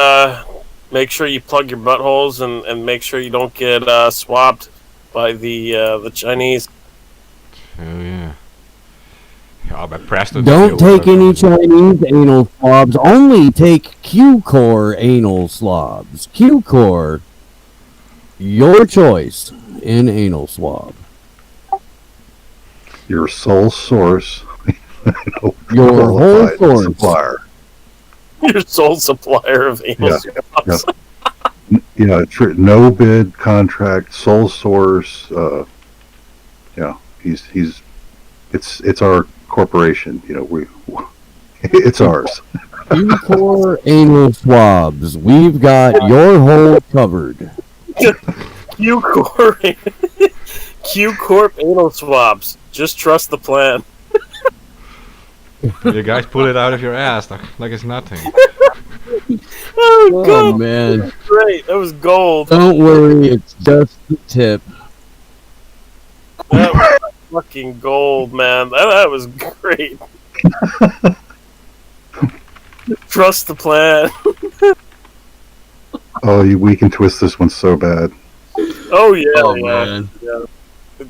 make sure you plug your buttholes and make sure you don't get swabbed by the Chinese. Oh yeah. Yeah, but Preston. Don't take any Chinese anal swabs. Only take Q-Core anal swabs. Q-Core, your choice in anal swab. Your sole source. Your whole qualified source. supplier. Your sole supplier of anal swabs. Yeah, no bid contract, sole source. Yeah, it's our corporation. You know, it's ours. Q-Core anal swabs. We've got your hole covered. Q-Corp Q-Corp anal swabs. Just trust the plan. You guys pull it out of your ass like it's nothing. Oh, Oh man! great. That was gold. Don't worry, it's just the tip. That was fucking gold, man. That was great. Trust the plan. Oh, we can twist this one so bad. Oh yeah, Oh yeah. man! Yeah.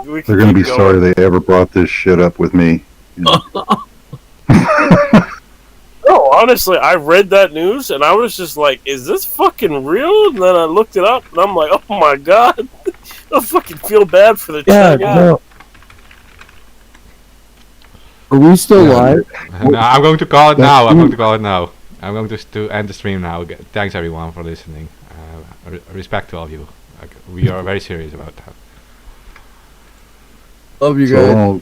We They're can gonna keep be going. sorry they ever brought this shit up with me. You know? No, honestly, I read that news and I was just like, "Is this fucking real?" And then I looked it up and I'm like, "Oh my god!" I fucking feel bad for the Yeah, Chinese. no. Are we still Yeah. live? No, I'm going to call it now. I'm going to call it now. I'm going to end the stream now. Thanks everyone for listening. Respect to all of you. Like, we are very serious about that. Love you So guys. I'll